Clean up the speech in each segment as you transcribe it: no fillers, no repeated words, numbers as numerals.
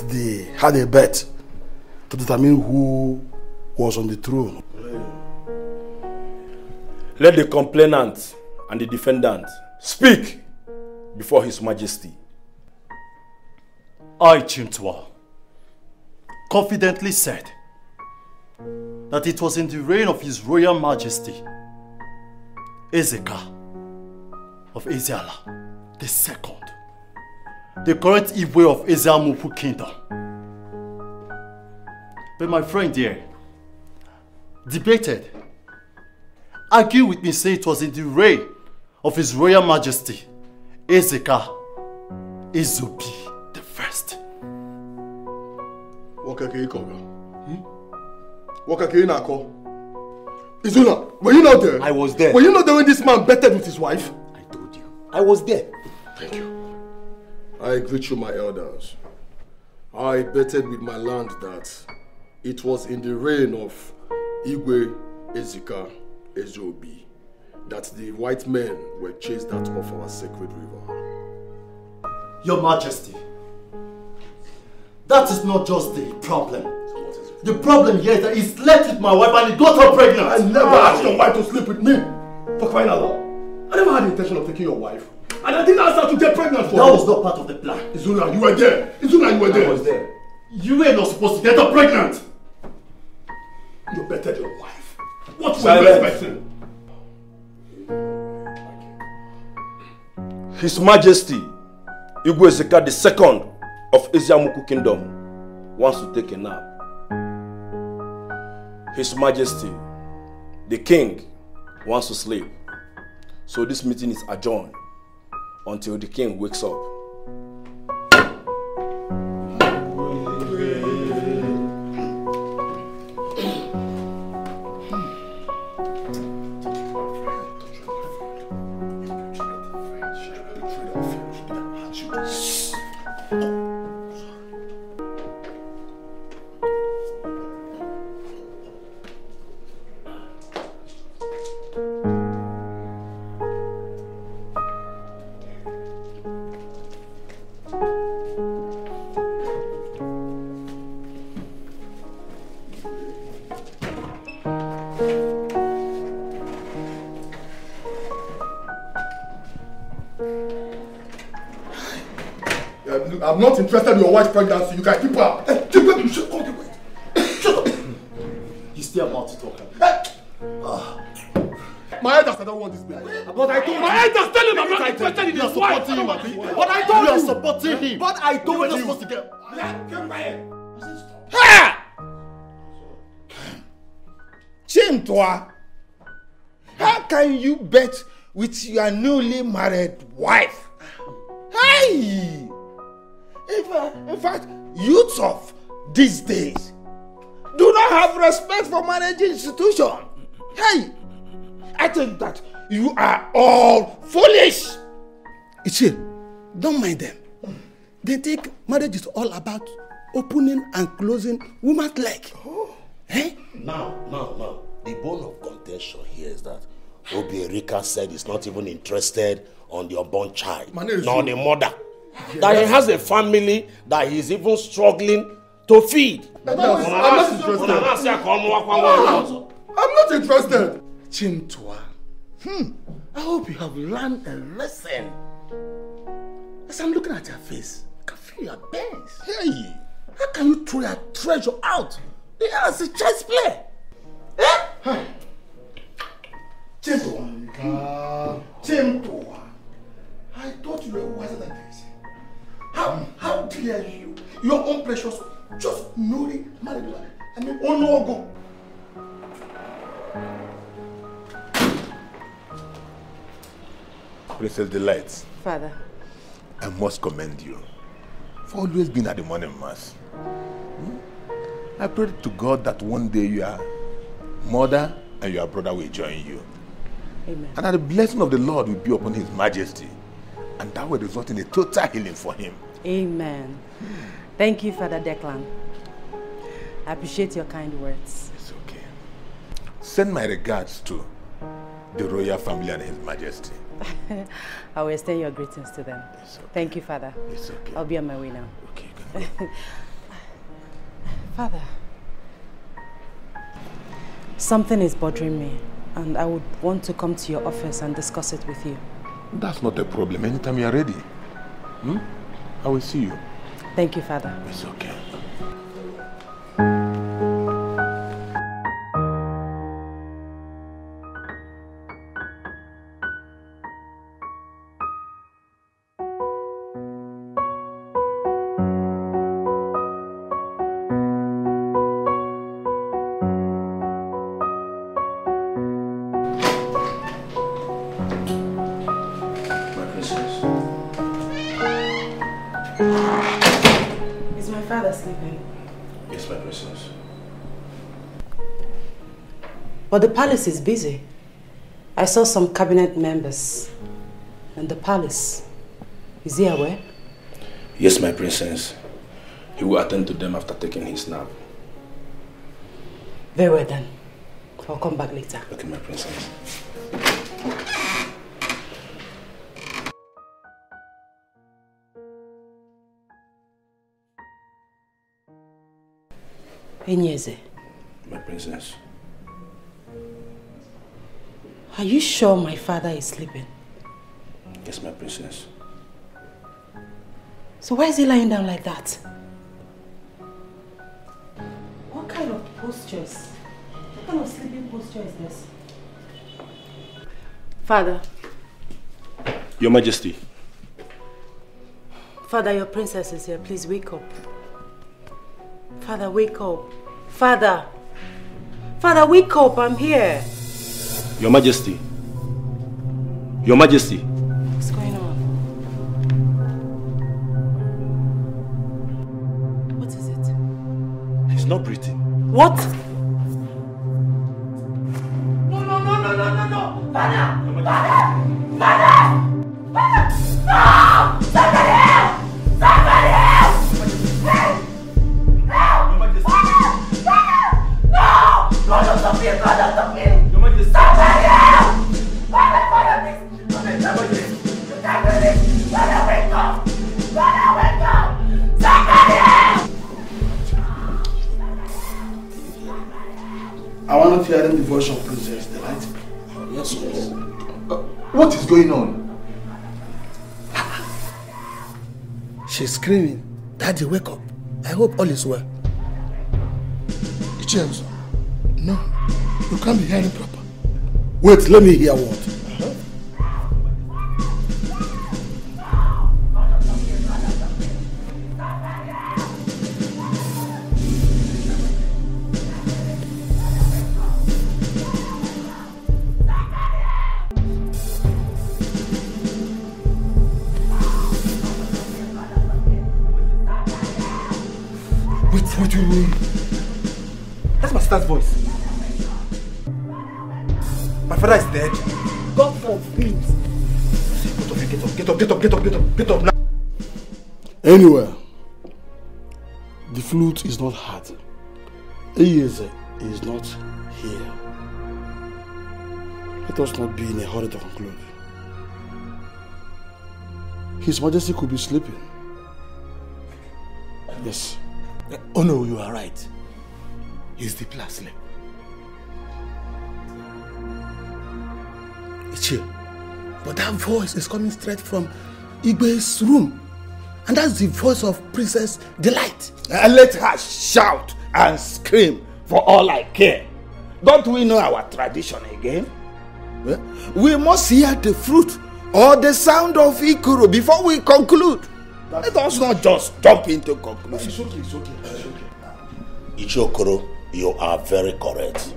they had a bet to determine who was on the throne. Let the complainant and the defendant speak before His Majesty. I, Chimtwa, confidently said that it was in the reign of His Royal Majesty, Ezeka of Ezeala II, the current Igwe of Ezeamupu Kingdom. But my friend here debated, argued with me, saying it was in the reign of His Royal Majesty, Ezeka Ezobi the First. Izuna, were you not there? I was there. Were you not there when this man betted with his wife? I told you. I was there. Thank you. I greet you, my elders. I betted with my land that it was in the reign of Igwe Ezeka Ezobi that the white men were chased out of our sacred river. Your Majesty, that is not just the problem. So what is it? The problem here is that he slept with my wife and he got her pregnant. I never asked your wife to sleep with me. For crying out loud. I never had the intention of taking your wife. And I didn't ask her to get pregnant for That her. was not part of the plan. Izuna, you were there. Izuna, you were there. I was there. You were not supposed to get her pregnant. You betted your wife. What were you expecting? His Majesty, Igwe Ezeka II of Ezeamuku Kingdom, wants to take a nap. His Majesty, the King, wants to sleep. So this meeting is adjourned until the King wakes up. I'm not interested in your wife's pregnancy. You can keep her. Hey, keep her. You should come away. Shut up. He's still about to talk. My elders, I don't want this baby. But I told you. My elders tell him I'm not interested in his wife. But I told you. You are supporting him. But I told you. You're supposed to get... Ha! Chimtwa, how can you bet with your newly married wife? Hey! In fact, youths of these days do not have respect for managing institution. Hey! I think that you are all foolish. Ichie, don't mind them. They think marriage is all about opening and closing woman's leg. Oh. Eh? Now. The bone of contention here is that Obi Erika said he's not even interested on the unborn child, nor the mother. Yeah, that he has a family that he's even struggling to feed. I'm not interested. Chimtwa, I hope you have learned a lesson. As I'm looking at your face, I can feel your pains. Hey, how can you throw your treasure out? It's a chess play. Eh? Chimtwa, I thought you were wiser than this. How dare you? Your own precious, just newly married man. I mean, oh no go. Princess Delight. Father. I must commend you for always being at the morning mass. I pray to God that one day your mother and your brother will join you. Amen. And that the blessing of the Lord will be upon His Majesty. And that will result in a total healing for him. Amen. Thank you, Father Declan. I appreciate your kind words. It's okay. Send my regards to the royal family and His Majesty. I will extend your greetings to them. It's okay. Thank you, Father. It's okay. I'll be on my way now. Okay, you can go. Father, something is bothering me, and I would want to come to your office and discuss it with you. That's not a problem. Anytime you're ready. I will see you. Thank you, Father. It's okay. But the palace is busy. I saw some cabinet members in the palace. Is he aware? Yes, my princess. He will attend to them after taking his nap. Very well then. I'll come back later. Okay, my princess. Enyeze. My princess. Are you sure my father is sleeping? Yes, my princess. So why is he lying down like that? What kind of postures? What kind of sleeping posture is this? Father. Your Majesty. Father, your princess is here. Please wake up. Father, wake up. Father. Father, wake up. I'm here. Your Majesty. Your Majesty. What's going on? What is it? He's not breathing. What? No! Father! Father! No! Somebody help! Somebody help! Help! No! God of me! God of me! Somebody help! Father, please! You can't do this! Father, wake up! Father, wake up! Somebody help! I want not hearing the voice of Princess Delight. Yes, sir. What is going on? She's screaming. Daddy, wake up. I hope all is well. James, no, you can't be hearing proper. Wait, let me hear what. What do you mean? That's my sister's voice. My father is dead. God forbid. Get up now. Anyway, the flute is not hard. Enyeze is not here. Let us not be in a hurry to conclude. His Majesty could be sleeping. Yes. Oh no, you are right. He's deeply asleep. Ichie, but that voice is coming straight from Igwe's room. And that's the voice of Princess Delight. Let her shout and scream for all I care. Don't we know our tradition again? We must hear the fruit or the sound of Ikoro before we conclude. Let us not just jump into conclusion. It's okay. Ichokoro, you are very correct.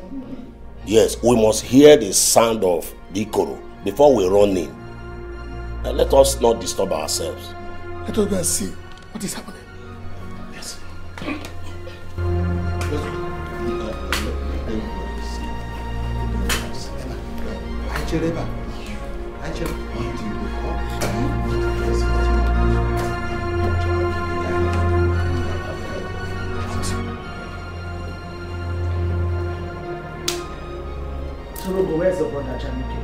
Yes, we must hear the sound of the Ikoro before we run in. And let us not disturb ourselves. Let us go and see what is happening. Yes. Torogo, where's your brother Janike?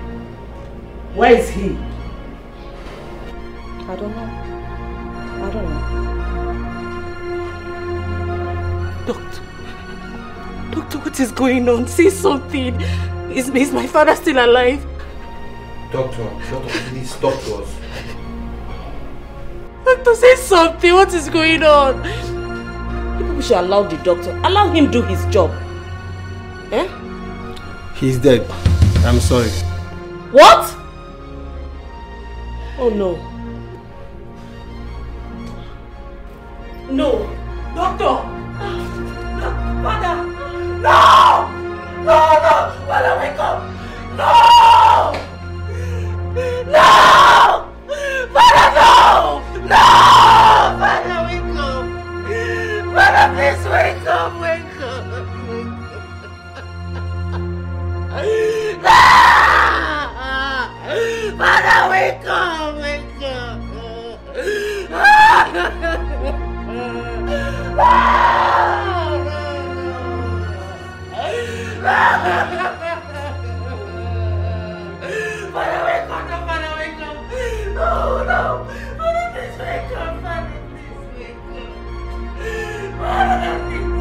Where is he? I don't know. Doctor, Doctor, what is going on? Say something. Is my father still alive? Doctor, please talk to us. Doctor, say something. What is going on? We should allow the doctor. Allow him do his job. Eh? He's dead. I'm sorry. What? Oh no. No. Doctor! No, Father! No! No! Father, wake up! No! No! Father, no! No! Father, wake up! Father, please wake up! Wake up! No! Father, wake up! Wake up! Father, wake up! Father, wake up! No! Father, please wake up! Father, please wake up! Father, please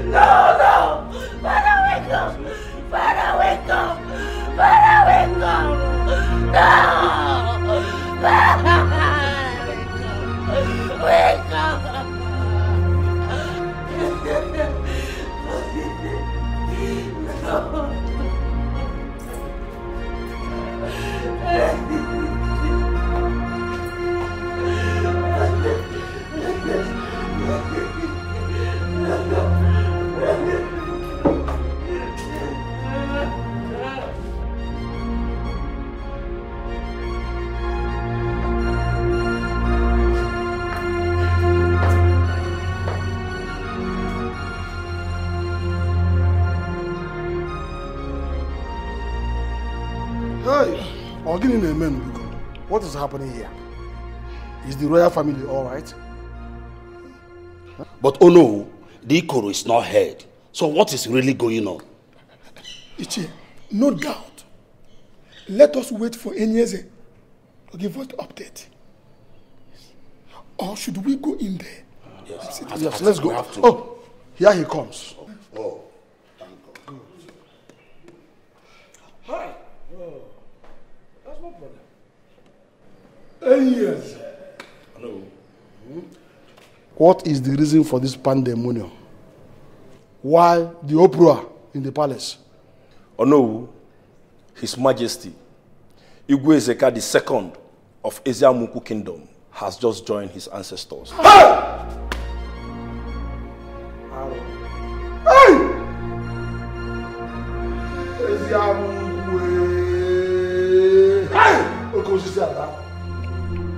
No! Father, wake up! Father, wake up! Father, wake up! No! Father, wake up! What is happening here? Is the royal family all right? But oh no, the Ikoro is not heard. So what is really going on? Ichie, no doubt. Let us wait for Enyeze to give us the update. Or should we go in there? Yes, let's go. Oh, here he comes. Oh. Hi. Oh, that's my brother. Yes. Hello. What is the reason for this pandemonium? Why the uproar in the palace? Oh no, His Majesty, Igwe Ezeka II of Eziamuku Kingdom has just joined his ancestors. Hey!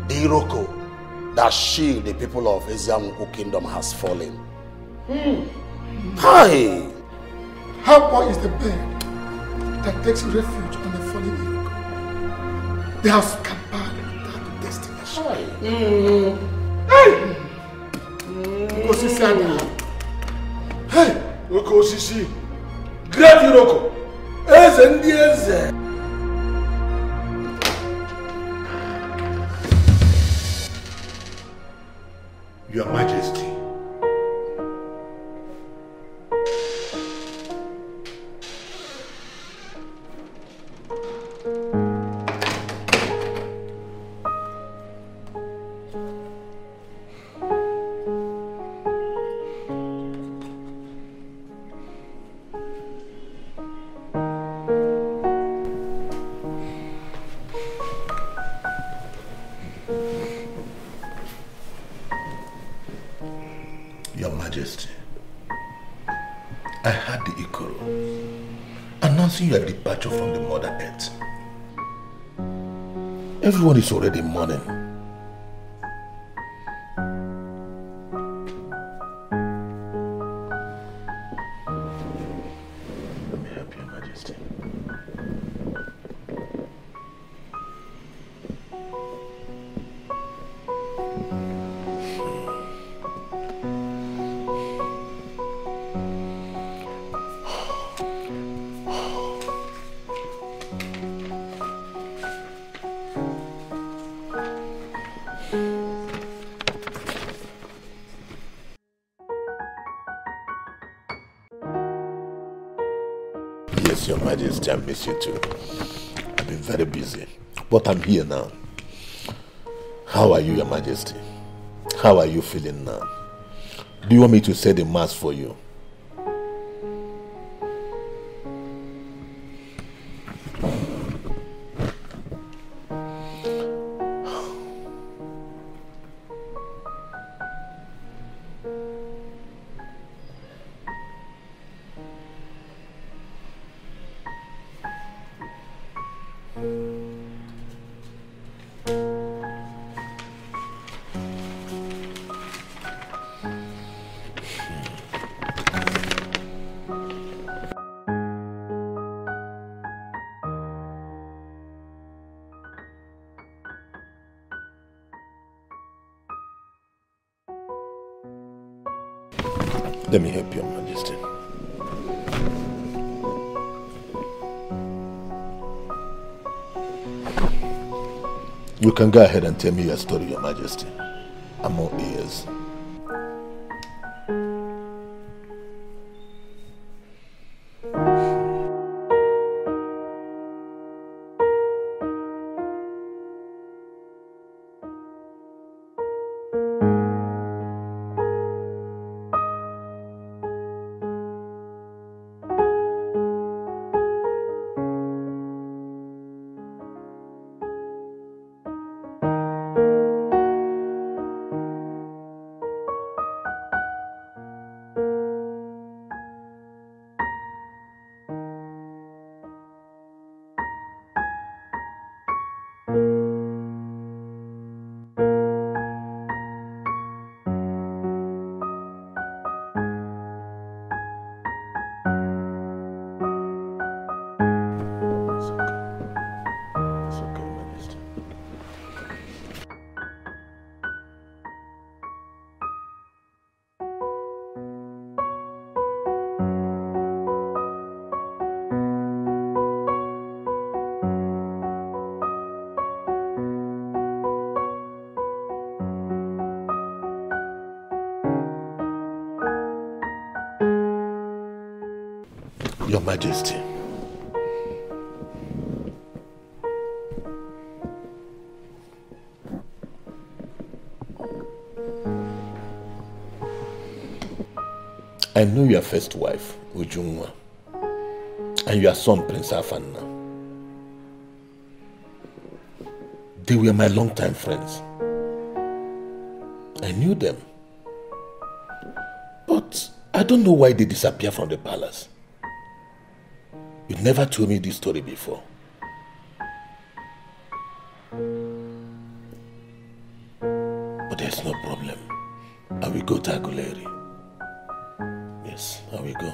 The Iroko that shield the people of Eziamuku Kingdom has fallen. Hi! How far is the bird that takes refuge on the fallen Iroko? They have scampered without destination. Hey! Hey! Okosisi! Great Iroko! Eze! Your Majesty. Your Majesty, I heard the Ikoro announcing your departure from the Mother Earth. Everyone is already mourning. Let me help you, Your Majesty. Yes, Your Majesty, I miss you too. I've been very busy, but I'm here now. How are you, Your Majesty? How are you feeling now? Do you want me to say the mass for you? Let me help you, Your Majesty. You can go ahead and tell me your story, Your Majesty. I'm all ears. Your Majesty. I know your first wife, Ujungwa, and your son, Prince Afanna. They were my longtime friends. I knew them. But I don't know why they disappeared from the palace. You never told me this story before. But there's no problem. I will go to Aguleri. Yes, I will go.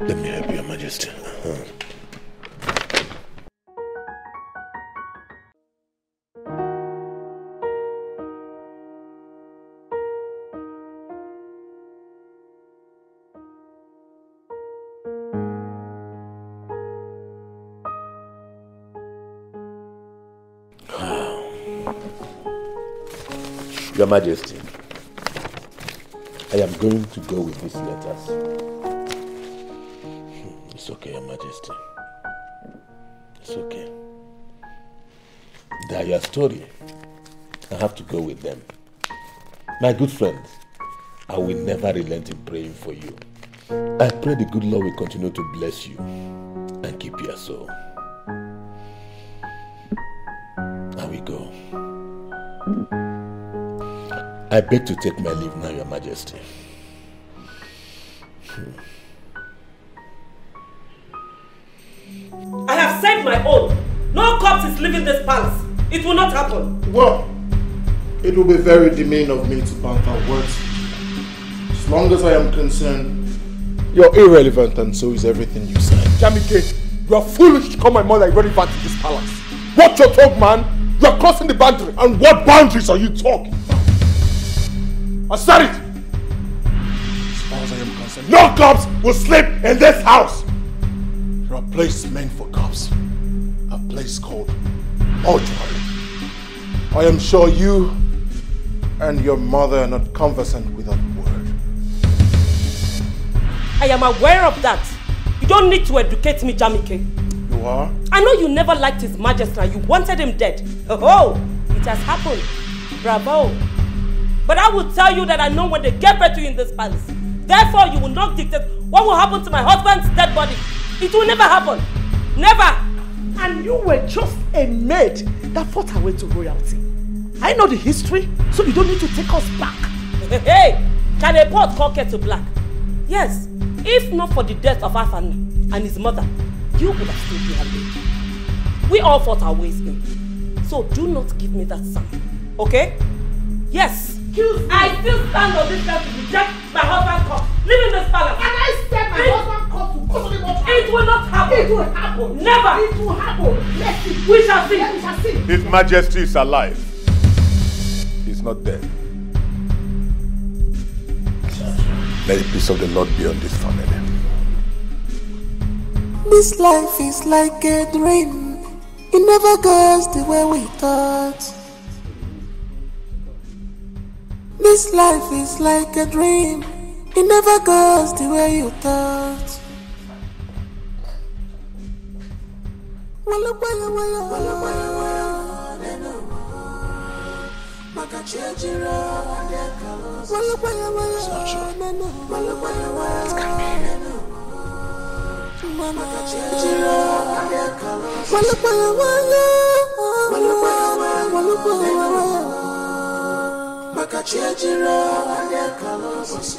Let me help you, Your Majesty. Your Majesty, I am going to go with these letters. It's okay, Your Majesty. It's okay. They are your story. I have to go with them. My good friends, I will never relent in praying for you. I pray the good Lord will continue to bless you and keep your soul. I will go. I beg to take my leave now, Your Majesty. I have said my own. No corpse is leaving this palace. It will not happen. Well, it will be very demeaning of me to banter words. As long as I am concerned, you're irrelevant and so is everything you say. Jamike, You are foolish to call my mother a relevant in this palace. Watch your tongue, man. You are crossing the boundary. And what boundaries are you talking about? I said it. As far as I am concerned, no cops will sleep in this house. There are places meant for cops. A place called mortuary. I am sure you and your mother are not conversant with that word. I am aware of that. You don't need to educate me, Jamike. You are? I know you never liked His Majesty and you wanted him dead. Oh, it has happened. Bravo. But I will tell you that I know when they get back to you in this palace. Therefore, you will not dictate what will happen to my husband's dead body. It will never happen. Never. And you were just a maid that fought her way to royalty. I know the history, so you don't need to take us back. Hey, can a pot call kettle black? Yes, if not for the death of Afan and his mother, you would have still been alive. We all fought our ways in. So do not give me that sign, okay? Yes. I still stand on this ground to reject my husband's cause. Live in this palace. And I said my husband's cause to go to the mortuary. It will not happen. It will happen. Never. It will happen. Let's see. We shall see. We shall see. His Majesty is alive. He's not dead. May the peace of the Lord be on this family. This life is like a dream. It never goes the way we thought. This life is like a dream. It never goes the way you thought.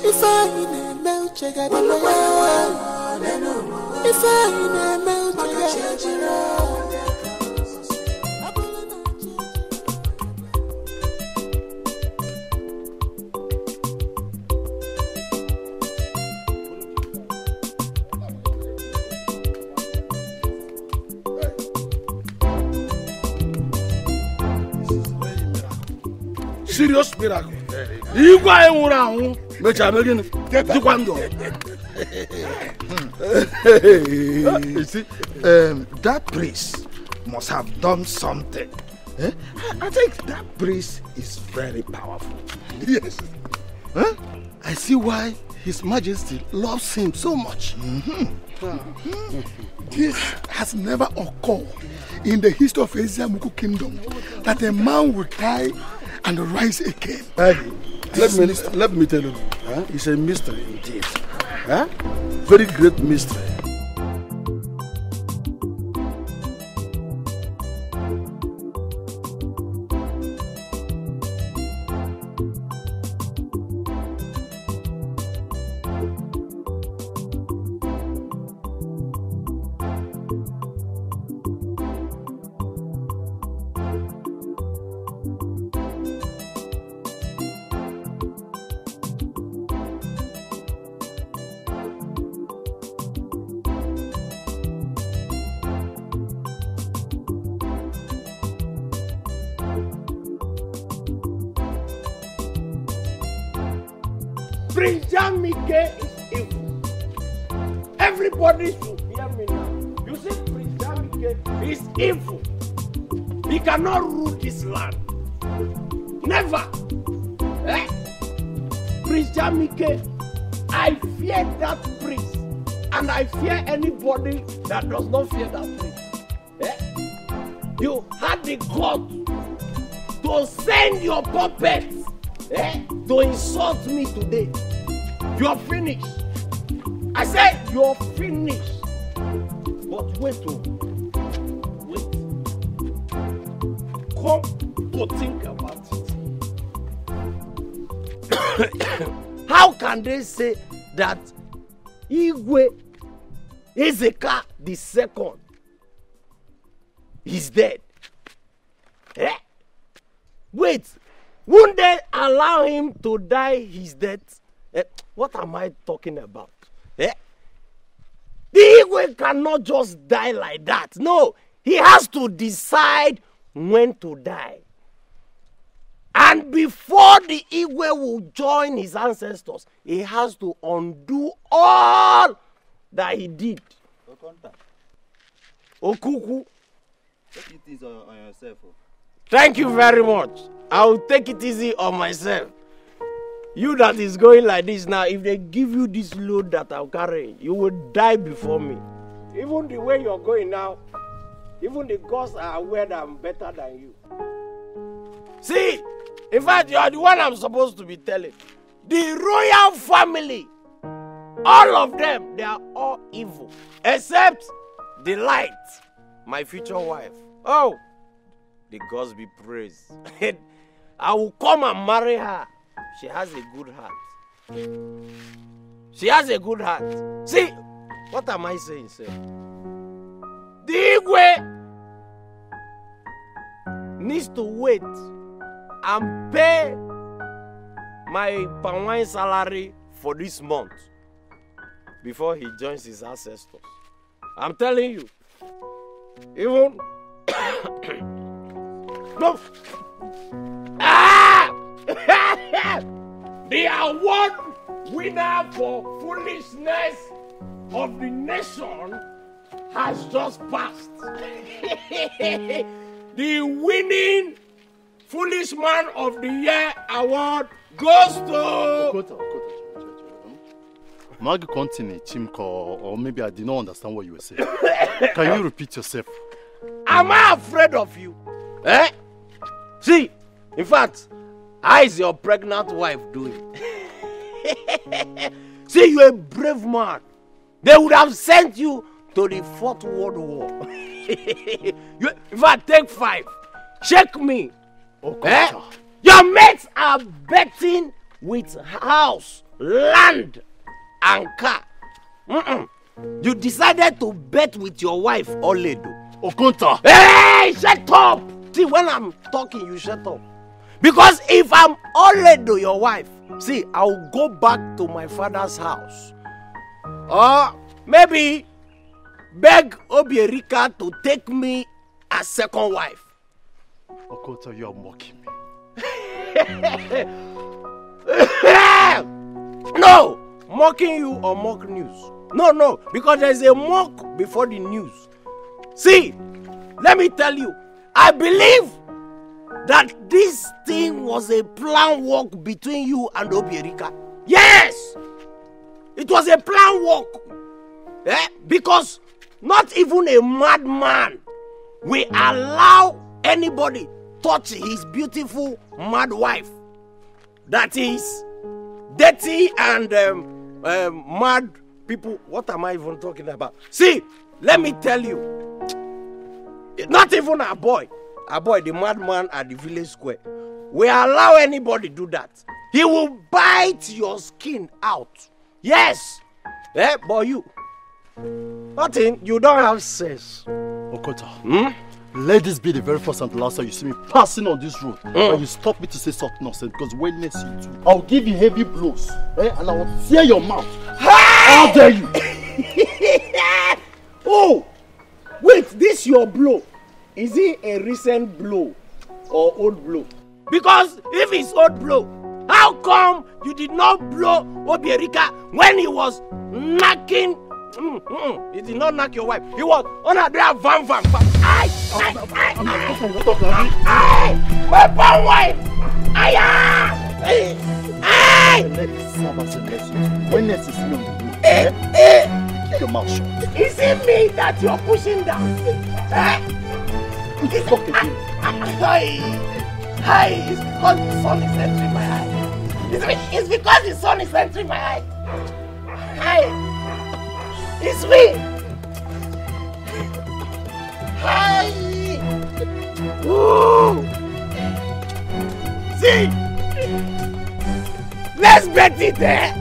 If I in a melt, check out the if I in a melt, Serious miracle. You go around, but I'm again. You see, that priest must have done something. I think that priest is very powerful. Yes. I see why His Majesty loves him so much. This has never occurred in the history of Eziamuku Kingdom that a man will die and rise again. Let me tell you, it's a mystery indeed. Very great mystery. Prince Jamike is evil. Everybody should hear me now. You see, Prince Jamike is evil. He cannot rule this land. Never. Prince Jamike, I fear that prince. And I fear anybody that does not fear that prince. You had the God to send your puppets to insult me today. You're finished. I said you're finished. But wait, wait. Come to think about it. How can they say that Igwe Ezeka II is dead? Wait. Won't they allow him to die his death? What am I talking about? The Igwe cannot just die like that. No, he has to decide when to die. And before the Igwe will join his ancestors, he has to undo all that he did. Okuku. Take it easy on yourself. Thank you very much. I will take it easy on myself. You that is going like this now, if they give you this load that I'm carrying, you will die before me. Even the way you're going now, even the gods are aware that I'm better than you. See, in fact, you are the one I'm supposed to be telling. The royal family, all of them, they are all evil. Except the light, my future wife. Oh, the gods be praised. I will come and marry her. She has a good heart. She has a good heart. See, what am I saying, sir? The Igwe needs to wait and pay my palm wine salary for this month before he joins his ancestors. I'm telling you, even no. The award winner for foolishness of the nation has just passed. The winning Foolish Man of the Year award goes to... Mag continue, Chimko, or maybe I did not understand what you were saying. Can you repeat yourself? Am I afraid of you? Eh? See, in fact, how is your pregnant wife doing? See, you're a brave man. They would have sent you to the 4th World War. In fact, take 5. Check me. Eh? Your mates are betting with house, land, and car. You decided to bet with your wife, Oledo. Okonta. Hey, shut up! See, when I'm talking, you shut up. Because if I'm Oledo, your wife, see, I'll go back to my father's house. Or maybe beg Obierika to take me as second wife. Okonta, you are mocking me. No! Mocking you or mock news. No, because there's a mock before the news. See, let me tell you, I believe that this thing was a plan work between you and Obierika. Yes! It was a plan work. Because not even a madman will allow anybody touch his beautiful mad wife. That is dirty and mad people. What am I even talking about? See, let me tell you, not even a boy, the madman at the village square, will allow anybody do that. He will bite your skin out. Yes. But you, nothing, you don't have sense. Okota, let this be the very first and the last time you see me passing on this road. And you stop me to say such nonsense, because when next you do, I'll give you heavy blows, and I will tear your mouth. How dare you? Oh, wait, this your blow. Is it a recent blow or old blow? Because if it's old blow, how come you did not blow Obierika when he was knocking? He did not knock your wife. He was on a there van. Aye! My poor wife! Aye! When next is me on the keep your mouth shut. Is it me that you're pushing down? Talk again. Hi, it's because the sun is entering my eye. It's because the sun is entering my eye. Hi. It's me! Hi! Ooh! See? Let's bet it there!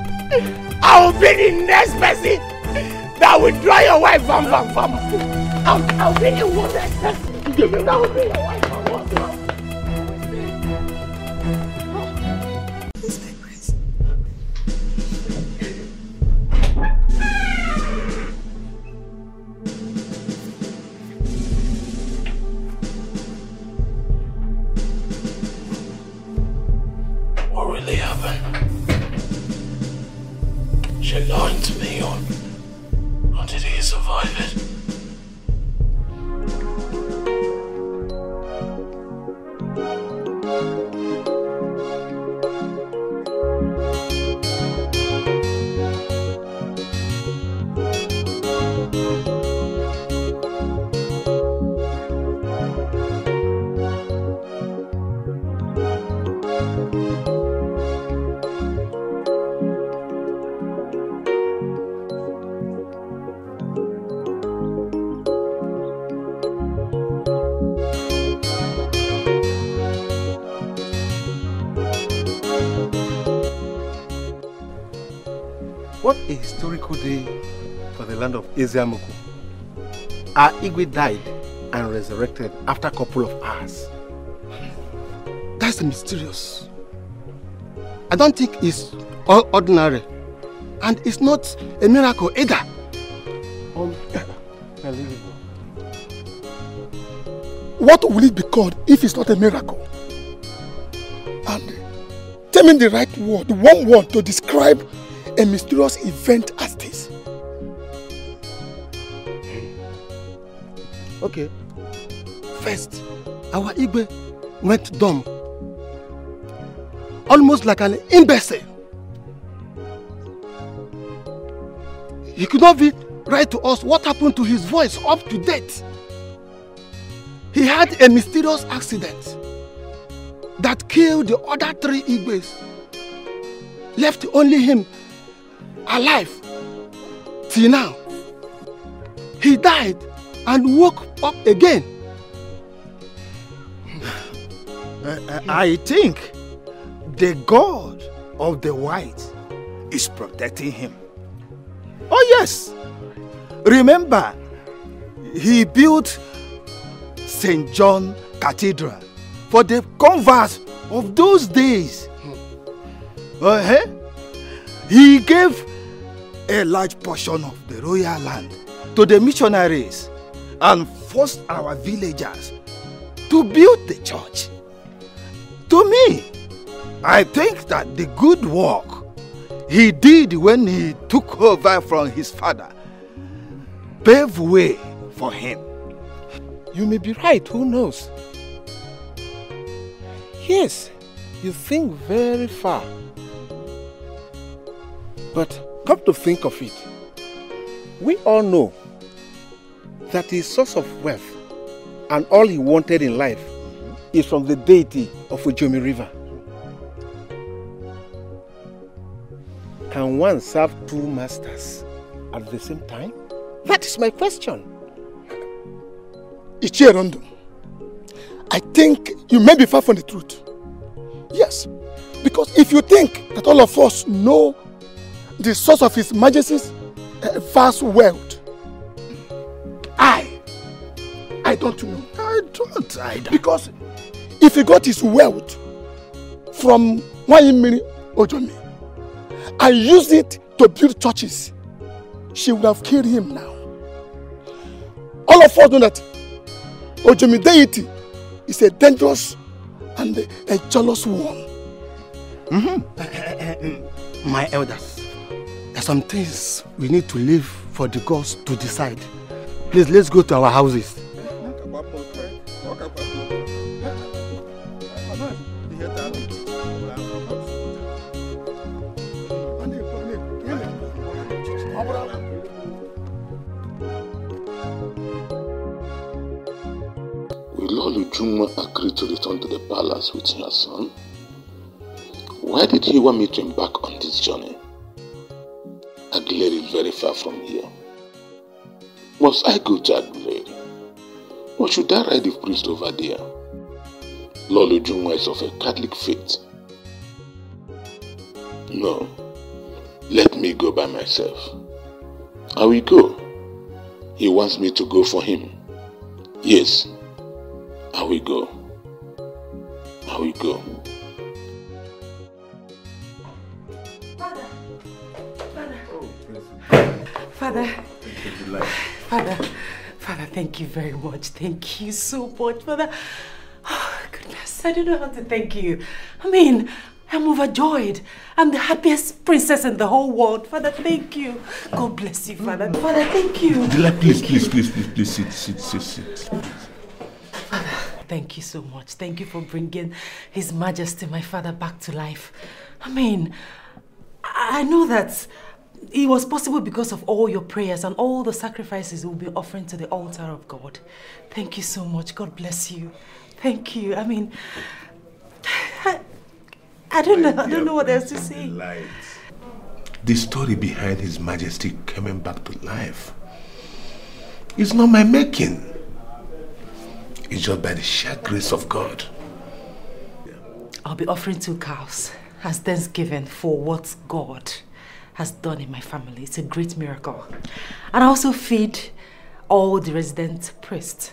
I will be the next person that will draw your wife from. I'll be the one next person that will be your wife from. survive it. What a historical day for the land of Eziamuku. Our Igwe died and resurrected after a couple of hours. That's mysterious. I don't think it's all ordinary. And it's not a miracle either. What will it be called if it's not a miracle? And tell me the right word, the one word to describe a mysterious event as this. Okay. First, our Igwe went dumb. Almost like an imbecile. He could not even write to us what happened to his voice up to date. He had a mysterious accident that killed the other 3 Igwes. Left only him alive till now. He died and woke up again. I think the God of the White is protecting him. Oh yes, remember he built St. John Cathedral for the converts of those days. He gave a large portion of the royal land to the missionaries and forced our villagers to build the church. To me, I think that the good work he did when he took over from his father paved way for him. You may be right, who knows? Yes, you think very far. But come to think of it, we all know that his source of wealth and all he wanted in life is from the deity of Ujomi River. Can one serve 2 masters at the same time? That is my question. Ichierondo, I think you may be far from the truth. Yes, because if you think that all of us know the source of His Majesty's vast wealth, I don't know. I don't either. Because if he got his wealth from Wayimiri Ojomi and used it to build churches, she would have killed him now. All of us know that Ojomi deity is a dangerous and a jealous one. My elders, there are some things we need to leave for the gods to decide. Please, let's go to our houses. Will Olujunwa agree to return to the palace with her son? Why did he want me to embark on this journey? Aguilera is very far from here. Must I go to Aguilera? Or should I ride the priest over there? Olujunwa is of a Catholic faith. No, let me go by myself. I will go. He wants me to go for him. Yes, I will go. I will go. Father, thank you very much. Thank you so much, Father. Oh, goodness, I don't know how to thank you. I mean, I'm overjoyed. I'm the happiest princess in the whole world. Father, thank you. God bless you, Father. Father, thank you. Please, sit. Father, thank you so much. Thank you for bringing His Majesty, my father, back to life. I mean, I know that it was possible because of all your prayers and all the sacrifices we'll be offering to the altar of God. Thank you so much. God bless you. Thank you. I mean, I don't know what else to say. The story behind His Majesty coming back to life is not my making. It's just by the sheer grace of God. I'll be offering 2 cows as thanksgiving for what God has done in my family. It's a great miracle. And I also feed all the resident priests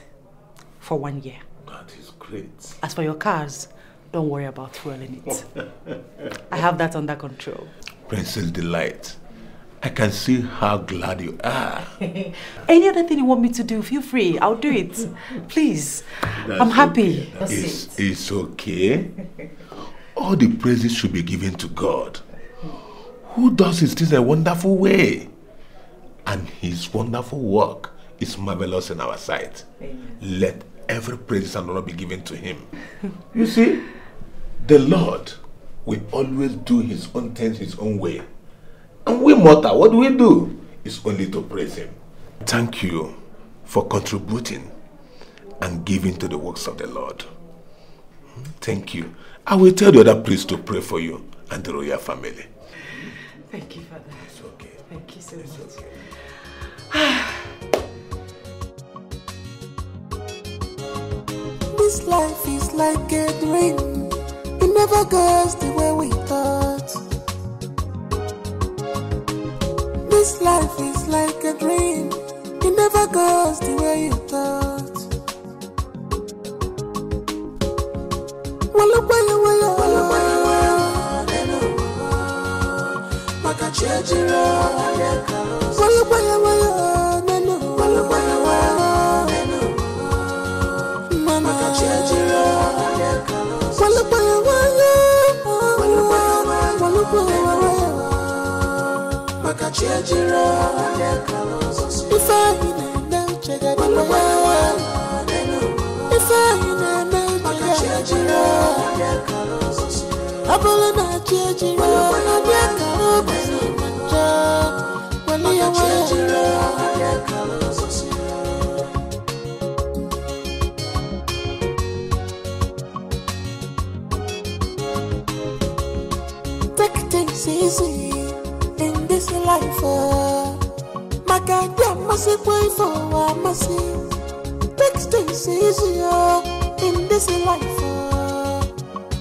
for 1 year. That is great. As for your cars, don't worry about fueling it. I have that under control. Princess Delight, I can see how glad you are. Any other thing you want me to do, feel free. I'll do it. Please. I'm happy. Okay. It's okay. All the praises should be given to God, who does His things in a wonderful way. And His wonderful work is marvelous in our sight. Amen. Let every praise and honor be given to Him. You see, the Lord will always do His own things His own way. And we mortal, what do? It's only to praise Him. Thank you for contributing and giving to the works of the Lord. Thank you. I will tell the other priests to pray for you and the royal family. Thank you, Father. It's okay. Thank you so much. Okay. This life is like a dream. It never goes the way we thought. This life is like a dream. It never goes the way you thought. Walla walla walla walla walla. Maka chejira. Walla walla walla. Walla walla walla. Maka chejira. Walla walla walla. Walla walla walla. Maka chejira. If I know check it out. If I know Apollo na chejira, na biaka manja, wali ya chejira, take things easy in this life. My God, I must wait for I must take things easier in this life.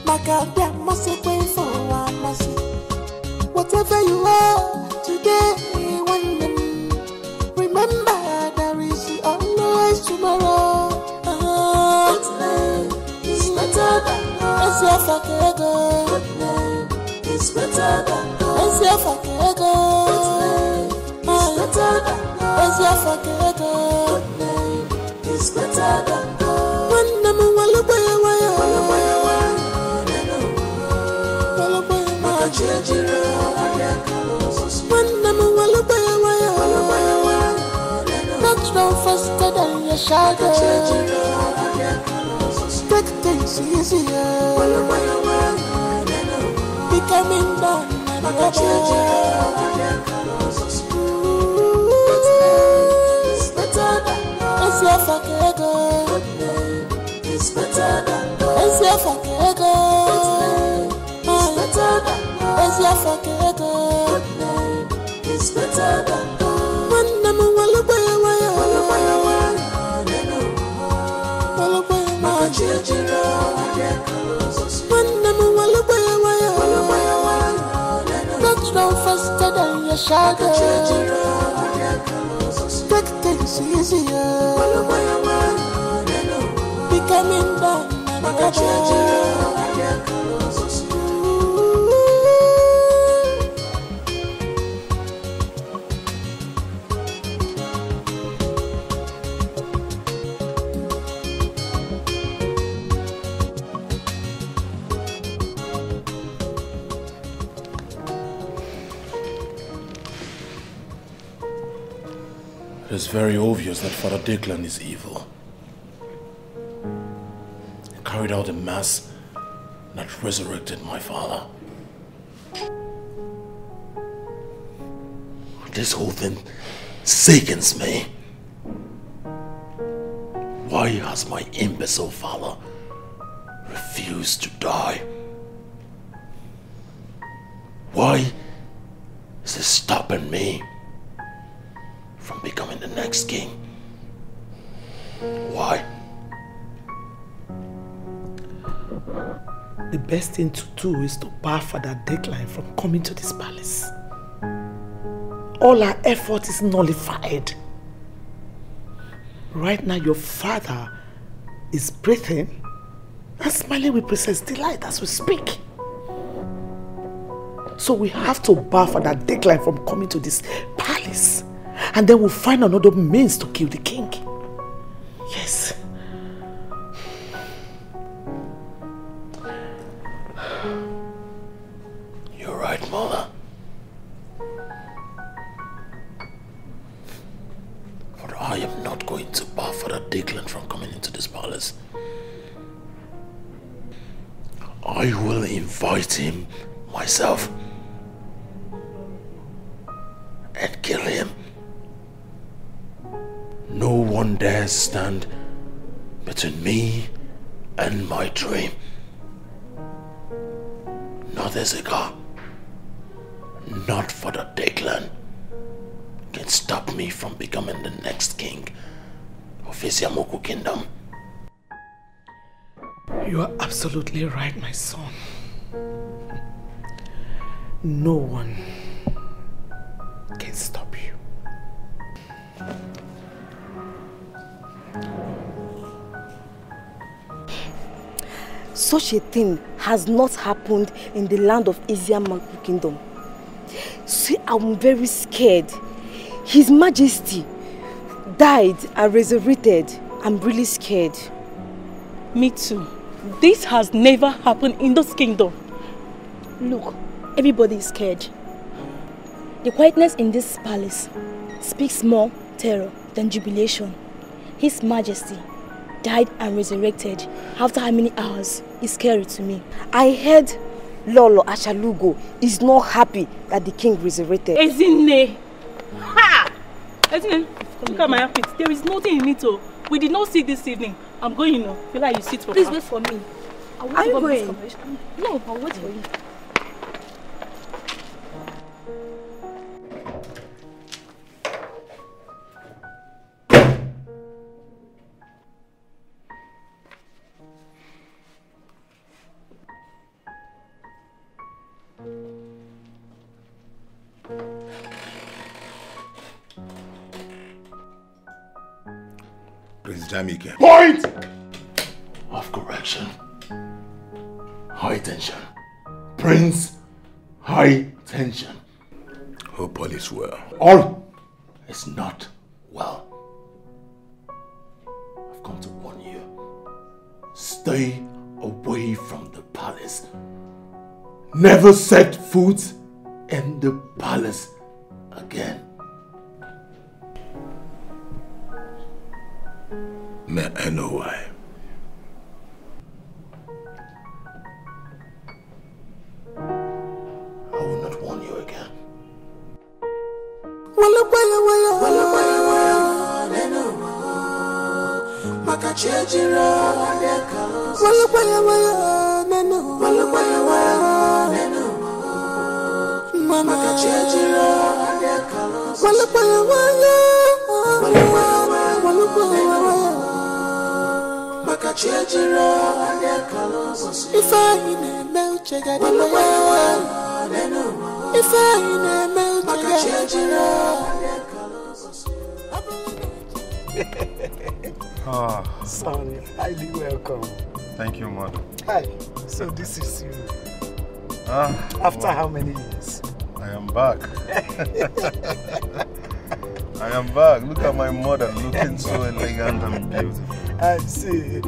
My God, I must wait for I must. Whatever you are today, one day, remember there is always tomorrow. It's better than it's your fucking go. It's better than it's your fucking go. It's better than it's your fucking go. It's better than one number one natural faster than your shadow. Take things easier. Becoming done and it's better than it's your fucking go. It's better than it's your fucking go. It's better than it's your fucking go. It's better than one number one look where one number one look where natural faster than your shadow. Take things easier. Becoming done and It's very obvious that Father Declan is evil. He carried out a mass that resurrected my father. This whole thing sickens me. Why has my imbecile father refused to die? Why is he stopping me from becoming the next king? Why? The best thing to do is to bar Father Declan from coming to this palace. All our effort is nullified. Right now, your father is breathing and smiling with Princess Delight as we speak. So we have to bar Father Declan from coming to this palace. And then we'll find another means to kill the king. Yes. You're right, Mother. But I am not going to bar Father Declan from coming into this palace. I will invite him myself and kill him. No one dares stand between me and my dream. Not Ezeka, not Father Declan can stop me from becoming the next king of Isiamoku Kingdom. You are absolutely right, my son. No one can stop you. Such a thing has not happened in the land of Isiamoku Kingdom. See, I'm very scared. His Majesty died and resurrected. I'm really scared. Me too. This has never happened in this kingdom. Look, everybody is scared. The quietness in this palace speaks more terror than jubilation. His Majesty died and resurrected after how many hours? It's scary to me. I heard Lolo Ashalugo is not happy that the king resurrected. Ezine! Ha! Ezine, look at my outfit. There is nothing in it. Oh. We did not see this evening. I'm going, you know. Feel like you sit for Please wait for me. Are you going? No, I'll wait for you. Prince Jamike. Point of correction. High tension. Prince, high tension. Hope all is well. All is not well. I've come to warn you. Stay away from the palace. Never set foot in the palace again. May I know why? I will not warn you again. If I in a check out if I Oh. Son, highly welcome. Thank you, Mother. Hi. So this is you. After well, how many years? I am back. I am back. Look at my mother looking so elegant and beautiful. I see.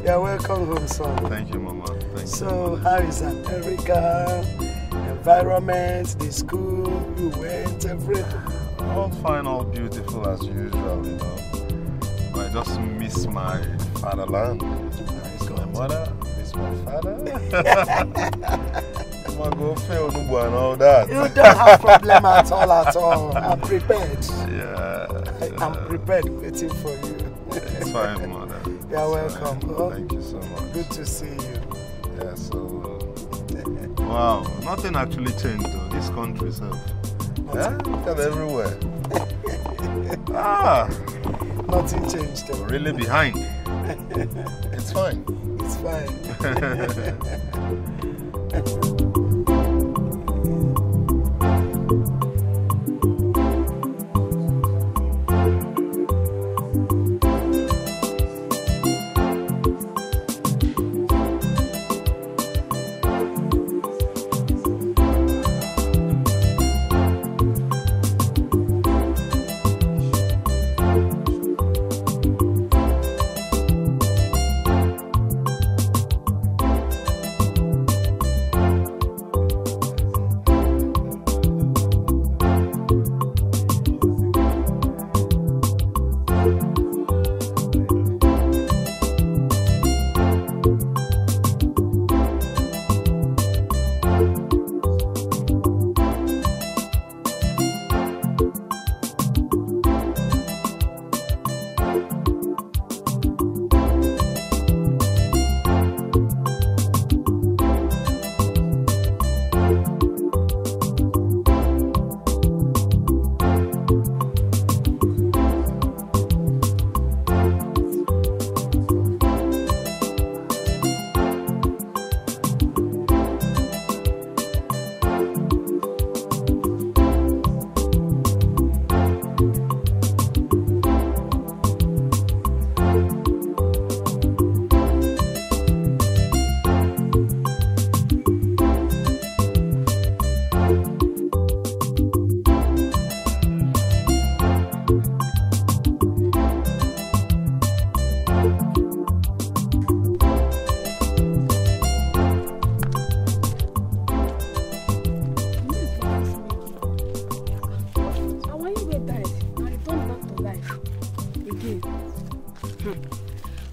You're welcome home, son. Thank you, Mama. Thank you. So, how is America? Environment, the school, you went, everything? all fine, all beautiful as usual, you know. I just miss my fatherland, miss my mother, miss my father. I'm gonna go fail and all that. You don't have problem at all. I'm prepared. Yeah. I'm prepared waiting for you. It's fine, mother. You're welcome. Oh, thank you so much. Good to see you. Yeah, so... wow, nothing actually changed though. This country itself. Yeah, look at everywhere. Nothing changed though. We're really behind. It's fine. It's fine.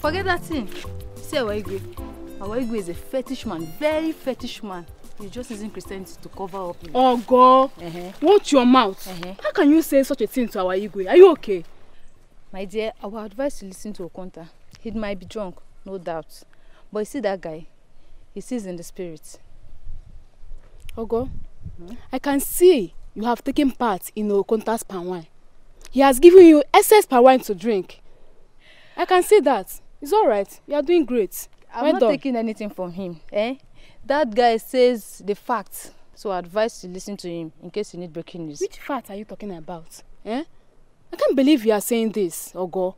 Forget that thing. See our Igwe is a fetish man, very fetish man. He's just using Christianity to cover up. Oh God! Watch your mouth. How can you say such a thing to our Igwe? Are you okay? My dear, I would advise to listen to Okonta. He might be drunk, no doubt. But you see that guy, he sees in the spirit. Ogo, I can see you have taken part in Okonta's palm wine. He has given you excess palm wine to drink. I can see that. It's all right. You are doing great. I'm not taking anything from him. That guy says the facts. So I advise to listen to him in case you need breaking news. Which facts are you talking about? I can't believe you are saying this, Ogo.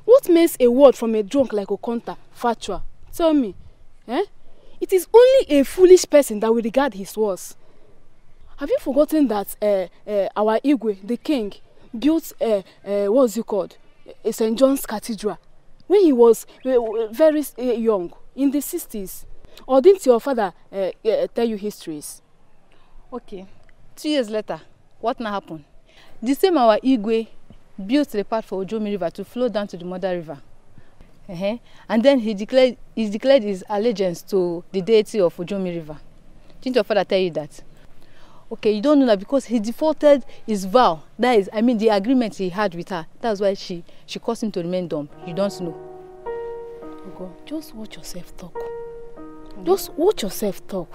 What makes a word from a drunk like Okonta factual? Tell me. It is only a foolish person that will regard his words. Have you forgotten that our Igwe, the king, built what's it called? A St. John's Cathedral when he was very young, in the 60s? Or didn't your father tell you histories? Okay. 2 years later, what now happened? The same our Igwe built the path for Ojomi River to flow down to the Mother River. And then he declared his allegiance to the deity of Ojomi River. Didn't your father tell you that? Okay, you don't know that because he defaulted his vow. That is, the agreement he had with her. That's why she caused him to remain dumb. You don't know. Ogo, just watch yourself talk. Just watch yourself talk.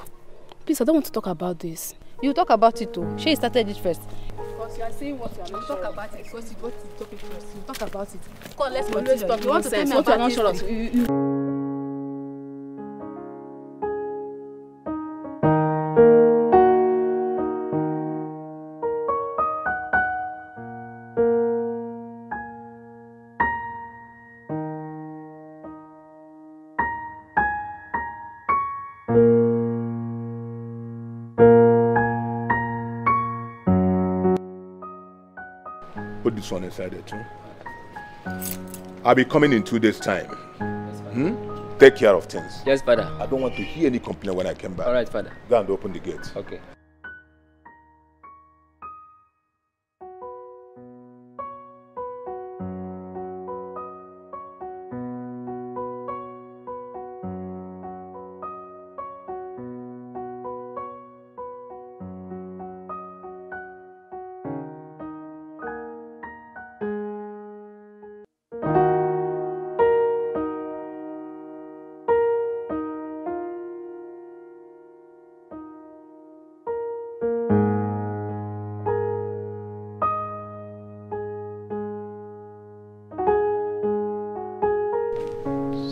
Please, I don't want to talk about this. You talk about it too. She started it first. Because you are saying what you are not talk about it. Because you got the topic first. You talk about it. Come on, let's continue. talk. You want to tell me what you are about not sure of. Put this one inside there too. I'll be coming in 2 days' time. Take care of things. Yes, Father. I don't want to hear any complaint when I come back. All right, Father. Go and open the gate. Okay.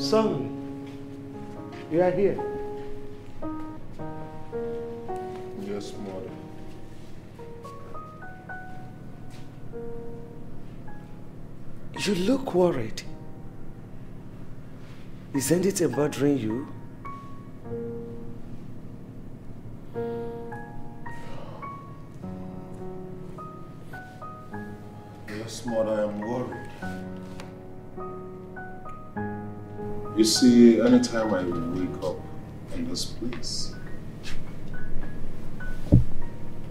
Son, you are here. Yes, mother. You look worried. Is anything bothering you? Yes, mother, I am worried. You see, anytime I wake up in this place,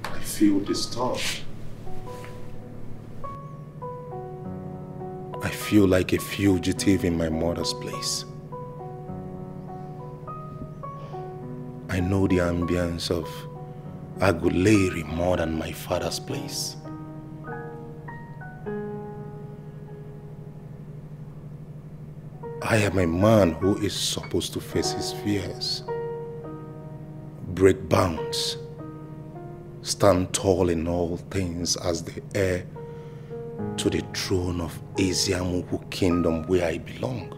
I feel disturbed. I feel like a fugitive in my mother's place. I know the ambience of Aguleri more than my father's place. I am a man who is supposed to face his fears, break bounds, stand tall in all things as the heir to the throne of Eziamuku kingdom where I belong.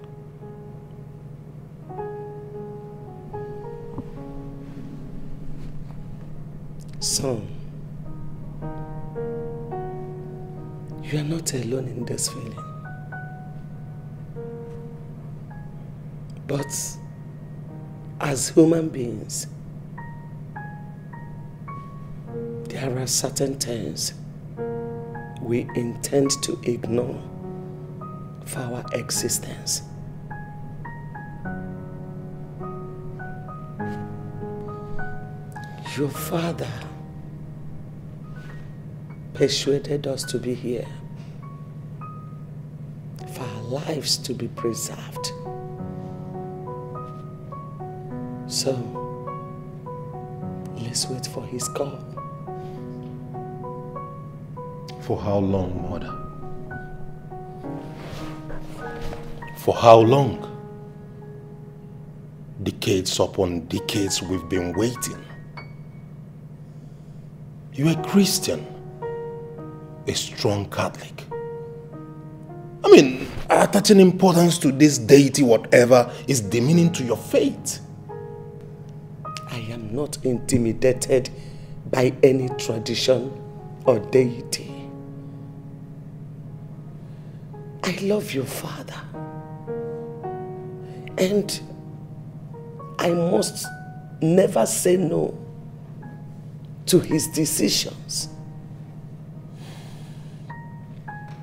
Son, you are not alone in this feeling. But as human beings, there are certain things we intend to ignore for our existence. Your father persuaded us to be here for our lives to be preserved. So, let's wait for his call. For how long, mother? For how long? Decades upon decades we've been waiting. You're a Christian, a strong Catholic. I mean, attaching importance to this deity, whatever, is demeaning to your faith. I am not intimidated by any tradition or deity. I love your father. And I must never say no to his decisions.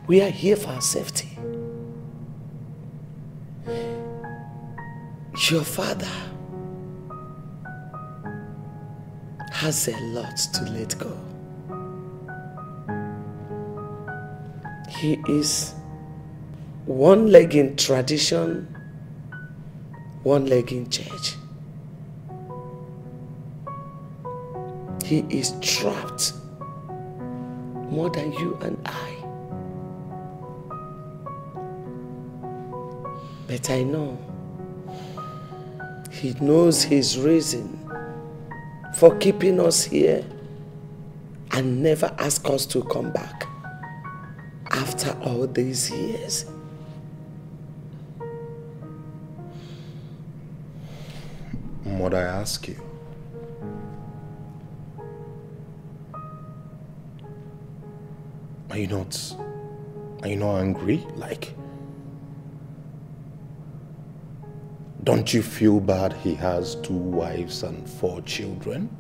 We are here for our safety. Your father has a lot to let go. He is one leg in tradition, one leg in church. He is trapped more than you and I. But I know he knows his reason for keeping us here and never ask us to come back after all these years. Mother, I ask you, are you not angry? Like, don't you feel bad he has 2 wives and 4 children?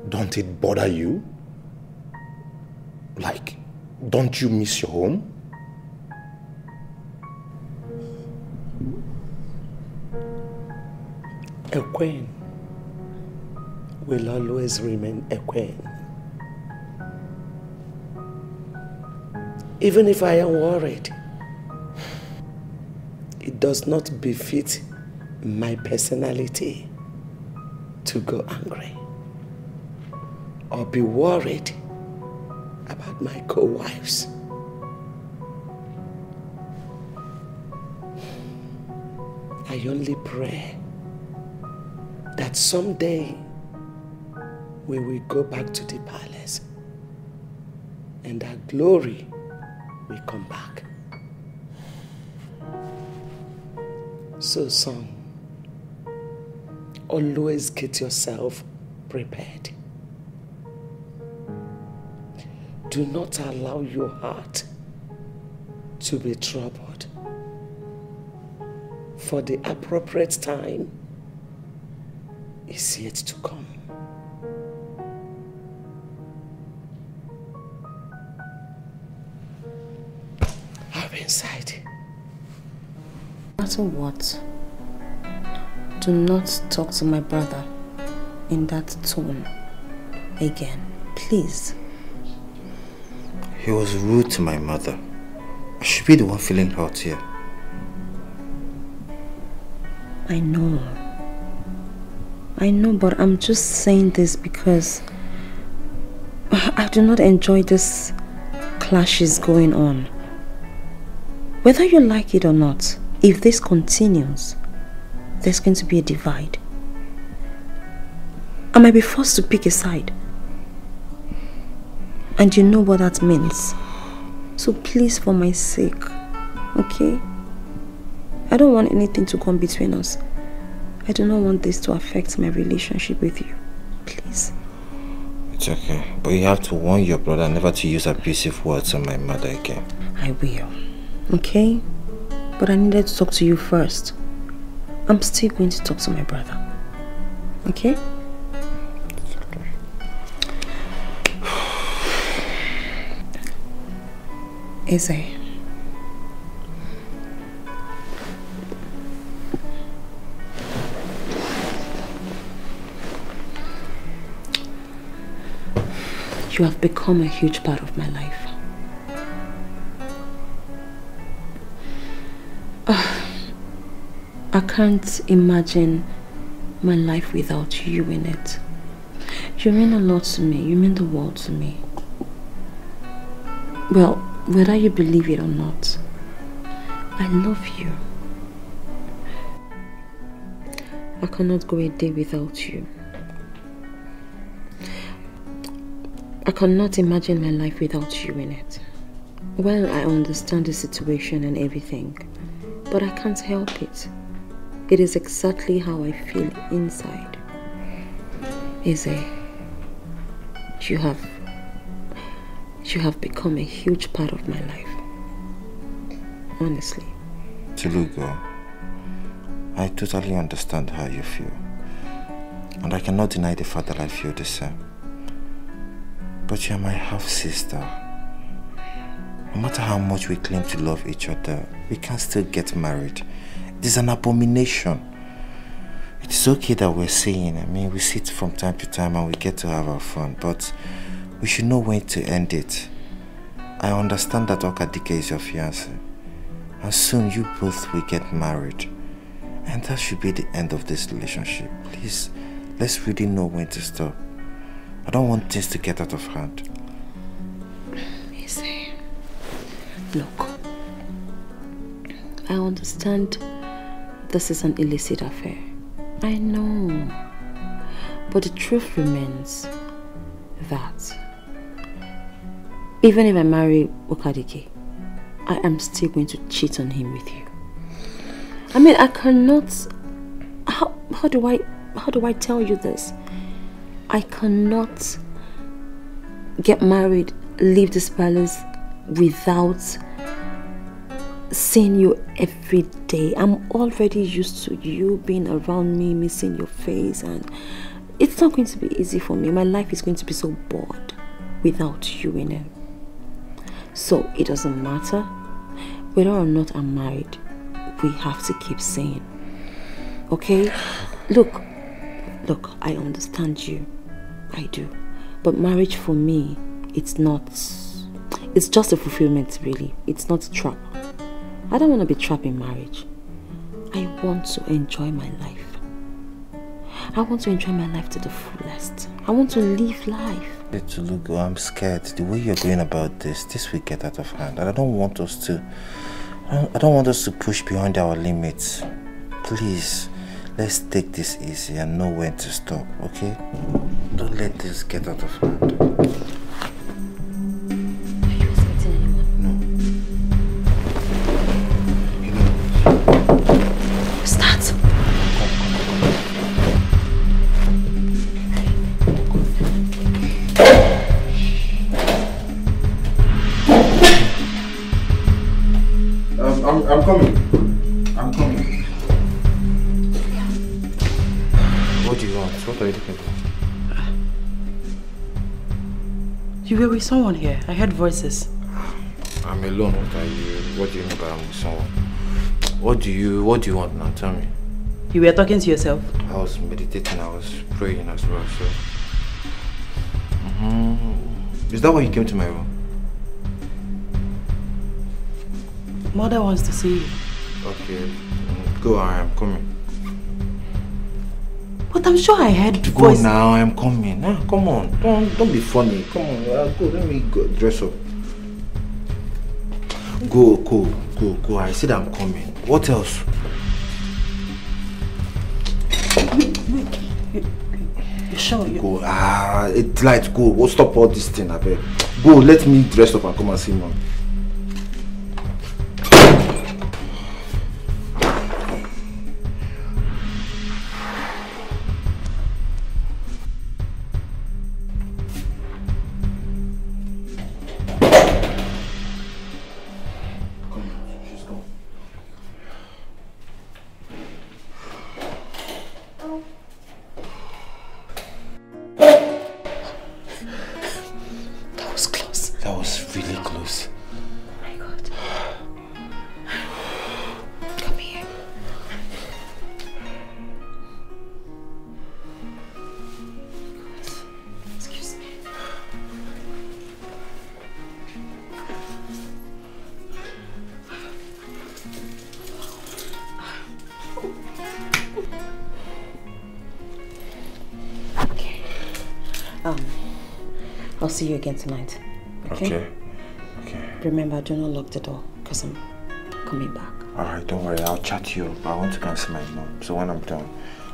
Don't it bother you? Like, don't you miss your home? A queen will always remain a queen. Even if I am worried, it does not befit my personality to go angry or be worried about my co-wives. I only pray that someday we will go back to the palace and our glory will come back. So, son, always get yourself prepared. Do not allow your heart to be troubled. For the appropriate time is yet to come. I'll be inside. No matter what, do not talk to my brother in that tone again, please. He was rude to my mother. I should be the one feeling hurt here. I know, but I'm just saying this because I do not enjoy this clashes going on. Whether you like it or not, if this continues, there's going to be a divide. I might be forced to pick a side. And you know what that means. So please, for my sake, okay? I don't want anything to come between us. I do not want this to affect my relationship with you. Please. It's okay. But you have to warn your brother never to use abusive words on my mother again. I will. Okay? But I needed to talk to you first. I'm still going to talk to my brother. Okay? Eze. You have become a huge part of my life. I can't imagine my life without you in it. You mean a lot to me. You mean the world to me. Well, whether you believe it or not, I love you. I cannot go a day without you. I cannot imagine my life without you in it. Well, I understand the situation and everything, but I can't help it. It is exactly how I feel inside. Eze, you have become a huge part of my life. Honestly. Tulugo, I totally understand how you feel. And I cannot deny the fact that I feel the same. But you're my half-sister. No matter how much we claim to love each other, we can still get married. It is an abomination. It is okay that we're saying, I mean, we sit from time to time and we get to have our fun, but we should know when to end it. I understand that Okadike is your fiancé, and soon you both will get married. And that should be the end of this relationship. Please, let's really know when to stop. I don't want things to get out of hand. Eze, look, I understand this is an illicit affair. I know. But the truth remains that even if I marry Okadike, I am still going to cheat on him with you. I mean, I cannot... How do I tell you this? I cannot get married, leave this palace without seeing you every day. I'm already used to you being around me, missing your face, and it's not going to be easy for me. My life is going to be so bored without you in it. So it doesn't matter whether or not I'm married. We have to keep saying, okay? Look, I understand you. I do. But marriage for me, it's just a fulfillment, really. It's not a trap. I don't want to be trapped in marriage. I want to enjoy my life. I want to enjoy my life to the fullest. I want to live life. Tulugo, I'm scared. The way you're going about this will get out of hand. And I don't want us to push beyond our limits. Please, let's take this easy and know when to stop, okay? Don't let this get out of hand. Are you expecting anyone? No. You know, I'm coming. I'm coming. What do you want? What are you looking for? You were with someone here. I heard voices. I'm alone. What do you mean by I'm with someone? What do you want now? Tell me. You were talking to yourself? I was meditating. I was praying as well. So. Is that why you came to my room? Mother wants to see you. Okay. Go. I am coming. But I'm sure I heard Go voice. now. I am coming. Nah, come on. Don't be funny. Come on. Go. Let me go dress up. Go. I said I'm coming. What else? You sure? Go. It's light. Go. We'll stop all this thing, I beg. Go. Let me dress up and come and see mom. I'll see you again tonight. Okay? Okay. Remember, do not lock the door, because I'm coming back. Alright, don't worry. I'll chat you up. I want to go and see my mom. So when I'm done,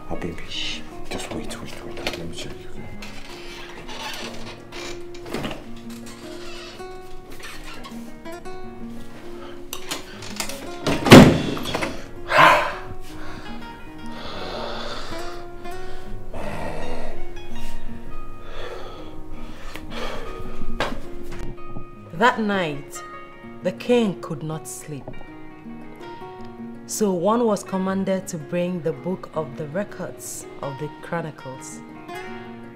I'll be... Just wait. Let me check. Okay? That night, the king could not sleep. So one was commanded to bring the book of the records of the chronicles,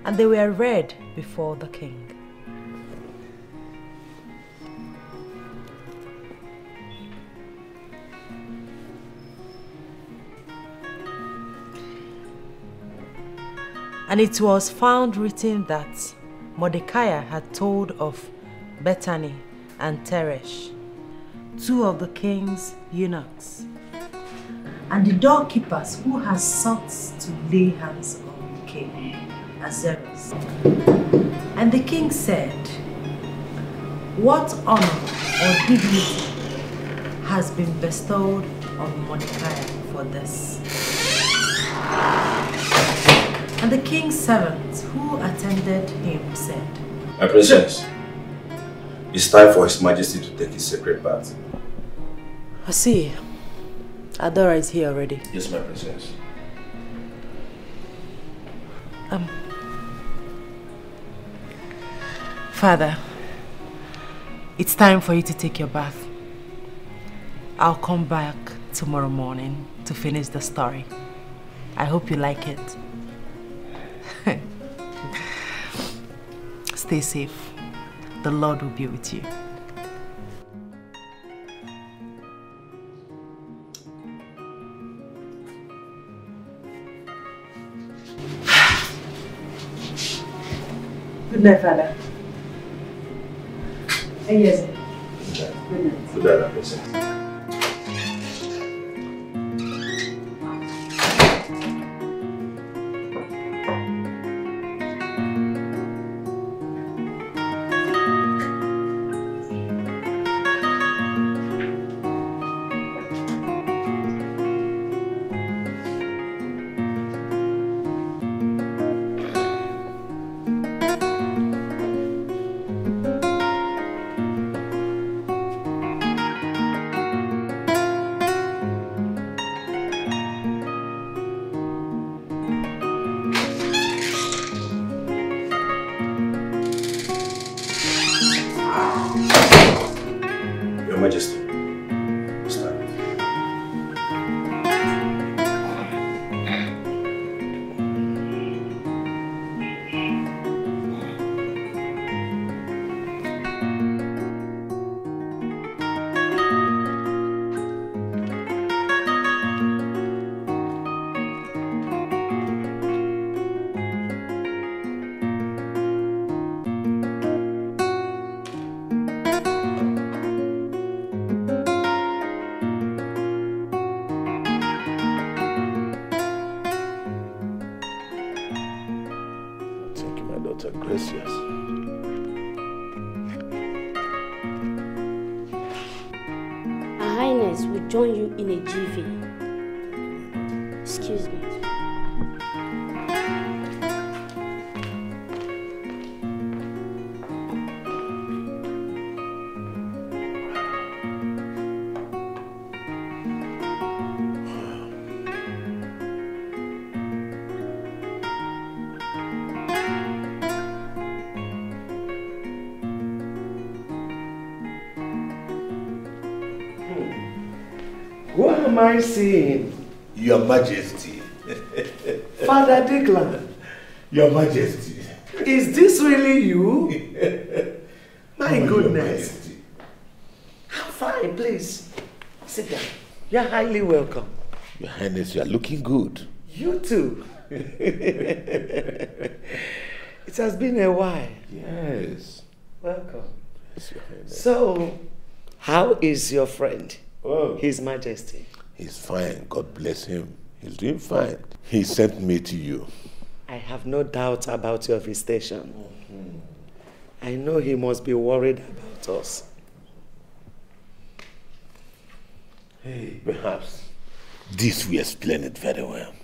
and they were read before the king. And it was found written that Mordecai had told of Bethany and Teresh, two of the king's eunuchs, and the doorkeepers who had sought to lay hands on the king, Azaras. And the king said, "What honor or dignity has been bestowed on Mordecai for this?" And the king's servants who attended him said, "My princess, it's time for His Majesty to take his sacred bath." I see. Adora is here already. Yes, my princess. Father, it's time for you to take your bath. I'll come back tomorrow morning to finish the story. I hope you like it. Stay safe. The Lord will be with you. Good night, Father. Yes. Good night. Good night, princess. Your Majesty, it's time. you're gracious. Her Highness will join you in a jiffy. Excuse me. What am I seeing? Your Majesty. Father Declan. Your Majesty. Is this really you? My Your goodness. Majesty. How fine, please. Sit down. You're highly welcome. Your Highness, you are looking good. You too. It has been a while. Yes. Welcome. Yes, Your Highness. So, how is your friend? Oh. His Majesty. He's fine. God bless him. He's doing fine. He sent me to you. I have no doubt about your visitation. I know he must be worried about us. Hey, perhaps this will explain it very well.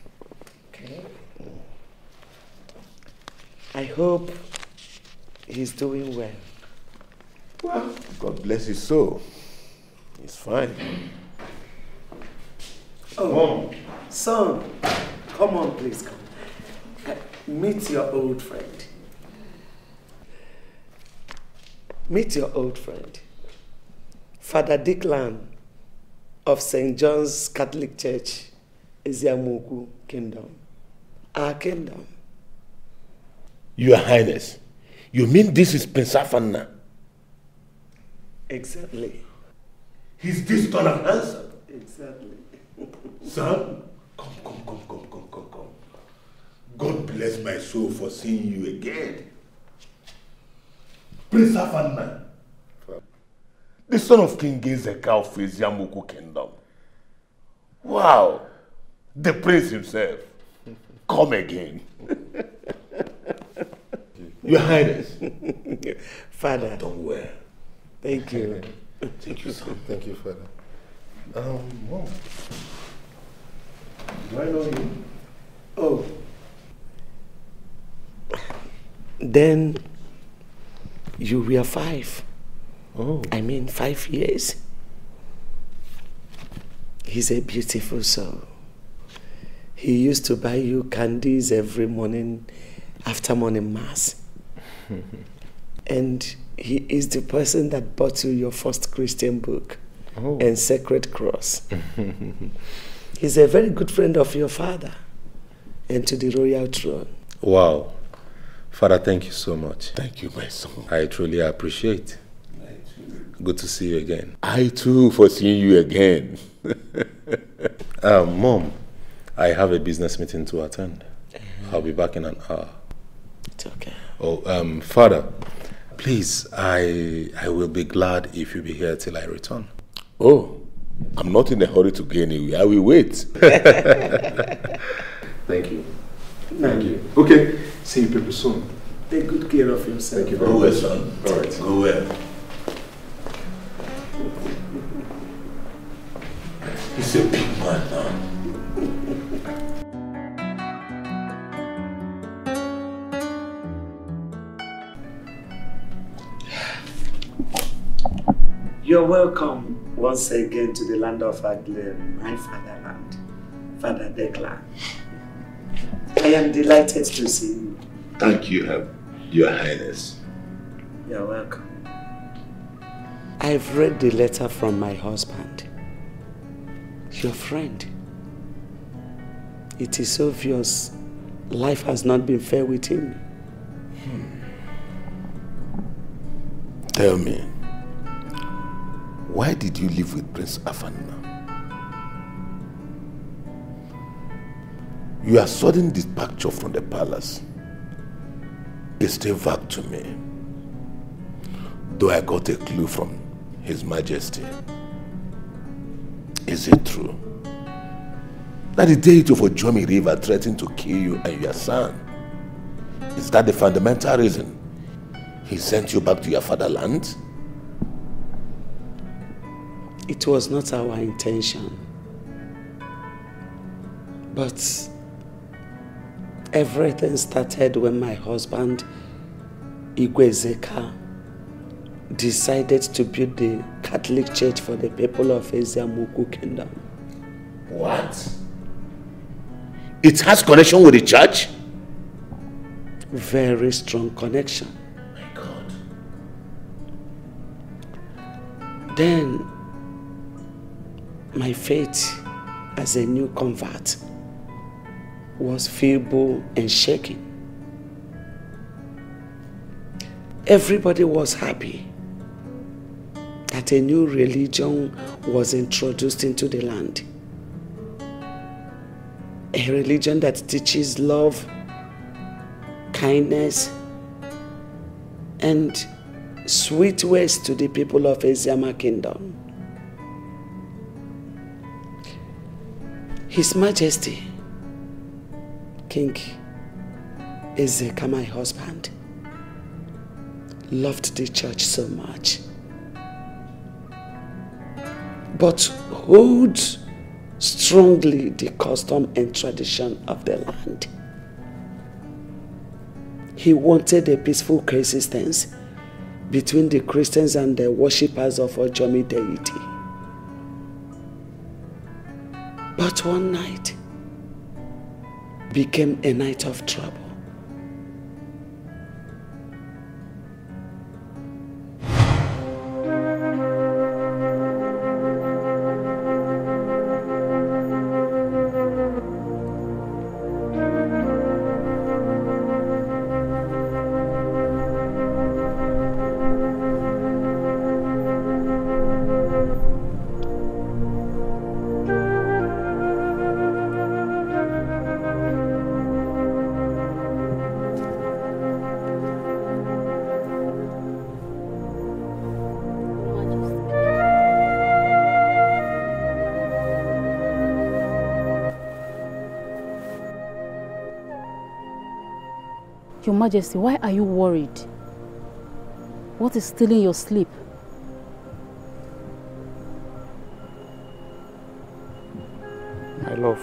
Okay. I hope he's doing well. Well, God bless his soul. He's fine. Oh, son, come on, please come. Meet your old friend. Meet your old friend, Father Declan of St. John's Catholic Church, Eziamuku Kingdom. Our kingdom. Your Highness, you mean this is Prince Afana? Exactly. He's this tall and handsome. Exactly. Son, come. God bless my soul for seeing you again. Prince Afana, the son of King Ezeka of Eziamuku Kingdom. Wow, the prince himself. Come again. Your Highness. Father. Don't worry. Thank you. Thank you, son. Thank you, Father. Mom. Do I know you? Oh. Then you were 5. Oh. I mean 5 years. He's a beautiful soul. He used to buy you candies every morning after morning mass. And he is the person that bought you your first Christian book and Sacred Cross. He's a very good friend of your father and to the royal throne. Wow. Father, thank you so much. Thank you, my son. I truly appreciate. Good to see you again. I too for seeing you again. Mom, I have a business meeting to attend. I'll be back in an hour. It's okay. Oh, Father, please, I will be glad if you'll be here till I return. Oh, I'm not in a hurry to go anywhere. I will wait. Thank you. Thank you. Okay, see you people soon. Take good care of yourself. Thank you very Go well, much. son. All right. Go well. He's a big man now. You're welcome once again to the land of Aglen, my fatherland, Father Declan. I am delighted to see you. Thank you, Your Highness. You're welcome. I've read the letter from my husband, your friend. It is obvious life has not been fair with him. Tell me, why did you live with Prince Afana? Your sudden departure from the palace is still vague to me, though I got a clue from His Majesty. Is it true that the deity of Ojomi River threatened to kill you and your son? Is that the fundamental reason he sent you back to your fatherland? It was not our intention. But everything started when my husband, Igwe Zeka, decided to build the Catholic Church for the people of Eziamuku Kingdom. What? It has connection with the church? Very strong connection. My God. Then, my faith as a new convert was feeble and shaking. Everybody was happy that a new religion was introduced into the land. A religion that teaches love, kindness, and sweet ways to the people of Eziama Kingdom. His Majesty, King Ezeka, my husband, loved the church so much, but held strongly the custom and tradition of the land. He wanted a peaceful coexistence between the Christians and the worshippers of Ojomi deity. But one night became a night of trouble. Your Majesty, why are you worried? What is stealing your sleep? My love,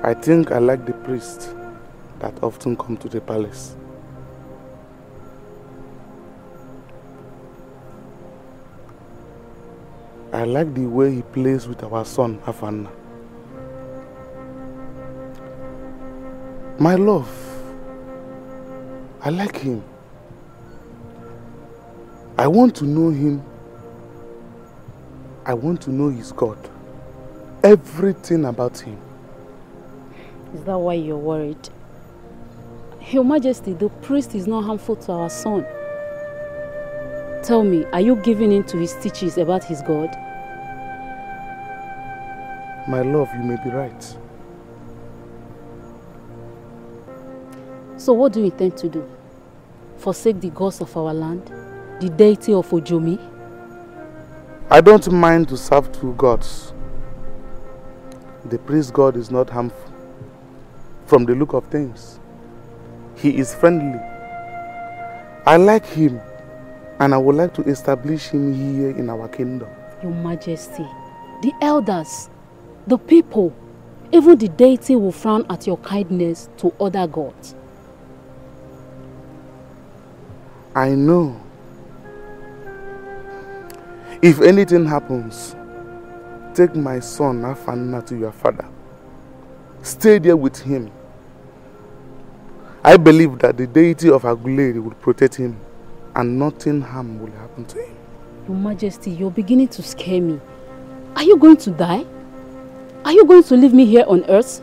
I think I like the priests that often come to the palace. I like the way he plays with our son, Afana. My love, I like him. I want to know him. I want to know his God. Everything about him. Is that why you're worried? Your Majesty, the priest is not harmful to our son. Tell me, are you giving in to his teachings about his God? My love, you may be right. So what do you intend to do? Forsake the gods of our land? The deity of Ojomi? I don't mind to serve two gods. The priest God is not harmful from the look of things. He is friendly. I like him and I would like to establish him here in our kingdom. Your Majesty, the elders, the people, even the deity will frown at your kindness to other gods. I know. If anything happens, take my son Afana to your father. Stay there with him. I believe that the deity of Aguleri will protect him and nothing harm will happen to him. Your Majesty, you're beginning to scare me. Are you going to die? Are you going to leave me here on earth?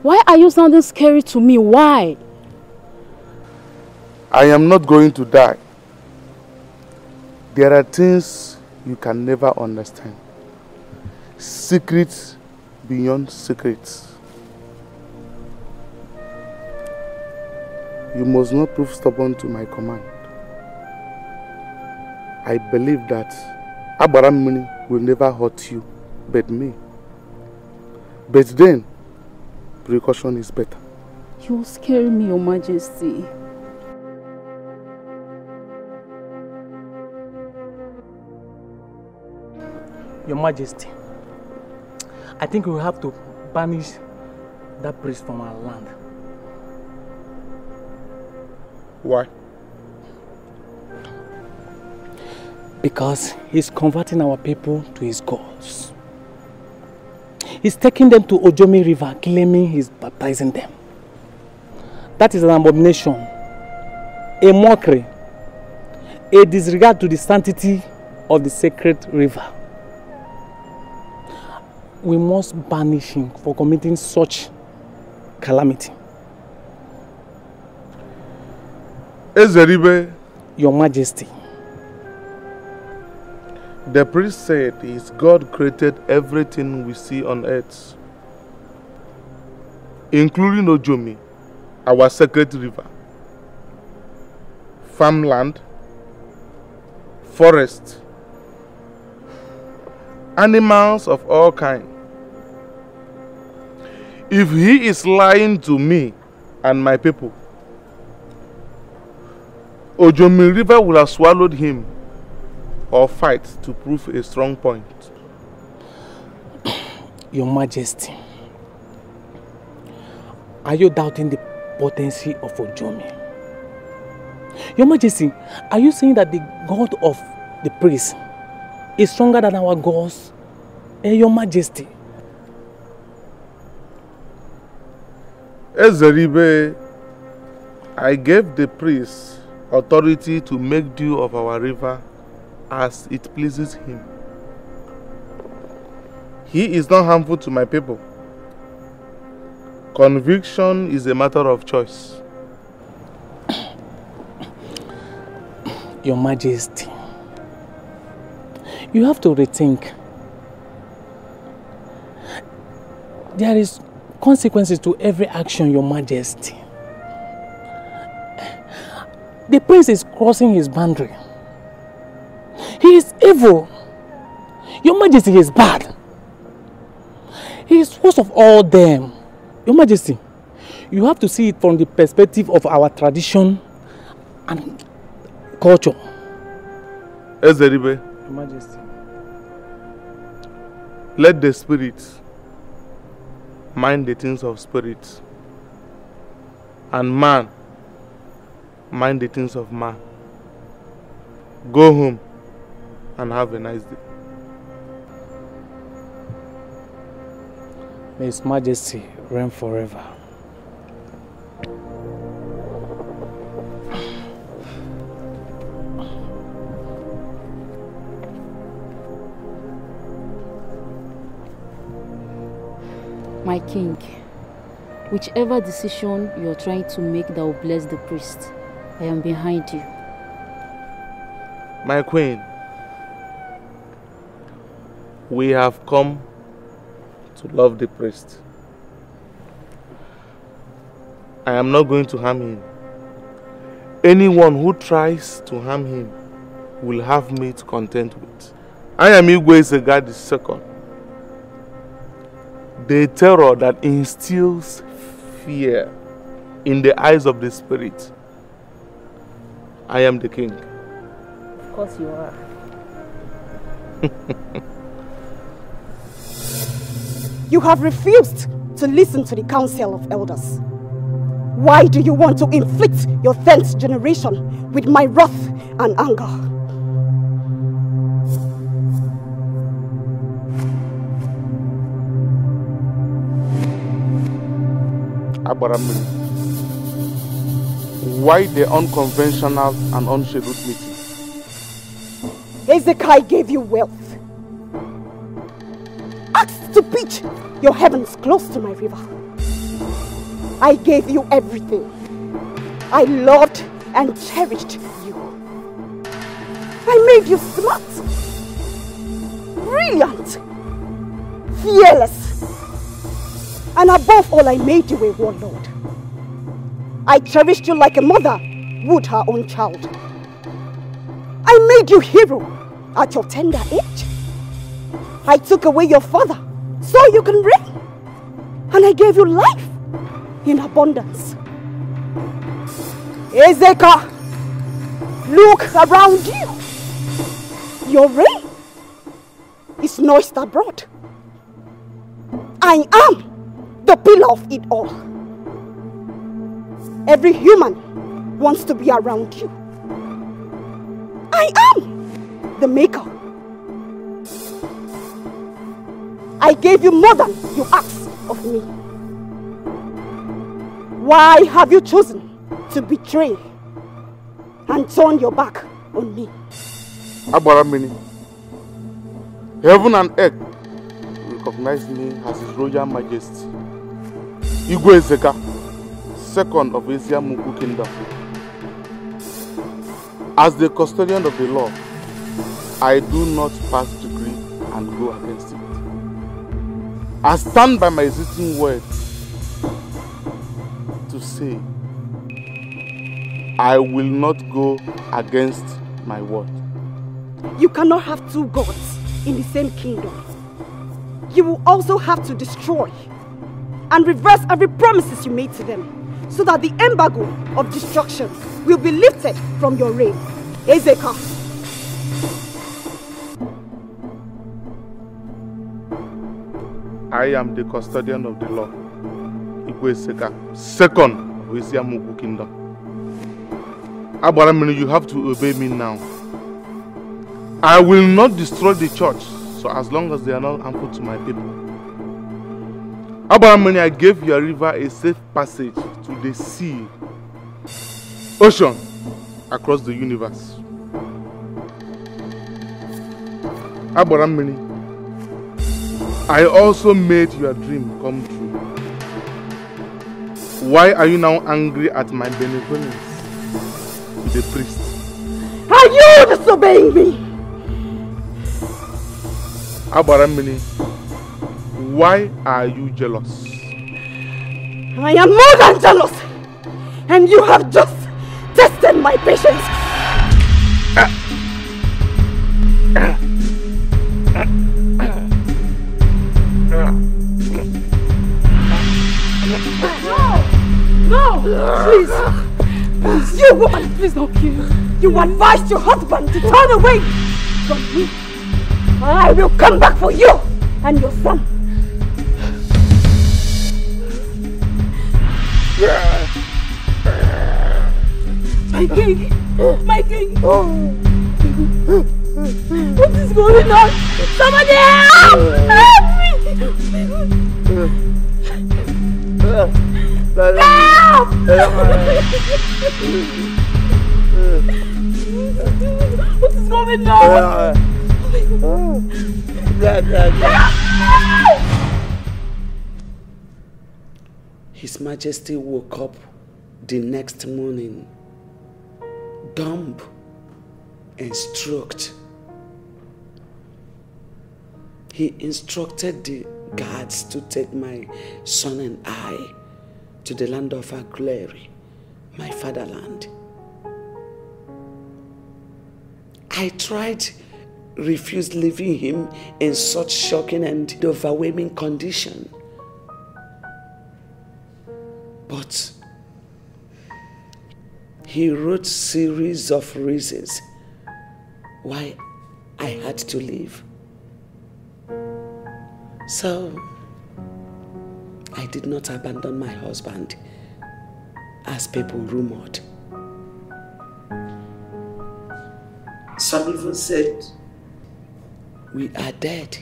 Why are you sounding scary to me? Why? I am not going to die. There are things you can never understand. Secrets beyond secrets. You must not prove stubborn to my command. I believe that Abaramini will never hurt you, but me. But then, precaution is better. You scare me, Your Majesty. Your Majesty, I think we will have to banish that priest from our land. Why? Because he's converting our people to his gods. He's taking them to Ojomi River, claiming he's baptizing them. That is an abomination, a mockery, a disregard to the sanctity of the sacred river. We must banish him for committing such calamity. Ezeribe, Your Majesty. The priest said his God created everything we see on earth, including Ojomi, our sacred river, farmland, forest, animals of all kinds. If he is lying to me and my people, Ojomi River will have swallowed him or fight to prove a strong point. Your Majesty, are you doubting the potency of Ojomi? Your Majesty, are you saying that the God of the priest is stronger than our gods? Your Majesty. Ezeribe, I gave the priest authority to make dew of our river as it pleases him. He is not harmful to my people. Conviction is a matter of choice. Your Majesty, you have to rethink. There is consequences to every action, Your Majesty. The prince is crossing his boundary. He is evil. Your Majesty, he is bad. He is worst of all them. Your Majesty, you have to see it from the perspective of our tradition and culture. Ezeribe, Your Majesty, let the spirit mind the things of spirit, and man mind the things of man. Go home and have a nice day. may His Majesty reign forever. My king, whichever decision you are trying to make that will bless the priest, I am behind you. My queen, we have come to love the priest. I am not going to harm him. Anyone who tries to harm him will have me to contend with. I am Igwe Isega II. The terror that instills fear in the eyes of the spirit. I am the king. Of course you are. You have refused to listen to the counsel of elders. Why do you want to inflict your 10th generation with my wrath and anger? Abaramiri, why the unconventional and unscheduled meeting? Hezekiah gave you wealth. Asked to pitch your heavens close to my river. I gave you everything. I loved and cherished you. I made you smart, brilliant, fearless, and above all, I made you a warlord. I cherished you like a mother would her own child. I made you hero at your tender age. I took away your father so you can reign. And I gave you life in abundance. Ezeka, look around you. Your reign is noised abroad. I am the pillar of it all. Every human wants to be around you. I am the maker. I gave you more than you asked of me. Why have you chosen to betray and turn your back on me? Abaramini, heaven and earth recognize me as His Royal Majesty Igwe Ezeka, second of Asia Mugu Kingdom. As the custodian of the law, I do not pass decree and go against it. I stand by my existing word to say, I will not go against my word. You cannot have two gods in the same kingdom. You will also have to destroy and reverse every promises you made to them, so that the embargo of destruction will be lifted from your reign. Ezeka. I am the custodian of the law, Igwe Ezeka, second of Asia Mugu Kingdom. Abaramini, you have to obey me now. I will not destroy the church, so as long as they are not harmful to my people. Abaramini, I gave your river a safe passage to the sea, ocean, across the universe. Abaramini, I also made your dream come true. Why are you now angry at my benevolence to the priest? Are you disobeying me? Abaramini, why are you jealous? I am more than jealous, and you have just tested my patience. No, please. You woman, please don't kill. You advised your husband to turn away from me. I will come back for you and your son. My king! My king! What is going on? Somebody help! Help me! Help! What is going on? His Majesty woke up the next morning, dumb and stroked. He instructed the guards to take my son and I to the land of our glory, my fatherland. I tried refused leaving him in such shocking and overwhelming condition. But he wrote series of reasons why I had to leave. So I did not abandon my husband, as people rumored. Some even said we are dead,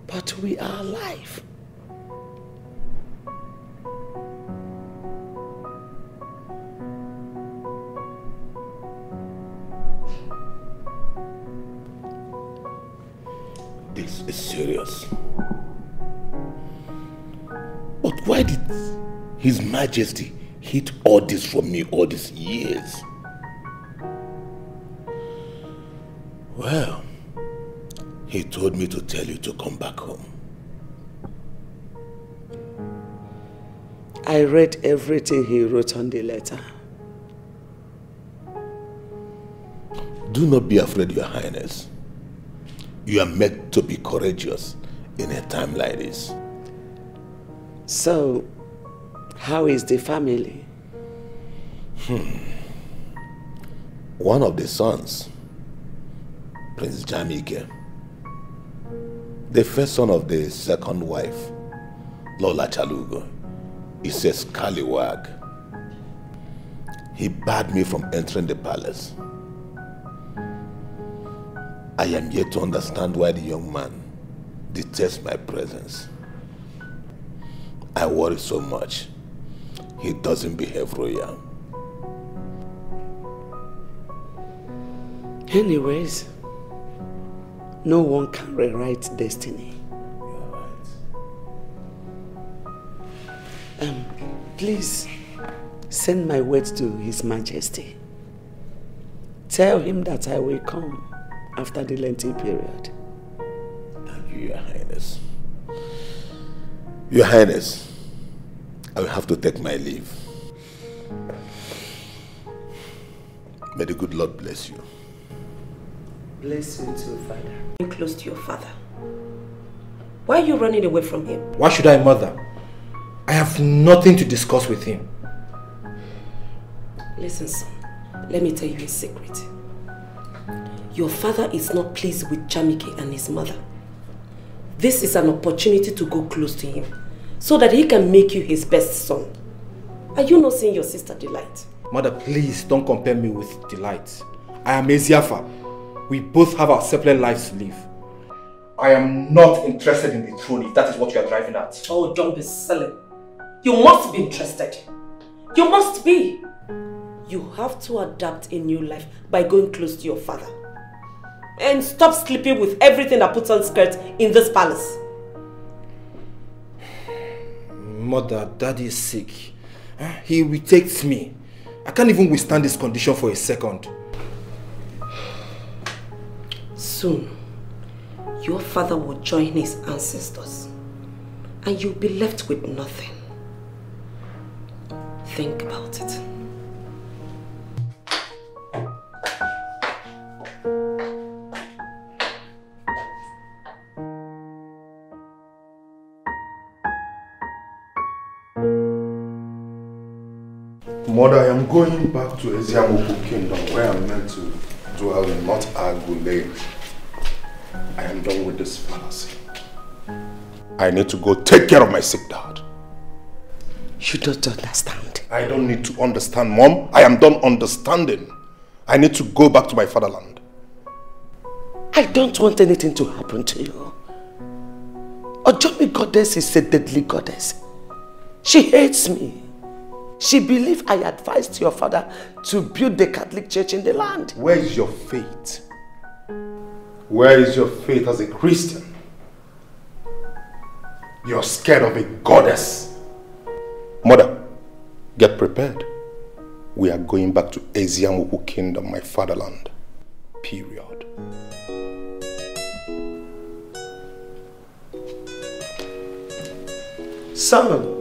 but we are alive. This is serious. But why did His Majesty hid all this from me all these years? Well, he told me to tell you to come back home. I read everything he wrote on the letter. Do not be afraid, Your Highness. You are meant to be courageous in a time like this. So, how is the family? One of the sons, Prince Jamike, the first son of the second wife, Lola Chalugo, is a scallywag. He barred me from entering the palace. I am yet to understand why the young man detests my presence. I worry so much. He doesn't behave royal. Anyways, no one can rewrite destiny. You're right. Please, send my words to His Majesty. Tell him that I will come after the Lenten period. Thank you, Your Highness. Your Highness, I will have to take my leave. May the good Lord bless you. Bless you too, Father. You're close to your father. Why are you running away from him? Why should I, Mother? I have nothing to discuss with him. Listen, son. Let me tell you a secret. Your father is not pleased with Jamike and his mother. This is an opportunity to go close to him so that he can make you his best son. Are you not seeing your sister Delight? Mother, please don't compare me with Delight. I am Eziafa. We both have our separate lives to live. I am not interested in the throne if that is what you are driving at. Oh, don't be silly. You must be interested. You must be. You have to adapt a new life by going close to your father. And stop sleeping with everything that puts on skirts in this palace. Mother, Daddy is sick. He irritates me. I can't even withstand this condition for a second. Soon, your father will join his ancestors and you'll be left with nothing. Think about it. Mother, I am going back to Eziamoku Kingdom where I'm meant to dwell in, not Agule. I am done with this palace. I need to go take care of my sick dad. You don't understand. I don't need to understand, Mom. I am done understanding. I need to go back to my fatherland. I don't want anything to happen to you. Ojomi goddess is a deadly goddess. She hates me. She believes I advised your father to build the Catholic Church in the land. Where is your faith? Where is your faith as a Christian? You're scared of a goddess. Mother, get prepared. We are going back to Eziamoku Kingdom, my fatherland. Period. Son.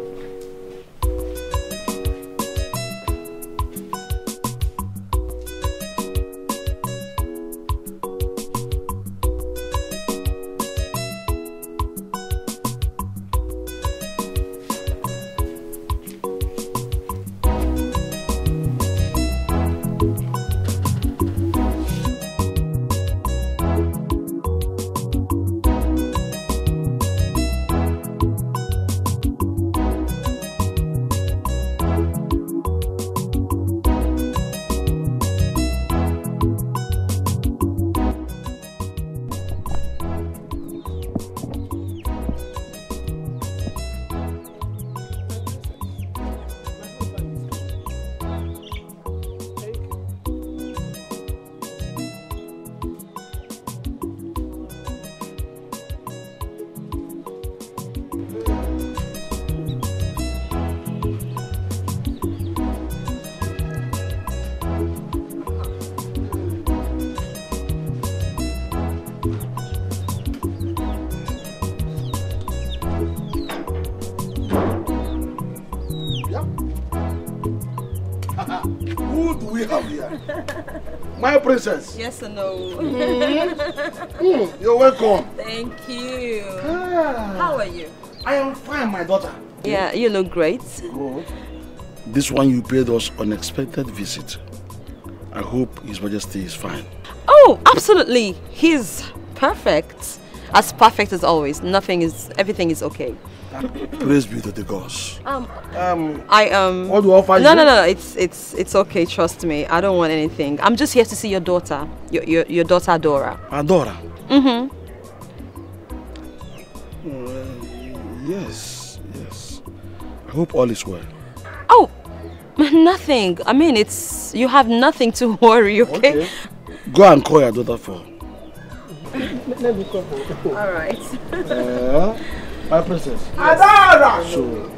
Who do we have here? My princess. Yes or no? You're welcome. Thank you. Ah. How are you? I am fine, my daughter. Yeah, you look great. Good. This one you paid us unexpected visit. I hope His Majesty is fine. Oh, absolutely. He's perfect. As perfect as always. Everything is okay. Praise be to the gods. What do I offer you? No. It's okay. Trust me. I don't want anything. I'm just here to see your daughter. Your daughter Adora. Adora? Mm-hmm. Yes. I hope all is well. Oh, nothing. I mean, you have nothing to worry, okay? Go and call your daughter for. Let me call her. All right. My princess. Adora! So,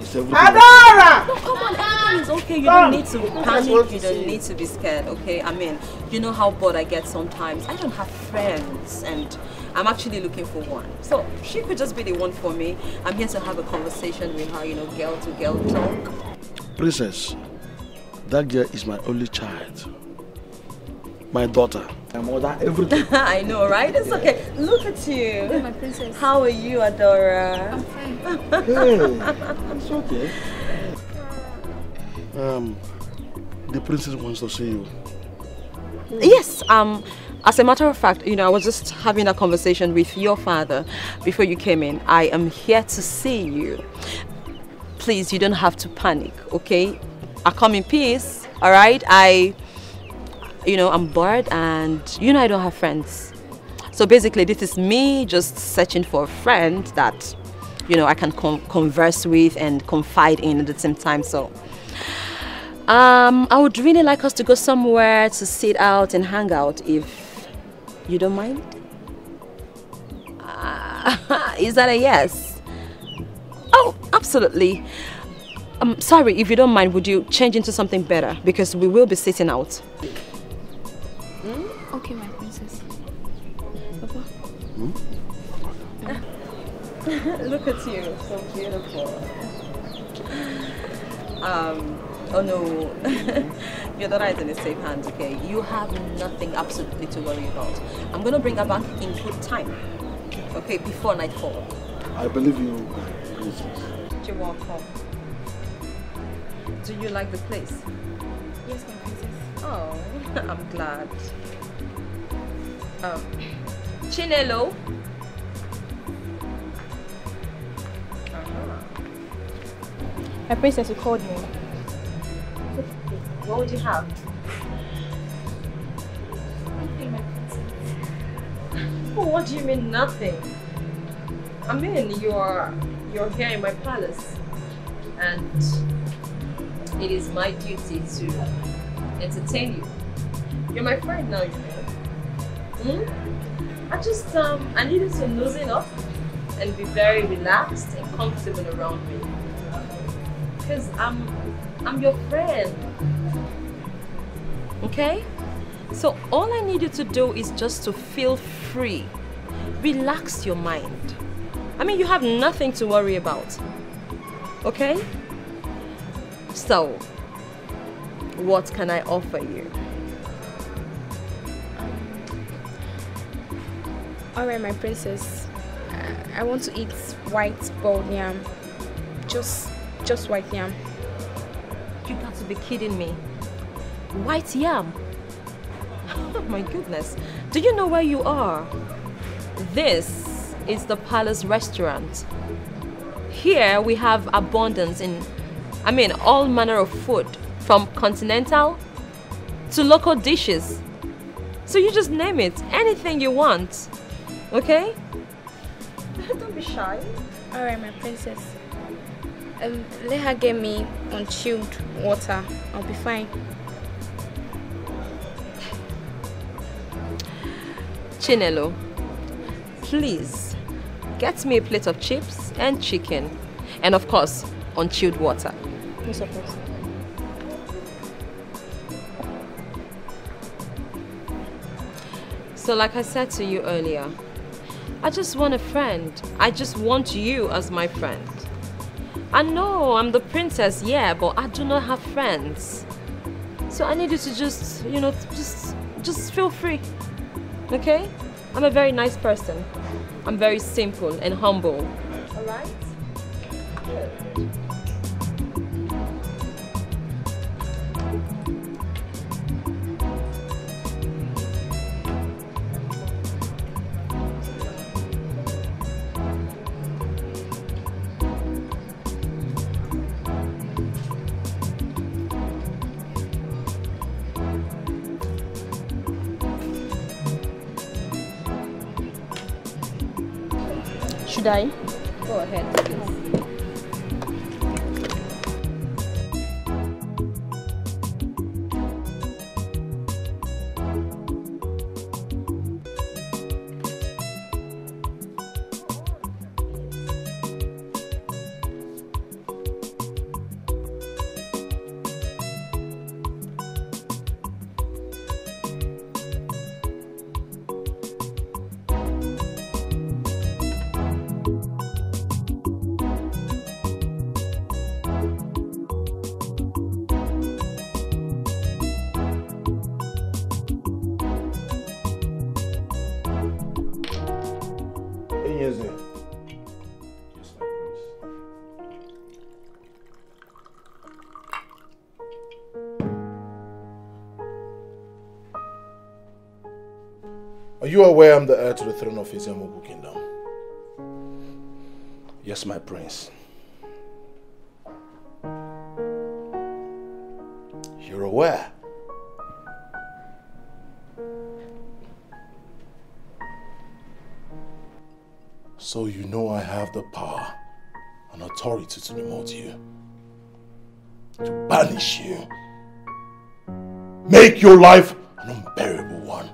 is everything Adora! No, come on, everything is okay. You don't need to panic. You don't need to be scared, okay? I mean, you know how bored I get sometimes. I don't have friends, and I'm actually looking for one. So she could just be the one for me. I'm here to have a conversation with her, girl to girl talk. Princess, that girl is my only child. My daughter. My mother, everything. I know, right? It's okay. Look at you. Hey, my princess. How are you, Adora? I'm fine. Hey, it's okay. The princess wants to see you. Yes, as a matter of fact, I was just having a conversation with your father before you came in. I am here to see you. Please, you don't have to panic, okay? I come in peace, all right? I'm bored and, I don't have friends. So basically, this is me just searching for a friend that, I can converse with and confide in at the same time. So, I would really like us to go somewhere to sit out and hang out, if you don't mind. Is that a yes? Oh, absolutely. Sorry, if you don't mind, would you change into something better? Because we will be sitting out. Okay, my princess. Papa. Look at you, so beautiful. Oh no, your daughter is in a safe hands, okay? You have nothing absolutely to worry about. I'm gonna bring her back in good time, okay, before nightfall. I believe you, princess. You're welcome. Do you like the place? Yes, my princess. Oh, I'm glad. Chinelo. My princess, you called me. What would you have? Nothing, my princess. Oh, what do you mean nothing? I mean, you're here in my palace, and it is my duty to entertain you. You're my friend now, I needed to loosen up and be very relaxed and comfortable around me. Because I'm your friend. Okay? So all I need you to do is just to feel free. Relax your mind. I mean, you have nothing to worry about. Okay? So, what can I offer you? Alright, my princess. I want to eat white boiled yam. Just white yam. You got to be kidding me. White yam? Oh my goodness. Do you know where you are? This is the Palace restaurant. Here we have abundance in, all manner of food, from continental to local dishes. So you just name it, anything you want. Okay? Don't be shy. Alright, my princess. Let her get me unchilled water. I'll be fine. Chinelo, please get me a plate of chips and chicken. And of course, unchilled water. Yes, of course. So like I said to you earlier, I just want a friend. I just want you as my friend. I know I'm the princess, yeah, but I do not have friends. So I need you to just, just feel free. Okay? I'm a very nice person. I'm very simple and humble. Alright? Should I? Go ahead, please. Are you aware I'm the heir to the throne of Eziamoku Kingdom? Yes, my prince. You're aware? So you know I have the power and authority to demote you, to banish you, make your life an unbearable one.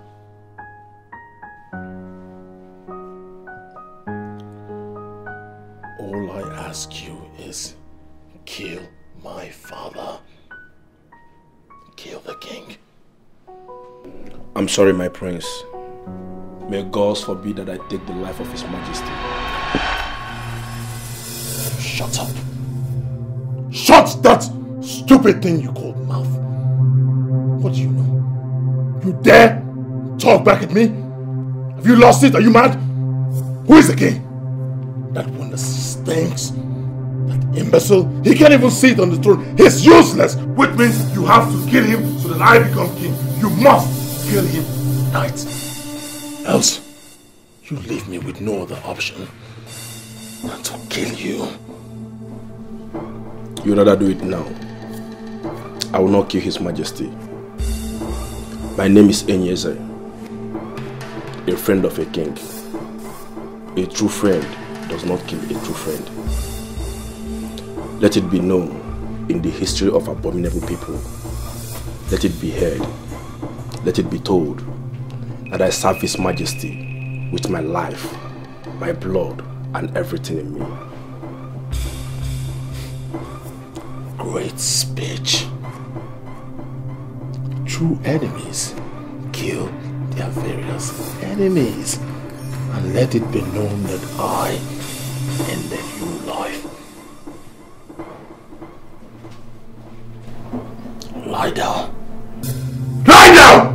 All I ask you is kill my father. Kill the king. I'm sorry, my prince. May gods forbid that I take the life of His Majesty. Shut up. Shut that stupid thing you call mouth. What do you know? You dare talk back at me? Have you lost it? Are you mad? Who is the king? That one that stinks? That imbecile? He can't even sit on the throne. He's useless. Which means you have to kill him so that I become king. You must kill him tonight. Else, you leave me with no other option than to kill you. You'd rather do it now. I will not kill His Majesty. My name is Enyeze, a friend of a king. A true friend does not kill a true friend. Let it be known in the history of abominable people. Let it be heard. Let it be told that I serve His Majesty with my life, my blood, and everything in me. Great speech. True enemies kill their various enemies. And let it be known that I ended your life. Lie down. Lie down!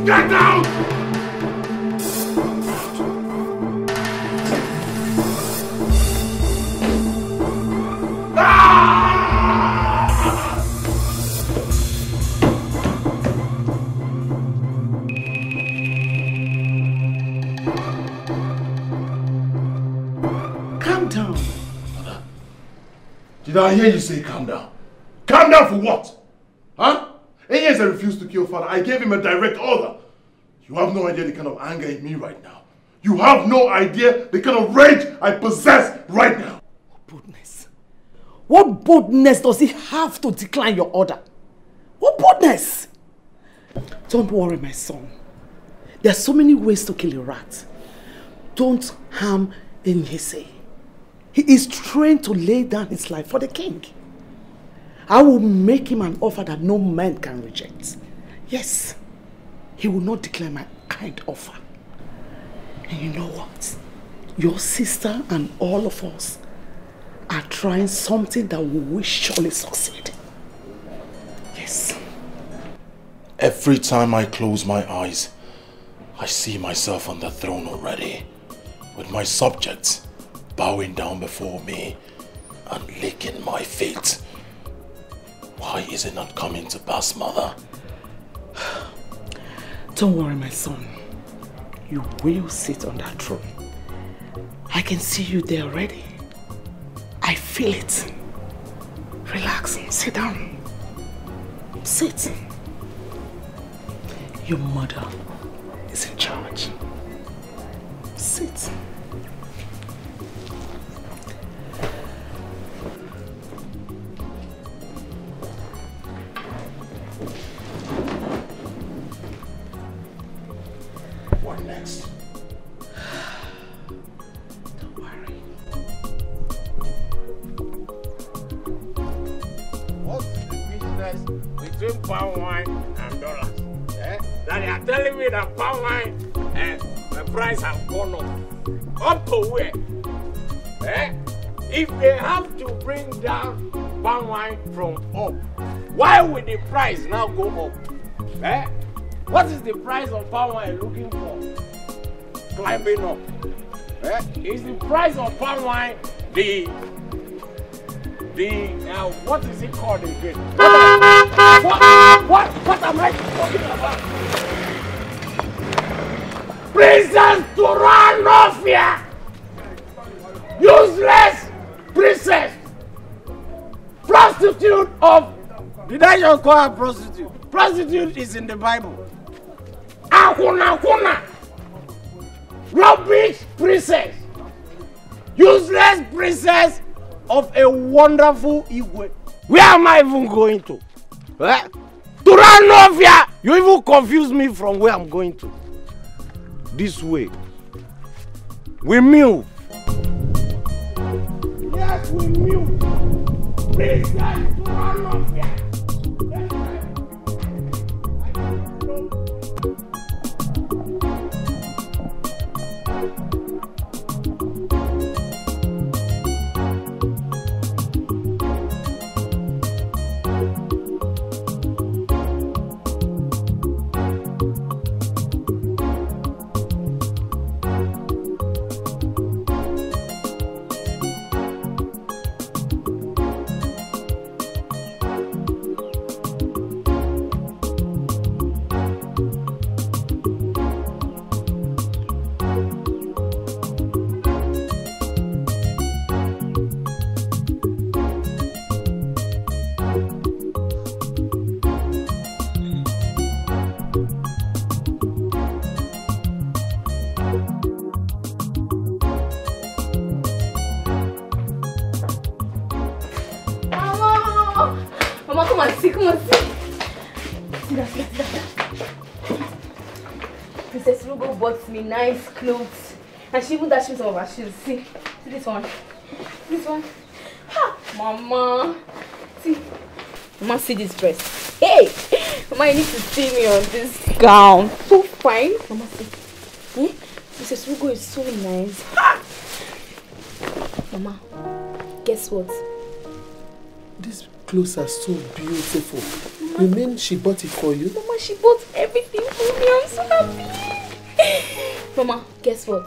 Get down! Calm down. Mother, did I hear you say calm down? Calm down for what? Huh? Yes, I refused to kill father. I gave him a direct order. You have no idea the kind of anger in me right now. You have no idea the kind of rage I possess right now. What boldness? What boldness does he have to decline your order? What boldness? Don't worry, my son. There are so many ways to kill a rat. Don't harm Enyese. He is trained to lay down his life for the king. I will make him an offer that no man can reject. Yes, he will not decline my kind offer. And you know what? Your sister and all of us are trying something that we will surely succeed. Yes. Every time I close my eyes, I see myself on the throne already, with my subjects bowing down before me and licking my feet. Why is it not coming to pass, Mother? Don't worry, my son. You will sit on that throne. I can see you there already. I feel it. Relax, sit down. Sit. Your mother is in charge. Sit. What next? Don't worry. What's the business between palm wine and dollars? That they are telling me that palm wine the price has gone up. Up to where? If they have to bring down palm wine from up, why would the price now go up? What is the price of palm wine looking for? Climbing up. Is the price of palm wine the what is it called again? What am I talking about? Princess Turanofia! Useless princess! Prostitute of... Did I just call her prostitute? Prostitute is in the Bible. Akuna! Rubbish princess! Useless princess of a wonderful Igwe. Where am I even going to? Turanofia! You even confuse me from where I'm going to. This way. We move. Yes, we move. Princess Turanofia! Come on, sit. Sit down. Princess Rugo bought me nice clothes. And she even dashed me some of her shoes. See this one. Ha! Mama. See. Mama, see this dress. Hey! Mama, you need to see me on this gown. So fine. Mama, see. Princess Rugo is so nice. Ha! Mama, guess what? These clothes are so beautiful. Mama, you mean she bought it for you? Mama, she bought everything for me. I'm so happy. Mama, guess what?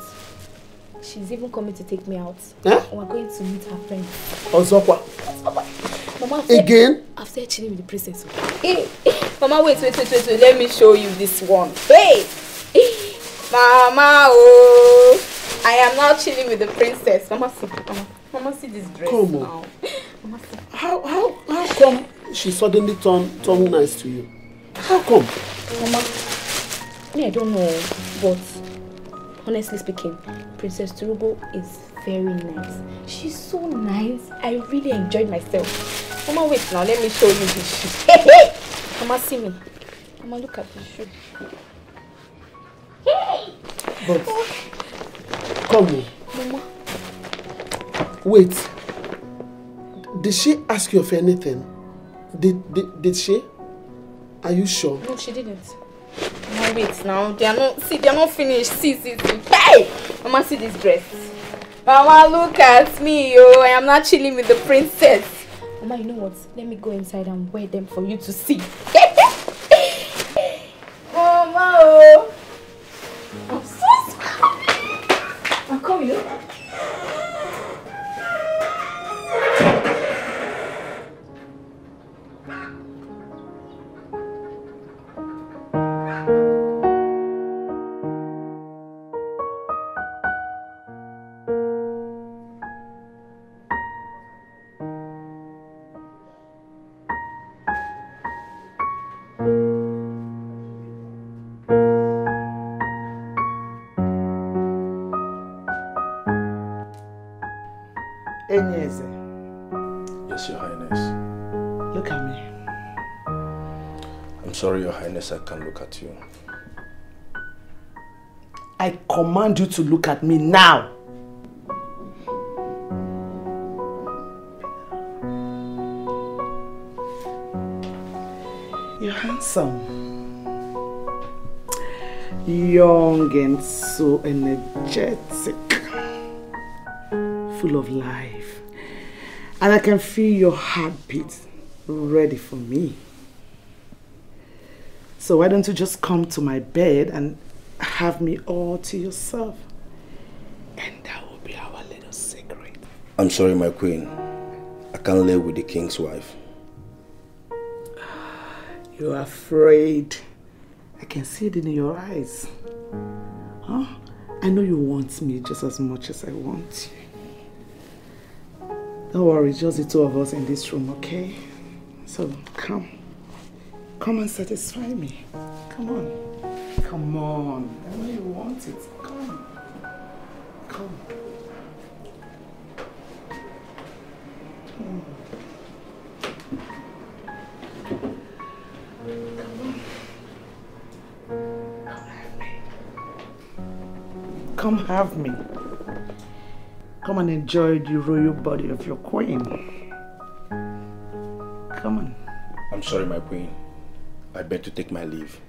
She's even coming to take me out. Huh? We're going to meet her friend. Ozokwa. Mama, again? After chilling with the princess. Hey. Mama, wait. Let me show you this one. Hey! Mama, oh! I am now chilling with the princess. Mama, see. Mama, see this dress. Come on. Now. Mama, see. How come she suddenly turned nice to you? How come? Mama, I don't know, but honestly speaking, Princess Turubo is very nice. She's so nice. I really enjoyed myself. Mama, wait now. Let me show you this shoe. Hey! Mama, see me. Mama, look at this shoe. But call me. Mama. Wait. Did she ask you for anything? Did she? Are you sure? No, she didn't. Mama, wait now. They are not finished. See. Hey! Mama, see this dress. Mama, look at me, yo. I am not chilling with the princess. Mama, you know what? Let me go inside and wear them for you to see. Mama, oh. I'm so sorry. I'm coming. Yes, Your Highness. Look at me. I'm sorry, Your Highness, I can't look at you. I command you to look at me now. You're handsome. Young and so energetic. Full of life. And I can feel your heartbeat ready for me. So why don't you just come to my bed and have me all to yourself? And that will be our little secret. I'm sorry, my queen. I can't live with the king's wife. You're afraid. I can see it in your eyes. Huh? I know you want me just as much as I want you. Don't worry, just the two of us in this room, okay? So, come. Come and satisfy me. Come on. Come on. I know you want it. Come. Come. Come on. Come have me. Come and enjoy the royal body of your queen. Come on. I'm sorry, my queen. I beg to take my leave.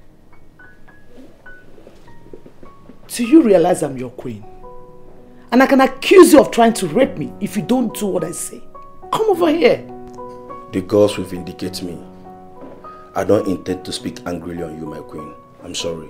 Do you realize I'm your queen? And I can accuse you of trying to rape me if you don't do what I say. Come over here. The gods will vindicate me. I don't intend to speak angrily on you, my queen. I'm sorry.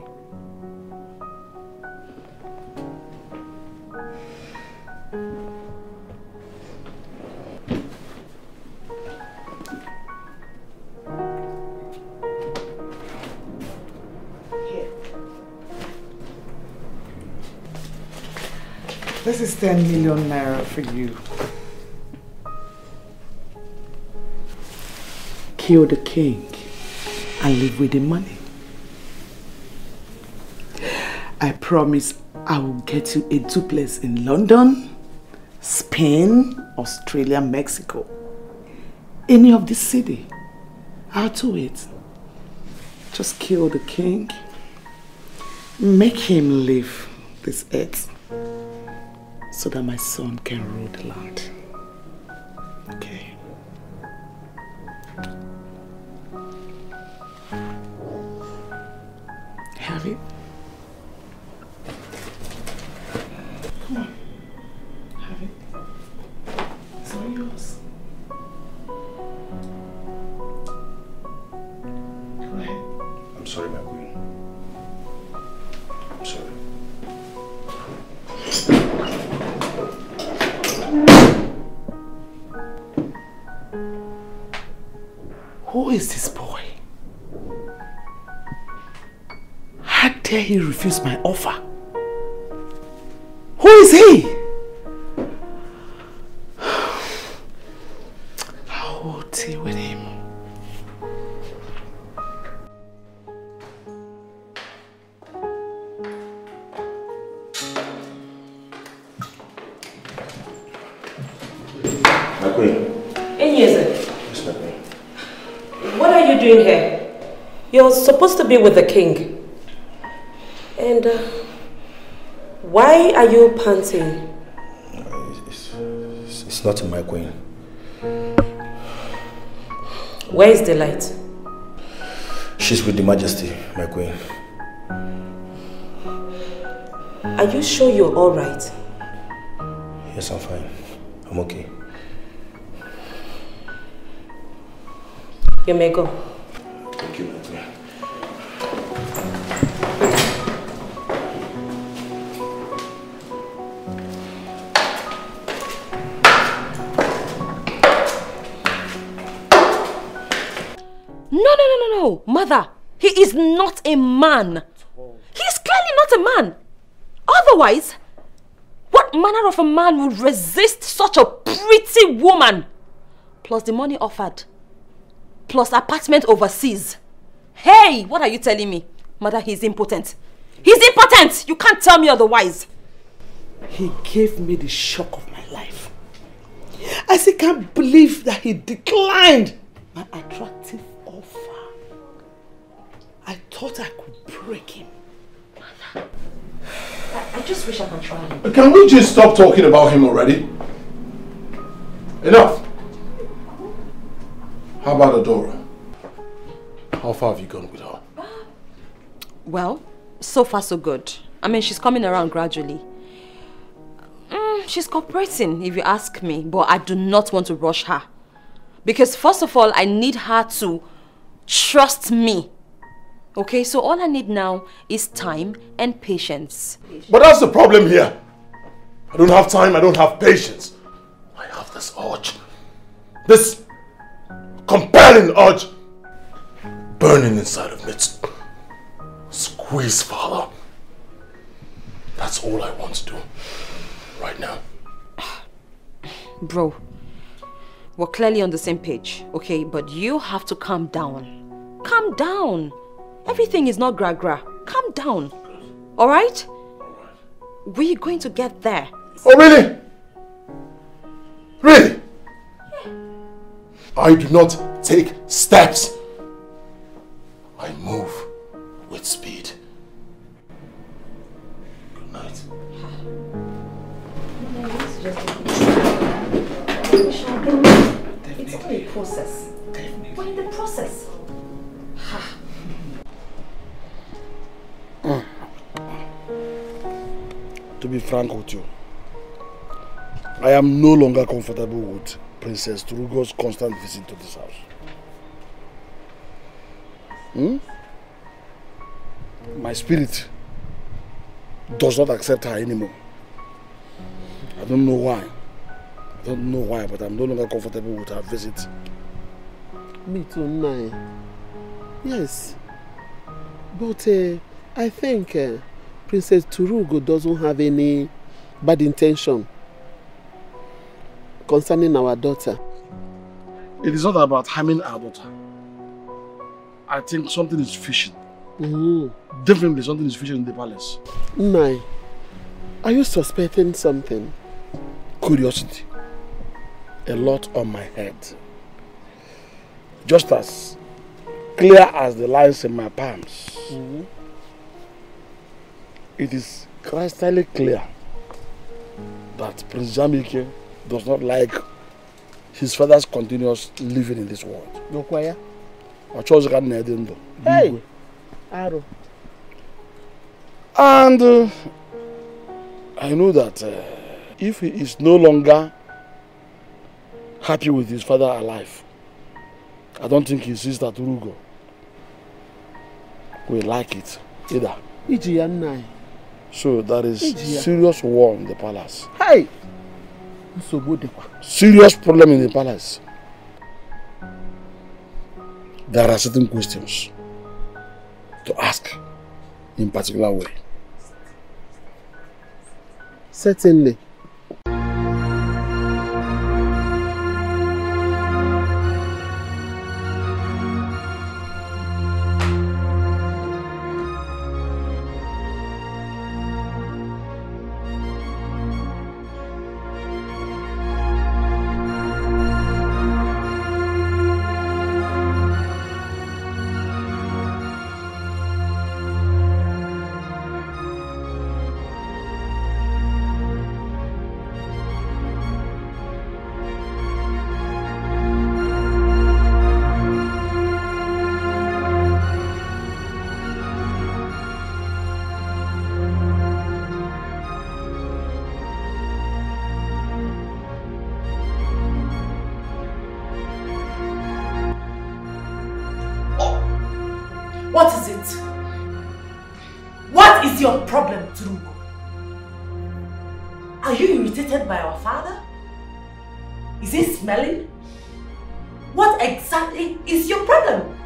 This is 10 million naira for you. Kill the king and live with the money. I promise I will get you a duplex in London, Spain, Australia, Mexico. Any of the city. I'll do it. Just kill the king. Make him leave this earth so that my son can rule the land. Okay. Have it. Come on. Have it. It's all yours. Go ahead. I'm sorry, my queen. I'm sorry. Who is this boy? How dare he refuse my offer? Who is he? I will deal with him. My queen. Yes, my queen. What are you doing here? You're supposed to be with the king. And Why are you panting? It's not in my queen. Where is the light? She's with the Majesty, my queen. Are you sure you're alright? Yes, I'm fine. I'm okay. You may go. Thank you, my queen. No, mother. He is not a man. He is clearly not a man. Otherwise, what manner of a man would resist such a pretty woman? Plus the money offered. Plus apartment overseas. Hey, what are you telling me? Mother, he's impotent. He's impotent! You can't tell me otherwise. He gave me the shock of my life. I still can't believe that he declined my attractive offer. I thought I could break him. Mother, I just wish I could try him. Can we just stop talking about him already? Enough. How about Adora? How far have you gone with her? Well, so far so good. I mean, she's coming around gradually. She's cooperating, if you ask me, but I do not want to rush her. Because first of all, I need her to trust me. Okay, so all I need now is time and patience. But that's the problem here. I don't have time, I don't have patience. I have this urge. This compelling urge burning inside of me. Squeeze, Father. That's all I want to do right now. Bro, we're clearly on the same page, okay? But you have to calm down. Calm down. Everything is not gra-gra. Calm down. Alright? We're going to get there. Oh, really? Really? I do not take steps. I move with speed. Good night. It's only a process. We're in the process. To be frank with you, I am no longer comfortable with Princess Turugo's constant visit to this house. My spirit does not accept her anymore. I don't know why. But I'm no longer comfortable with her visit. Me too, Nai. Yes. But I think Princess Turugo doesn't have any bad intention concerning our daughter. It is not about harming our daughter. I think something is fishing. Definitely something is fishing in the palace. Nai, are you suspecting something? Curiosity. A lot on my head. Just as clear as the lines in my palms. It is crystal clear that Prince Jamike does not like his father's continuous living in this world. Hey, Aro. And I know that if he is no longer happy with his father alive, I don't think his sister Turugo will like it either. So there is serious war in the palace. Hey! Serious problem in the palace. There are certain questions to ask in particular way. Certainly. is your problem, Trungo? Are you irritated by our father? Is he smelling? What exactly is your problem?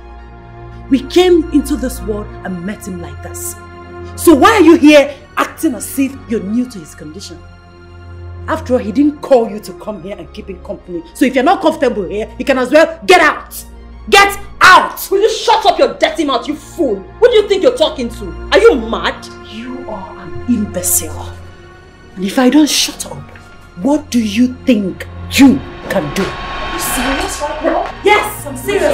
We came into this world and met him like this. So why are you here acting as if you're new to his condition? After all, he didn't call you to come here and keep him company. So if you're not comfortable here, you can as well get out. Get out! Will you shut up your dirty mouth, you fool? Who do you think you're talking to? Are you mad? You are an imbecile. And if I don't shut up, what do you think you can do? Are you serious right now? Yes, I'm serious.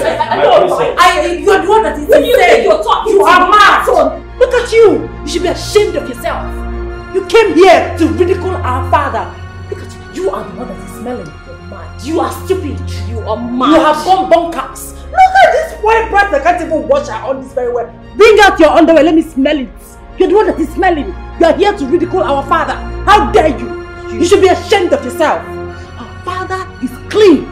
You are the one that is When you think you're talking you to are me. mad. Look at you. You should be ashamed of yourself. You came here to ridicule our father. Look at you. You are the one that is smelling. You're mad. You are stupid. You are mad. You have gone bonkers. Look at this poor brat that can't even wash her on this very well. Bring out your underwear. Let me smell it. You're the one that is smelling. You are here to ridicule our father. How dare you? You should be ashamed of yourself. Our father is clean.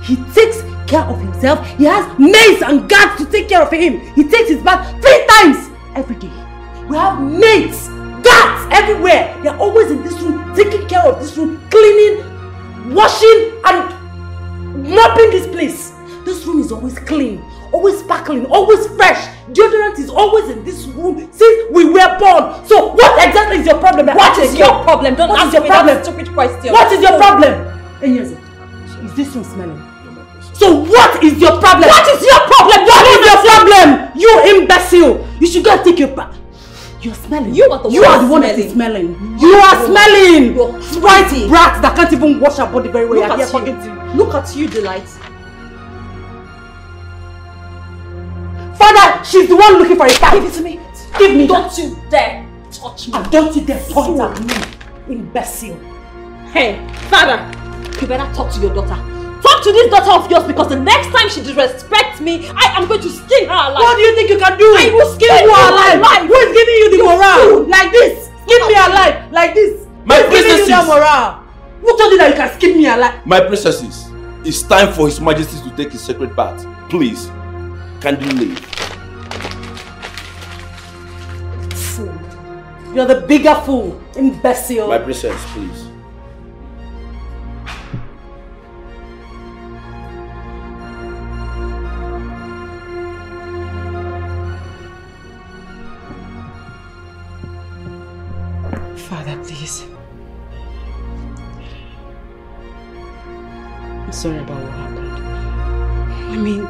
He takes care of himself. He has maids and guards to take care of him. He takes his bath 3 times every day. We have maids, guards everywhere. They are always in this room, taking care of this room, cleaning, washing and mopping this place. This room is always clean, always sparkling, always fresh. Deodorant is always in this room since we were born. So what exactly is your problem? What is your problem? Don't What is ask your me problem? that stupid question. What is your problem? Is this room smelling? So what is your problem? What is your problem? What is your problem? You imbecile! You should go and take your bath. You're smelling. You are the one that is smelling. You are smelling. White brat that can't even wash her body very well. Look at you. Look at you, Delight. Father, she's the one looking for a fight. Give it to me. Give me. Don't you dare touch me. And don't you dare point at me, imbecile. Hey, father, you better talk to your daughter. Talk to this daughter of yours because the next time she disrespects me, I am going to skin her alive. What do you think you can do? I will skin you you alive. alive. Who is giving you the morale? Like this. Skin me alive. Like this. My Who's giving you princesses. that morale? Who told you that you can skin me alive? My princesses, it's time for His Majesty to take his sacred bath. Please, kindly leave. Fool. You're the bigger fool, imbecile. My princess, please. Father, please. I'm sorry about what happened. I mean,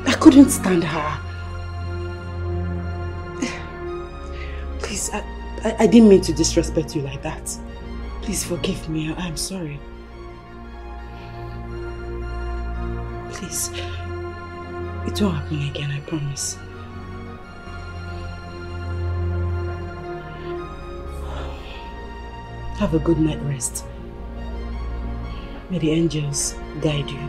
I couldn't stand her. Please, I didn't mean to disrespect you like that. Please forgive me. I'm sorry. Please. It won't happen again, I promise. Have a good night rest. May the angels guide you.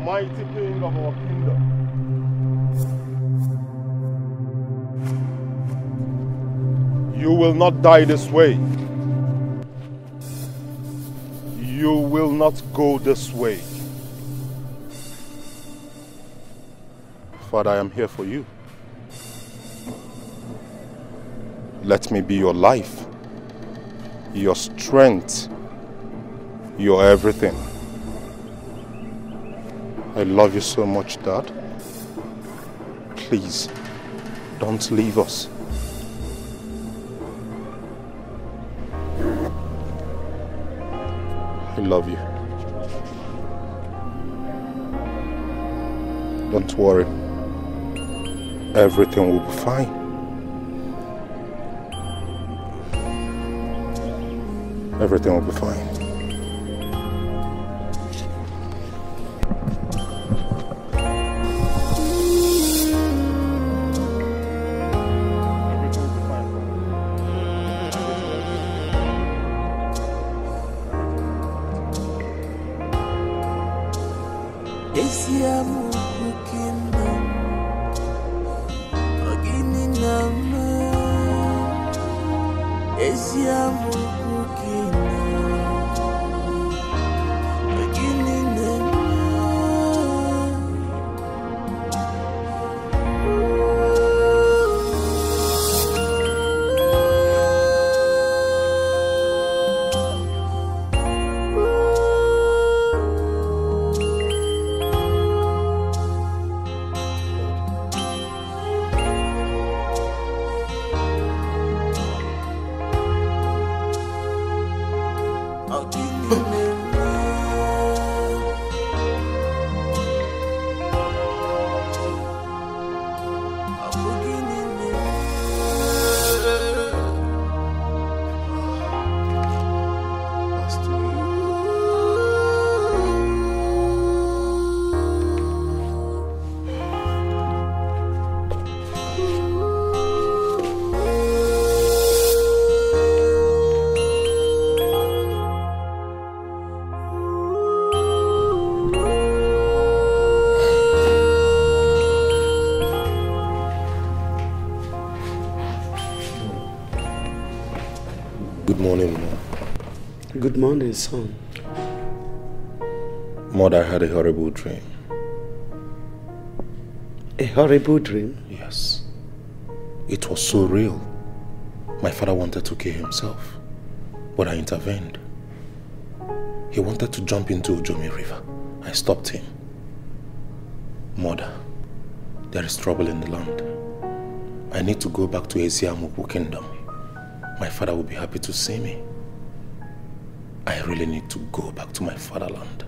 mighty king of our kingdom. You will not die this way. You will not go this way. Father, I am here for you. Let me be your life, your strength, your everything. I love you so much, Dad. Please, don't leave us. I love you. Don't worry. Everything will be fine. Everything will be fine. Good morning, son. Mother, I had a horrible dream. A horrible dream? Yes. It was so real. My father wanted to kill himself, but I intervened. He wanted to jump into Ojomi River. I stopped him. Mother, there is trouble in the land. I need to go back to Eziamuku Kingdom. My father will be happy to see me. I really need to go back to my fatherland.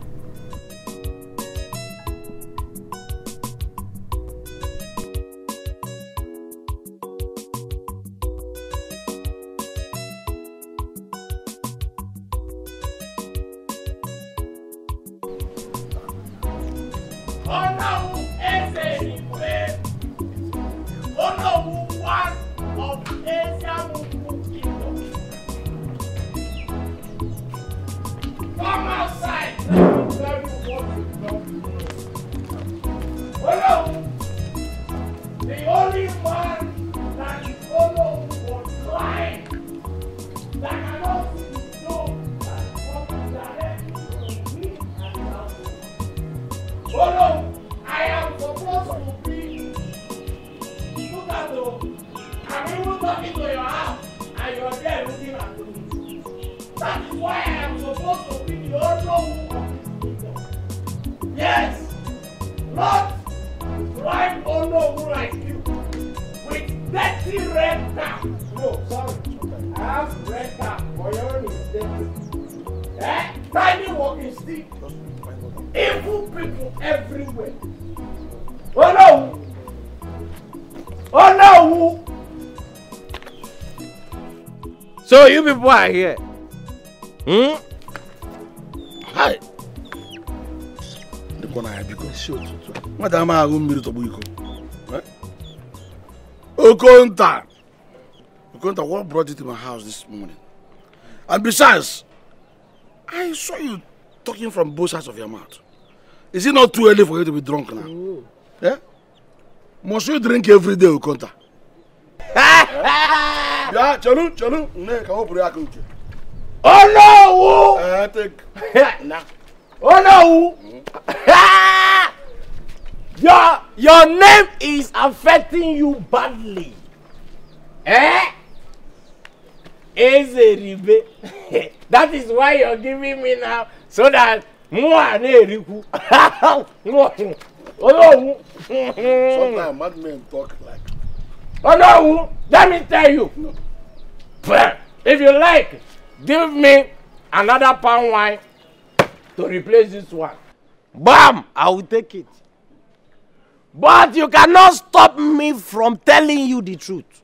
So you people are here. Hi. The corner I because shoot. Madam, I will meet to Buiko. Okonta, what brought you to my house this morning? And besides, I saw you talking from both sides of your mouth. Is it not too early for you to be drunk now? Oh. Yeah? Must you drink every day, Okonta? Yeah, Chanu, ne, come up here. Oh no! Take. Nah. Oh no! Your name is affecting you badly. Eh? Ezeribe. That is why you're giving me now, so that Sometimes madmen talk like. Oh no! Let me tell you. If you like, give me another palm wine to replace this one. Bam! I will take it. But you cannot stop me from telling you the truth.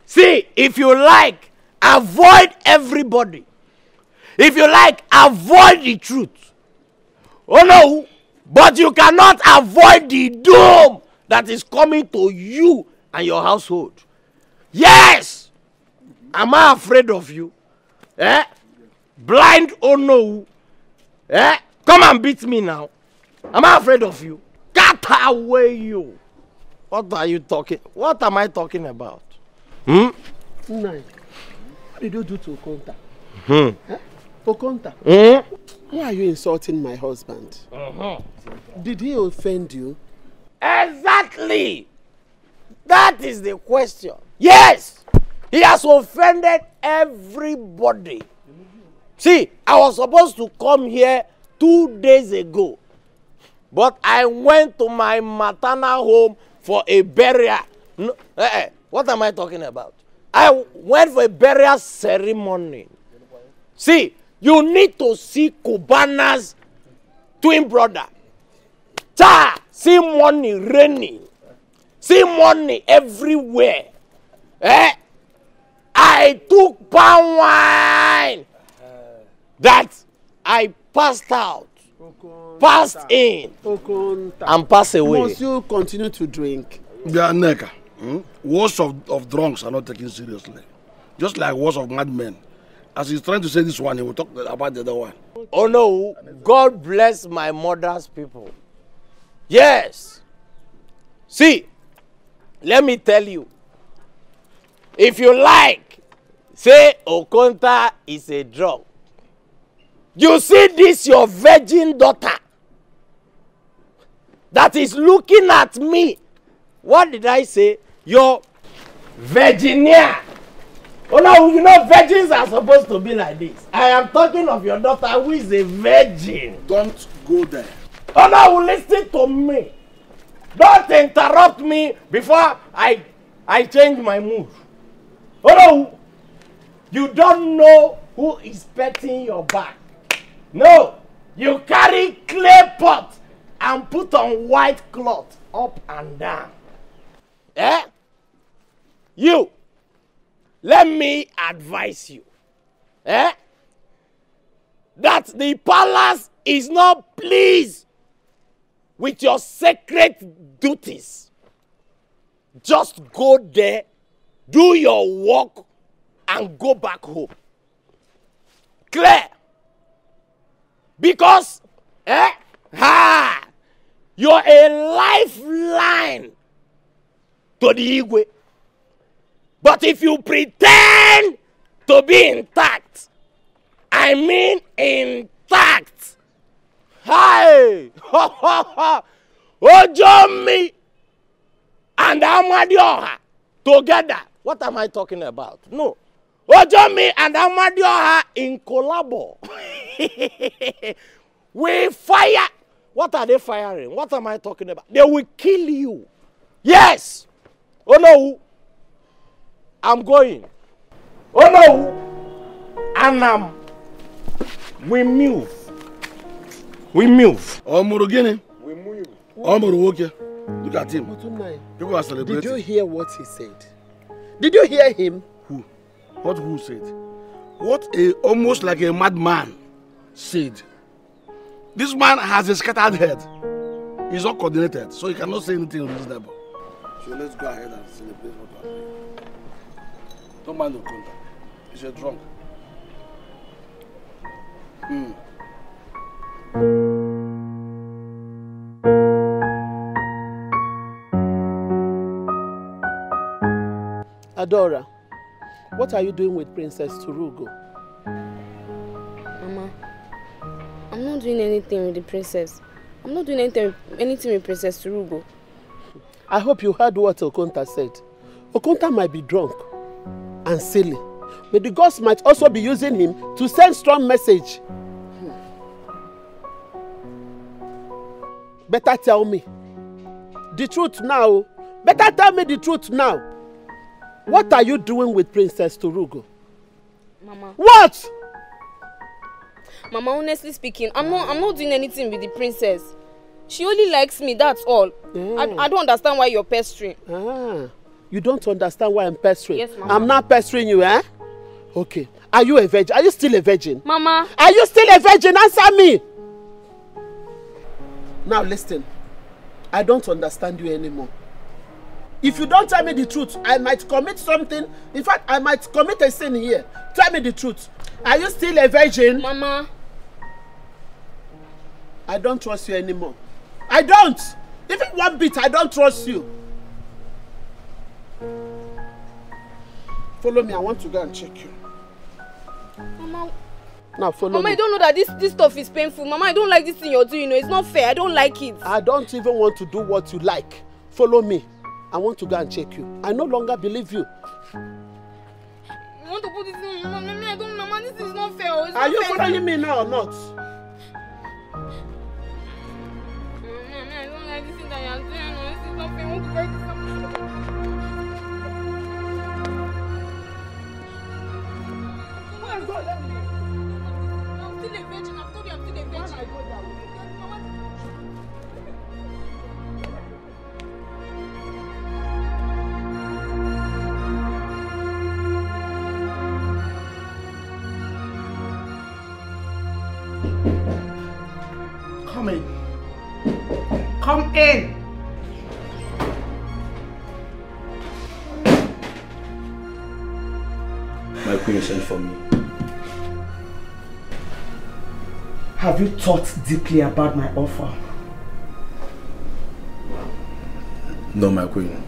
See, if you like, avoid everybody. If you like, avoid the truth. Oh no! But you cannot avoid the doom that is coming to you and your household. Yes! Am I afraid of you? Eh? Blind or no? Eh? Come and beat me now. Am I afraid of you? Get away, you. What are you talking? What am I talking about? Nai, what did you do to Okonta? Eh? Okonta, why are you insulting my husband? Did he offend you? Exactly. That is the question. Yes, he has offended everybody. See, I was supposed to come here 2 days ago, but I went to my maternal home for a burial. No, what am I talking about? I went for a burial ceremony. See, you need to see Cubana's twin brother. See money raining. See money everywhere. I took palm wine that I passed out, passed in, and passed away. Must you continue to drink? Yeah, nigga. Words of drunks are not taken seriously. Just like words of madmen. As he's trying to say this one, he will talk about the other one. Oh no, God bless my mother's people. Yes. See, let me tell you. If you like, say Okonta is a drug. You see this your virgin daughter that is looking at me. What did I say? Your Virginia. Oh no, you know virgins are supposed to be like this. I am talking of your daughter who is a virgin. Don't go there. Oh no, listen to me. Don't interrupt me before I change my mood. Oh no, you don't know who is petting your back. No, you carry clay pot and put on white cloth up and down. Eh? You, let me advise you. Eh? That the palace is not pleased with your sacred duties. Just go there, do your work, and go back home. Clear? Because, you're a lifeline to the Igwe. But if you pretend to be intact, I mean intact. Hi! Ojomi and Amadioha together. What am I talking about? No. Ojomi and Amadioha in collabo. We fire. What are they firing? What am I talking about? They will kill you. Yes. Oh no. I'm going. Oh no. And we move. We move. Omurugini. We move. Omuruwoke. Look at him. People are celebrating. Did you hear what he said? Did you hear him? Who? What who said? What a almost like a madman said. This man has a scattered head. He's not coordinated, so he cannot say anything reasonable. So let's go ahead and celebrate what we are doing. Don't mind the contact. He's a drunk. Adora, what are you doing with Princess Turugo? Mama, I'm not doing anything with the princess. I'm not doing anything with Princess Turugo. I hope you heard what Okonta said. Okonta might be drunk and silly, but the gods might also be using him to send strong message. Better tell me the truth now. Better tell me the truth now. What are you doing with Princess Turugo? Mama. What? Mama, honestly speaking, I'm not doing anything with the princess. She only likes me, that's all. I don't understand why you're pestering. You don't understand why I'm pestering? Yes, Mama. I'm not pestering you, eh? Okay. Are you a virgin? Are you still a virgin? Mama. Are you still a virgin? Answer me! Now listen. I don't understand you anymore. If you don't tell me the truth, I might commit something. In fact, I might commit a sin here. Tell me the truth. Are you still a virgin? Mama. I don't trust you anymore. I don't! Even one bit, I don't trust you. Follow me, I want to go and check you. Mama. Now follow Mama, me. I don't know that this stuff is painful. Mama, I don't like this thing you're doing. You know, it's not fair. I don't like it. I don't even want to do what you like. Follow me. I want to go and check you. I no longer believe you. You want to put this in? Mama, I don't know. Mama, this is not fair. It's Are not you fair. following me now or not? Mama, I don't like this thing that you're doing. No, this is not fair. I want to break this up. I'm still a virgin. I've told you I'm still a virgin. Come in. Come in. My queen sent for me. Have you thought deeply about my offer? No, my queen.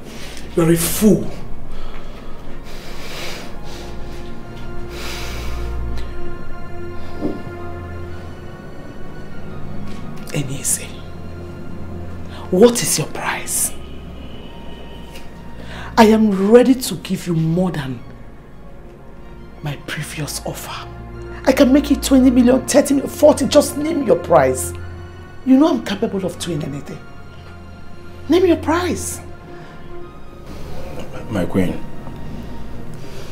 You're a fool. Enese, what is your price? I am ready to give you more than my previous offer. I can make it 20 million, 30 million, 40, just name your price. You know I'm capable of doing anything. Name your price. My queen,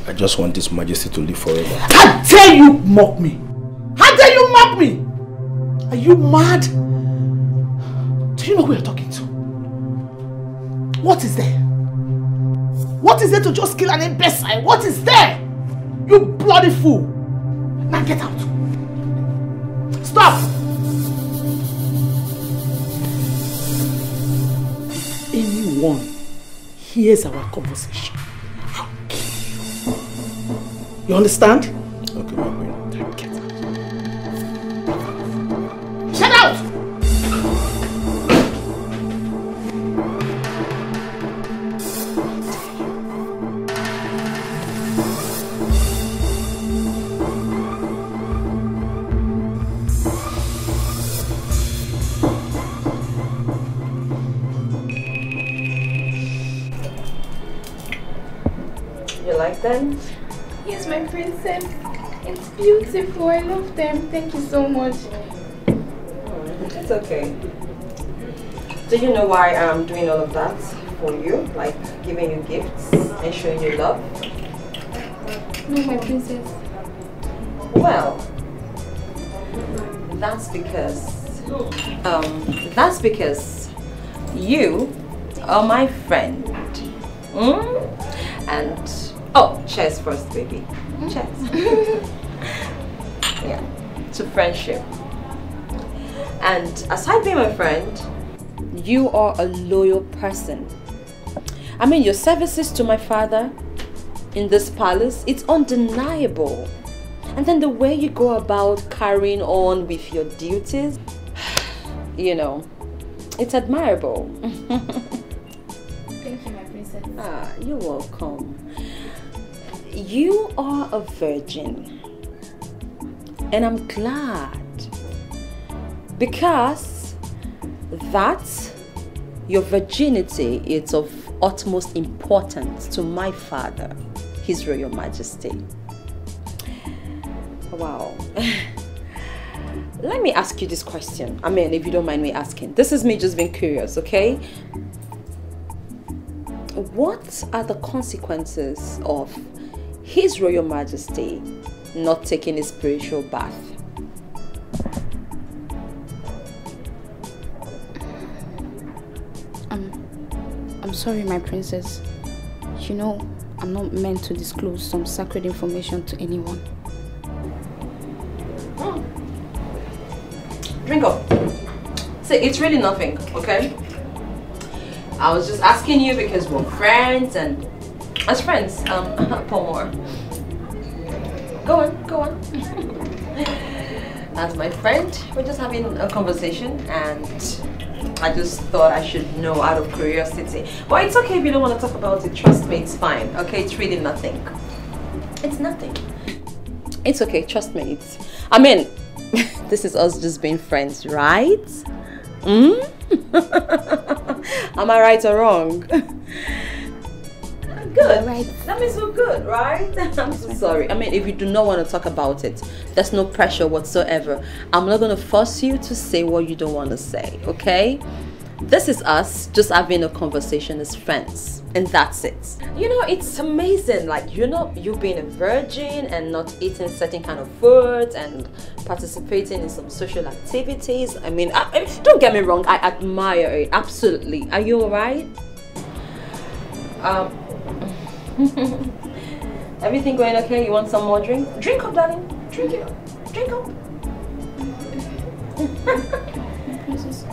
I just want His Majesty to live forever. How dare you mock me? How dare you mock me? Are you mad? Do you know who you're talking to? What is there? What is there to just kill an imbecile? What is there? You bloody fool! Now get out! Stop! If anyone hears our conversation, I'll kill you. You understand? Okay, my queen. Get out. Shut out! You like them? Yes, my princess. It's beautiful. I love them. Thank you so much. It's okay. Do you know why I'm doing all of that for you? Like giving you gifts and showing you love? No, my princess. Well, that's because you are my friend. And oh, cheers first, baby. Cheers. Yeah, to friendship. And aside being my friend, you are a loyal person. I mean, your services to my father in this palace, it's undeniable. And then the way you go about carrying on with your duties, you know, it's admirable. Thank you, my princess. Ah, you're welcome. You are a virgin. And I'm glad. Because that your virginity is of utmost importance to my father, His Royal Majesty. Wow. Let me ask you this question. I mean, if you don't mind me asking. This is me just being curious, okay? What are the consequences of His Royal Majesty not taking a spiritual bath? I'm sorry, my princess. You know, I'm not meant to disclose some sacred information to anyone. Drink up. See, it's really nothing, okay? I was just asking you because we're friends, and as friends, pour more. Go on. As my friend, we're just having a conversation, and I just thought I should know out of curiosity. But it's okay if you don't want to talk about it. Trust me, it's fine. Okay, it's really nothing. It's nothing. It's okay, trust me. I mean, this is us just being friends, right? Am I right or wrong? Good. Right. That means we're good, right? I'm so sorry. I mean, if you do not want to talk about it, there's no pressure whatsoever. I'm not going to force you to say what you don't want to say, okay? This is us just having a conversation as friends, and that's it. You know, it's amazing, like, you being a virgin and not eating certain kind of foods and participating in some social activities. I mean, don't get me wrong, I admire it, absolutely. Are you alright? Everything going okay? You want some more drink? Drink up, darling. Drink it up. Drink up.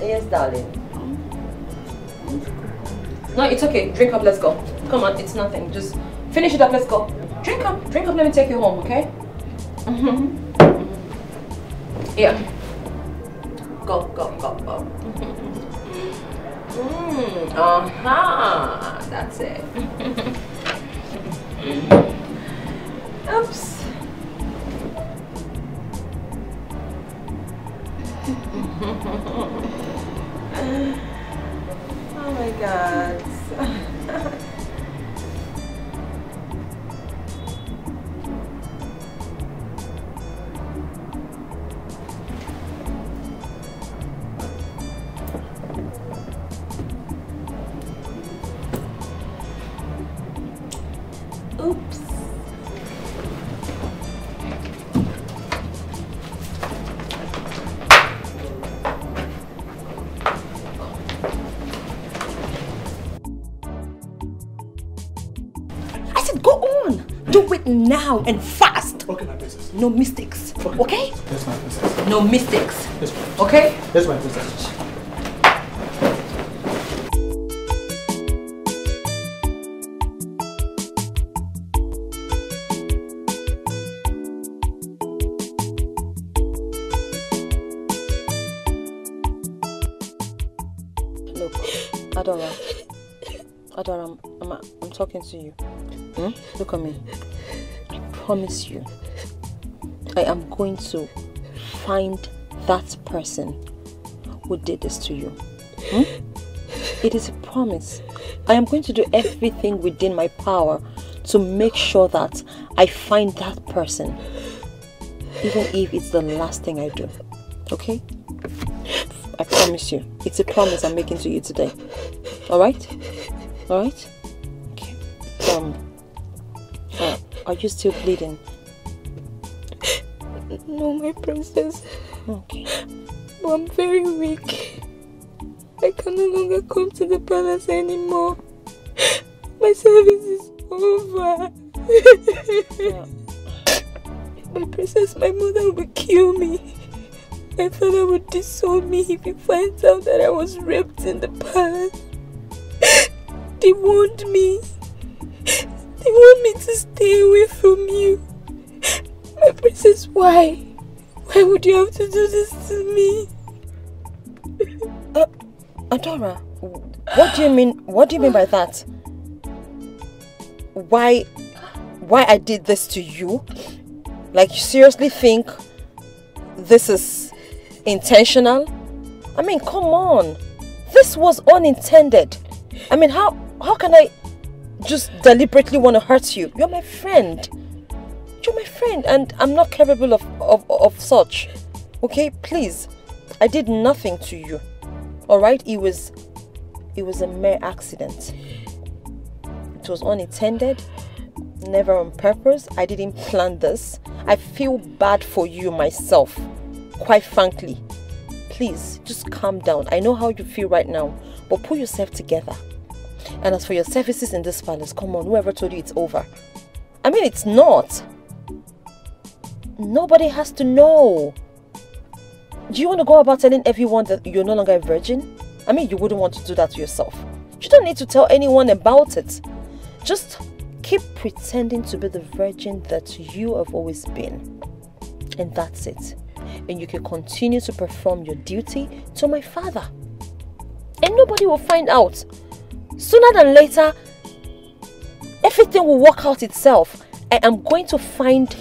Yes, darling. No, it's okay. Drink up, let's go. Come on, it's nothing. Just finish it up, let's go. Drink up, let me take you home, okay? Yeah. Go. That's it. Oops. Oh my God. Oops. I said go on. Do it now and fast. Okay, my princess. No mistakes. Okay? Yes, my princess. No mistakes. Yes, okay? Yes, my princess. Adora, I'm talking to you. Look at me. I promise you, I am going to find that person who did this to you. It is a promise. I am going to do everything within my power to make sure that I find that person, even if it's the last thing I do. Okay? I promise you. It's a promise I'm making to you today. Alright? Alright? Okay. Are you still bleeding? No, my princess. Okay. But I'm very weak. I can no longer come to the palace anymore. My service is over. My princess, my mother will kill me. My father would disown me if he finds out that I was raped in the palace. They warned me. They want me to stay away from you. My princess, why? Why would you have to do this to me? Adora, what do you mean? What do you mean by that? Why why I did this to you? Like, you seriously think this is intentional? I mean, come on. This was unintended. I mean, how can I just deliberately want to hurt you? You're my friend. You're my friend, and I'm not capable of such. Okay, please. I did nothing to you. Alright? It was a mere accident. It was unintended, never on purpose. I didn't plan this. I feel bad for you myself, quite frankly. Please, just calm down. I know how you feel right now, but pull yourself together. And as for your services in this palace, come on, whoever told you it's over? I mean, it's not. Nobody has to know. Do you want to go about telling everyone that you're no longer a virgin? I mean, you wouldn't want to do that to yourself. You don't need to tell anyone about it. Just keep pretending to be the virgin that you have always been. And that's it. And you can continue to perform your duty to my father. And nobody will find out. Sooner than later, everything will work out itself. I am going to find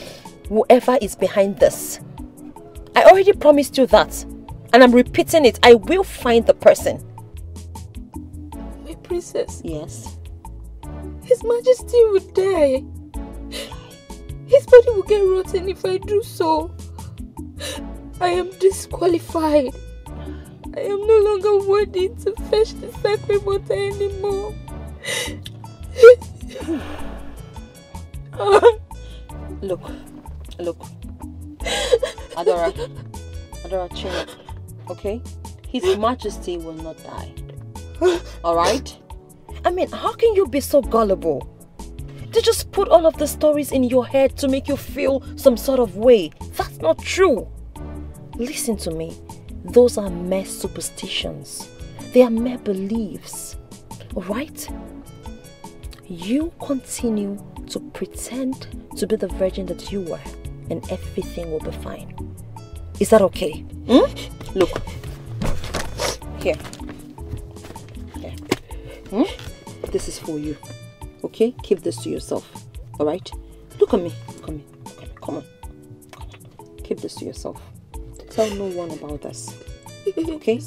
whoever is behind this. I already promised you that. And I'm repeating it. I will find the person. My princess. Yes. His Majesty would die. His body will get rotten if I do so. I am disqualified. I am no longer worthy to fetch the sacred water anymore. Look. Adora, chill up. Okay? His Majesty will not die. Alright? I mean, how can you be so gullible? They just put all of the stories in your head to make you feel some sort of way. That's not true. Listen to me. Those are mere superstitions. They are mere beliefs. Alright? You continue to pretend to be the virgin that you were, and everything will be fine. Is that okay? Look. Here. This is for you. Okay? Keep this to yourself. Alright? Look at me. Come on. Keep this to yourself. Tell no one about this. Okay?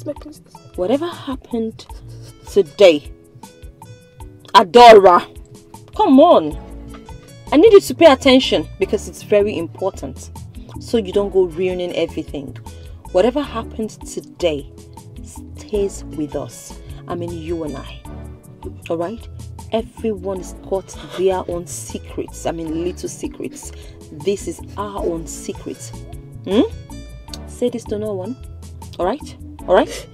Whatever happened today, Adora, come on. I need you to pay attention because it's very important. So you don't go ruining everything. Whatever happens today stays with us. I mean, you and I. Alright? Everyone's got their own secrets. I mean, little secrets. This is our own secret. Say this to no one. Alright? Alright?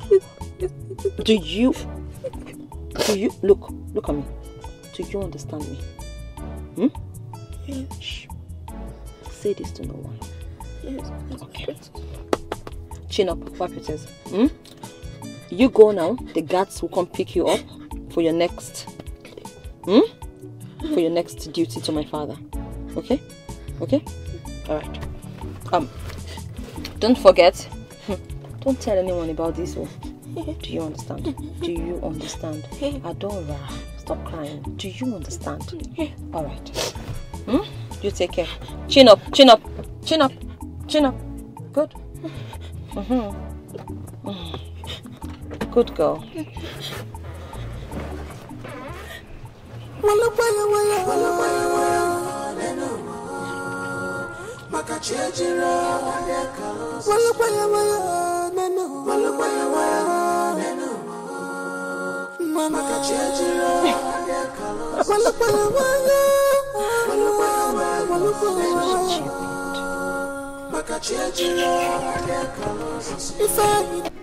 Do you look at me. Do you understand me? Yes. Shh. Say this to no one. Yes. Okay. Chin up, wipe your tears. You go now. The guards will come pick you up for your next for your next duty to my father. Okay? Okay? Alright. Don't forget. Don't tell anyone about this one. Do you understand? Do you understand? Adora, stop crying. Do you understand? Alright. You take care. Chin up. Good. Good girl.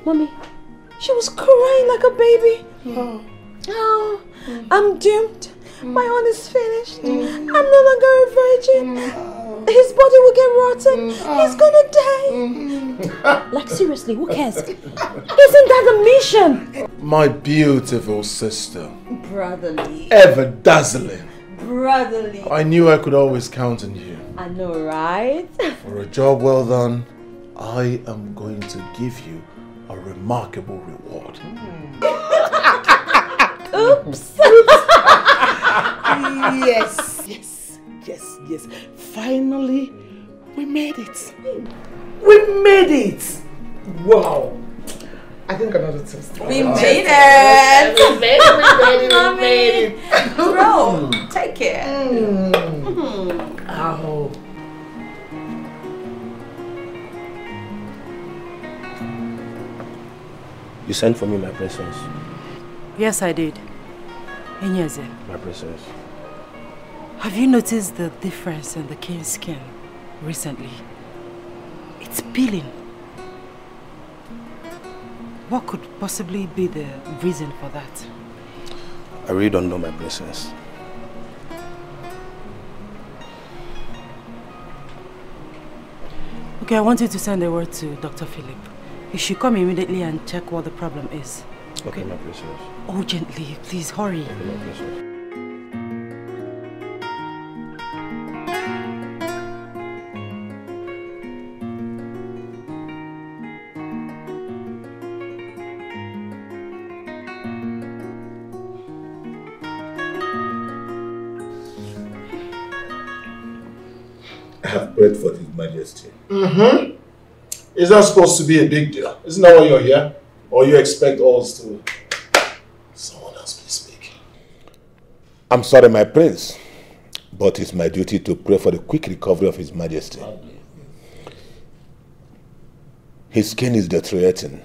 Mommy, she was crying like a baby. Oh, I'm doomed. My own is finished. I'm no longer a virgin. His body will get rotten. He's gonna die. Like, seriously, who cares? Isn't that the mission? My beautiful sister. Brotherly. Ever dazzling. Brotherly. I knew I could always count on you. I know, right? For a job well done, I am going to give you a remarkable reward. Oops. Yes. goodness. Finally, we made it. We made it! Wow! I think another test. We made it! We made it! Bro, take it. Ow. You sent for me, my princess. Yes, I did. Inyeze, My princess. have you noticed the difference in the king's skin recently? It's peeling. What could possibly be the reason for that? I really don't know, my princess. Okay, I want you to send a word to Dr. Philip. You should come immediately and check what the problem is. Okay, my princess. Urgently, please hurry. Okay, my princess. I have prayed for His Majesty. Mm-hmm. Is that supposed to be a big deal? Isn't that why you're here? Or you expect us to... Someone else please speak. I'm sorry, my prince, but it's my duty to pray for the quick recovery of His Majesty. His skin is deteriorating.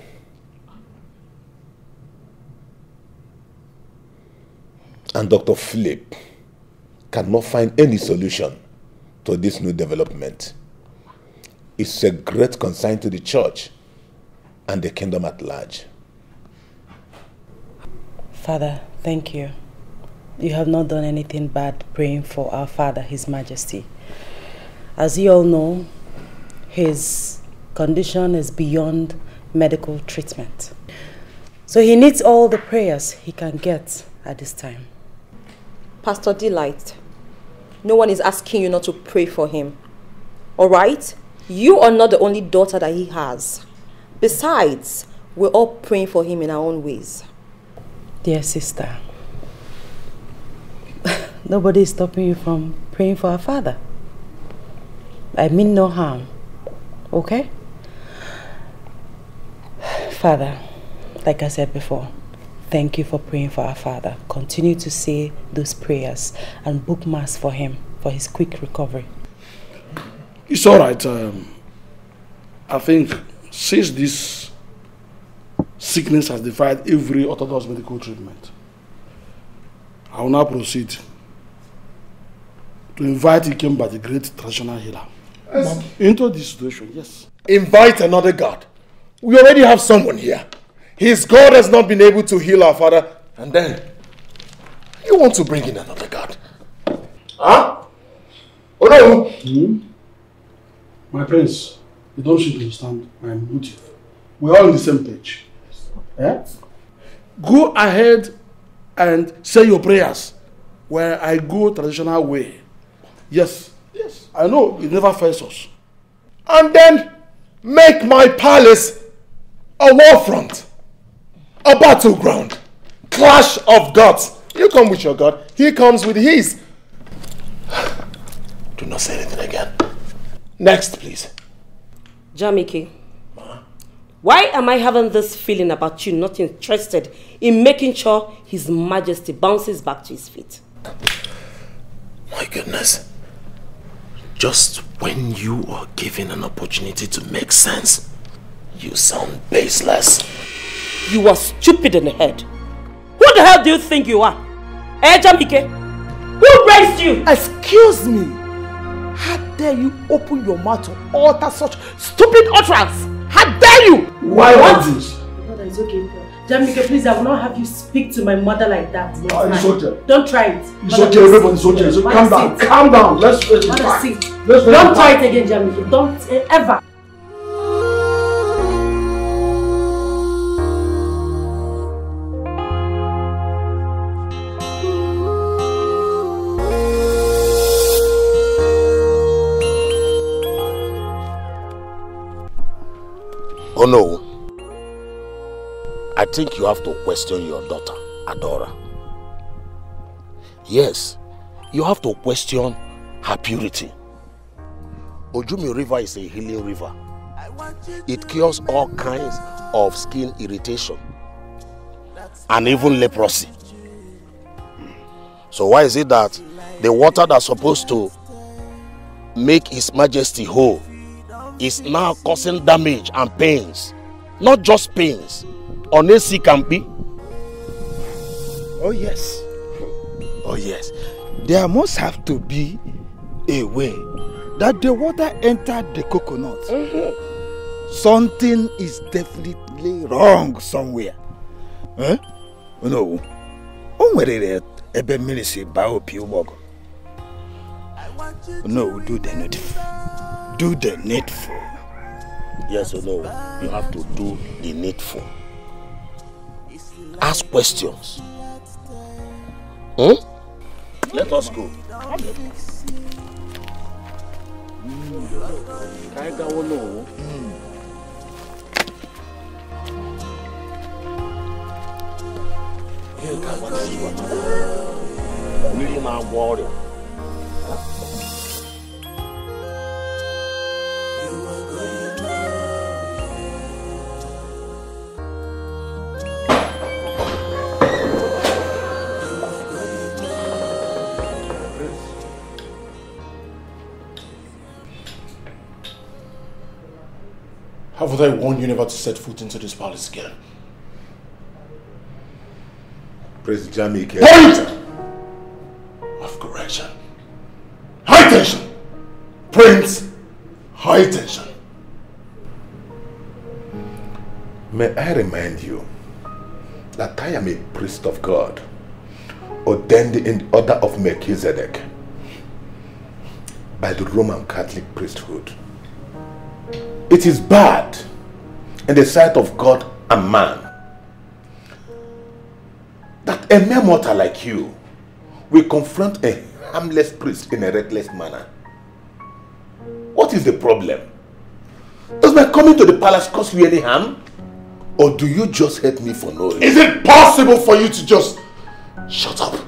And Dr. Philip cannot find any solution to this new development. It's a great concern to the church and the kingdom at large. Father, thank you. You have not done anything bad praying for our Father, His Majesty. As you all know, his condition is beyond medical treatment. So he needs all the prayers he can get at this time. Pastor Delight, no one is asking you not to pray for him. Alright? You are not the only daughter that he has. Besides, we're all praying for him in our own ways. Dear sister, nobody is stopping you from praying for our Father. I mean no harm. Okay? Father, like I said before, thank you for praying for our Father. Continue to say those prayers and book mass for him, for his quick recovery. It's all right. I think since this sickness has defied every orthodox medical treatment, I will now proceed to invite Ikemba, the great traditional healer, into this situation. Yes. Invite another God. We already have someone here. His God has not been able to heal our father, and then you want to bring in another God. Huh? Oh no! My prince, you don't seem to understand my motive. We're all on the same page. Eh? Go ahead and say your prayers where I go traditional way. Yes. Yes. I know it never fails us. And then make my palace a war front, a battleground, clash of gods. You come with your God, he comes with his. Do not say anything again. Next, please. Jamike, why am I having this feeling about you not interested in making sure His Majesty bounces back to his feet? My goodness. Just when you are given an opportunity to make sense, you sound baseless. You are stupid in the head. Who the hell do you think you are? Eh, Jamike? Who raised you? Excuse me. How dare you open your mouth to utter such stupid utterance? How dare you? Why all this? Mother, it's okay. Jamike, please, I will not have you speak to my mother like that. It's okay. Don't try it. It's okay, everybody's okay. So calm down. Calm down. Let's Mother, sit. Don't try it again, Jamike. Don't ever. Oh no. I think you have to question your daughter, Adora. Yes, you have to question her purity. Ojumi River is a healing river. It cures all kinds of skin irritation and even leprosy. So why is it that the water that's supposed to make His Majesty whole is now causing damage and pains? Not just pains. Honestly can be. Oh yes. Oh yes. There must have to be a way that the water entered the coconut. Something is definitely wrong somewhere. Huh? No. No, do the needful. Do the needful. Yes or no? You have to do the needful. Ask questions. Let us go. Really, my warrior. Haven't I warned you never to set foot into this palace again? Prince Jamie. Point of correction. High tension. Prince, high tension. May I remind you that I am a priest of God, ordained in the order of Melchizedek by the Roman Catholic priesthood. It is bad in the sight of God and man that a mere mortal like you will confront a harmless priest in a reckless manner. What is the problem? Does my coming to the palace cause you any harm? Or do you just hate me for no reason? Is it possible for you to just shut up?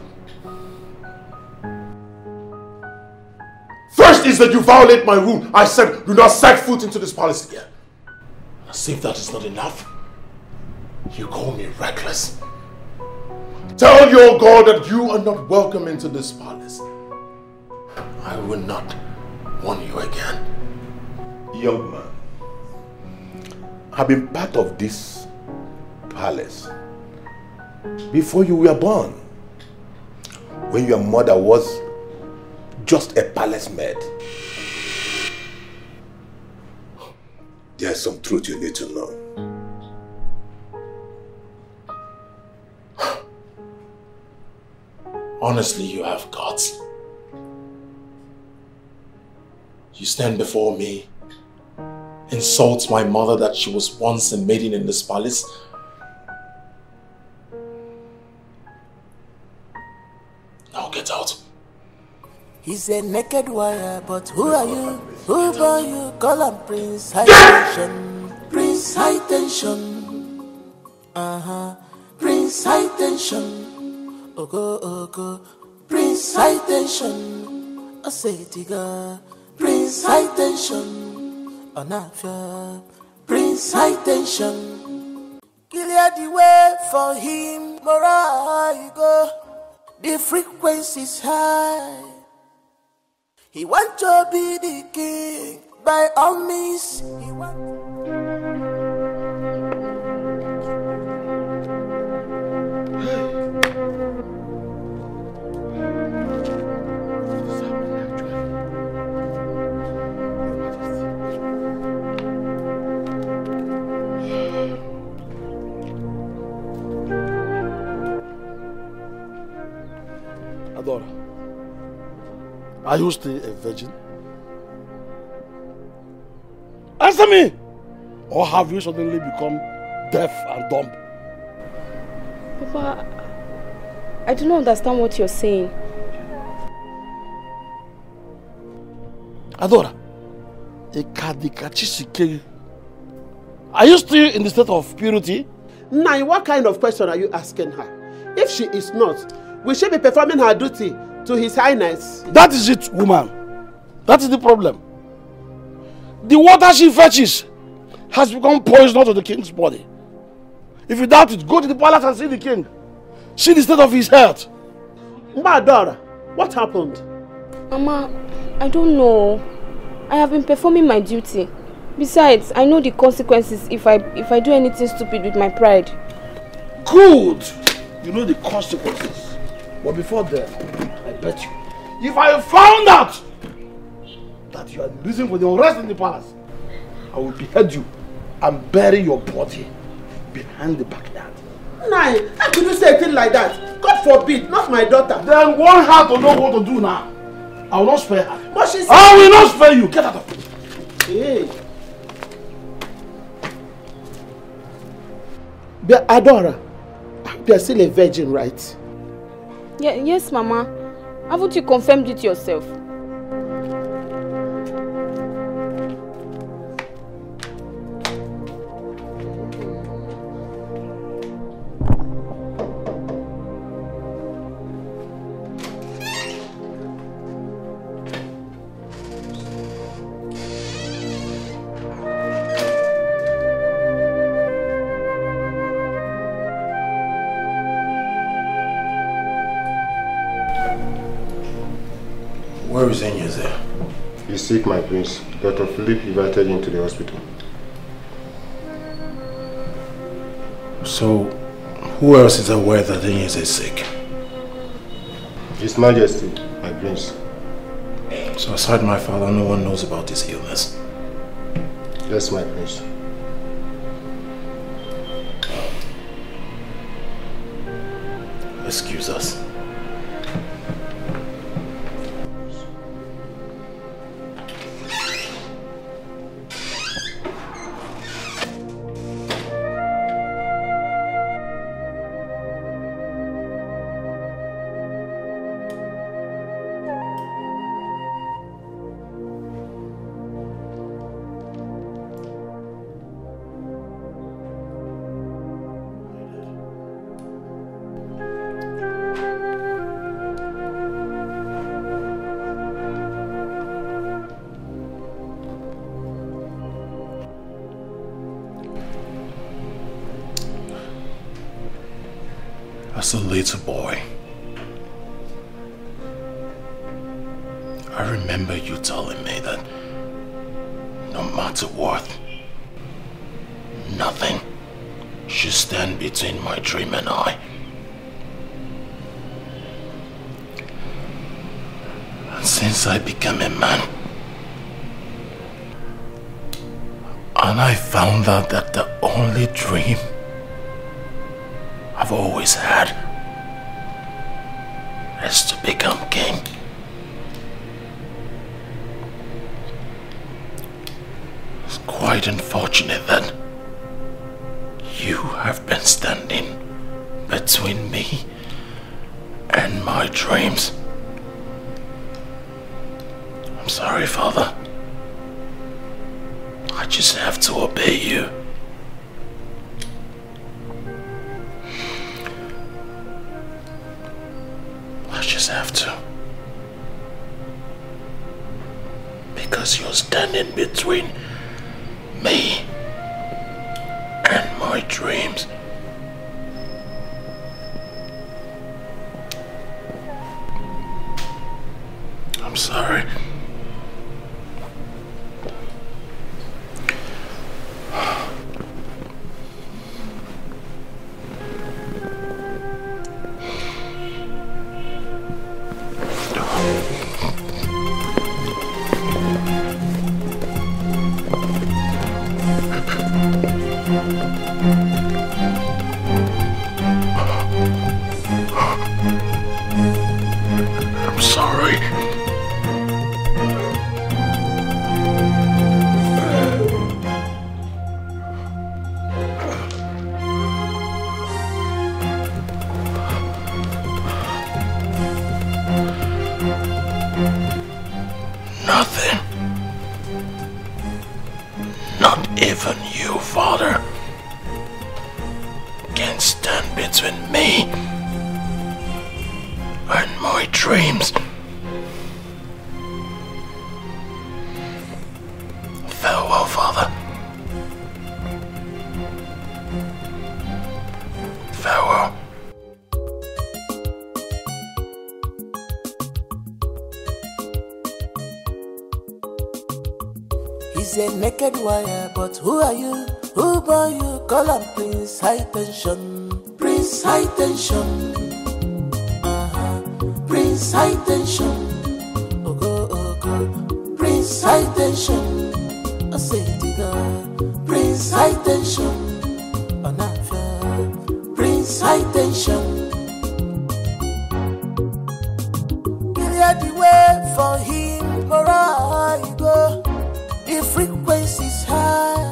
First is that you violate my rule. I said do not set foot into this palace again. As if that is not enough, you call me reckless. Tell your God that you are not welcome into this palace. I will not warn you again. Young man, I've been part of this palace before you were born, when your mother was just a palace maid. There's some truth you need to know. Honestly, you have guts. You stand before me, insult my mother that she was once a maiden in this palace. Now get out. He's a naked warrior, but who are you? Who are you? Call him Prince High Tension. Prince High Tension. Prince High Tension. Ogo. Prince High Tension. I say tiga. Prince High Tension. Anafia. Prince High Tension. Clear the way for him. Mora, you go. The frequency's high. He wants to be the king by all means. He Adora, are you still a virgin? Answer me! Or have you suddenly become deaf and dumb? Papa, I do not understand what you're saying. Adora, are you still in the state of purity? Now, what kind of question are you asking her? If she is not, will she be performing her duty to His Highness? That is it, woman. That is the problem. The water she fetches has become poison to the king's body. If you doubt it, go to the palace and see the king. See the state of his health. Madara, what happened? Mama, I don't know. I have been performing my duty. Besides, I know the consequences if I do anything stupid with my pride. Good! You know the consequences. But before then, I bet you, if I found out that you are the reason for the unrest in the palace, I will behead you and bury your body behind the backyard. Nai, how could you say a thing like that? God forbid, not my daughter. Then one has to know what to do now. I will not spare her. But she said... I will not spare you. Get out of here. Hey. But Adora, you are still a virgin, right? Yes, Mama. Haven't you confirmed it yourself? Where is Enyeze? He's sick, my prince. Dr. Philip invited him to the hospital. So, who else is aware that Enyeze is sick? His Majesty, my prince. So aside my father, no one knows about his illness? Yes, my prince. Excuse us. As a little boy, I remember you telling me that no matter what, nothing should stand between my dream and I. And since I became a man, and I found out that the only dream I've always had is to become king. It's quite unfortunate that you have been standing between me and my dreams. I'm sorry, Father. I just have to obey you. I just have to. Because you're standing between me and my dreams. I'm sorry. I'm sorry. Nothing. Not even you, Father, can stand between me and my dreams. is a naked wire, but who are you? Who born you? Call him Prince High Tension. Prince High Tension. Prince High Tension. Prince High Tension. I say it again. Prince High Tension. Prince High Tension. Clear the way for him, wherever you go. The frequency's high.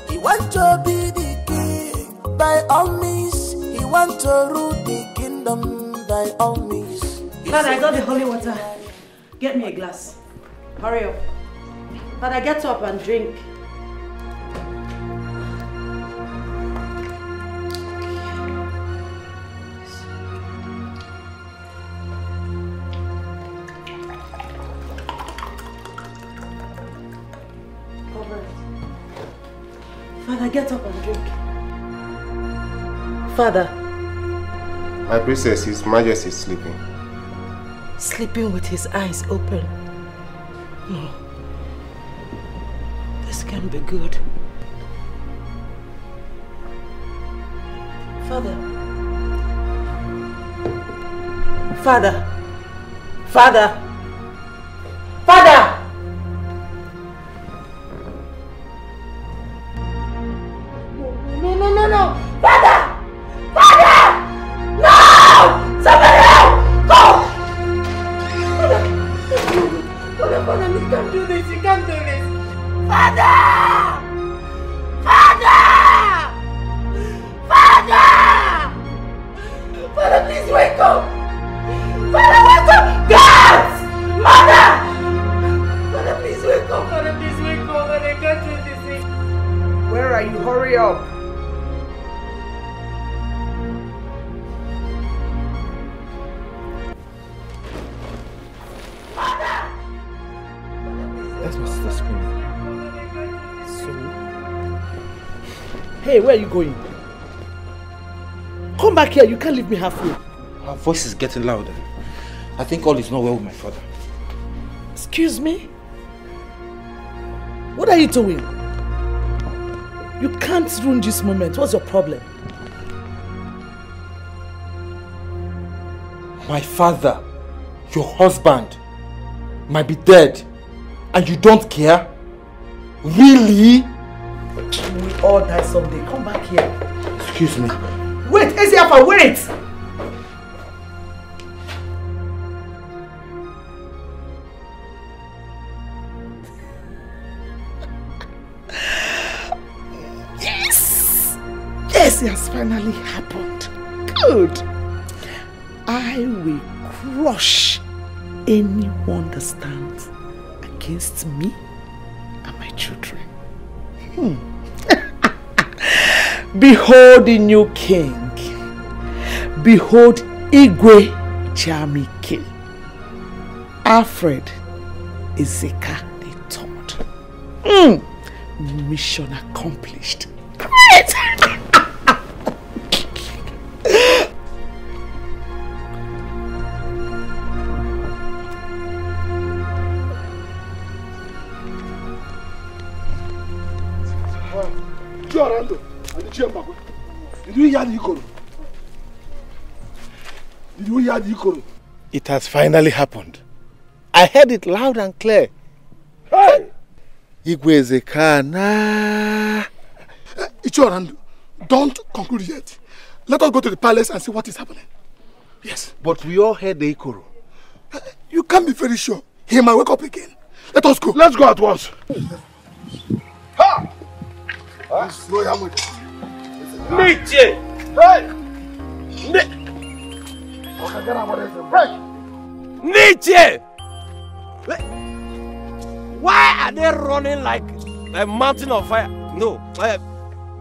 He want to be the king by all means. He want to rule the kingdom by all means. Father, I got the holy water. Get me a glass. Hurry up. Father, get up and drink. Father, get up and drink. Father. My princess, His Majesty is sleeping. Sleeping with his eyes open. No. This can't be good. Father. Father. Father. Father! No! Father! Father! No! Somebody help! Go! Father, you can't do this. You can't do this. Father! Father! Father! Father, please wake up! Father, wake up! God! Mother! Father, please wake up! Father, please wake up! Father, I can't do this thing. Where are you? Hurry up! That's my sister screaming. So? Hey, where are you going? Come back here, you can't leave me halfway. Her voice is getting louder. I think all is not well with my father. Excuse me? What are you doing? You can't ruin this moment. What's your problem? My father, your husband, might be dead. And you don't care? Really? We all die someday. Come back here. Excuse me. Wait, Eziafa, wait! Yes! Yes, it has finally happened. Good. I will crush anyone that stands against me and my children. Behold the new king. Behold Igwe Jamike. Alfred Ezeka III. Mission accomplished. Great! Did you hear the Ikoro? Did you hear the Ikoro? It has finally happened. I heard it loud and clear. Hey! Igwe Zekana. Ichorando, don't conclude yet. Let us go to the palace and see what is happening. Yes. But we all heard the Ikoro. You can't be very sure. He might wake up again. Let us go. Let's go at once. Ha! Niche! Hey! Niche! Why are they running like a mountain of fire? No,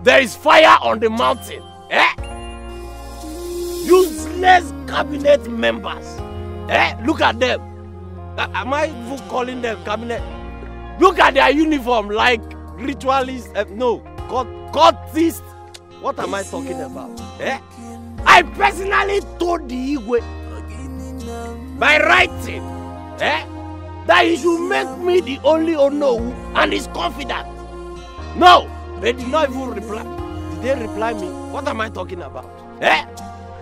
there is fire on the mountain. Useless cabinet members. Look at them. Am I even calling them cabinet? Look at their uniform, like ritualists. No, cultists. What am I talking about? I personally told the Igwe by writing that he should make me the only Onowu and his confidant. No, they did not even reply. Did they reply me? What am I talking about? Eh?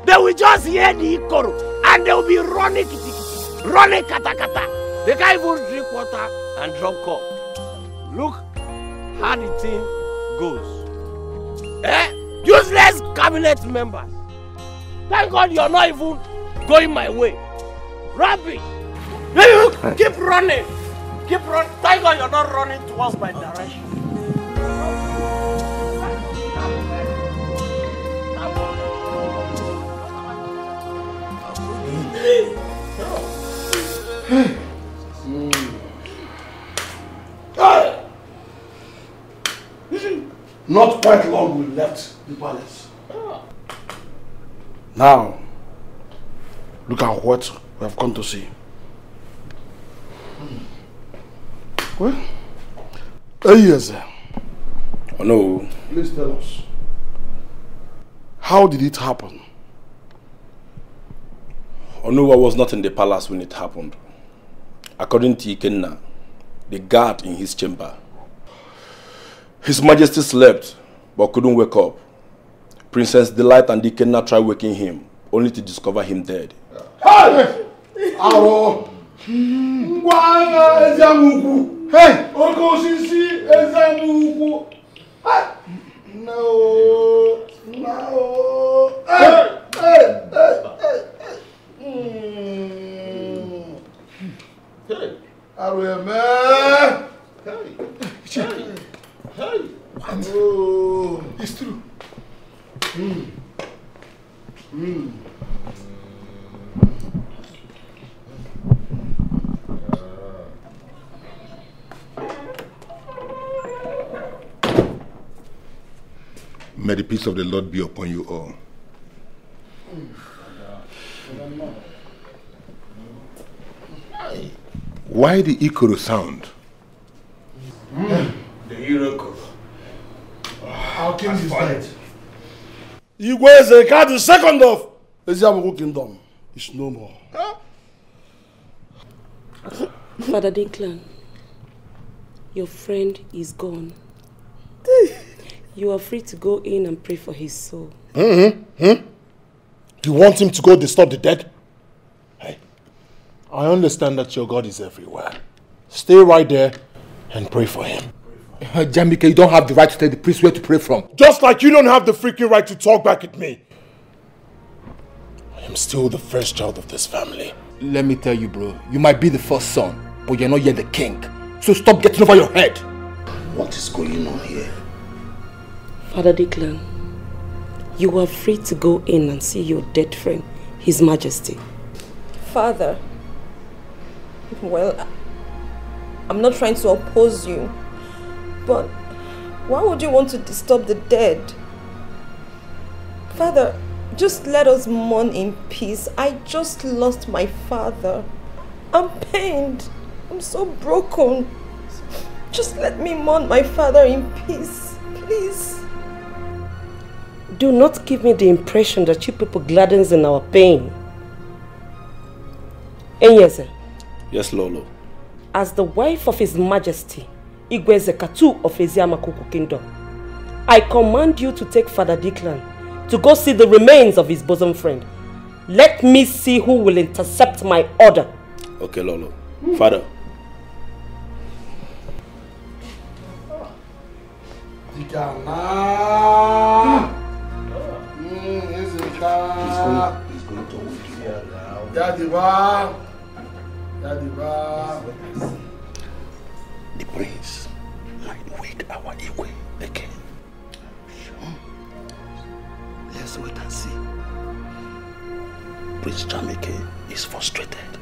They will just hear the Ikoro and they will be running kitikiti, running katakata. They can't even drink water and drop cup. Look how the thing goes. Eh? Useless cabinet members. Thank God you're not even going my way. Rabbi, keep running. Keep running. Thank God you're not running towards my direction. Not quite long we left the palace. Now, look at what we have come to see. Well, yes. Oh no. Please tell us. How did it happen? Onuwa was not in the palace when it happened. According to Ikenna, the guard in his chamber. His Majesty slept, but couldn't wake up. Princess Delight and Ikenna tried waking him, only to discover him dead. Hey! Aro! Ngwana ezamuku! Hey! Okosisi ezamuku! No! No! Hey! Hey! Hey! Arweme! Hey! Hey! Hey! What? Oh! It's true. May the peace of the Lord be upon you all. Why the Ikoro sound? The Iroko. Our king is dead. Igwe Zeka, the second of Eziamuku kingdom, is no more. Father Declan, your friend is gone. You are free to go in and pray for his soul. You want him to go disturb the dead? Hey, I understand that your God is everywhere. Stay right there and pray for him. Jamike, you don't have the right to tell the priest where to pray from. Just like you don't have the freaking right to talk back at me. I am still the first child of this family. Let me tell you, bro, you might be the first son, but you're not yet the king. So stop getting over your head. What is going on here? Father Declan, you are free to go in and see your dead friend, His Majesty. Father, well, I'm not trying to oppose you, but why would you want to disturb the dead? Father, just let us mourn in peace. I just lost my father. I'm pained. I'm so broken. Just let me mourn my father in peace, please. Do not give me the impression that you people gladdens in our pain. Enyeze. Yes, Lolo. As the wife of His Majesty, Igwe Zekatu of Eziamakuku Kingdom, I command you to take Father Declan to go see the remains of his bosom friend. Let me see who will intercept my order. Okay, Lolo. Father. He's going to wake you now. The prince might wake our Igwe again. Let's wait and see. Prince Jamike is frustrated.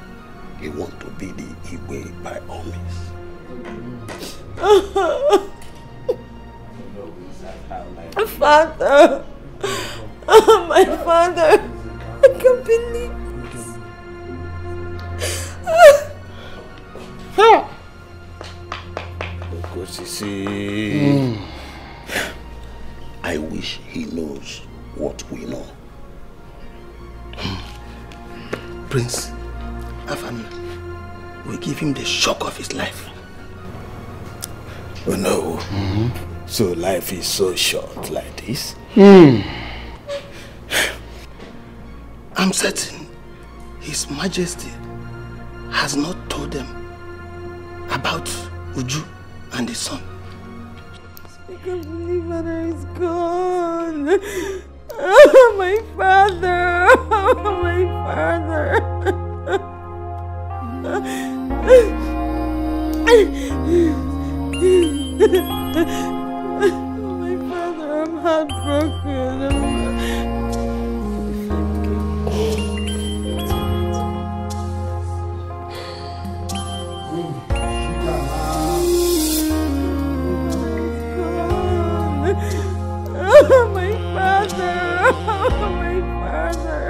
He wants to be the Igwe by all means. Father! Oh, my father! I can't believe Cult-Chizzy. I wish he knows what we know. Prince, Afan, will give him the shock of his life. Oh no. So life is so short like this? I'm certain His Majesty has not told them about Uju and his son. I can't believe Father is gone. Oh, my father. Oh, my father. My father, I'm heartbroken. Oh, my father! Oh, my father!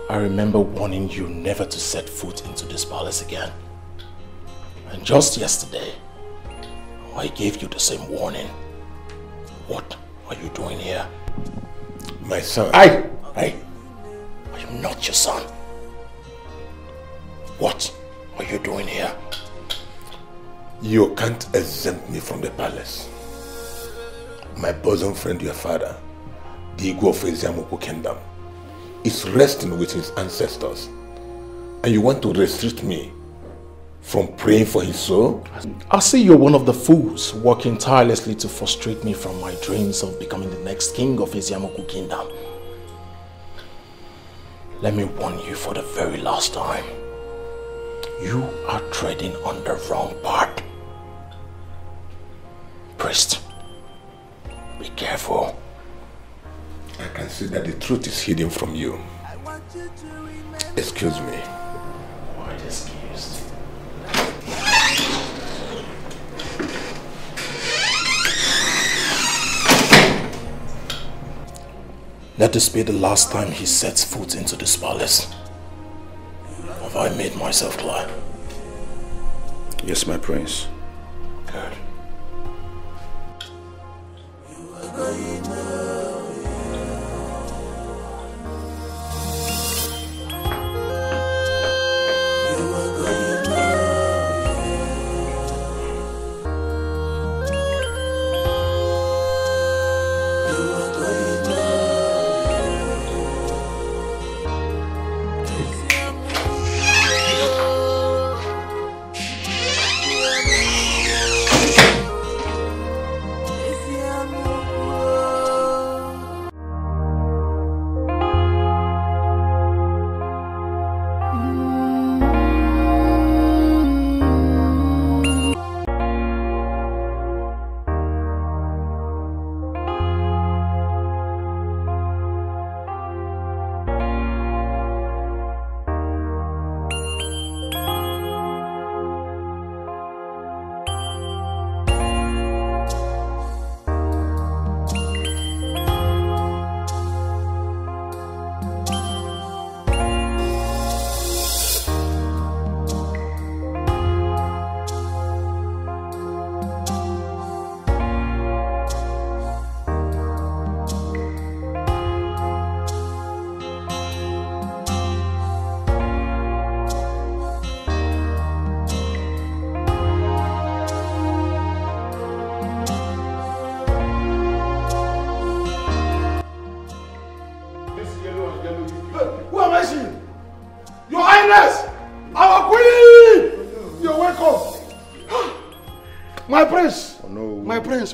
I remember warning you never to set foot into this palace again. And just yesterday, I gave you the same warning. What are you doing here? My son. I am not your son. What are you doing here? You can't exempt me from the palace. My bosom friend, your father, the Igwe of Eziamoku Kingdom, is resting with his ancestors. And you want to restrict me from praying for his soul? I see you're one of the fools working tirelessly to frustrate me from my dreams of becoming the next king of Eziamoku Kingdom. Let me warn you for the very last time. You are treading on the wrong path. Priest, be careful. I can see that the truth is hidden from you. Excuse me. Quite excused. Let this be the last time he sets foot into this palace. Have I made myself clear? Yes, my prince. Good.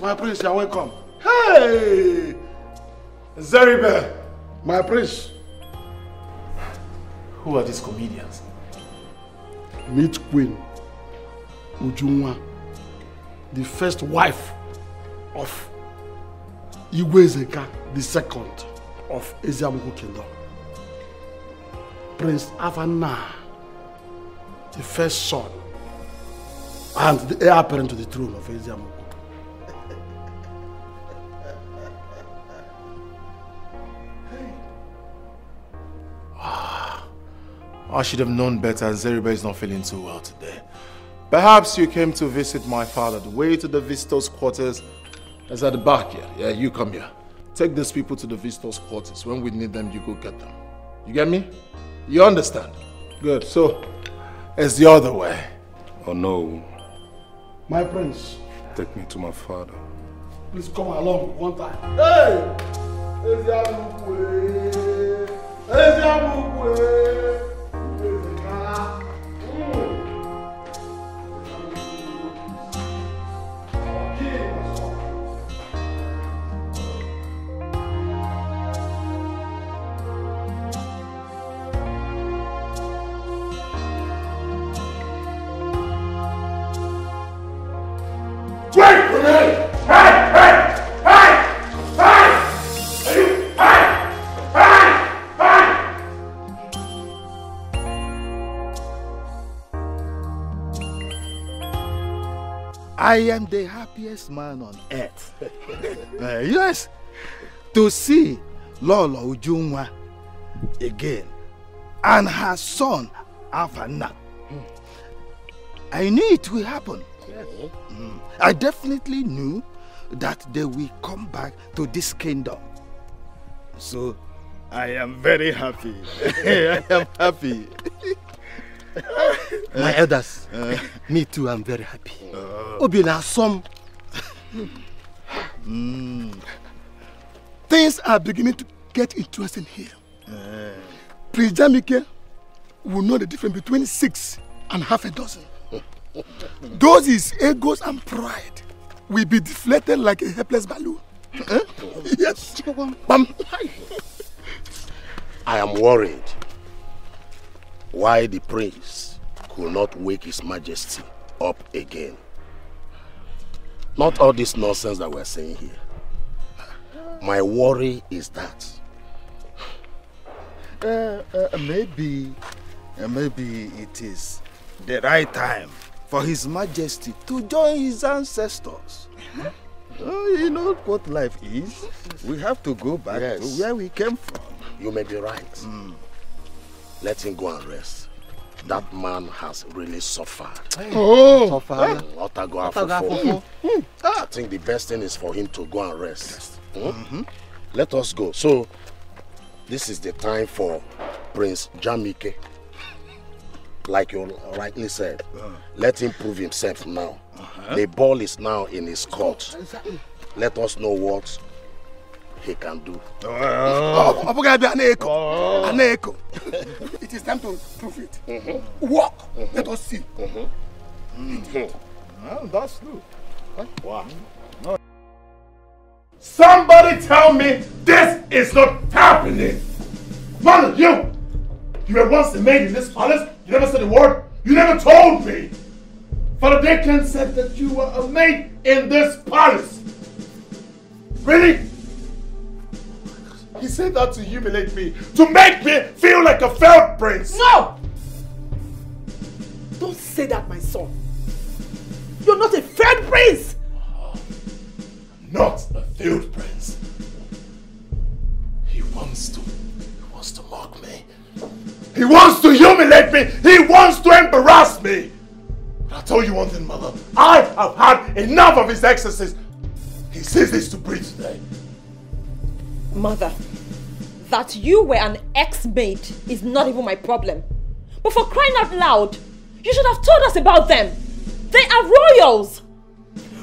My prince, you're welcome. Hey! Zeribe, my prince. Who are these comedians? Meet Queen Ujunwa, the first wife of Igwezeka, the second of Eziamuku Kingdom. Prince Afana, the first son and the heir apparent to the throne of Eziamuku. I should have known better, and Zeriba is not feeling too well today. Perhaps you came to visit my father. The way to the visitors' quarters is at the back here. Yeah, you come here. Take these people to the visitors' quarters. When we need them, you go get them. You get me? You understand? Good. So, it's the other way. Oh no. My prince. Take me to my father. Please come along one time. Hey! Eziamuku! Eziamuku! Wait for me! Hey! Hey! Hey! Hey! Hey! Hey! I am the happiest man on earth. Yes, to see Lola Ujunwa again and her son Afana. I knew it will happen. I definitely knew that they will come back to this kingdom. So I am very happy. I am happy. My elders, me too, I'm very happy. Obina, some things are beginning to get interesting here. Prince Jamike will know the difference between 6 and half a dozen. Those his egos and pride will be deflated like a helpless balloon. Yes. I am worried why the prince could not wake his majesty up again. Not all this nonsense that we're saying here. My worry is that maybe it is the right time for his majesty to join his ancestors. You know what life is. We have to go back to where we came from. You may be right. Let him go and rest. That man has really suffered. Suffered. I think the best thing is for him to go and rest. Let us go. So, this is the time for Prince Jamike. Like you rightly said, let him prove himself now. The ball is now in his court. Let us know what he can do. It is time to prove it. Walk. Let us see. Well, that's true. Wow. Somebody tell me this is not happening. Mother, you were once a maid in this palace. You never said a word. You never told me. Father Declan said that you were a maid in this palace. Really? He said that to humiliate me, to make me feel like a failed prince. No! Don't say that, my son. You're not a failed prince. Not a failed prince. He wants to mock me. He wants to humiliate me. He wants to embarrass me. But I'll tell you one thing, Mother. I have had enough of his excesses. He ceases to breathe today. Mother, that you were an ex-maid is not even my problem. But for crying out loud, you should have told us about them. They are royals.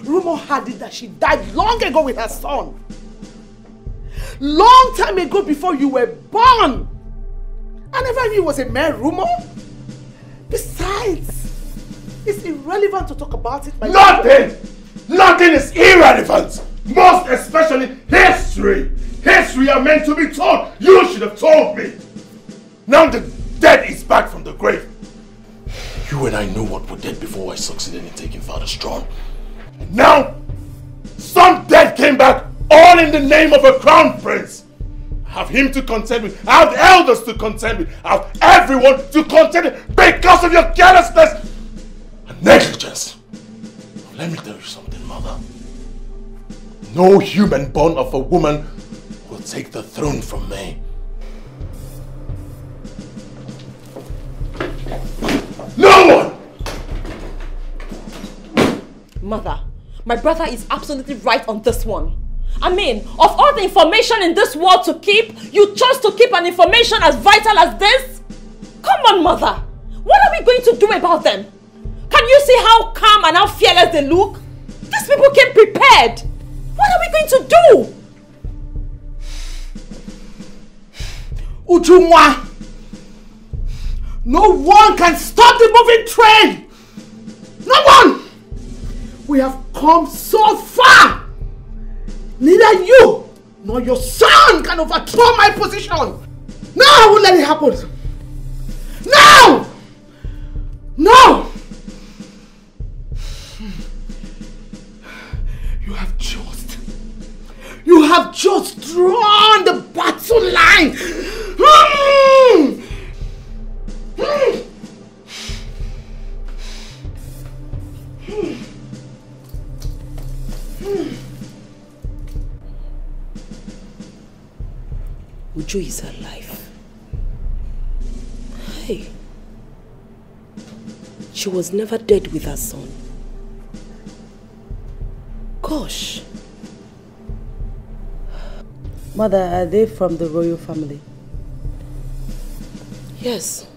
Rumor had it that she died long ago with her son. Long time ago before you were born. I never knew it was a mere rumor. Besides, it's irrelevant to talk about it. Nothing! Nothing is irrelevant. Most especially history. History are meant to be told. You should have told me. Now the dead is back from the grave. You and I knew what we did before I succeeded in taking Father's throne. And now, some dead came back, all in the name of a crown prince. I have him to contend with, I have elders to contend with, I have everyone to contend with because of your carelessness and negligence. Let me tell you something, Mother. No human born of a woman will take the throne from me. No one! Mother, my brother is absolutely right on this one. I mean, of all the information in this world to keep, you chose to keep an information as vital as this? Come on, Mother. What are we going to do about them? Can you see how calm and how fearless they look? These people came prepared. What are we going to do? Ujumwa! No one can stop the moving train! No one! We have come so far! Neither you nor your son can overthrow my position! No, I won't let it happen! No! No! You have just drawn the battle line! Uju is alive. Hey. She was never dead with her son. Gosh. Mother, are they from the royal family? Yes.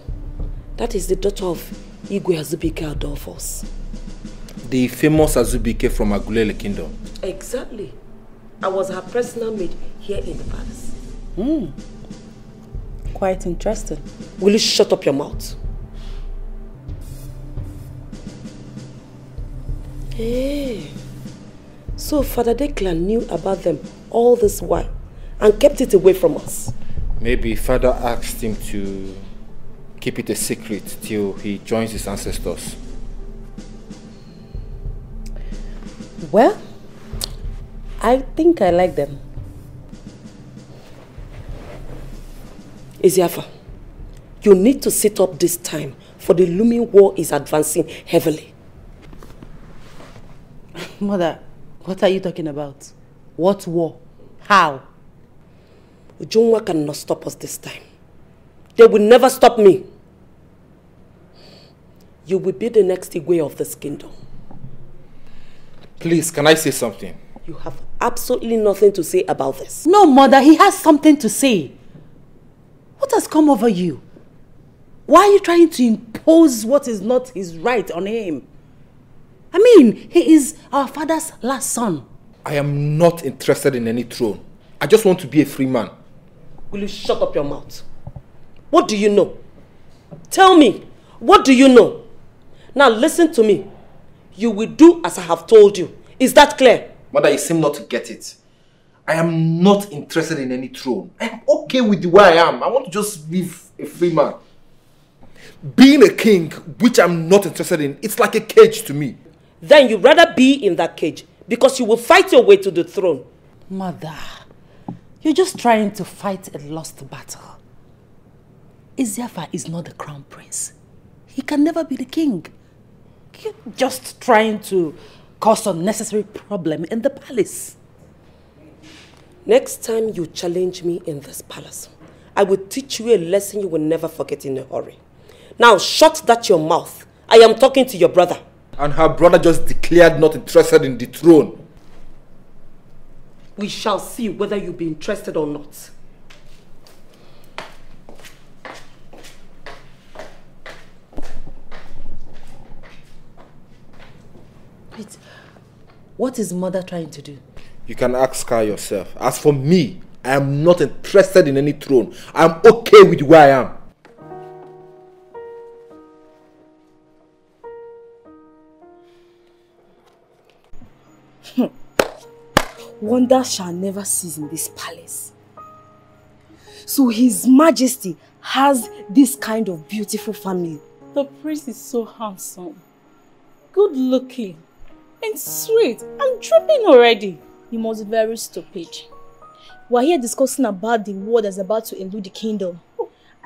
That is the daughter of Igwe Azubike Adolphus. The famous Azubike from Agulele Kingdom. Exactly. I was her personal maid here in the palace. Quite interesting. Will you shut up your mouth? Hey. So Father Declan knew about them all this while and kept it away from us. Maybe Father asked him to keep it a secret till he joins his ancestors. Well, I think I like them. Eziafa, you need to sit up this time, for the looming war is advancing heavily. Mother, what are you talking about? What war? How? Ujungwa cannot stop us this time. They will never stop me. You will be the next Igwe of this kingdom. Please, can I say something? You have absolutely nothing to say about this. No, Mother, he has something to say. What has come over you? Why are you trying to impose what is not his right on him? I mean, he is our father's last son. I am not interested in any throne. I just want to be a free man. Will you shut up your mouth? What do you know? Tell me, what do you know? Now listen to me. You will do as I have told you. Is that clear? Mother, you seem not to get it. I am not interested in any throne. I am okay with the way I am. I want to just live a free man. Being a king, which I'm not interested in, it's like a cage to me. Then you'd rather be in that cage because you will fight your way to the throne. Mother, you're just trying to fight a lost battle. Eziafa is not the crown prince. He can never be the king. You're just trying to cause unnecessary problem in the palace. Next time you challenge me in this palace, I will teach you a lesson you will never forget in a hurry. Now shut that your mouth. I am talking to your brother. And her brother just declared not interested in the throne. We shall see whether you'll be interested or not. Wait, what is Mother trying to do? You can ask her yourself. As for me, I am not interested in any throne. I am okay with where I am. Wonder shall never cease in this palace. So His Majesty has this kind of beautiful family The prince is so handsome, good looking, and sweet. I'm tripping already. You must be very stupid. We're here discussing about the war that's about to elude the kingdom.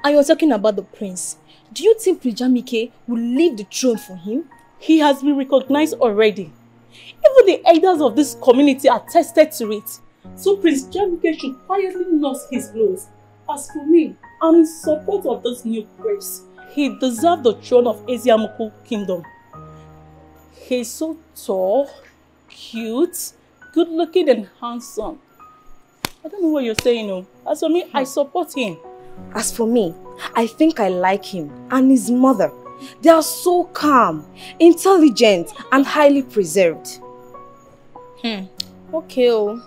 And you're talking about the prince. Do you think Prince Jamike will leave the throne for him? He has been recognized already. Even the elders of this community attested to it. So Prince Jamike should quietly nurse his blows. As for me, I'm in support of this new prince. He deserves the throne of Eziamuku Kingdom. He's so tall, cute, good looking and handsome. I don't know what you're saying, no. As for me, I support him. As for me, I think I like him and his mother. They are so calm, intelligent and highly preserved. Okay, we'll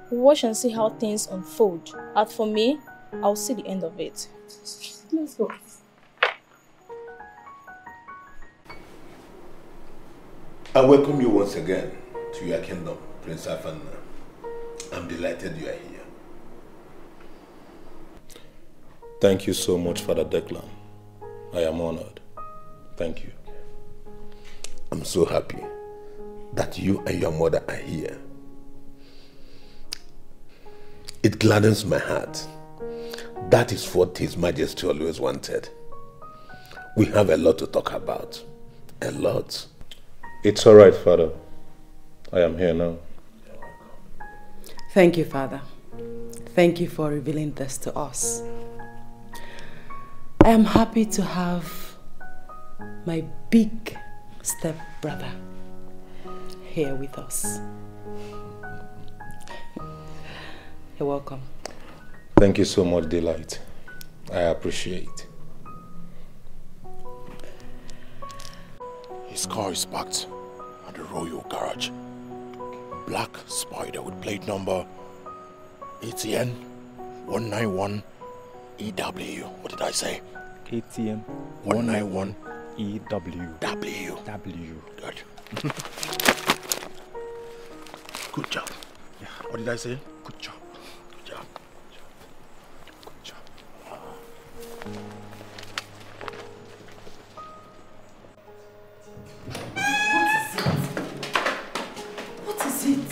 watch and see how things unfold. As for me, I'll see the end of it. Let's go. I welcome you once again to your kingdom, Prince Afanna. I'm delighted you are here. Thank you so much, Father Declan. I am honored. Thank you. I'm so happy that you and your mother are here. It gladdens my heart. That is what His Majesty always wanted. We have a lot to talk about. A lot. It's all right, Father. I am here now. Thank you, Father. Thank you for revealing this to us. I am happy to have my big step-brother here with us. You're welcome. Thank you so much, Delight. I appreciate. His car is parked at the Royal Garage. Black Spider with plate number ATN 191 EW. What did I say? ATM 191 EW. W. Good. Good job. Yeah. What did I say? Good job. Good job. Good job. What is it?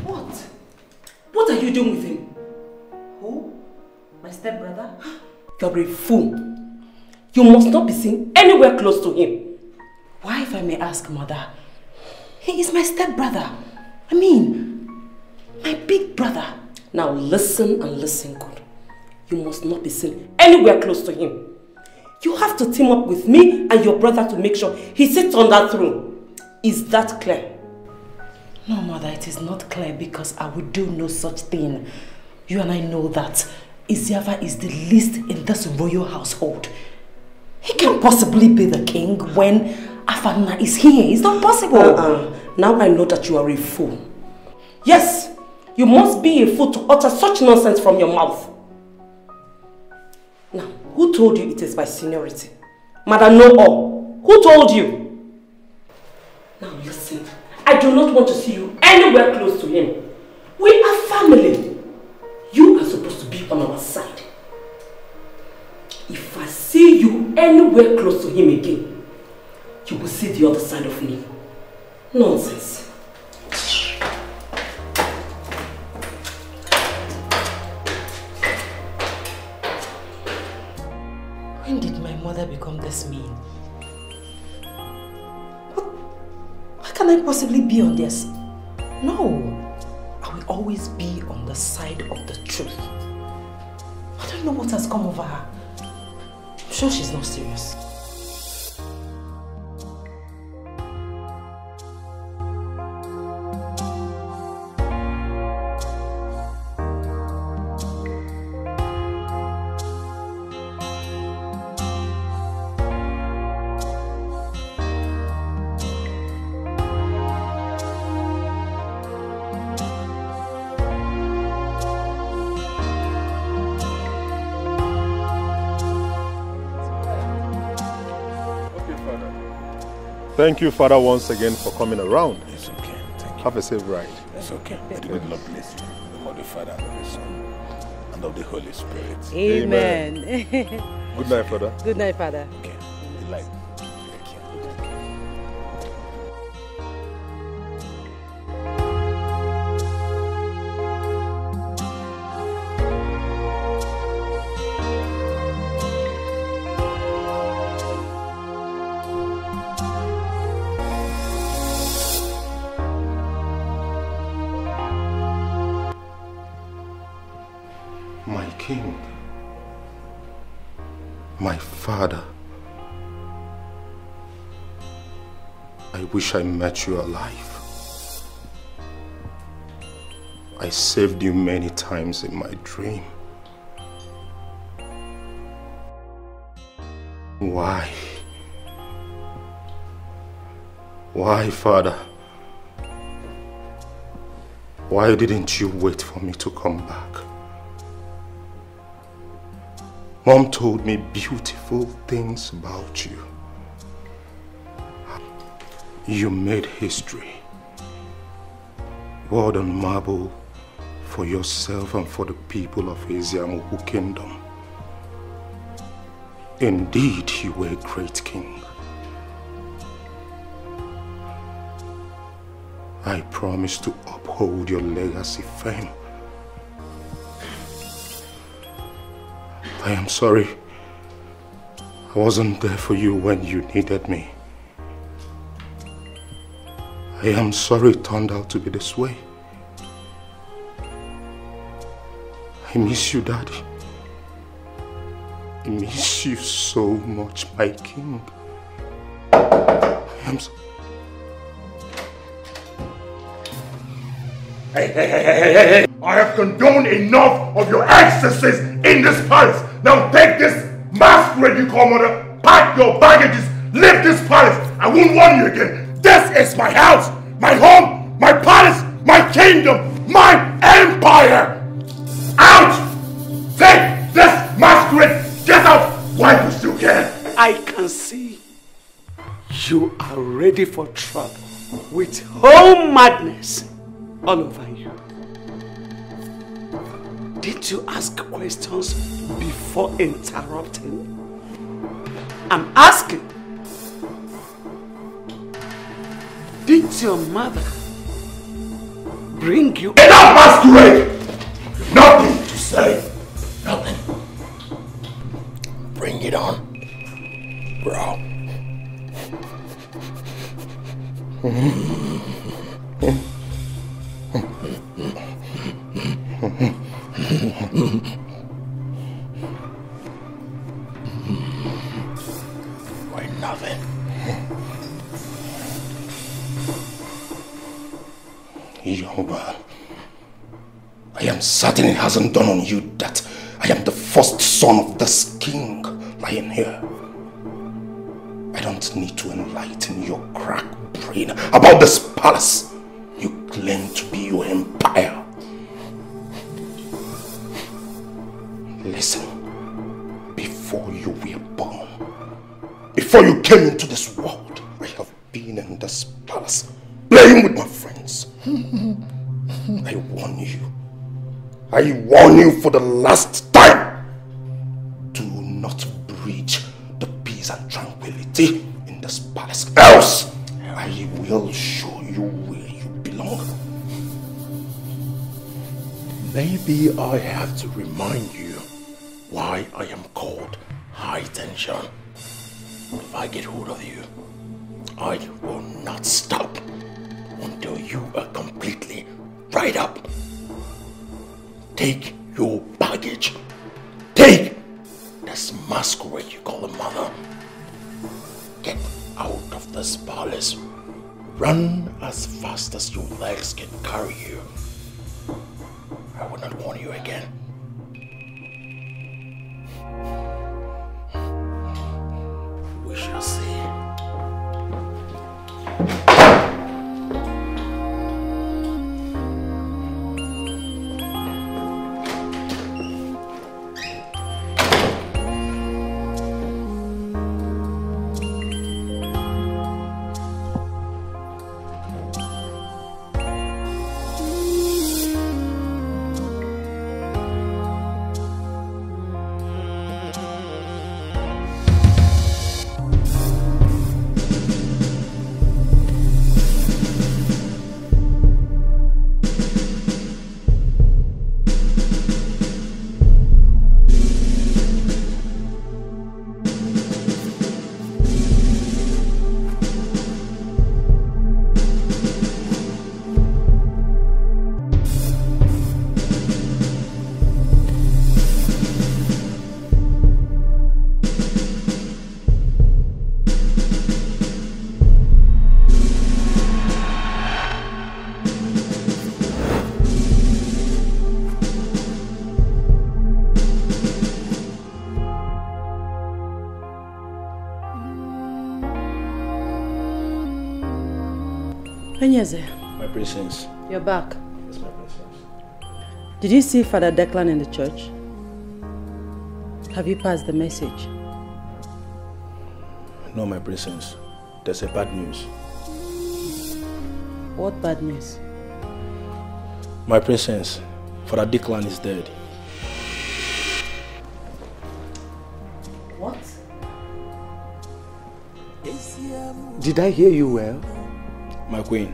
What? What are you doing with him? Who? My stepbrother? You're a fool. You must not be seen anywhere close to him. Why, if I may ask, Mother? He is my stepbrother. I mean, my big brother. Now listen and listen good. You must not be seen anywhere close to him. You have to team up with me and your brother to make sure he sits on that throne. Is that clear? No, Mother, it is not clear because I would do no such thing. You and I know that Iziava is the least in this royal household. He can't possibly be the king when Afanna is here. It's not possible. Now I know that you are a fool. Yes, you must be a fool to utter such nonsense from your mouth. Now, who told you it is by seniority? Madam Know-all, who told you? Now listen, I do not want to see you anywhere close to him. We are family. You are supposed to be on our side. If I see you anywhere close to him again, you will see the other side of me. Nonsense. When did my mother become this mean? How can I possibly be on this? No. I will always be on the side of the truth. I don't know what has come over her. I'm sure she's not serious. Thank you, Father, once again for coming around. It's okay. Thank you. Have a safe ride. It's okay. May the good Lord bless you. The Holy Father and of the Son and of the Holy Spirit. Amen. Good night, Father. Good night, Father. Okay. Good night. My king, my father, I wish I met you alive. I saved you many times in my dream. Why? Why, Father? Why didn't you wait for me to come back? Mom told me beautiful things about you. You made history. Word on marble for yourself and for the people of Eziamoku Kingdom. Indeed, you were a great king. I promise to uphold your legacy firm. I am sorry. I wasn't there for you when you needed me. I am sorry it turned out to be this way. I miss you, Daddy. I miss you so much, my king. I am so... Hey. I have condoned enough of your excesses in this palace. Now take this masquerade you call mother, pack your baggages, leave this palace. I won't warn you again. This is my house, my home, my palace, my kingdom, my empire. Out! Take this masquerade. Get out while you still can. I can see you are ready for trouble with whole madness all over you. Did you ask questions before interrupting? I'm asking. Did your mother bring you... Enough, masquerade! Nothing to say. Nothing. Bring it on, bro. Why nothing? Young man, I am certain it hasn't dawned on you that I am the first son of this king lying here. I don't need to enlighten your cracked brain about this palace you claim to be your empire. Listen, before you were born, before you came into this world, I have been in this palace playing with my friends. I warn you for the last time. Do not breach the peace and tranquility in this palace. Else, I will show you where you belong. Maybe I have to remind you why I am called High Tension. If I get hold of you, I will not stop until you are completely dried up. Take your baggage. Take this masquerade you call a mother. Get out of this palace. Run as fast as your legs can carry you. I will not warn you again. We shall see. Enyeze. My princess. You're back. Yes, my princess. Did you see Father Declan in the church? Have you passed the message? No, my princess. There's a bad news. What bad news? My princess, Father Declan is dead. What? Did I hear you well? My queen.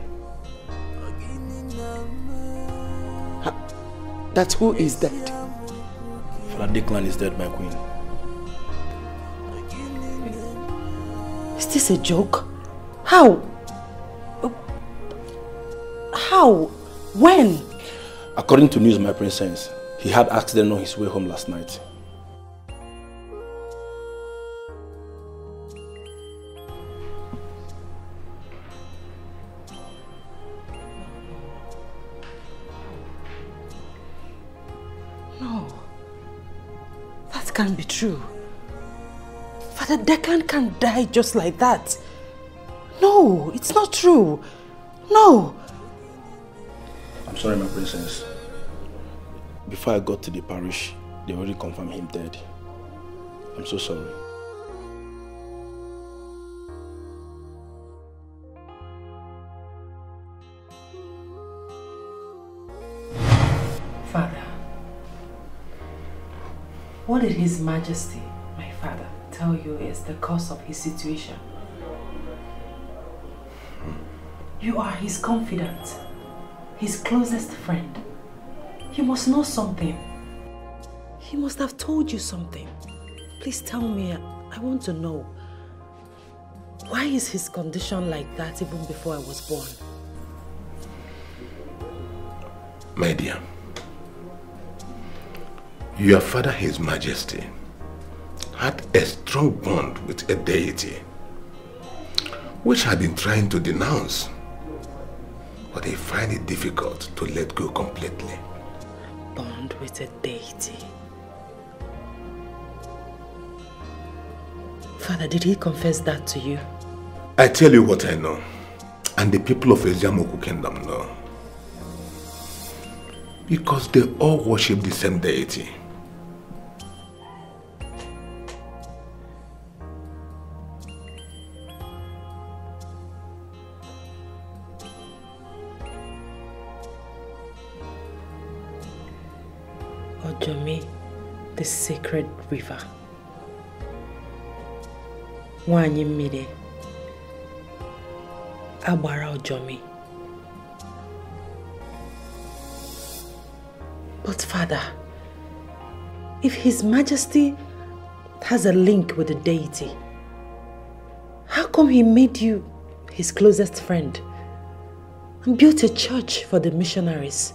That's who is dead? Father Declan is dead, my queen. Is this a joke? How? How? When? According to news, my princess, he had accident on his way home last night. No. That can't be true. Father Declan can't die just like that. No, it's not true. No. I'm sorry, my princess. Before I got to the parish, they already confirmed him dead. I'm so sorry. Father, what did His Majesty, my father, tell you is the cause of his situation? You are his confidant, his closest friend. You must know something. He must have told you something. Please tell me, I want to know. Why is his condition like that even before I was born? My dear, your father, His Majesty, had a strong bond with a deity which had been trying to denounce, but they find it difficult to let go completely. Bond with a deity? Father, did he confess that to you? I tell you what I know, and the people of Eziamoku Kingdom know. Because they all worship the same deity. Ojomi, the sacred river. Nwanyi mmiri, agbara Ojomi. But Father, if His Majesty has a link with the deity, how come He made you his closest friend and built a church for the missionaries?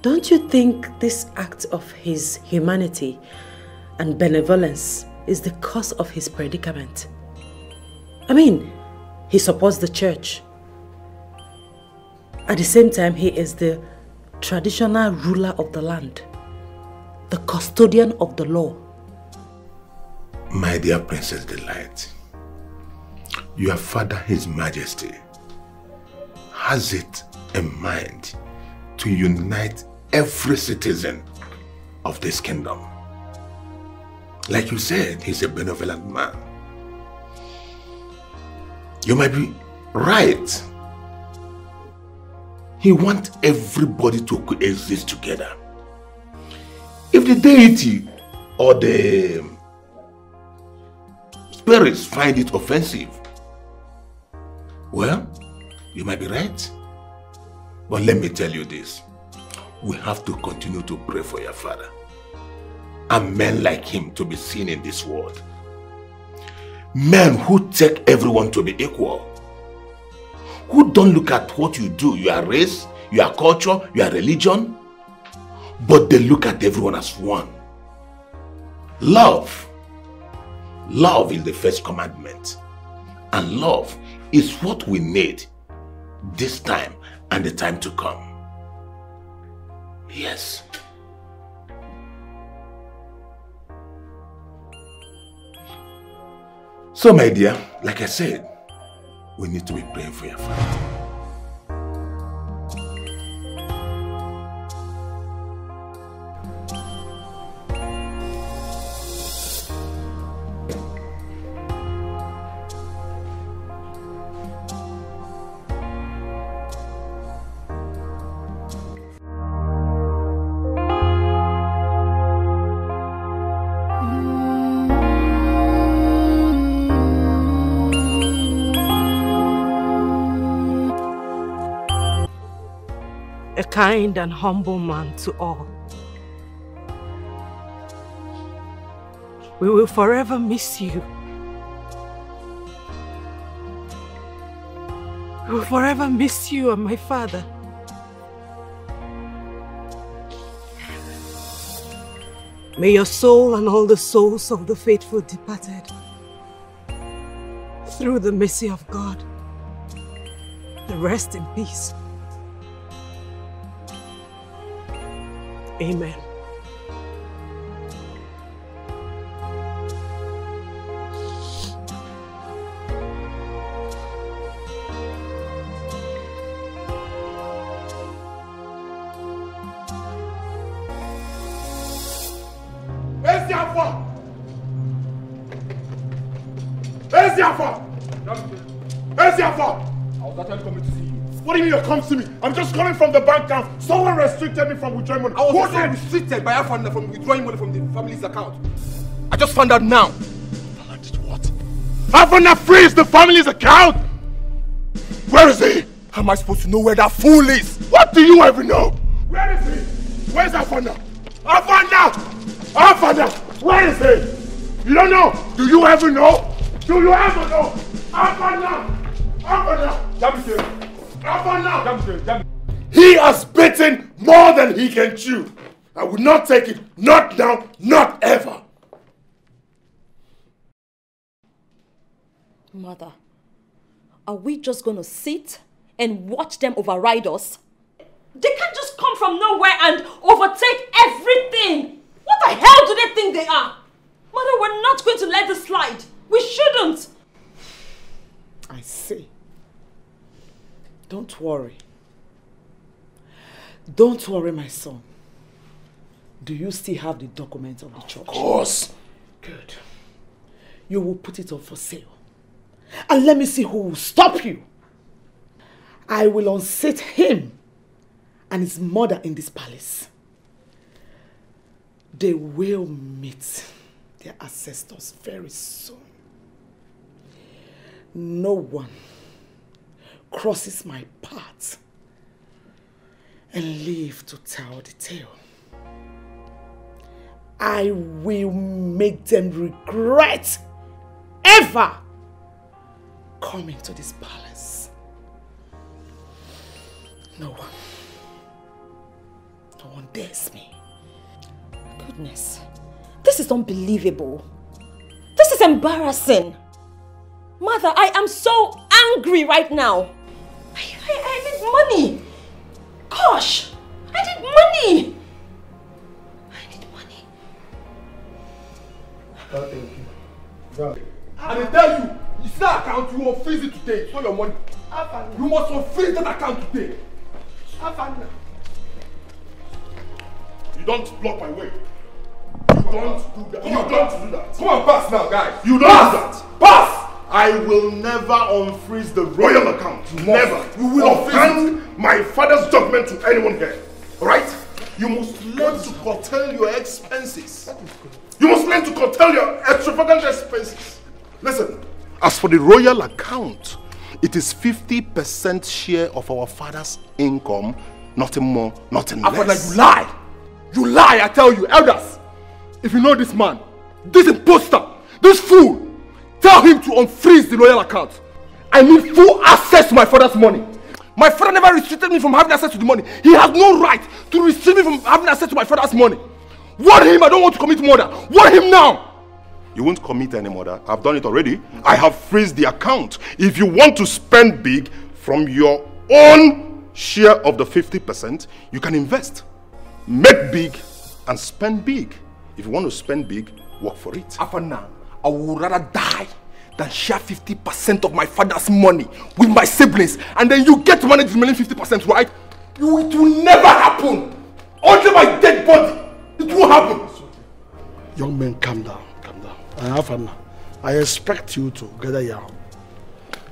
Don't you think this act of his humanity and benevolence is the cause of his predicament? I mean, he supports the church. At the same time, he is the traditional ruler of the land, the custodian of the law. My dear Princess Delight, your father, His Majesty, has it in mind to unite every citizen of this kingdom. Like you said, he's a benevolent man. You might be right. He wants everybody to coexist together. If the deity or the spirits find it offensive, well, you might be right. But let me tell you this. We have to continue to pray for your father. And men like him to be seen in this world. Men who take everyone to be equal. Who don't look at what you do, your race, your culture, your religion, but they look at everyone as one. Love. Love is the first commandment. And love is what we need this time and the time to come. Yes. So my dear, like I said, we need to be praying for your father. A kind and humble man to all. We will forever miss you. We will forever miss you and my father. May your soul and all the souls of the faithful departed, through the mercy of God, rest in peace. Amen. Where's the alpha? Where's the alpha? Where's the alpha? I was actually coming to see you. What do you mean you're coming to me? I'm just coming from the bank account. Someone restricted me from withdrawing money. I was also restricted by Afana from withdrawing money from the family's account. I just found out now. What? Afana freeze the family's account? Where is he? How am I supposed to know where that fool is? What do you ever know? Where is he? Where's Afana? Afana! Afana! Where is he? You don't know? Do you ever know? Do you ever know? Afana! Afana! He has bitten more than he can chew. I will not take it. Not now, not ever. Mother, are we just going to sit and watch them override us? They can't just come from nowhere and overtake everything. What the hell do they think they are? Mother, we're not going to let this slide. We shouldn't. I see. Don't worry. Don't worry, my son. Do you still have the documents of the church? Of course. Good. You will put it up for sale. And let me see who will stop you. I will unseat him and his mother in this palace. They will meet their ancestors very soon. No one crosses my path and live to tell the tale. I will make them regret ever coming to this palace. No one dares me. Goodness, this is unbelievable. This is embarrassing. Mother, I am so angry right now. I need money. Gosh, I need money. Thank you. And I tell you, you see that account, you will freeze it today. It's not your money. You must unfreeze that account today. You don't block my way. You don't do that. You don't do that. Come on, pass now, guys. You don't do that. Pass! I will never unfreeze the royal account. Never. You will hand my father's document to anyone here. Alright? You must learn to curtail your expenses. You must learn to curtail your extravagant expenses. Listen, as for the royal account, it is 50% share of our father's income, nothing more, nothing less. You lie! You lie, I tell you, elders! If you know this man, this imposter, this fool, tell him to unfreeze the royal account. I need full access to my father's money. My father never restricted me from having access to the money. He has no right to restrict me from having access to my father's money. Warn him, I don't want to commit murder. Warn him now! You won't commit any murder. I've done it already. I have freezed the account. If you want to spend big from your own share of the 50%, you can invest. Make big and spend big. If you want to spend big, work for it. After now, I would rather die than share 50% of my father's money with my siblings, and then you get to manage the remaining 50%, right? It will never happen. Under my dead body, it won't happen. Young men, calm down, calm down. And Afana, I expect you to gather your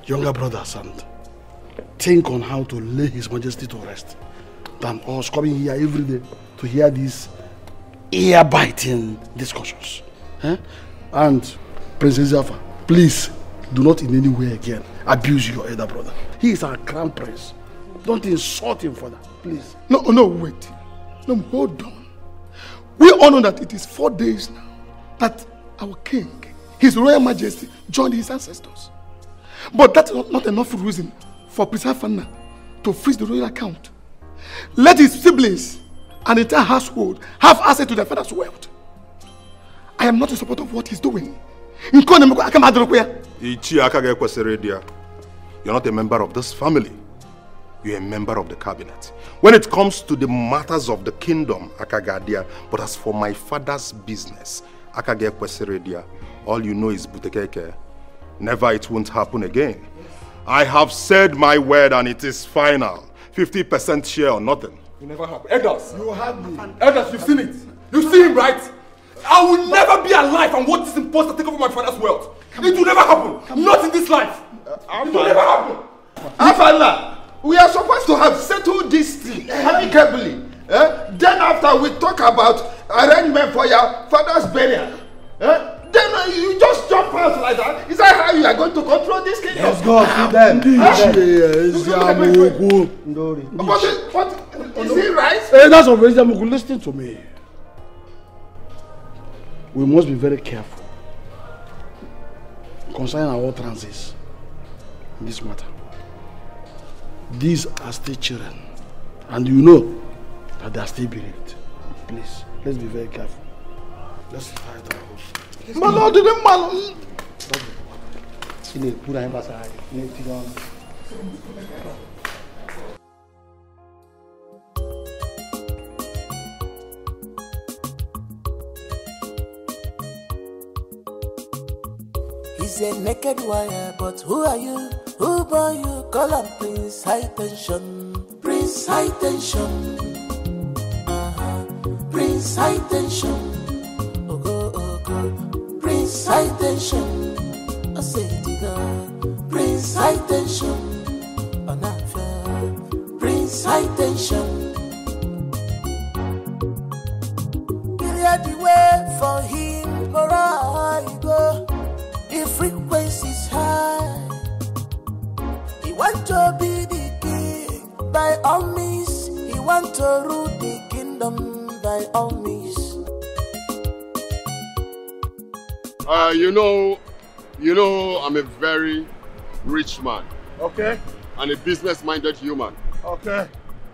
younger brothers and think on how to lay His Majesty to rest than us coming here every day to hear these ear-biting discussions. And Princess Zafa, please do not in any way again abuse your elder brother. He is our crown prince. Don't insult him for that, please. No, wait. No, hold on. We all know that it is 4 days now that our king, His Royal Majesty, joined his ancestors. But that's not enough reason for Prince Afana to freeze the royal account. Let his siblings and the entire household have access to their father's wealth. I am not in support of what he's doing. You're not a member of this family. You're a member of the cabinet. When it comes to the matters of the kingdom, Akagadia, but as for my father's business, all you know is Butekeke. Never, it won't happen again. I have said my word and it is final. 50% share or nothing. It never happened. Elders, you have me. Elders, you've seen it. You see him, right? I will never be alive and watch this imposter take over my father's wealth. It will never happen. Not in this life. It will never happen. Afana, we are supposed to have settled this thing amicably. Then after we talk about arrangement for your father's burial. Then you just jump out like that. Is that how you are going to control this kingdom? Let's go see them. What? Is he right? Hey, that's what Jamuku. Listen to me. We must be very careful concerning our utterances in this matter. These are still children, and you know that they are still bereaved. Please, let's be very careful. Let's fight our hope. Malo, didn't Malo. He's a naked wire, but who are you? Who born you? Call him Prince High Tension. Prince High Tension. Prince High Tension. Prince High Tension. I say it again. Prince High Tension. Prince High Tension. Clear the way for him, for I go. The frequency's high. He want to be the king by all means. He want to rule the kingdom by all means. You know, I'm a very rich man. Okay. And a business-minded human. Okay.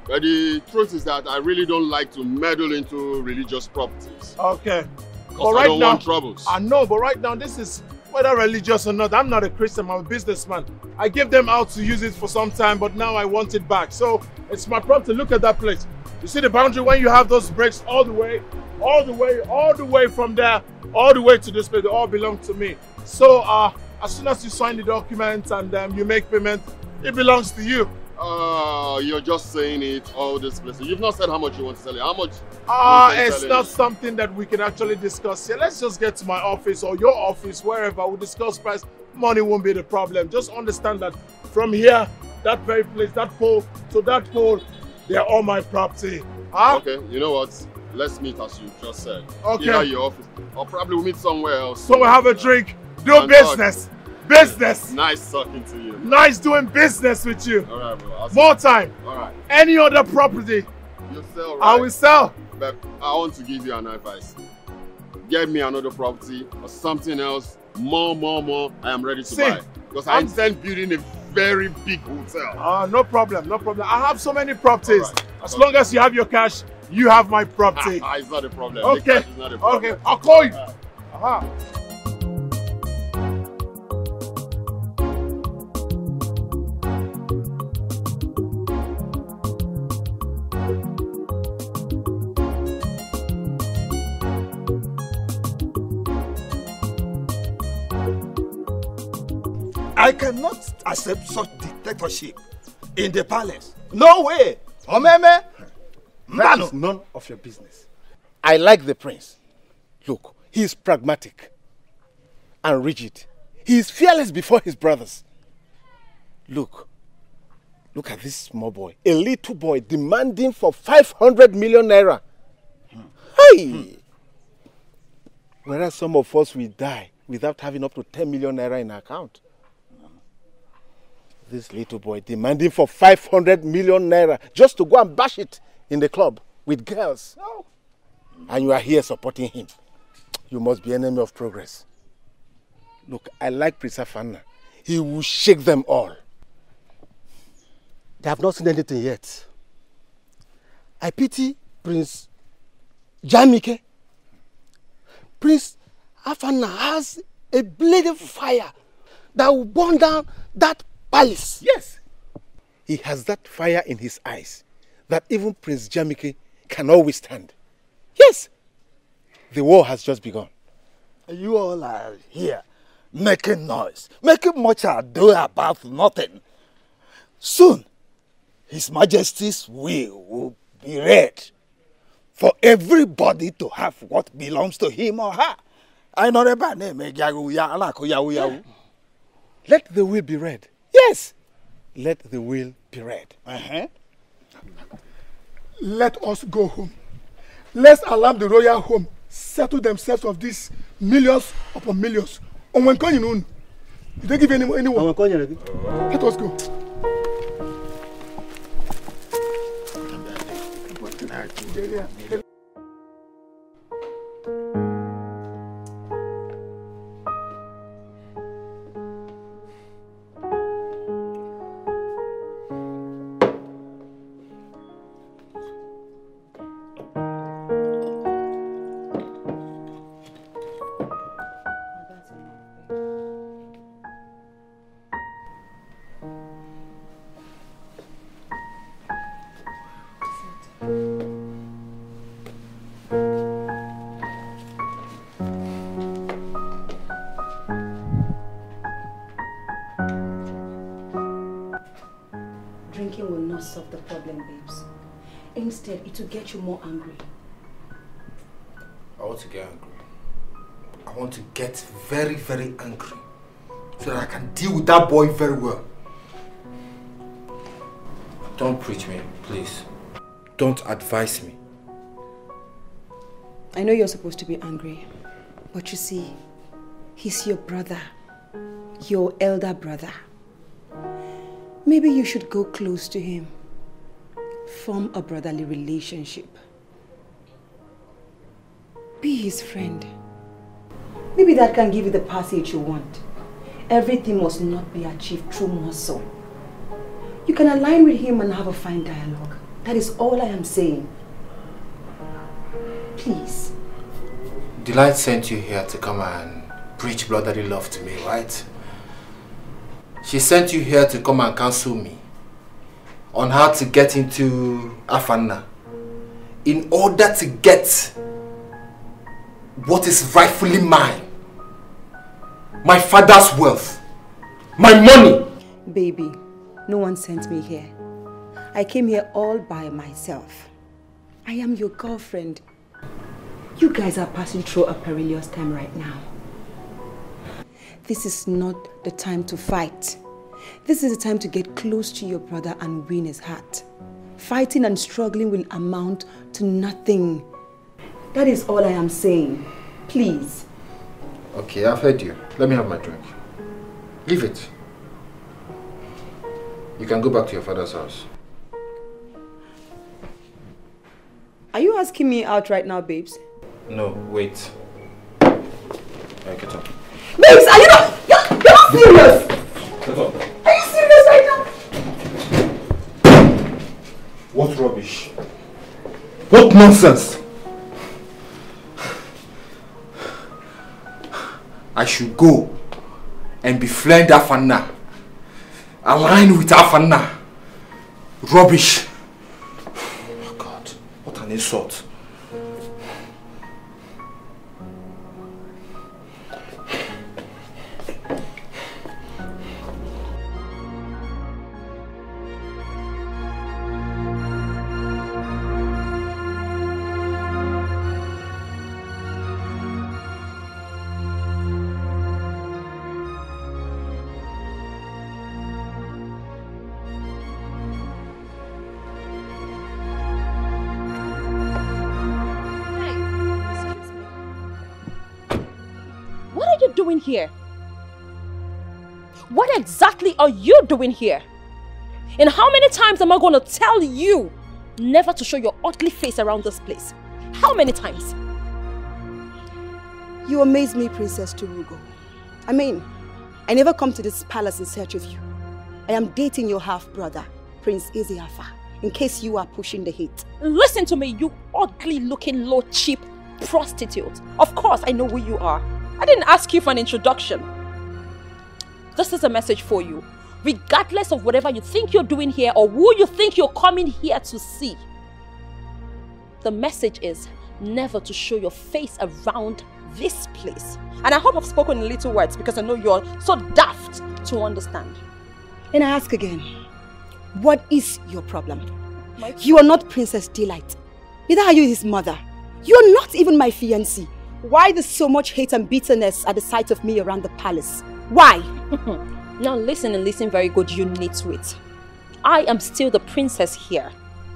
But the truth is that I really don't like to meddle into religious properties. Okay. Because I don't want troubles. I know, but right now, this is whether religious or not. I'm not a Christian, I'm a businessman. I gave them out to use it for some time, but now I want it back. So it's my property. Look at that place. You see the boundary when you have those bricks all the way from there, all the way to this place, they all belong to me. So as soon as you sign the document and you make payment, it belongs to you. You're just saying it, all this place. You've not said how much you want to sell it. How much? It's not something that we can actually discuss here. Let's just get to my office or your office, wherever. We'll discuss price. Money won't be the problem. Just understand that from here, that very place, that pole to that pole, they're all my property. Okay, you know what? Let's meet as you just said. Okay. Here at your office. Or probably we'll meet somewhere else. So we'll have a drink. Do business. Business. Nice talking to you. Nice doing business with you. Alright, bro. More time. Alright. Any other property, you sell, right? I will sell. But I want to give you an advice. Get me another property or something else. More. I am ready to buy. Because I intend building a very big hotel. No problem. I have so many properties. Right. As long as you have your cash, you have my property. It's not a problem. Okay. The cash is not a problem. Okay, I'll call you. I cannot accept such dictatorship in the palace. No way. Omeme. That is none of your business. I like the prince. Look, he is pragmatic and rigid. He is fearless before his brothers. Look at this small boy, a little boy demanding for 500 million naira. Hey! Whereas some of us will die without having up to 10 million naira in our account. This little boy demanding for 500 million naira just to go and bash it in the club with girls. And you are here supporting him. You must be enemy of progress. Look, I like Prince Afanna. He will shake them all. They have not seen anything yet. I pity Prince Jamike. Prince Afanna has a blazing fire that will burn down that palace. Yes. He has that fire in his eyes that even Prince Jamike cannot withstand. Yes. The war has just begun. You all are here making noise, making much ado about nothing. Soon, His Majesty's will be read for everybody to have what belongs to him or her. Let the will be read. Yes. Let the will be read. Let us go home. Let's allow the royal home settle themselves of these millions upon millions. On one coin, you don't give anyone. Let us go. Drinking will not solve the problem, babes. Instead, it will get you more angry. I want to get angry. I want to get very, very angry so that I can deal with that boy very well. Don't preach me, please. Don't advise me. I know you're supposed to be angry, but you see, he's your brother, your elder brother. Maybe you should go close to him, form a brotherly relationship. Be his friend. Maybe that can give you the passage you want. Everything must not be achieved through muscle. You can align with him and have a fine dialogue. That is all I am saying. Please. Delight sent you here to come and preach brotherly love to me, right? She sent you here to come and counsel me on how to get into Afanna in order to get what is rightfully mine. My father's wealth. My money. Baby, no one sent me here. I came here all by myself. I am your girlfriend. You guys are passing through a perilous time right now. This is not the time to fight. This is the time to get close to your brother and win his heart. Fighting and struggling will amount to nothing. That is all I am saying. Please. Okay, I've heard you. Let me have my drink. Leave it. You can go back to your father's house. Are you asking me out right now, babes? No, wait. Get up. Babes, are you not? You're not serious! Get up. Are you serious right now? What rubbish? What nonsense? I should go and befriend Afanna. Align with Afanna. Rubbish. Oh God, what an insult. doing here? What exactly are you doing here? And how many times am I going to tell you never to show your ugly face around this place? How many times? You amaze me, Princess Turugo. I mean, I never come to this palace in search of you. I am dating your half-brother, Prince Ezeafa, in case you are pushing the hate. Listen to me, you ugly-looking, low-cheap prostitute. Of course, I know who you are. I didn't ask you for an introduction. This is a message for you. Regardless of whatever you think you're doing here or who you think you're coming here to see, the message is never to show your face around this place. And I hope I've spoken in little words because I know you're so daft to understand. And I ask again, what is your problem? You are not Princess Delight. Neither are you his mother. You are not even my fiancé. Why there's so much hate and bitterness at the sight of me around the palace? Why? Now listen and listen very good, you nitwit. I am still the princess here,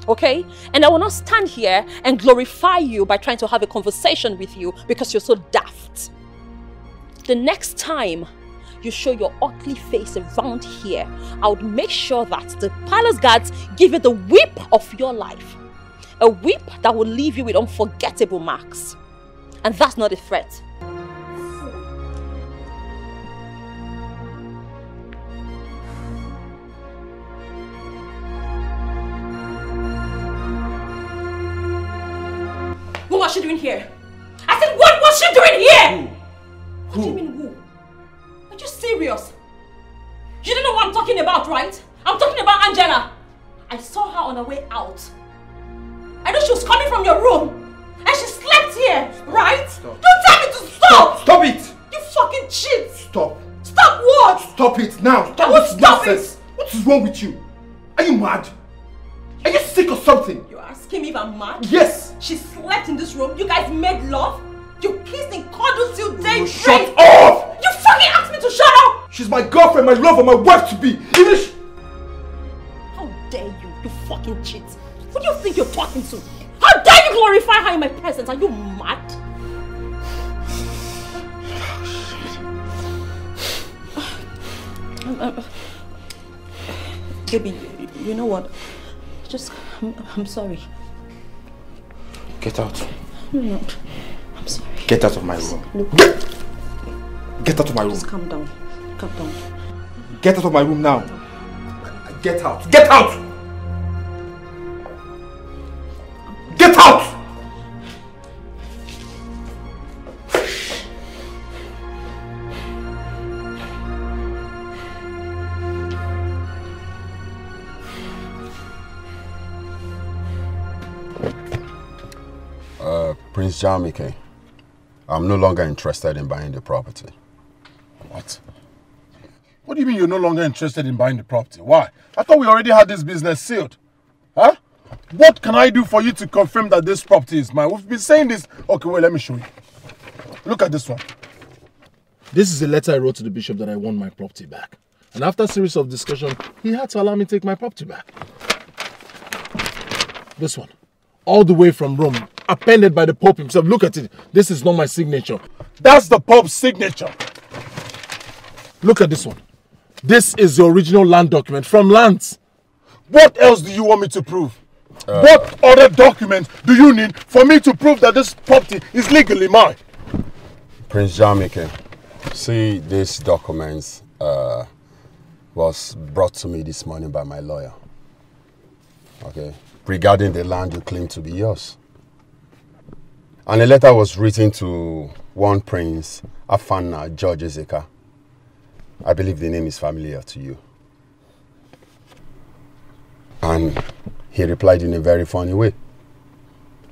okay? And I will not stand here and glorify you by trying to have a conversation with you because you're so daft. The next time you show your ugly face around here, I would make sure that the palace guards give you the whip of your life. A whip that will leave you with unforgettable marks. And that's not a threat. What was she doing here? I said, what was she doing here? What do you mean who? Are you serious? You don't know what I'm talking about, right? I'm talking about Angela. I saw her on her way out. I know she was coming from your room. And she slept here, right? Stop. Don't tell me to stop! Stop it! You fucking cheat! Stop. Stop what? Stop it now! I won't stop it! What is wrong with you? Are you mad? Are you sick or something? You're asking me if I'm mad? Yes! She slept in this room. You guys made love. You kissed and cuddled till day. Shut up! You fucking asked me to shut up! She's my girlfriend, my lover, my wife to be. Even How dare you? You fucking cheat. Who do you think you're talking to? How dare you glorify her in my presence? Are you mad? Baby, you know what? I'm sorry. Get out. No, I'm sorry. Get out of my room. Look. Get out of my room. Just calm down. Calm down. Get out of my room now. Get out. Get out! Get out! Prince Jamike, I'm no longer interested in buying the property. What? What do you mean you're no longer interested in buying the property? Why? I thought we already had this business sealed. Huh? What can I do for you to confirm that this property is mine? We've been saying this. Okay, wait, let me show you. Look at this one. This is a letter I wrote to the bishop that I want my property back. And after a series of discussion, he had to allow me to take my property back. This one. All the way from Rome. Appended by the Pope himself. Look at it. This is not my signature. That's the Pope's signature. Look at this one. This is the original land document from Lance. What else do you want me to prove? What other documents do you need for me to prove that this property is legally mine? Prince Jamike, see, these documents was brought to me this morning by my lawyer. Okay, regarding the land you claim to be yours. And a letter was written to one Prince Afana George Ezeka. I believe the name is familiar to you. And he replied in a very funny way,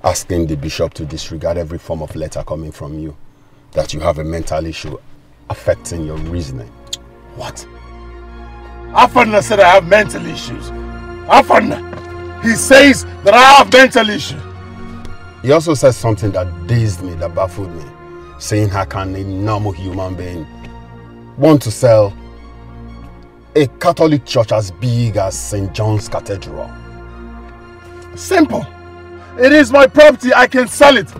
asking the bishop to disregard every form of letter coming from you, that you have a mental issue affecting your reasoning. What? Afana said I have mental issues. Afana, he says that I have mental issues. He also said something that dazed me, that baffled me, saying how can a normal human being want to sell a Catholic church as big as St. John's Cathedral? Simple. It is my property. I can sell it.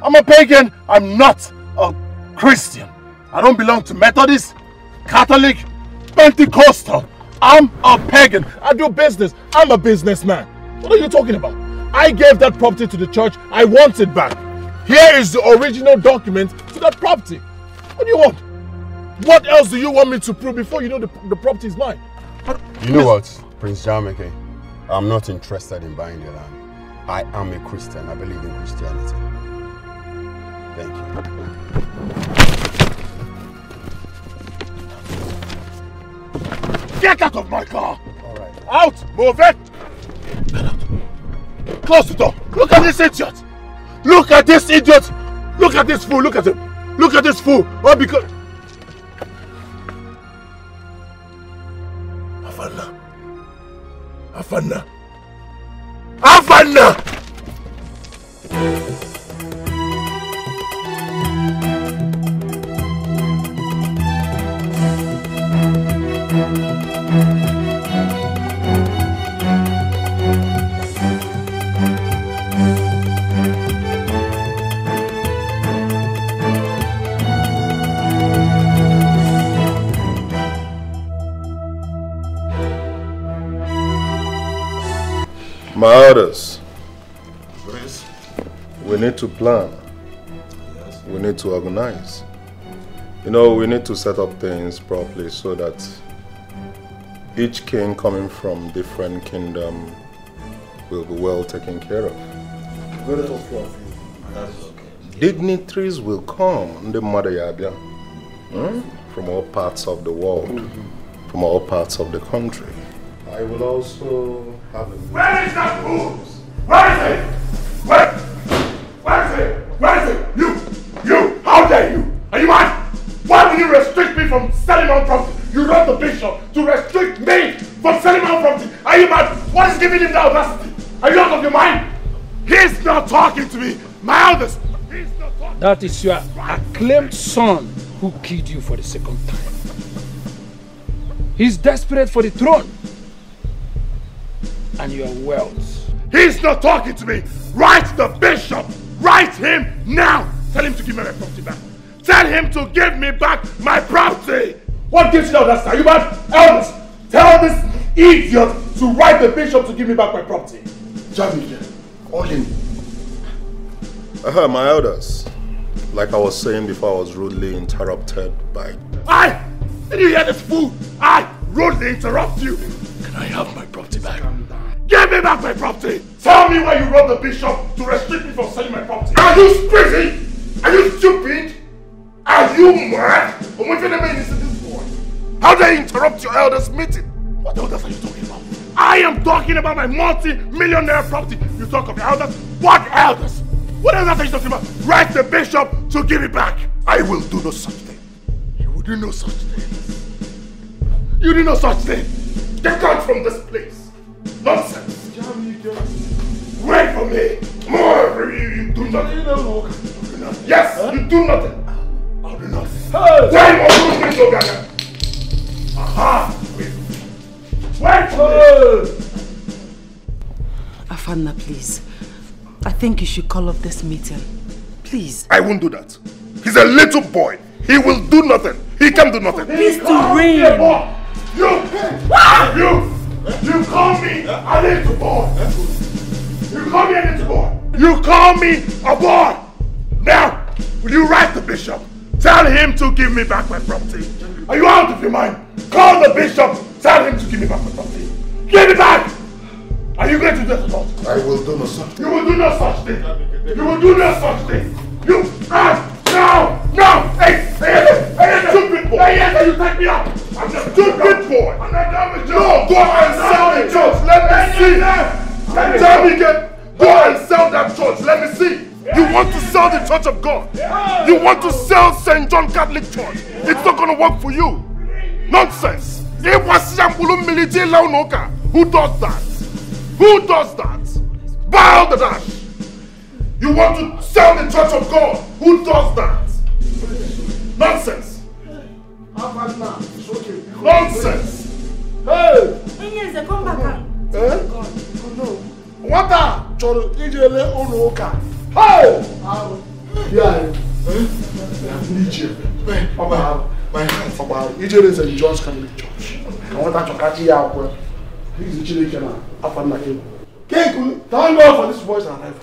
I'm a pagan. I'm not a Christian. I don't belong to Methodist, Catholic, Pentecostal. I'm a pagan. I do business. I'm a businessman. What are you talking about? I gave that property to the church. I want it back. Here is the original document to that property. What do you want? What else do you want me to prove before you know the property is mine? You know what, Prince Jamike? I'm not interested in buying the land. I am a Christian. I believe in Christianity. Thank you. Get out of my car! Alright. Out! Move it! Get out. Close the door. Look at this idiot! Look at this idiot! Look at this fool! Look at him! Look at this fool! All because... Afanna! Afanna! My orders. Please. We need to plan. Yes. We need to organize. You know, we need to set up things properly so that each king coming from different kingdom will be well taken care of. Very thoughtful of you. That's okay. Dignitaries will come, from all parts of the world, from all parts of the country. I will also have a... Where is that fool? Where is it? Where is it? Where is it? You! How dare you? Are you mad? Why will you restrict me from selling my property? You wrote the bishop to restrict me from selling my property. Are you mad? What is giving him the audacity? Are you out of your mind? He's not talking to me. My elders. He's not talking. That is your acclaimed son who killed you for the second time. He's desperate for the throne and your wealth. He's not talking to me. Write the bishop. Write him now. Tell him to give me my property back. Tell him to give me back my property. What gives you the audacity? Are you mad? Elders, tell this idiot to write the bishop to give me back my property. Jamie, all in. My elders. Like I was saying before, I was rudely interrupted by... Did you hear this fool? I rudely interrupt you. Can I have my property back? Give me back my property! Tell me why you wrote the bishop to restrict me from selling my property. Are you crazy? Are you stupid? Are you mad? How dare you interrupt your elders' meeting? What elders are you talking about? I am talking about my multi-millionaire property. You talk of elders? What elders? What elders are you talking about? Write the bishop to give it back. I will do no such thing. You will do no such thing. You do no such thing. Get out from this place. Nonsense! Wait for me! More! You do nothing! Yes! You do nothing! I'll do nothing! Why more me so gaga? Aha! Wait for me! Afanna, please. I think you should call off this meeting. Please. I won't do that. He's a little boy. He will do nothing. He can do nothing. Please to reign! You call me a little boy. You call me a little boy. You call me a boy. Now, will you write the bishop? Tell him to give me back my property. Are you out of your mind? Call the bishop. Tell him to give me back my property. Give it back. Are you going to do this or not? I will do no such thing. You will do no such thing. You will do no such thing. No! Hey, stupid boy! Hey, you take me up! I'm a stupid boy! I'm not done with you! No, go and sell the church! Let me see! Tell me again! Go and sell that church! Let me see! You want to sell the Church of God? You want to sell St. John Catholic Church? It's not going to work for you! Nonsense! Who does that? Who does that? Bow the dash! You want to sell the Church of God? Who does that? Nonsense! Nonsense! Hey! Come back. What are you? Hey! Ije is a John's Catholic Church. I want to catch you out. This is Chile Kena. After my king. Thank God for this voice and life.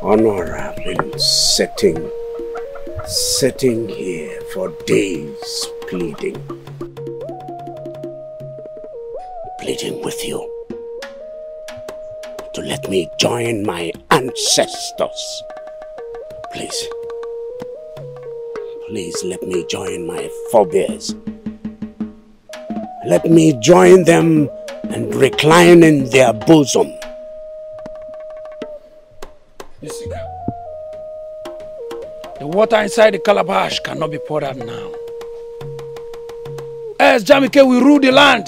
Honor, I've been sitting here for days pleading with you to let me join my ancestors. Please let me join my forebears. Let me join them and recline in their bosom. The water inside the calabash cannot be poured out now. As Jamike will rule the land,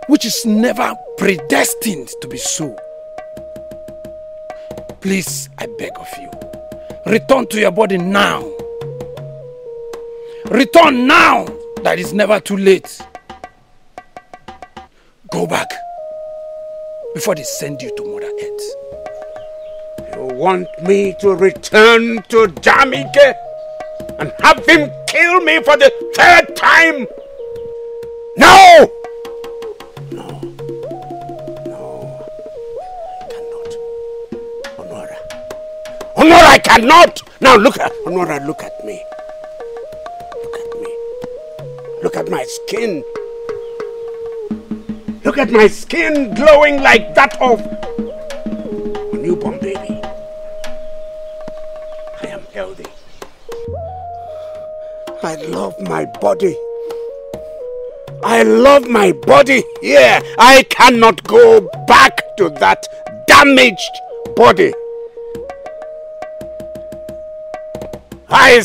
which is never predestined to be so. Please, I beg of you, return to your body now. Return now, that it's never too late. Go back before they send you to Mother Earth. You want me to return to Jamike and have him kill me for the third time? No! Honora, I cannot! Now Honora, look at me. Look at my skin. Look at my skin glowing like that of a newborn baby. I am healthy. I love my body. I love my body here. I cannot go back to that damaged body. I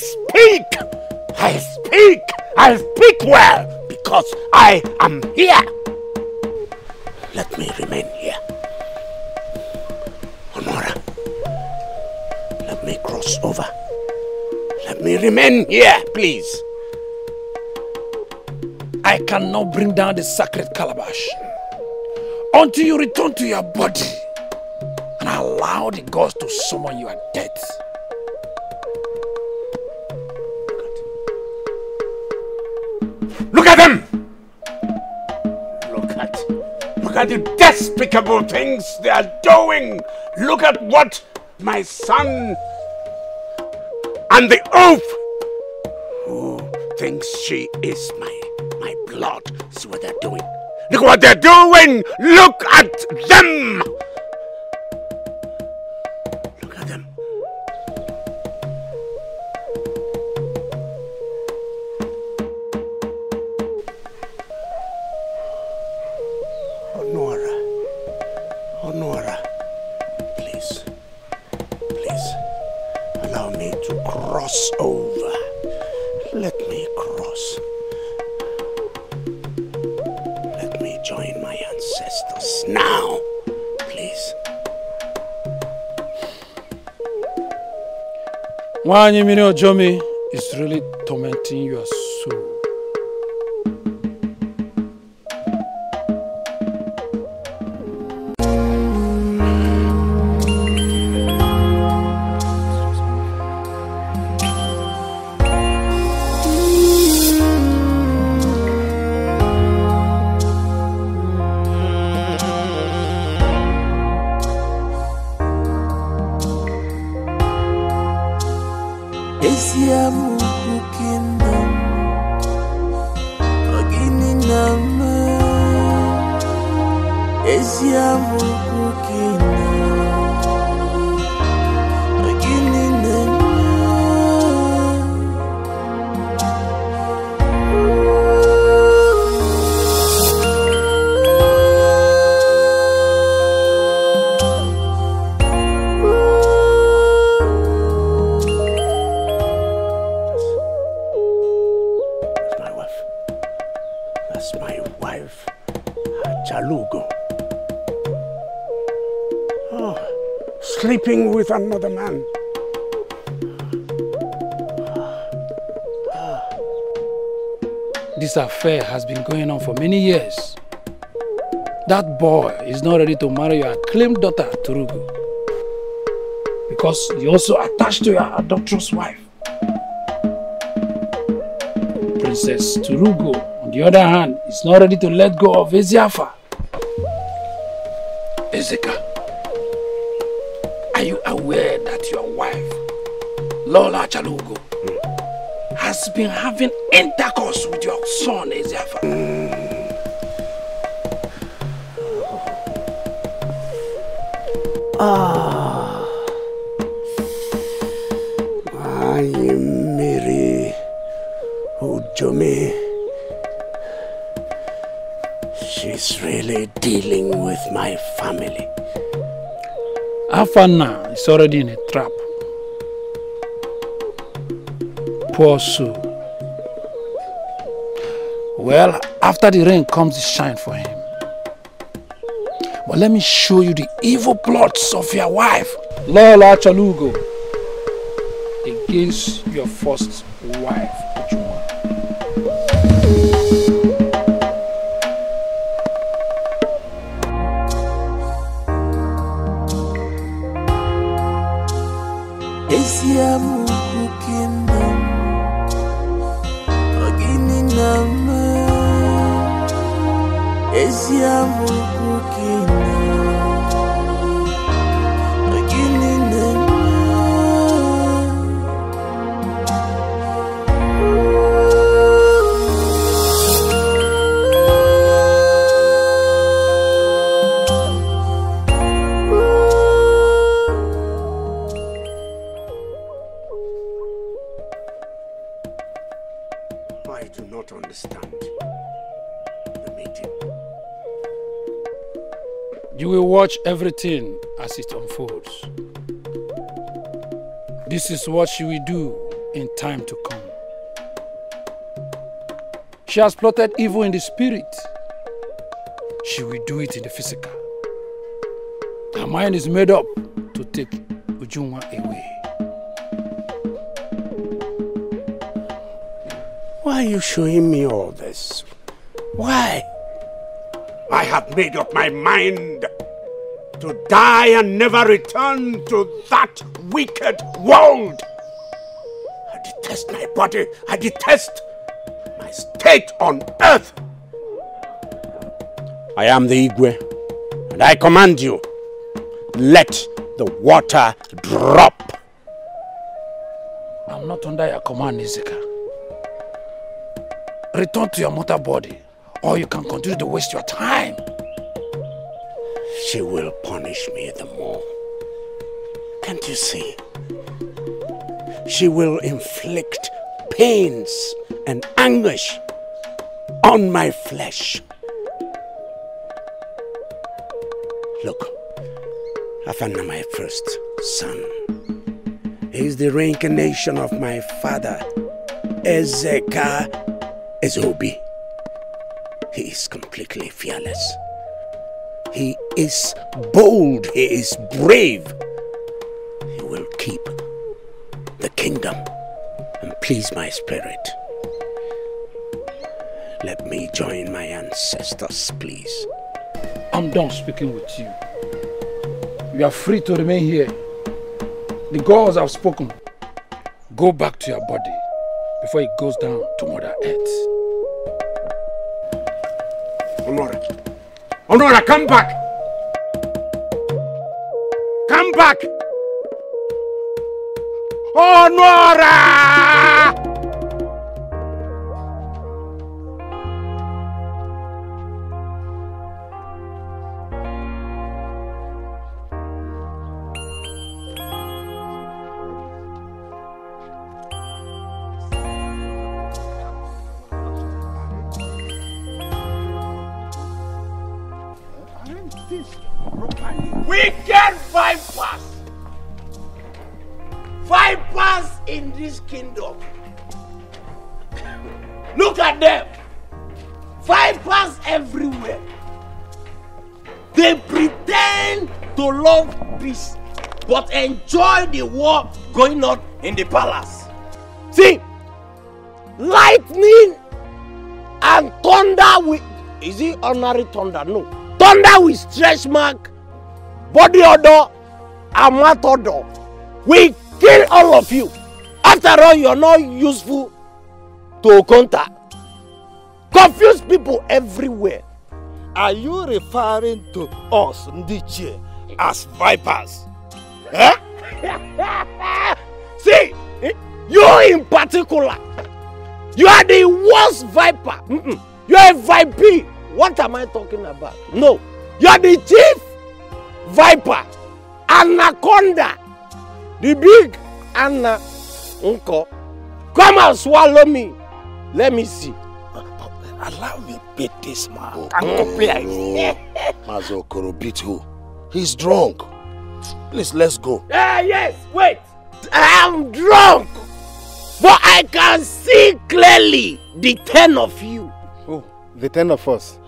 speak well because I am here. Let me remain here. Honora, let me cross over. Let me remain here, please. I cannot bring down the sacred calabash until you return to your body and allow the gods to summon your death. Look at them! Look at the despicable things they are doing! Look at what my son and the oaf who thinks she is my blood. See what they're doing. Look what they're doing! Look at them! Look at them. Honora, please, allow me to cross over. Let me cross. Let me join my ancestors now, please. Wanyimini Ojomi is really tormenting your soul. Sleeping with another man. This affair has been going on for many years. that boy is not ready to marry your acclaimed daughter, Turugu. Because you're also attached to your adulterous wife. Princess Turugu, on the other hand, is not ready to let go of Eziafa. Ezeka, are you aware that your wife, Lola Chalugo, has been having intercourse with your son Eziafa? Mary Ujome. She's really dealing with my family. Afana is already in a trap. Poor soul. Well, after the rain comes the shine for him. But let me show you the evil plots of your wife, Lola Chalugo, against your first wife, Ujuma. Esiamu kingdom, agini nama. Esiamu kingdom, agini nama. I do not understand the meeting. You will watch everything as it unfolds. This is what she will do in time to come. She has plotted evil in the spirit. She will do it in the physical. Her mind is made up to take Ujunwa away. Why are you showing me all this? Why? I have made up my mind to die and never return to that wicked world. I detest my body. I detest my state on earth. I am the Igwe, and I command you, let the water drop. I'm not under your command, Izeka. Return to your mother body, or you can continue to waste your time. She will punish me the more. Can't you see? She will inflict pains and anguish on my flesh. Look, Afana, my first son, is the reincarnation of my father, Ezeka Ezobi. He is completely fearless. He is bold. He is brave. He will keep the kingdom and please my spirit. Let me join my ancestors, please. I'm done speaking with you. You are free to remain here. The gods have spoken. Go back to your body before it goes down to Mother Earth. Honora! Honora, come back! Come back! Honora! Wicked vipers! Vipers in this kingdom. Look at them. Vipers everywhere. They pretend to love peace, but enjoy the war going on in the palace. See, lightning and thunder with... Is it ordinary thunder? No. thunder with stretch mark, body odor, and mouth odor. We kill all of you. After all, you're not useful to Okonta. Confuse people everywhere. Are you referring to us, Ndichie, as vipers? Eh? See, you in particular, you are the worst viper. You are a viper. What am I talking about? No, you are the chief viper, anaconda, the big Anna Unko. Come and swallow me. Let me see. Allow me beat this man. Can't compare. Mazokoro beat who? He's drunk. Please, let's go. Yes, wait. I am drunk. But I can see clearly the 10 of you. Oh, the 10 of us.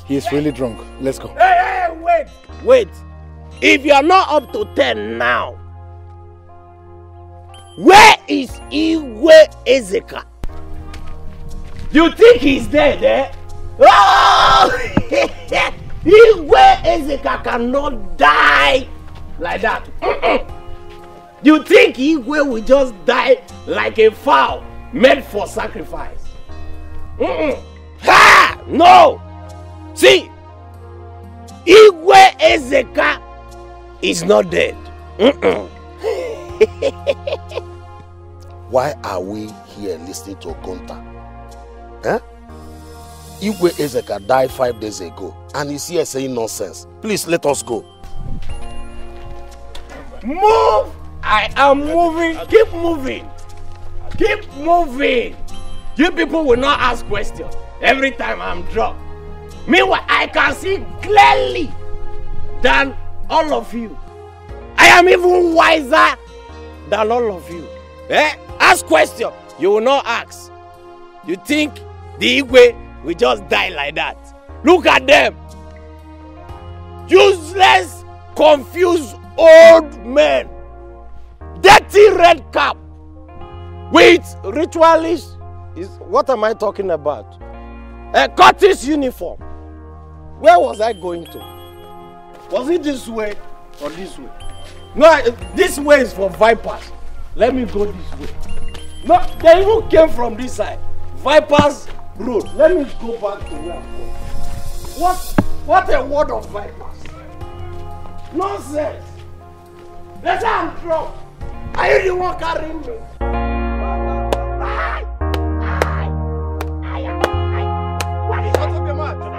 He is really drunk. Let's go. Hey, wait. Wait. If you are not up to 10 now, where is Igwe Ezeka? You think he's dead, eh? Oh! Igwe Ezeka cannot die like that. You think Igwe will just die like a fowl made for sacrifice? Ha! No! See, Igwe Ezeka is not dead. Why are we here listening to Okonta? Huh? Igwe Ezeka died 5 days ago and he's here saying nonsense. Please let us go. Move! I am moving. Keep moving. Keep moving. You people will not ask questions every time I'm drunk. Meanwhile, I can see clearly than all of you. I am even wiser than all of you. Eh? Ask questions. You will not ask. You think the Igwe will just die like that? Look at them. Useless, confused old men. Dirty red cap with ritualist. What am I talking about? A Curtis uniform. Where was I going to? Was it this way or this way? No, this way is for vipers. Let me go this way. No, they even came from this side. Vipers road. Let me go back to where I'm going. What a word of vipers. Nonsense. Let's say I'm drunk. Are you the one carrying me? What is up, man?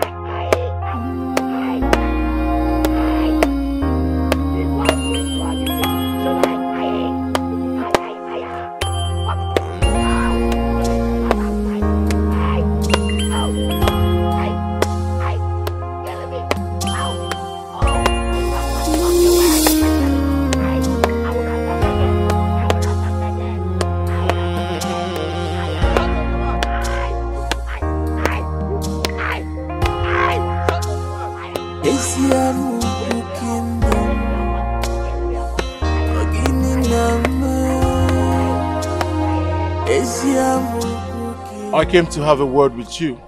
I came to have a word with you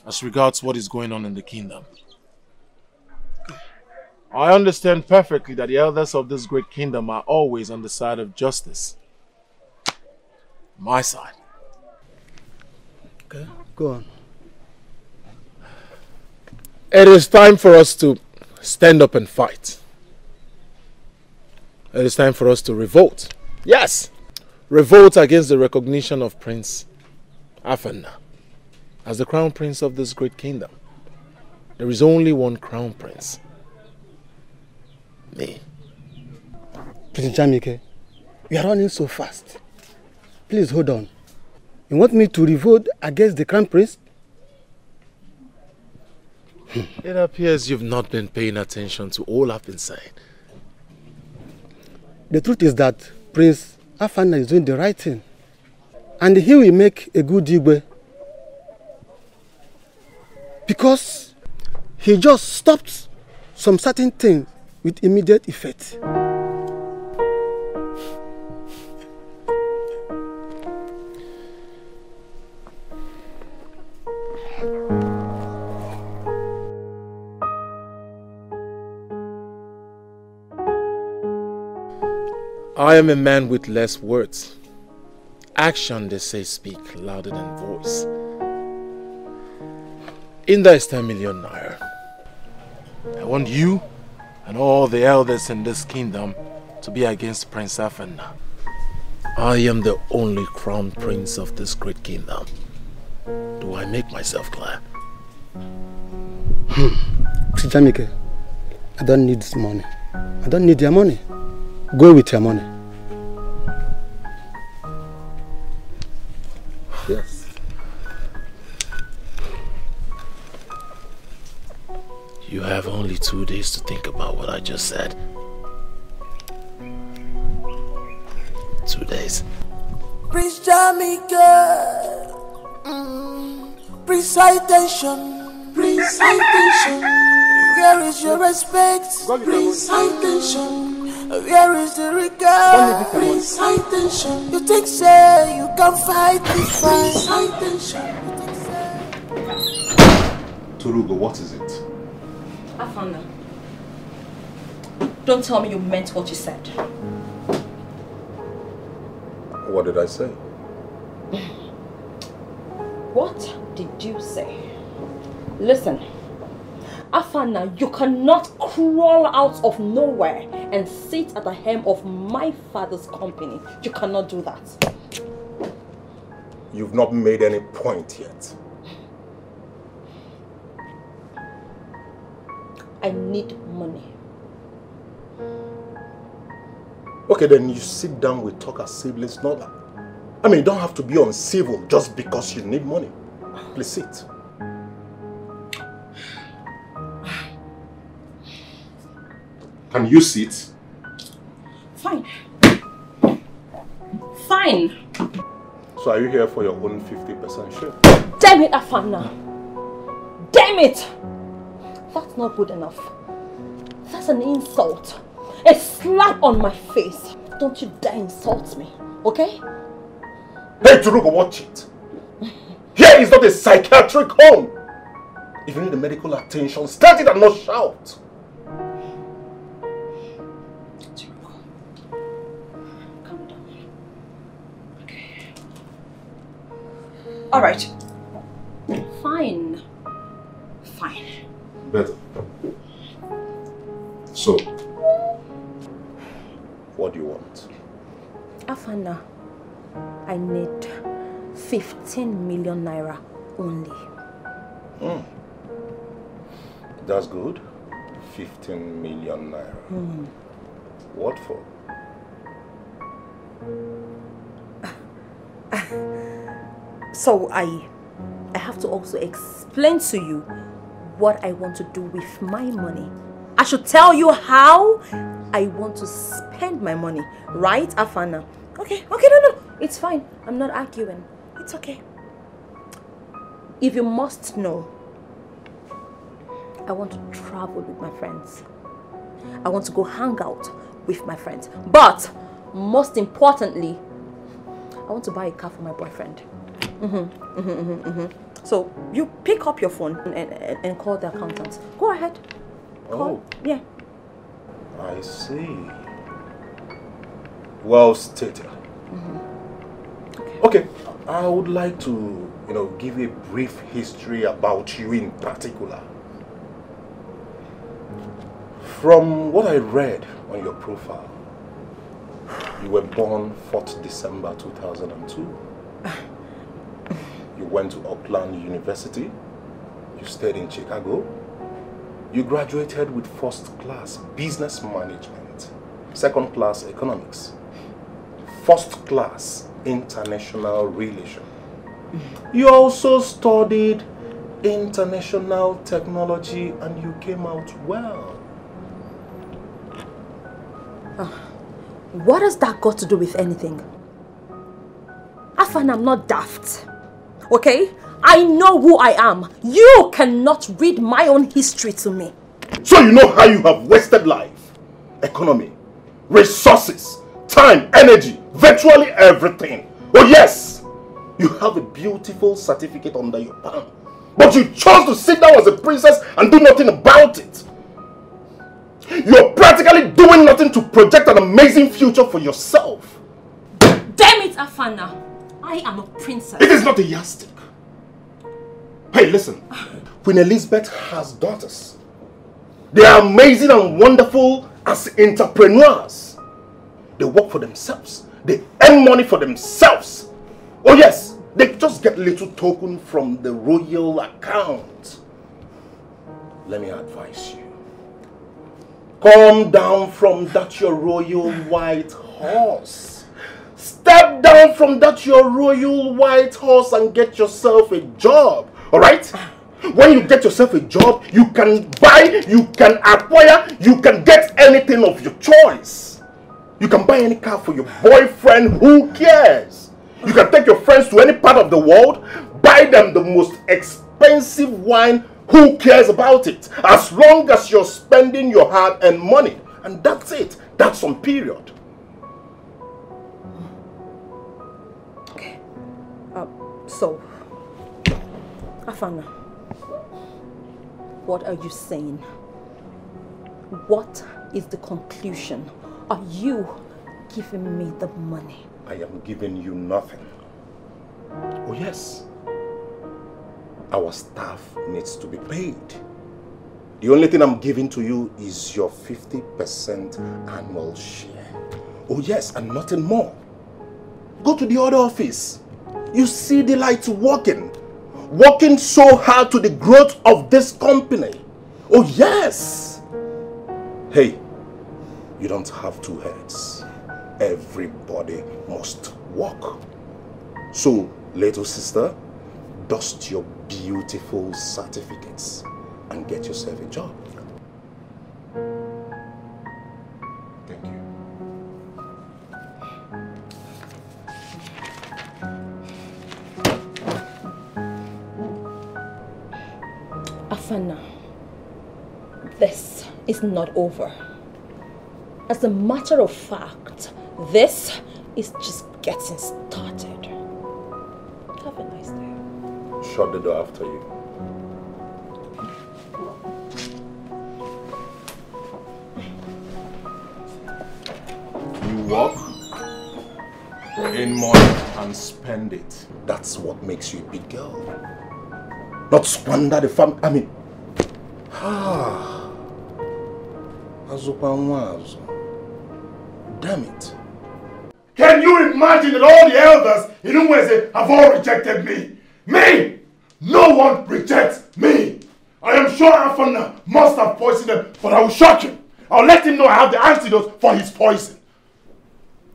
as regards what is going on in the kingdom. I understand perfectly that the elders of this great kingdom are always on the side of justice. My side. Okay, go on. It is time for us to stand up and fight. It is time for us to revolt. Yes, revolt against the recognition of Prince Afana as the crown prince of this great kingdom. There is only one crown prince. Me. Prince Jamike, you are running so fast. Please hold on. You want me to revolt against the crown prince? It appears you've not been paying attention to all I've been saying. The truth is that Prince Afana is doing the right thing. And he will make a good Igwe. Because he just stopped some certain things with immediate effect. I am a man with less words. Action, they say, speak louder than voice. In there is 10 million naira. I want you and all the elders in this kingdom to be against Prince Afana. I am the only crown prince of this great kingdom. Do I make myself clear? Jamike, I don't need this money. I don't need your money. Go with your money. Yes. You have only 2 days to think about what I just said. 2 days. Prince Jamika, Prince Citation, Prince Citation. Where is your respect? Prince Citation. Where is the regard? Prince Citation. You think say you can fight this fight? Citation. Turugo, what is it? Afana, don't tell me you meant what you said. What did I say? What did you say? Listen, Afana, you cannot crawl out of nowhere and sit at the helm of my father's company. You cannot do that. You've not made any point yet. I need money. Okay, then you sit down, we talk as siblings, not that. I mean, you don't have to be uncivil just because you need money. Please sit. Can you sit? Fine. Fine. So are you here for your own 50% share? Damn it, Afana. Damn it! That's not good enough. That's an insult. A slap on my face. Don't you dare insult me, okay? Hey, Turugo, watch it. Here is not a psychiatric home. If you need the medical attention, start it and not shout. All right. Fine. Fine. Better. So, what do you want? Afana, I need 15 million naira only. That's good. 15 million naira. What for? So I have to also explain to you what I want to do with my money. I should tell you how I want to spend my money, right, Afana? Okay, no, it's fine. I'm not arguing. It's okay. If you must know, I want to travel with my friends. I want to go hang out with my friends. But most importantly, I want to buy a car for my boyfriend. So you pick up your phone and call the accountant. Go ahead. Call. Yeah. I see. Well stated. Okay, I would like to, give a brief history about you in particular. From what I read on your profile, you were born 4th December 2002. You went to Auckland University. You stayed in Chicago. You graduated with 1st class business management, 2nd class economics, 1st class international relations. You also studied international technology and you came out well. What has that got to do with anything? Afan, I'm not daft. Okay? I know who I am. You cannot read my own history to me. So you know how you have wasted life, economy, resources, time, energy, virtually everything. Oh yes, you have a beautiful certificate under your palm, but you chose to sit down as a princess and do nothing about it. You're practically doing nothing to project an amazing future for yourself. Damn it, Afana. I am a princess. It is not a yardstick. Hey, listen. Queen Elizabeth has daughters. They are amazing and wonderful as entrepreneurs. They work for themselves. They earn money for themselves. Oh yes, they just get little token from the royal account. Let me advise you. Come down from that your royal white horse. Step down from that your royal white horse and get yourself a job. Alright? When you get yourself a job, you can buy, you can acquire, you can get anything of your choice. You can buy any car for your boyfriend, who cares? You can take your friends to any part of the world, buy them the most expensive wine, who cares about it? As long as you're spending your hard-earned money. And that's it. That's on period. Okay. So, Afana, what are you saying? What is the conclusion? Are you giving me the money? I am giving you nothing. Oh yes. Our staff needs to be paid. The only thing I'm giving to you is your 50% annual share. Oh yes, and nothing more. Go to the other office. You see the lights working. Working so hard to the growth of this company. Oh yes. Hey, you don't have two heads. Everybody must work. So, little sister, dust your beautiful certificates and get yourself a job. Thank you. Afana, this is not over. As a matter of fact, this is just getting started. Have a nice day. Shut the door after you. You work, earn money and spend it. That's what makes you a big girl. Not squander the family. I mean, damn it. Can you imagine that all the elders in Umweze have all rejected me? Me! No one rejects me! I am sure Afana must have poisoned them, but I will shock him. I'll let him know I have the antidote for his poison.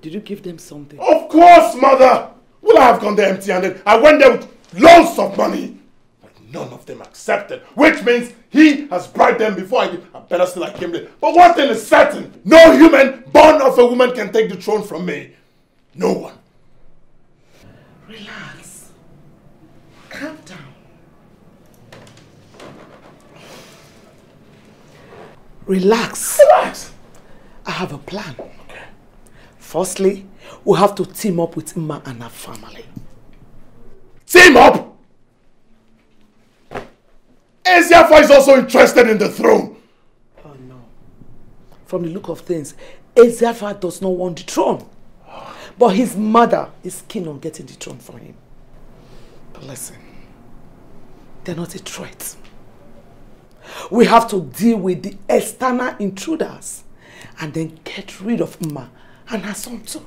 Did you give them something? Of course, mother! Will I have gone there empty-handed? I went there with loads of money. But none of them accepted, which means he has bribed them before I did. I better still I came there. But one thing is certain, no human born of a woman can take the throne from me. No one. Relax. Calm down. Relax. Relax. I have a plan. Okay. Firstly, we have to team up with Ima and her family. Team up? Eziafa is also interested in the throne. Oh no. From the look of things, Eziafa does not want the throne. But his mother is keen on getting the throne for him. But listen, they're not a threat. We have to deal with the external intruders and then get rid of Uma and her son too.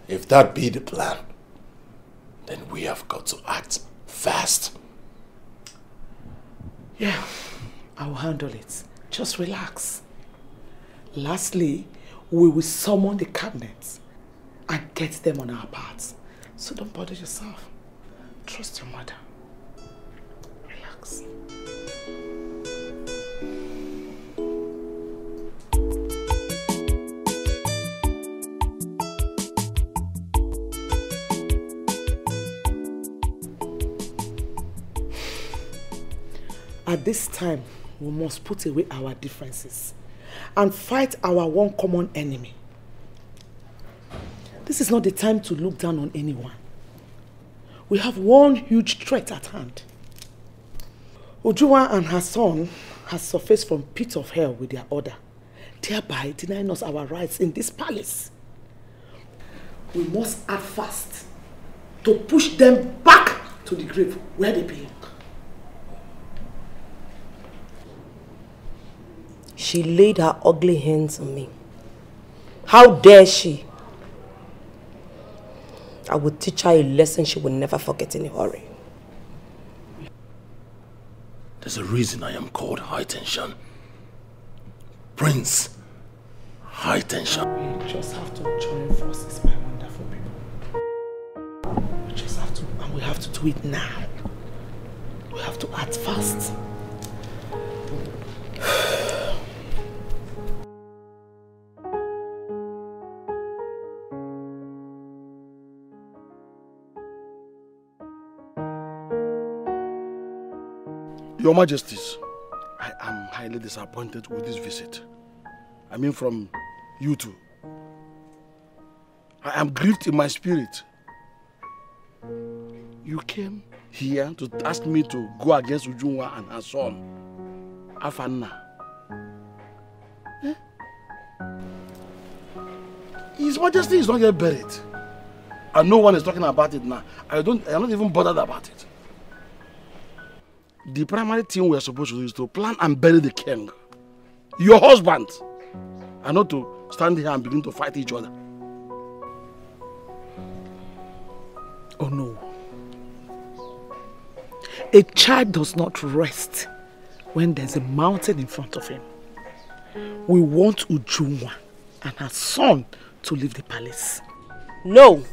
If that be the plan, then we have got to act fast. Yeah, I will handle it. Just relax. Lastly, we will summon the cabinets and get them on our parts. So don't bother yourself. Trust your mother. Relax. At this time, we must put away our differences and fight our one common enemy. This is not the time to look down on anyone. We have one huge threat at hand. Ujua and her son has surfaced from pit of hell with their order. thereby denying us our rights in this palace. We must act fast to push them back to the grave where they belong. She laid her ugly hands on me. How dare she? I will teach her a lesson she will never forget in a hurry. There's a reason I am called High Tension. Prince High Tension. We just have to join forces, my wonderful people. We just have to, and we have to do it now. We have to act fast. Your Majesties, I am highly disappointed with this visit. I mean from you two. I am grieved in my spirit. You came here to ask me to go against Ujunwa and her son, Afanna. Eh? His Majesty is not yet buried. And no one is talking about it now. I am not even bothered about it. The primary thing we are supposed to do is to plan and bury the king, your husband, and not to stand here and begin to fight each other. Oh no. A child does not rest when there's a mountain in front of him. We want Ujunwa and her son to leave the palace. No.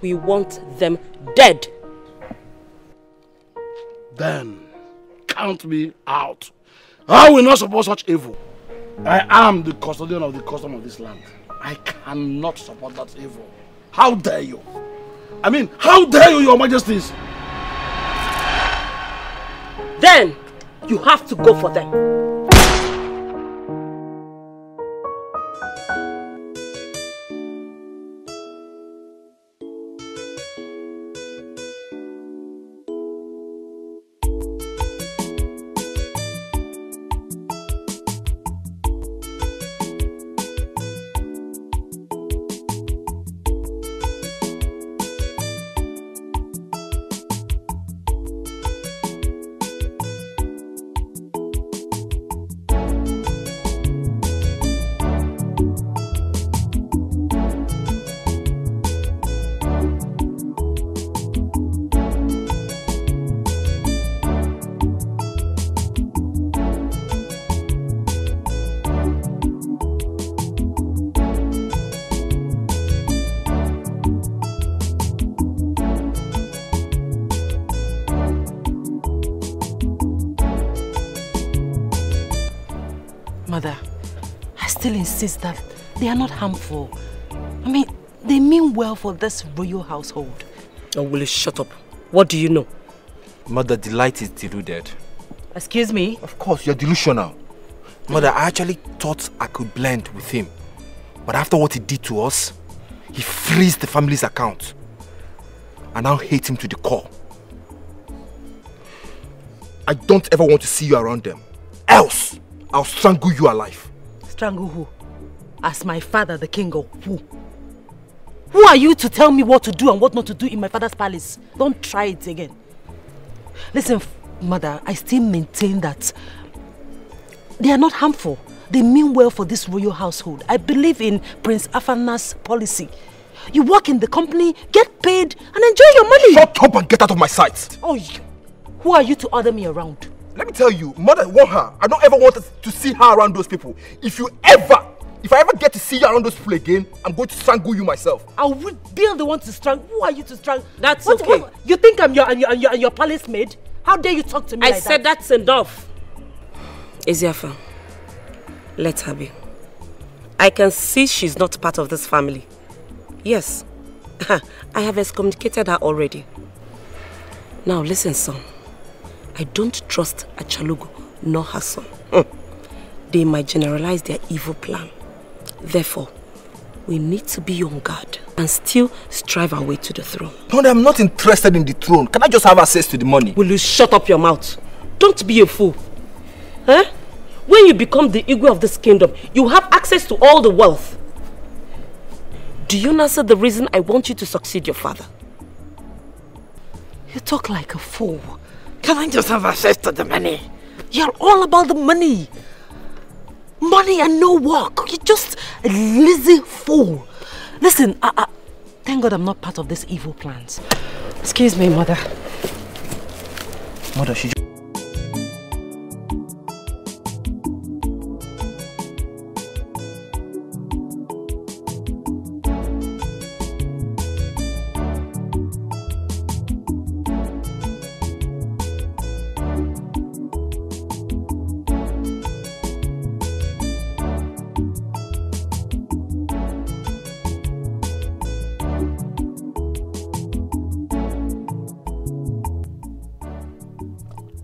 We want them dead. Then, count me out. I will not support such evil. I am the custodian of the custom of this land. I cannot support that evil. How dare you? I mean, how dare you, Your Majesties? Then, you have to go for them. Mother, I still insist that they are not harmful. I mean, they mean well for this royal household. Oh, will you shut up? What do you know? Mother, Delight is deluded. Excuse me? Of course, you're delusional. Mother, I actually thought I could blend with him. But after what he did to us, he freezed the family's account. I now hate him to the core. I don't ever want to see you around them. Else, I'll strangle you alive. Strangle who? As my father, the king, or who? Who are you to tell me what to do and what not to do in my father's palace? Don't try it again. Listen, Mother, I still maintain that they are not harmful. They mean well for this royal household. I believe in Prince Afanna's policy. You work in the company, get paid, and enjoy your money. Shut up and get out of my sight. Oh, who are you to order me around? Let me tell you, Mother want her. I don't ever want to see her around those people. If I ever get to see you around those people again, I'm going to strangle you myself. I will be the one to strangle. Who are you to strangle? That's okay. You think I'm your palace maid? How dare you talk to me I like said that? That's enough. Eziafa, let her be. I can see she's not part of this family. Yes, I have excommunicated her already. Now listen, son. I don't trust Achalugo nor her son. They might generalize their evil plan. Therefore, we need to be on guard and still strive our way to the throne. Mother, I'm not interested in the throne. Can I just have access to the money? Will you shut up your mouth? Don't be a fool. Huh? When you become the Igwe of this kingdom, you have access to all the wealth. Do you not see the reason I want you to succeed your father? You talk like a fool. Can I just have access to the money? You're all about the money. Money and no work. You're just a lazy fool. Listen, thank God I'm not part of these evil plans. Excuse me, mother. Mother, she...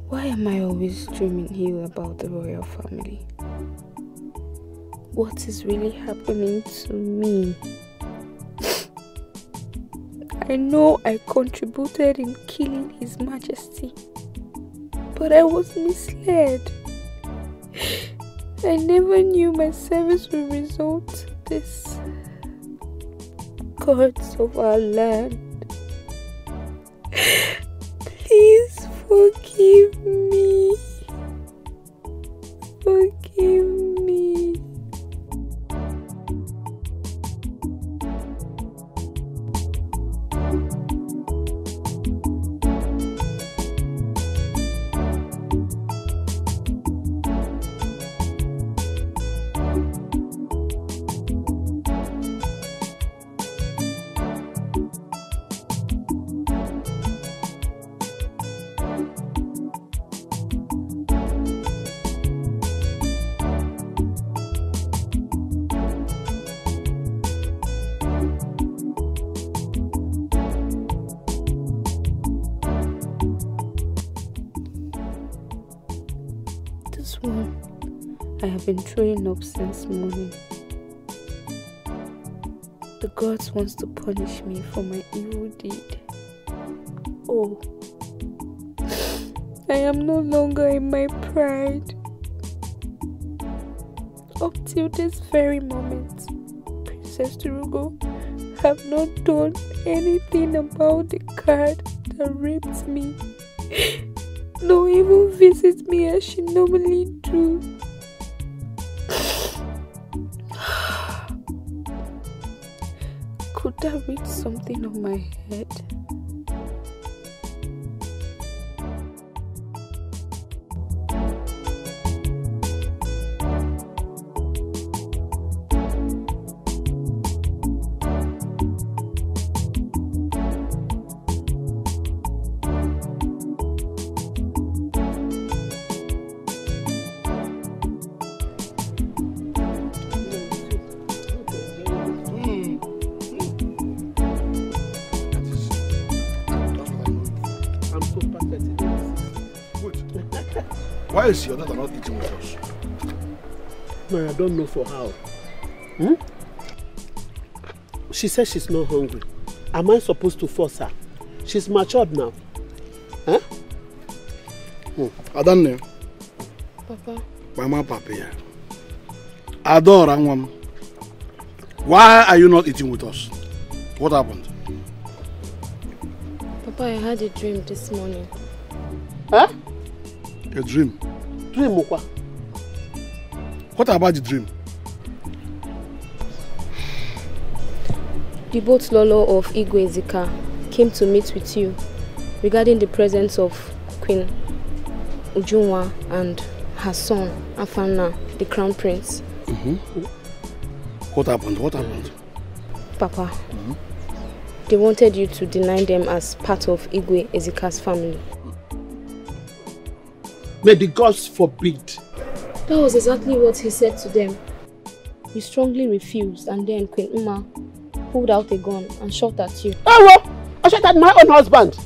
Why am I always dreaming here about the royal family? What is really happening to me? I know I contributed in killing His Majesty, but I was misled. I never knew my service would result in this. Gods of our land, please forgive me. Forgive me. This one I have been throwing up since morning. The gods wants to punish me for my evil deed. Oh, I am no longer in my pride. Up till this very moment, Princess Turugo have not done anything about the card that raped me. No even visit me as she normally do. Could that read something on my head? Why is your daughter not eating with us? No, I don't know for how. She says she's not hungry. Am I supposed to force her? She's matured now. Huh? I don't know. Papa. Mama, Papa. Adora, Mom. Why are you not eating with us? What happened? Papa, I had a dream this morning. Huh? A dream? Dream, Mokwa. What about the dream? The boat Lolo of Igwe Ezika came to meet with you regarding the presence of Queen Ujunwa and her son, Afana, the crown prince. What happened? What happened? Papa, they wanted you to deny them as part of Igwe Ezika's family. May the gods forbid. That was exactly what he said to them. You strongly refused, and then Queen Uma pulled out a gun and shot at you. Oh, well, I shot at my own husband.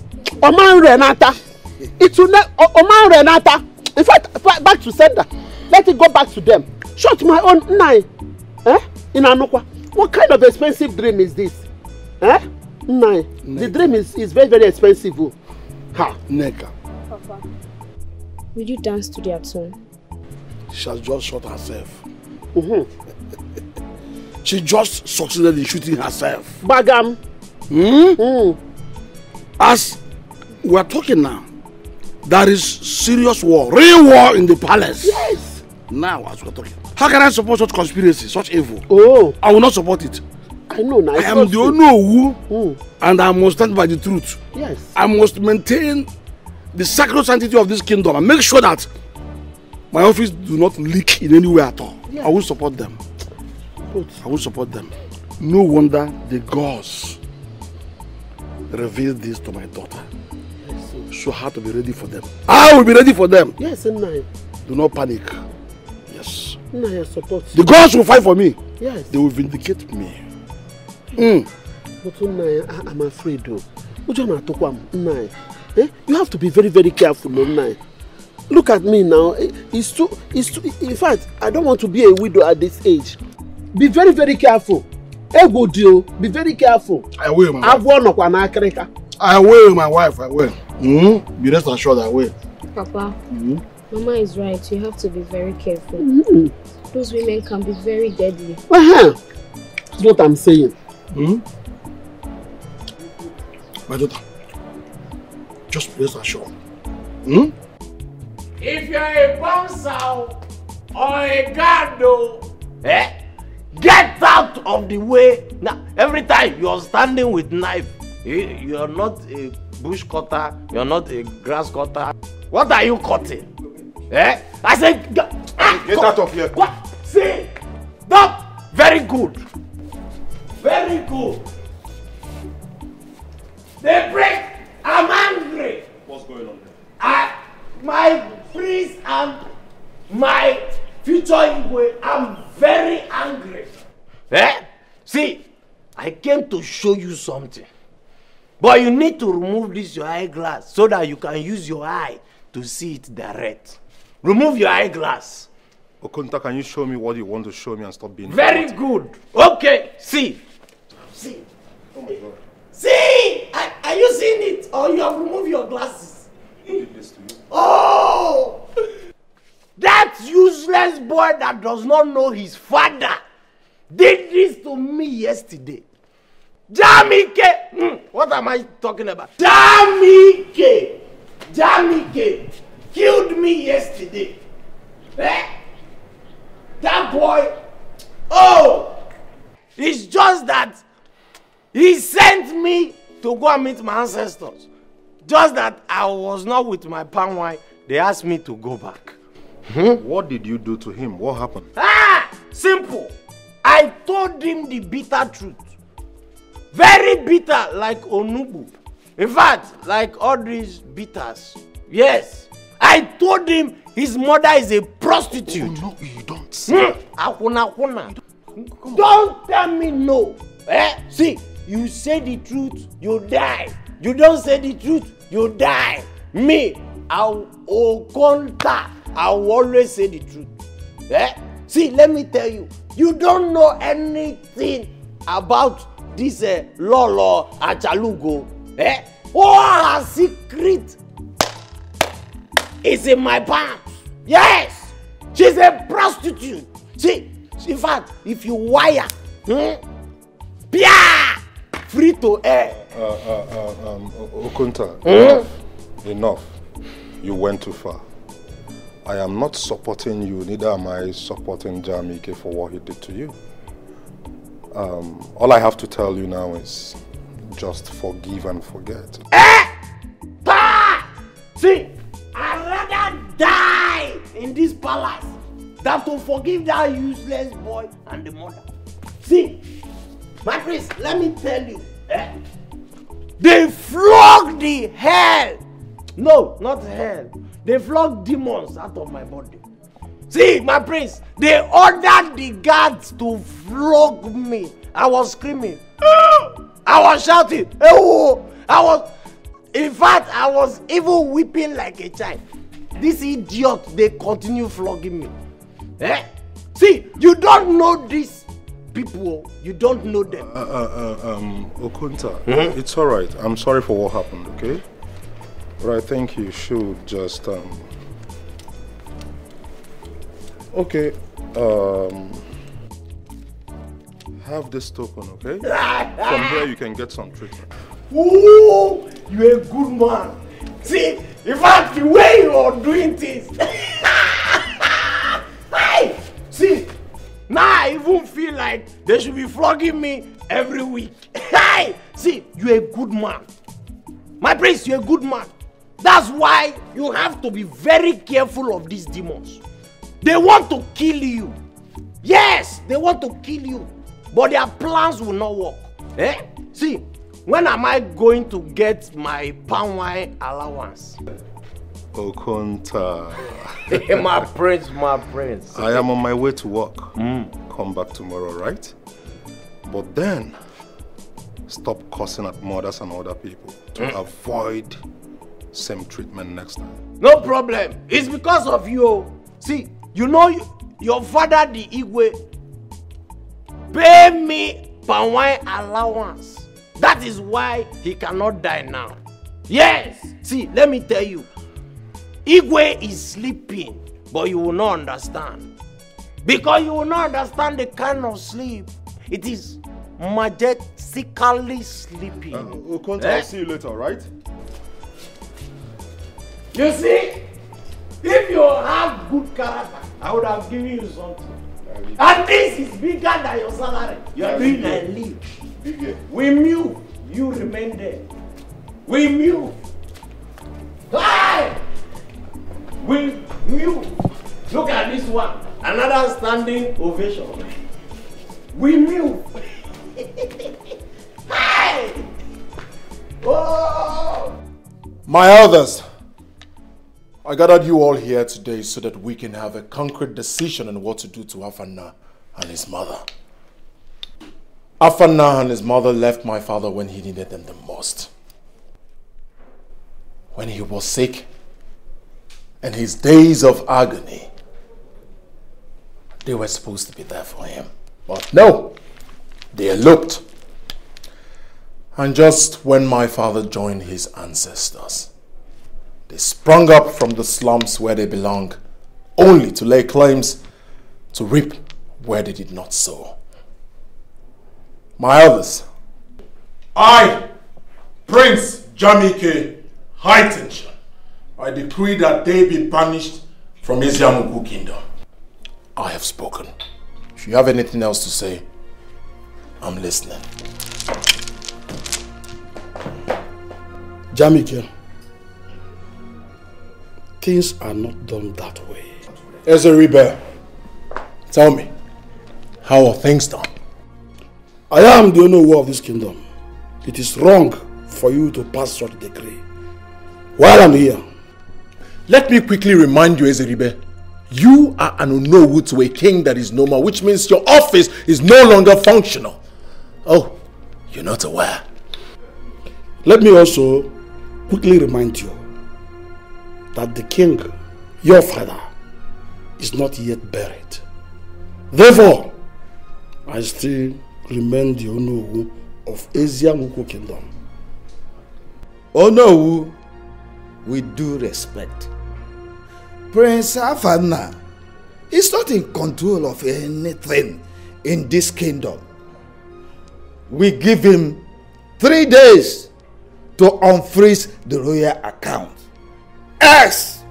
Oman Renata. It's Oman Renata. In fact, back to sender. Let it go back to them. Shot my own nine. In Anokwa. What kind of expensive dream is this? Nine. The dream is very, very expensive. Ha. Neka. Papa, will you dance to their tune? she has just shot herself. She just succeeded in shooting herself. Bagam. As we are talking now, there is serious war, real war in the palace. Yes. Now, as we are talking, how can I support such conspiracy, such evil? Oh, I will not support it. I know now. I am the only who, and I must stand by the truth. Yes. I must maintain the sacred sanctity of this kingdom and make sure that my office do not leak in any way at all. Yes. I will support them. I will support them. No wonder the gods revealed this to my daughter. So I have to be ready for them. I will be ready for them. Yes, Nai. Do not panic. Yes. Nai, I support you. The gods will fight for me. Yes. They will vindicate me. But Nai, I'm afraid though. Nai, you have to be very, very careful, Nai. Look at me now. It's too. In fact, I don't want to be a widow at this age. Be very, very careful. Ego deal. Be very careful. I will, my wife. I will, my wife. I will. Be rest assured, I will. Papa, Mama is right. You have to be very careful. Those women can be very deadly. That's what I'm saying. My daughter, just rest assured. If you're a bouncer or a guard, get out of the way. Now, every time you're standing with knife, you're not a bush cutter, you're not a grass cutter. What are you cutting? I said, get out of here. What? See? Stop. Very good. Very good. They break. I'm angry. What's going on there? My priest and my future Igwe, I'm very angry. See, I came to show you something. But you need to remove this your eyeglass so that you can use your eye to see it direct. Remove your eyeglass. Okunta, can you show me what you want to show me and stop being very good. Okay, see. See. Oh my God. See! Are you seeing it? Or you have removed your glasses? Who did this to you? Oh! That useless boy that does not know his father did this to me yesterday. Jamike! What am I talking about? Jamike! Jamike killed me yesterday. That boy, it's just that he sent me to go and meet my ancestors. Just that I was not with my palm wine, they asked me to go back. What did you do to him? What happened? Simple. I told him the bitter truth. Very bitter, like Onubu. In fact, like all these bitters. Yes. I told him his mother is a prostitute. Oh, no, you don't say. Don't tell me no. See, you say the truth, you die. You don't say the truth, you die. Me, Okonta, I will always say the truth. See, let me tell you, you don't know anything about this Lolo Achalugo. All her secret is in my pants. Yes, she's a prostitute. See, in fact, if you wire, free to air. Okunta, enough. You went too far. I am not supporting you, neither am I supporting Jamike for what he did to you. All I have to tell you now is just forgive and forget. See, I'd rather die in this palace than to forgive that useless boy and the mother. See, my priest, let me tell you, they flogged the hell. No, not hell. They flogged demons out of my body. See, my priest, they ordered the guards to flog me. I was screaming. I was shouting. In fact, I was even weeping like a child. This idiot, they continue flogging me. See, you don't know these people. You don't know them. Okunta, it's all right. I'm sorry for what happened, okay? But I think you should just Okay, have this token, okay? From here you can get some treatment. Ooh, you're a good man. See, in fact, the way you're doing things. Hey, see, now I even feel like they should be flogging me every week. Hey, see, you're a good man. My prince, you're a good man. That's why you have to be very careful of these demons. They want to kill you. Yes, they want to kill you. But their plans will not work. Eh? See, when am I going to get my palm wine allowance? Okonta. My prince, my prince. I am on my way to work. Come back tomorrow, right? But then, stop cussing at mothers and other people to avoid same treatment next time. No problem. It's because of you. See, you know your father, the Igwe, pay me palm wine allowance. That is why he cannot die now. Yes. See, let me tell you. Igwe is sleeping, but you will not understand. Because you will not understand the kind of sleep. It is majestically sleeping. Okonta, I'll see you later, right? You see, if you have good character, I would have given you something. And this is bigger than your salary. You are doing a leave. We move, you remain there. We move. Hey! We move. Look at this one. Another standing ovation. We move. Hey! Oh! My elders, I gathered you all here today so that we can have a concrete decision on what to do to Afana and his mother. Afana and his mother left my father when he needed them the most. When he was sick, and his days of agony, they were supposed to be there for him. But no, they eloped. And just when my father joined his ancestors, they sprung up from the slums where they belong, only to lay claims to reap where they did not sow. My elders, I, Prince Jamike High Tension, I decree that they be banished from Eziamuku Kingdom. I have spoken. If you have anything else to say, I'm listening. Jamike, things are not done that way. Ezeribe, tell me, how are things done? I am the owner of this kingdom. It is wrong for you to pass such a decree. While I'm here, let me quickly remind you, Ezeribe, you are an Onowu to a king that is normal, which means your office is no longer functional. Oh, you're not aware. Let me also quickly remind you that the king, your father, is not yet buried. Therefore, I still remain the Onowu of Eziamuku Kingdom. Onowu, with due respect, Prince Afana is not in control of anything in this kingdom. We give him 3 days to unfreeze the royal account. Else,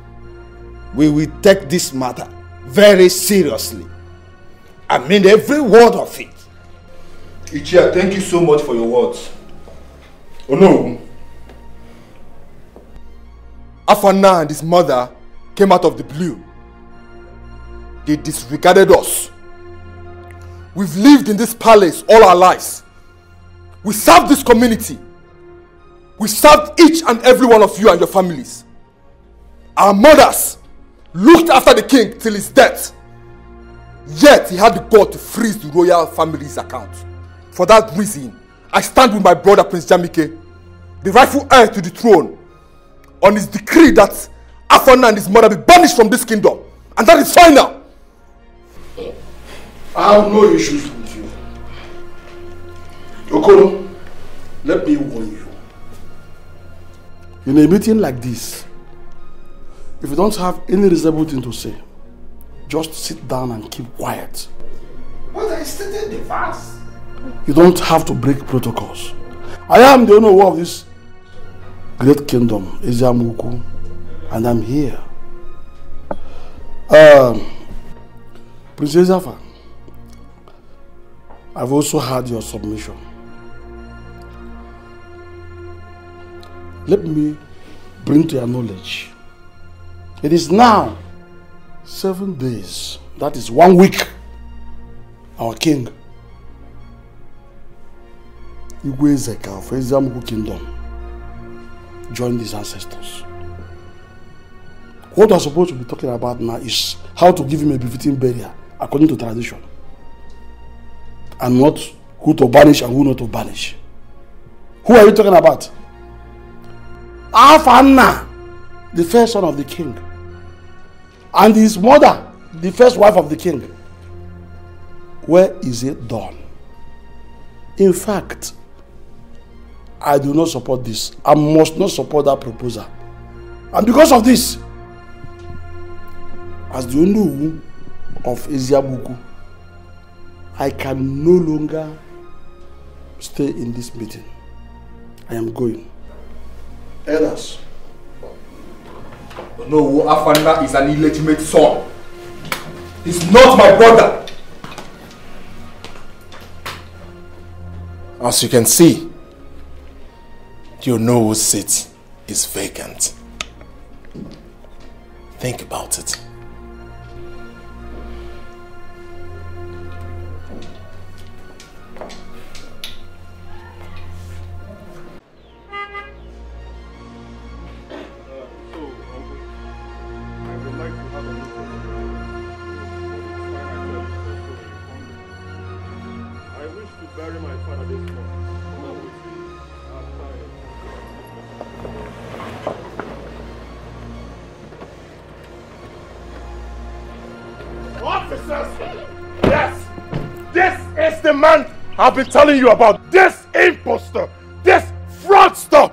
we will take this matter very seriously. I mean every word of it. Ichia, thank you so much for your words. Oh no. Afana and his mother came out of the blue. They disregarded us. We've lived in this palace all our lives. We served this community. We served each and every one of you and your families. Our mothers looked after the king till his death. Yet he had the gall to freeze the royal family's account. For that reason, I stand with my brother Prince Jamike, the rightful heir to the throne, on his decree that Afana and his mother be banished from this kingdom. And that is final. I have no issues with you. Okoro, let me warn you. In a meeting like this, if you don't have any reasonable thing to say, just sit down and keep quiet. But I stated the facts. You don't have to break protocols. I am the owner of this great kingdom, Eziamuku, and I'm here. Princess Afa, I've also heard your submission. Let me bring to your knowledge. It is now 7 days, that is 1 week, our king, Igwe Ezeka of Eziamuku Kingdom, joined his ancestors. What we're supposed to be talking about now is how to give him a befitting burial according to tradition, and not who to banish and who not to banish. Who are you talking about? Afanna, the first son of the king, and his mother, the first wife of the king. Where is it done? In fact, I do not support this. I must not support that proposal. And because of this, as the Onu of Eziamuku, I can no longer stay in this meeting. I am going. Elders. No, Afanna is an illegitimate son. He's not my brother. As you can see, your nose seat is vacant. Think about it. I've been telling you about this imposter, this fraudster.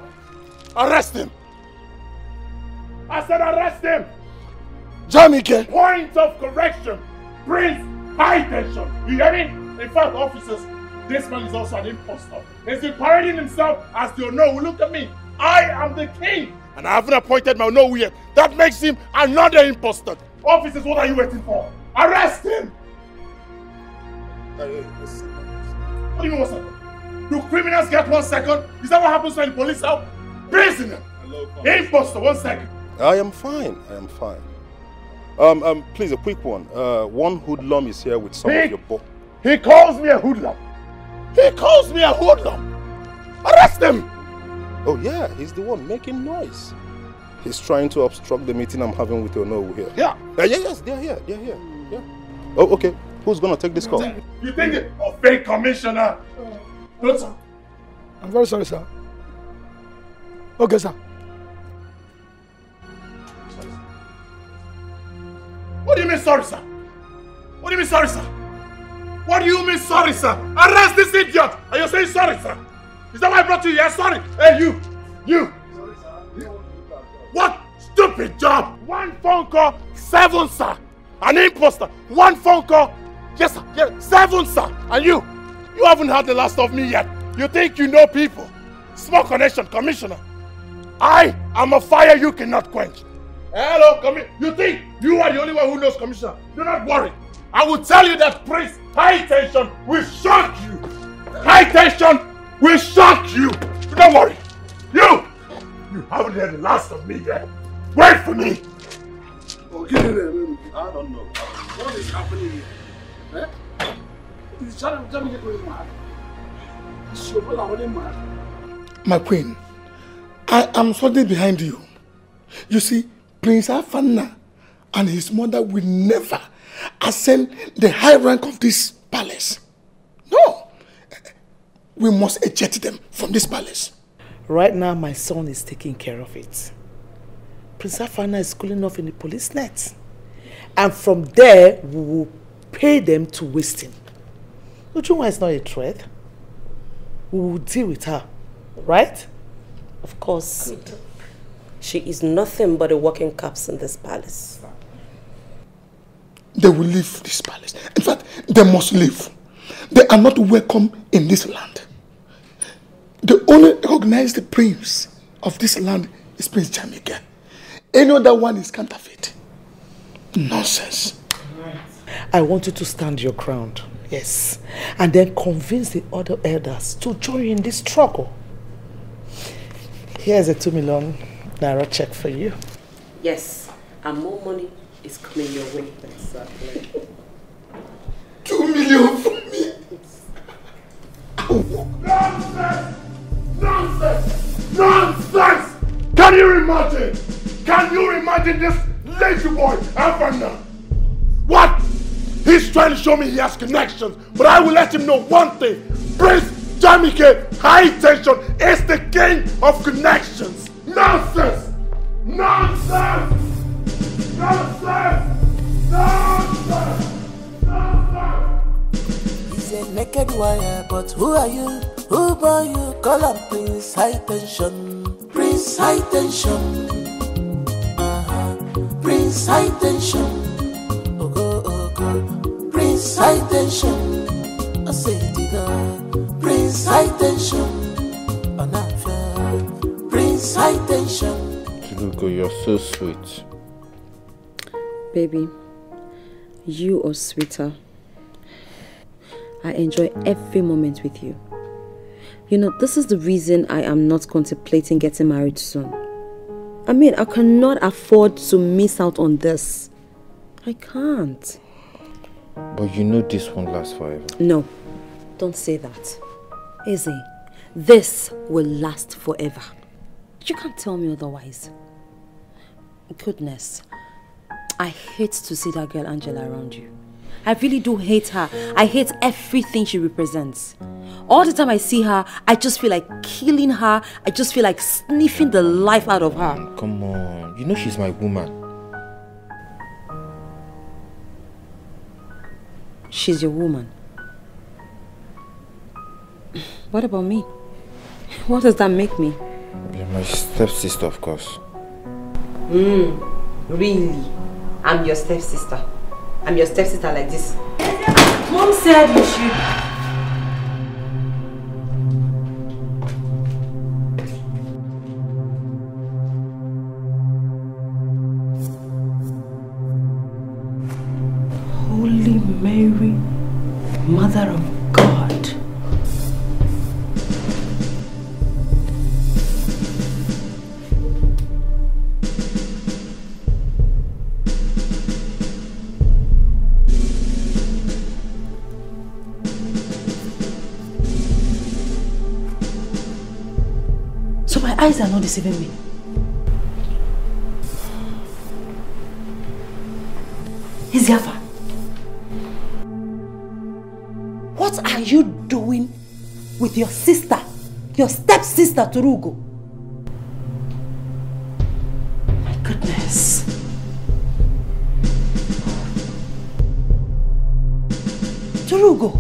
Arrest him. I said arrest him. Jamike. Point of correction. Prince, high tension. You hear me? In fact, officers, this man is also an imposter. He's been parading himself as the Onowu. Look at me. I am the king. And I haven't appointed my Onowu yet. That makes him another imposter. Officers, what are you waiting for? Arrest him. What do you mean 1 second? Do criminals get 1 second? Is that what happens when the police help? Prisoner! Imposter, 1 second. I am fine. I am fine. Please, a quick one. One hoodlum is here with some of your boy. He calls me a hoodlum. He calls me a hoodlum. Arrest him! Oh yeah, he's the one making noise. He's trying to obstruct the meeting I'm having with Onowu here. Yeah. Yes, they're here. Yeah. Oh, okay. Who's gonna take this call? You think it? Oh, fake commissioner. No, sir. I'm very sorry, sir. Okay, sir. What do you mean sorry, sir? What do you mean sorry, sir? What do you mean sorry, sir? Arrest this idiot! Are you saying sorry, sir? Is that why I brought you here? Sorry. Hey, you! Sorry, sir. What stupid job! 1 phone call, 7, sir. An imposter. 1 phone call. Yes, sir. Yes, 7, sir. And you haven't had the last of me yet. You think you know people. Small connection, commissioner. I am a fire you cannot quench. Hello, you think you are the only one who knows, commissioner? Do not worry. I will tell you that Prince High Tension will shock you. High Tension will shock you. Do not worry. You haven't had the last of me yet. Wait for me. Okay, I don't know. What is happening here? Eh? Is Jamike going mad? Is your brother already mad? My queen, I am standing behind you. You see, Prince Afanna and his mother will never ascend the high rank of this palace. No. We must eject them from this palace. Right now, my son is taking care of it. Prince Afanna is cooling off in the police net. And from there, we will pay them to waste him. Ujunwa is not a threat. We will deal with her, right? Of course. Good. She is nothing but a walking corpse in this palace. they will leave this palace. In fact, they must leave. They are not welcome in this land. The only recognized prince of this land is Prince Jamike. Any other one is counterfeit. Nonsense. I want you to stand your ground, yes, and then convince the other elders to join in this struggle. Here's a 2 million naira check for you. Yes, and more money is coming your way. Exactly. 2 million for me? Nonsense! Nonsense! Nonsense! Can you imagine? Can you imagine this lazy boy, Afana? What? He's trying to show me he has connections, but I will let him know one thing. Prince Jamike High Tension is the king of connections. Nonsense! Nonsense! Nonsense! Nonsense! He's a naked wire, but who are you? Who boy you? Call him Prince High Tension. Prince High Tension. Prince High Tension. Prince High Tension. I say it Prince High Tension. Prince High Tension. Chilugo, you're so sweet. Baby, you are sweeter. I enjoy every moment with you. You know, this is the reason I am not contemplating getting married soon. I mean, I cannot afford to miss out on this. I can't. But you know this won't last forever. No, don't say that. Izzy, this will last forever. You can't tell me otherwise. Goodness, I hate to see that girl Angela around you. I really do hate her. I hate everything she represents. All the time I see her, I just feel like killing her. I just feel like sniffing the life out of her. Come on, you know she's my woman. She's your woman. What about me? What does that make me? You're my stepsister, of course. Really? I'm your stepsister. I'm your stepsister like this. Mom said you should. Holy Mary, Mother of God. So my eyes are not deceiving me. Iziafa, What are you doing with your sister, your stepsister Turugo? My goodness. Turugo.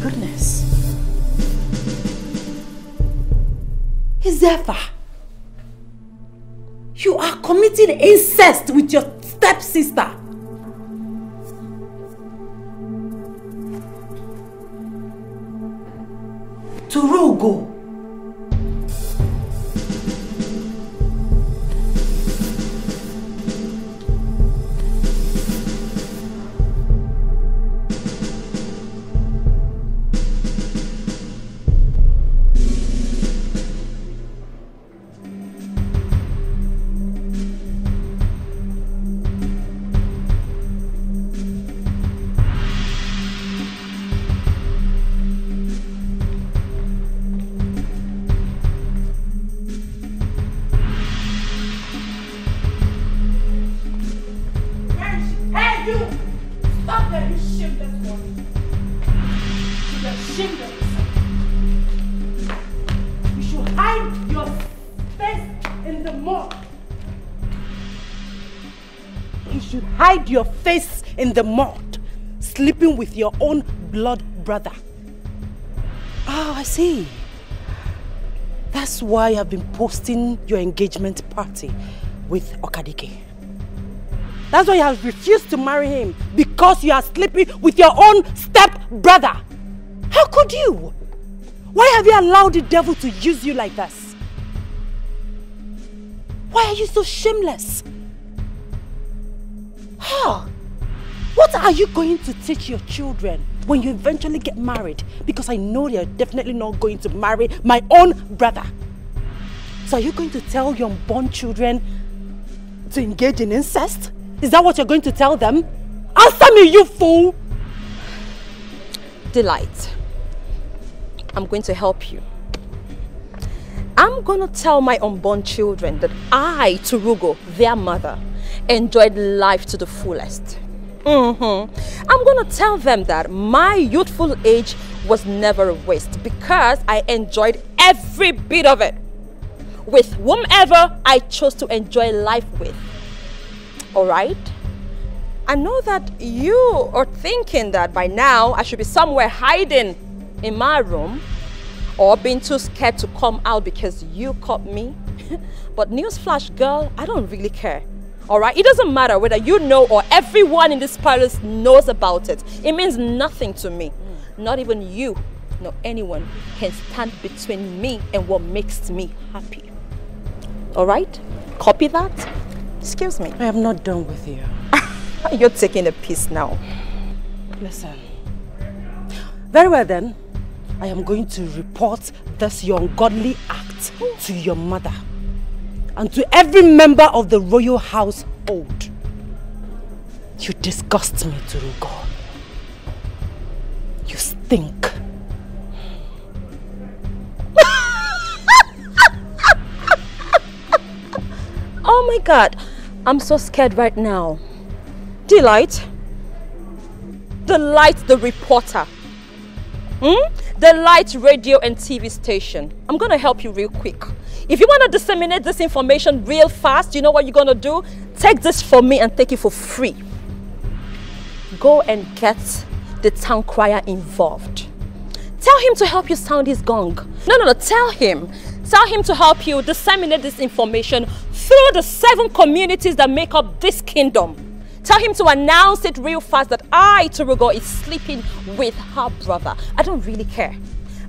Goodness. Iziafa, you are committing incest with your stepsister. Turugo. Hide your face in the mud, sleeping with your own blood brother. Oh, I see. That's why I've been posting your engagement party with Okadike. That's why you have refused to marry him, because you are sleeping with your own step-brother. How could you? Why have you allowed the devil to use you like this? Why are you so shameless? What are you going to teach your children when you eventually get married? Because I know you're definitely not going to marry my own brother. So are you going to tell your unborn children to engage in incest? Is that what you're going to tell them? Answer me, you fool! Delight, I'm going to help you. I'm going to tell my unborn children that I, Turugo, their mother, enjoyed life to the fullest. I'm going to tell them that my youthful age was never a waste, because I enjoyed every bit of it with whomever I chose to enjoy life with. Alright? I know that you are thinking that by now I should be somewhere hiding in my room, or being too scared to come out because you caught me. But newsflash, girl, I don't really care. Alright? It doesn't matter whether you know or everyone in this palace knows about it. It means nothing to me. Not even you, nor anyone can stand between me and what makes me happy. Alright? Copy that? Excuse me. I am not done with you. You're taking a piece now. Listen. Very well then. I am going to report this your ungodly act to your mother and to every member of the royal household. You disgust me, Turugo. You stink. Oh my God, I'm so scared right now. Delight the reporter. The Light radio and TV station. I'm going to help you real quick. If you want to disseminate this information real fast, you know what you're going to do? Take this from me and take it for free. Go and get the town crier involved. Tell him to help you sound his gong. No, tell him. Tell him to help you disseminate this information through the 7 communities that make up this kingdom. Tell him to announce it real fast that I, Turugo, is sleeping with her brother. I don't really care.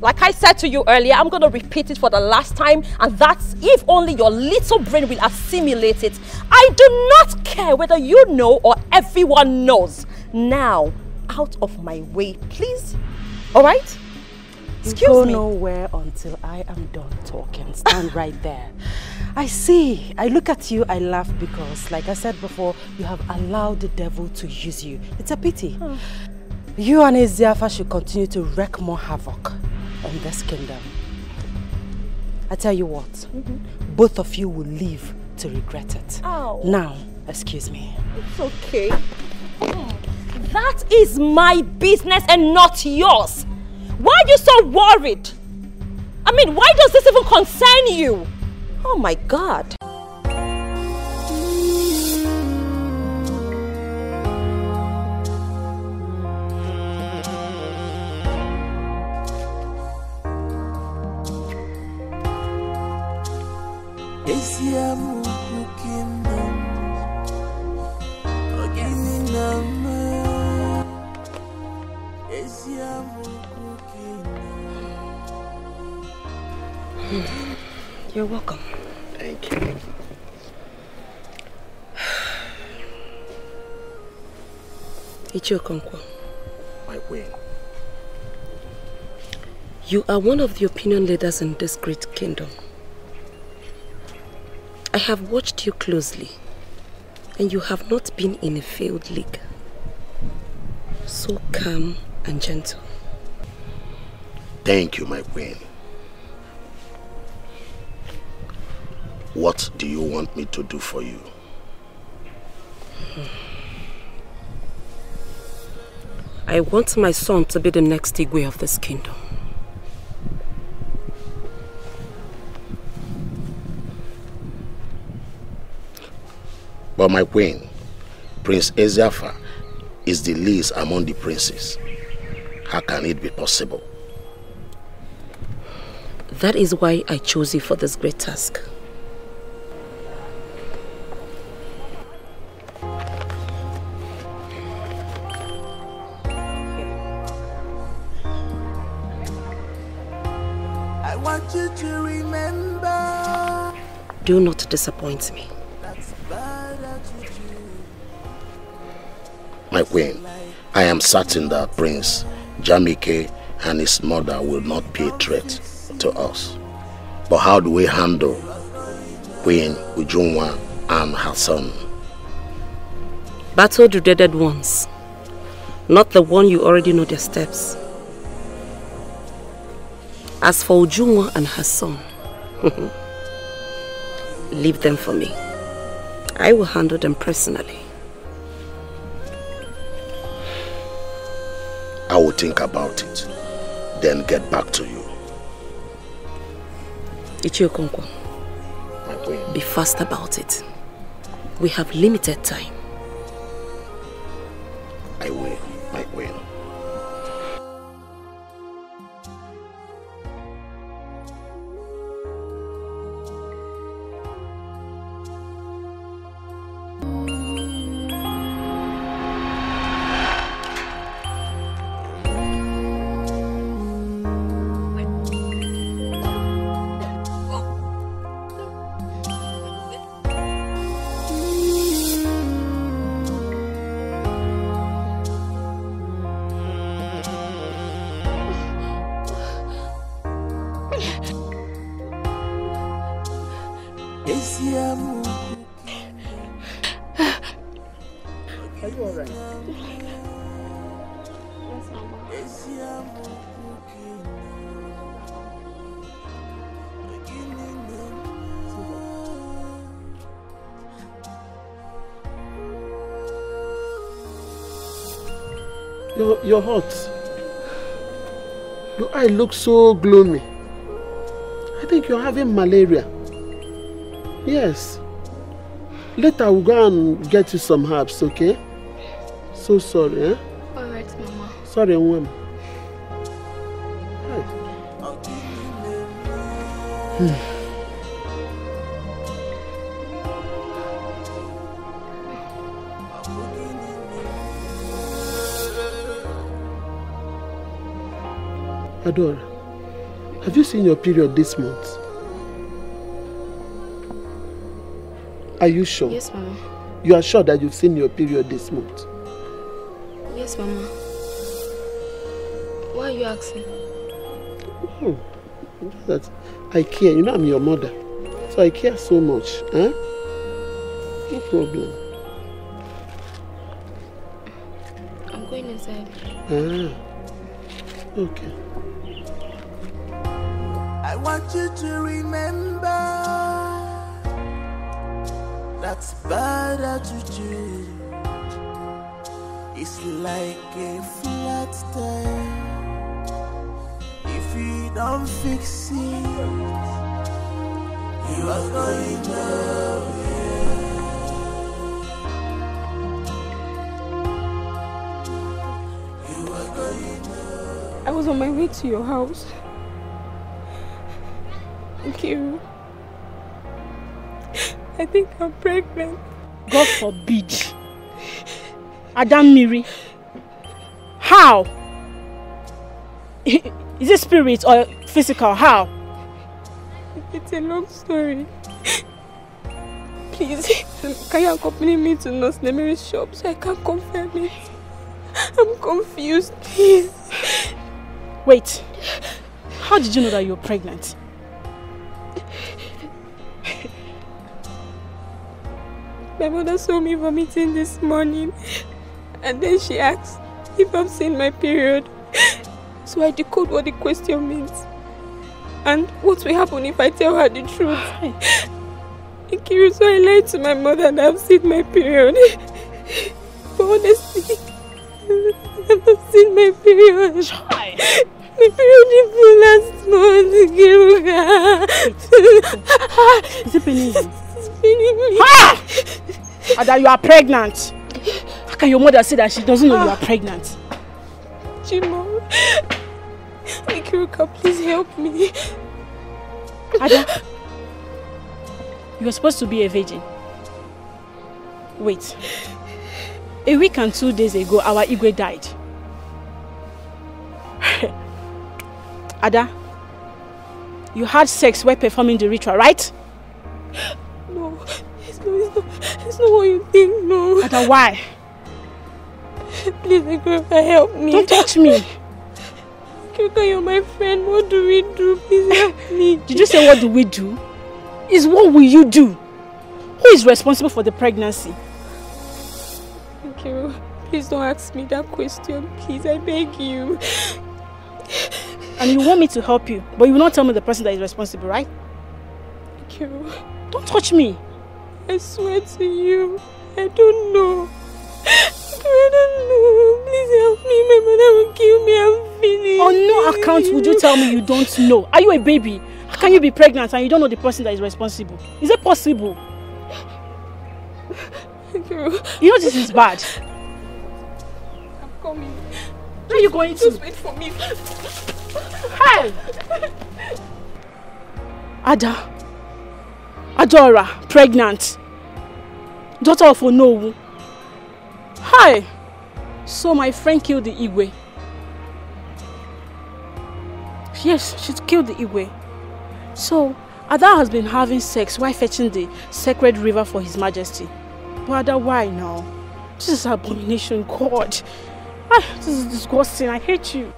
Like I said to you earlier, I'm going to repeat it for the last time, and that's if only your little brain will assimilate it. I do not care whether you know or everyone knows. Now, out of my way, please. All right? Excuse me. Go nowhere until I am done talking. Stand right there. I see. I look at you, I laugh because, like I said before, you have allowed the devil to use you. It's a pity. You and Eziafa should continue to wreak more havoc on this kingdom. I tell you what, both of you will live to regret it. Ow. Now, excuse me. It's okay. That is my business and not yours. Why are you so worried? I mean, why does this even concern you? Oh my God. You're welcome. Thank you. Ichiokonkwo. My way. You are one of the opinion leaders in this great kingdom. I have watched you closely, and you have not been in a failed league. So calm and gentle. Thank you, my queen. What do you want me to do for you? I want my son to be the next Igwe of this kingdom. But my queen, Prince Eziafa is the least among the princes. How can it be possible? That is why I chose you for this great task. I want you to remember. Do not disappoint me. My queen, I am certain that Prince Jamike and his mother will not be a threat to us. But how do we handle Queen Ujunwa and her son? Battle the dreaded ones, not the one you already know their steps. As for Ujunwa and her son, leave them for me. I will handle them personally. I will think about it, then get back to you. Ichiokonkwo, be fast about it. We have limited time. I will, my queen. Are you alright? You're hot. Your eye looks so gloomy. I think you're having malaria. Yes. Later we'll go and get you some herbs, okay? So sorry, eh? Alright, Mama. Sorry, woman. Adora, have you seen your period this month? Are you sure? Yes, Mama. You are sure that you've seen your period this month? Yes, Mama. Why are you asking? Oh, that I care. You know I'm your mother. So I care so much. Huh? No problem. I'm going inside. Ah, okay. I want you to remember that's bad attitude. It's like a flat tire. If you don't fix it, you are going nowhere. You are going nowhere. I was on my way to your house. Thank you. I think I'm pregnant. God forbid. Adam Miri. How? Is it spirit or physical? How? It's a long story. Please, can you accompany me to Nurse Nemiry's shop so I can confirm it? I'm confused, please. Wait. How did you know that you're pregnant? My mother saw me vomiting this morning and then she asked if I've seen my period. So I decode what the question means and what will happen if I tell her the truth. So I lied to my mother that I've seen my period. But honestly, I've not seen my period. My period didn't last month. Is it paining you? It's paining me. Ada, you are pregnant. How can your mother say that she doesn't know you are pregnant? Chimo, Ikiruka, please help me. Ada, you were supposed to be a virgin. Wait. A week and 2 days ago, our Igwe died. Ada, you had sex while performing the ritual, right? No, it's not what you think, no. Ada, why? Please, Ikeka, help me. Don't touch me. Ikeka, you're my friend. What do we do? Please help me. Did you say what do we do? Is what will you do? Who is responsible for the pregnancy? Ikeka, please don't ask me that question. Please, I beg you. And you want me to help you, but you will not tell me the person that is responsible, right? Ikeka, don't touch me. I swear to you, I don't know. I don't know. Please help me. My mother will kill me. I'm finished. On no account would you tell me you don't know. Are you a baby? How can you be pregnant and you don't know the person that is responsible? Is it possible? Girl. You know this is bad. I'm coming. Where are you going to? Just wait for me. Hey! Ada. Adora, pregnant. Daughter of Onowu. Hi! So my friend killed the Igwe. Yes, she killed the Igwe. So Ada has been having sex while fetching the sacred river for His Majesty. But Ada, why now? This is an abomination, God. This is disgusting. I hate you.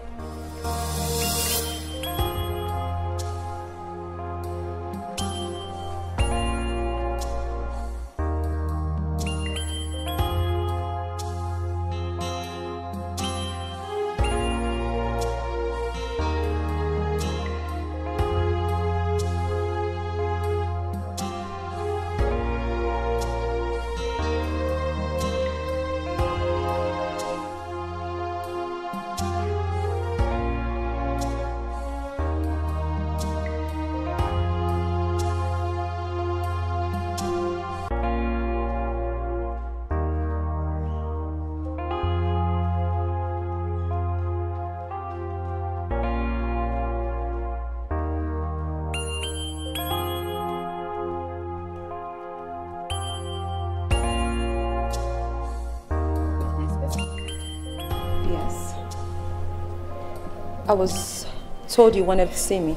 I was told you wanted to see me.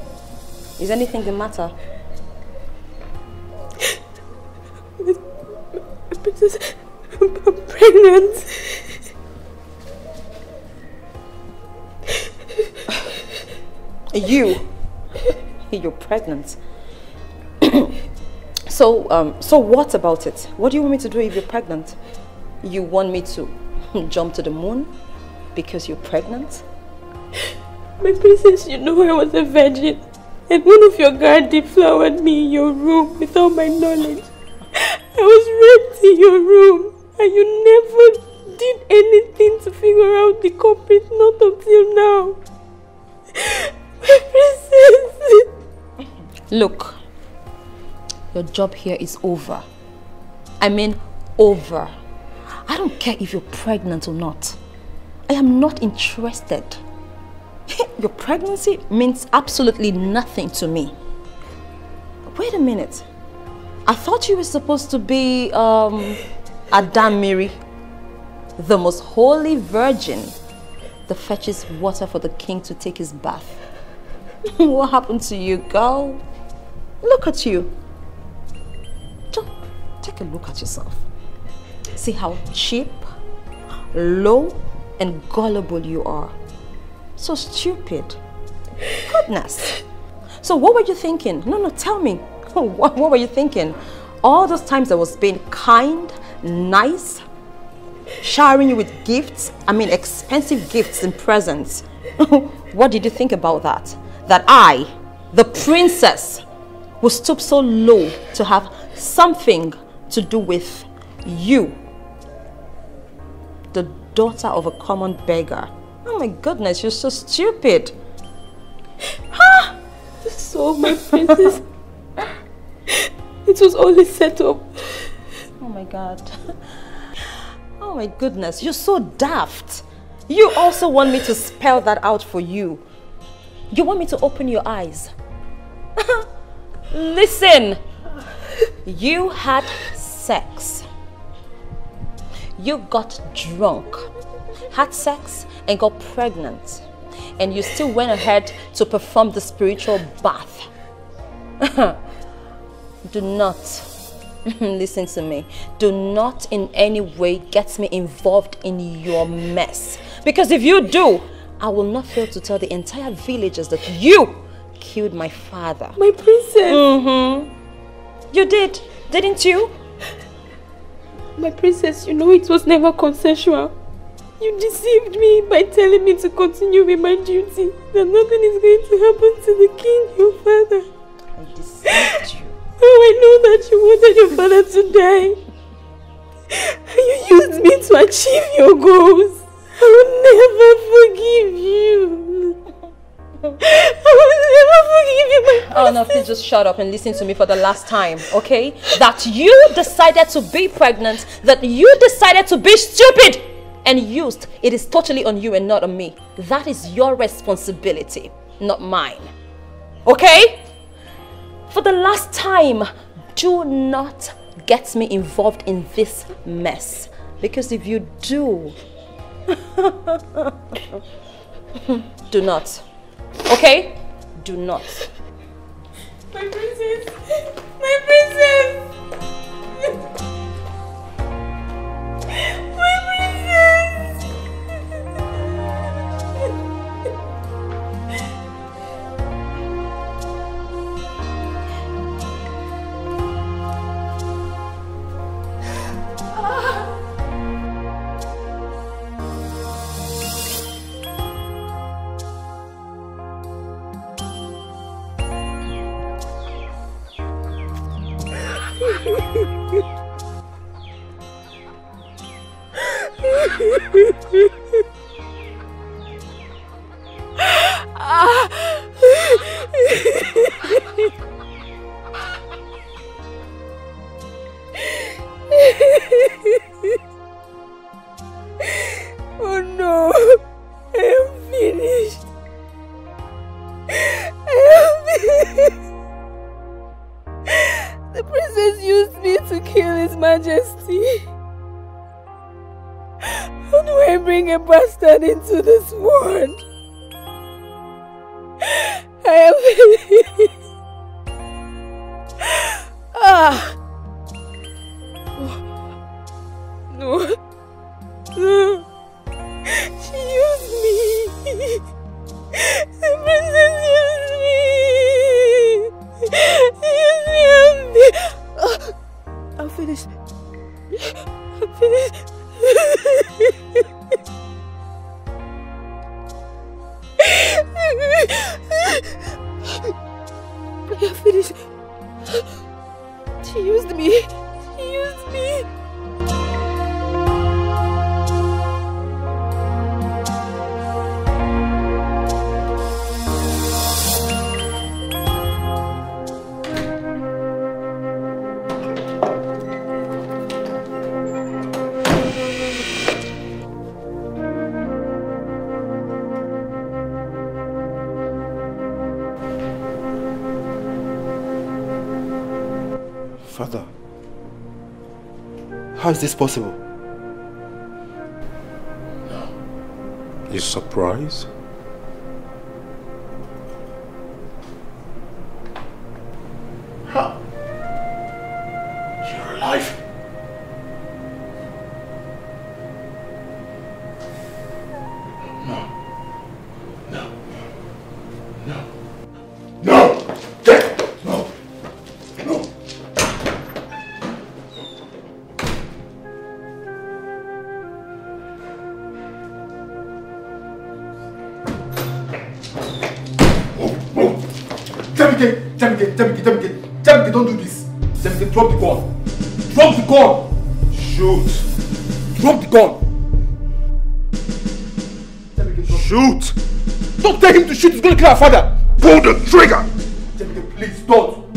Is anything the matter? Princess, I'm pregnant. You're pregnant. So what about it? What do you want me to do if you're pregnant? You want me to jump to the moon because you're pregnant? My princess, you know I was a virgin, and one of your guards deflowered me in your room without my knowledge. I was raped in your room, and you never did anything to figure out the culprit, not until now. My princess! Look, your job here is over. I mean, over. I don't care if you're pregnant or not. I am not interested. Your pregnancy means absolutely nothing to me. Wait a minute. I thought you were supposed to be Adam Mary, the most holy virgin that fetches water for the king to take his bath. What happened to you, girl? Look at you. Just take a look at yourself. See how cheap, low, and gullible you are. So stupid. Goodness. So what were you thinking? No, tell me. What were you thinking? All those times I was being kind, nice, showering you with gifts, I mean expensive gifts and presents. What did you think about that? That I, the princess, would stoop so low to have something to do with you, the daughter of a common beggar. Oh my goodness, you're so stupid. Ha! So, my princess, it was only set up. Oh my God. Oh my goodness, you're so daft. You also want me to spell that out for you. You want me to open your eyes. Listen. You had sex. You got drunk, had sex, and got pregnant. And you still went ahead to perform the spiritual bath. Do not, listen to me, do not in any way get me involved in your mess. Because if you do, I will not fail to tell the entire villagers that you killed my father. My princess! You did, didn't you? My princess, you know it was never consensual. You deceived me by telling me to continue with my duty. That nothing is going to happen to the king, your father. I deceived you. Oh, I know that you wanted your father to die. And you used me to achieve your goals. I will never forgive you. I will never forgive you, my princess. Oh no, please just shut up and listen to me for the last time, okay? That you decided to be pregnant, that you decided to be stupid and used, it is totally on you and not on me. That is your responsibility, not mine. Okay? For the last time, do not get me involved in this mess. Because if you do, do not. Okay? Do not. My princess! My princess! My princess! Oh no, I am finished. I am finished. The princess used me to kill His Majesty. How do I bring a bastard into this world? I am finished. No. No. She used me. The princess used me. She used me. I'm finished. I'm finished. I'm finished. She used me. She used me. Father, how is this possible? You surprised? How? You're alive. No. No. No. No! Get! No! No! Jamike, don't do this. Jamike, drop the gun. Drop the gun. Shoot. Drop the gun. Shoot. Don't tell him to shoot. He's going to kill our father. Pull the trigger. Jamike, please, don't.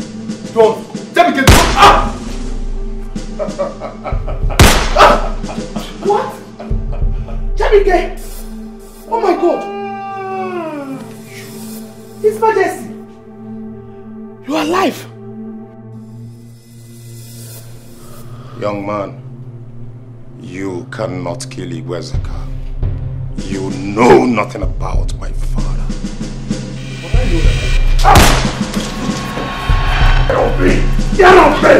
Don't. Jamike, don't. Ah! What? Jamike. Oh my God. His Majesty. You are alive. Young man, you cannot kill Igwezeka. You know nothing about my father. Get off me! Get off me!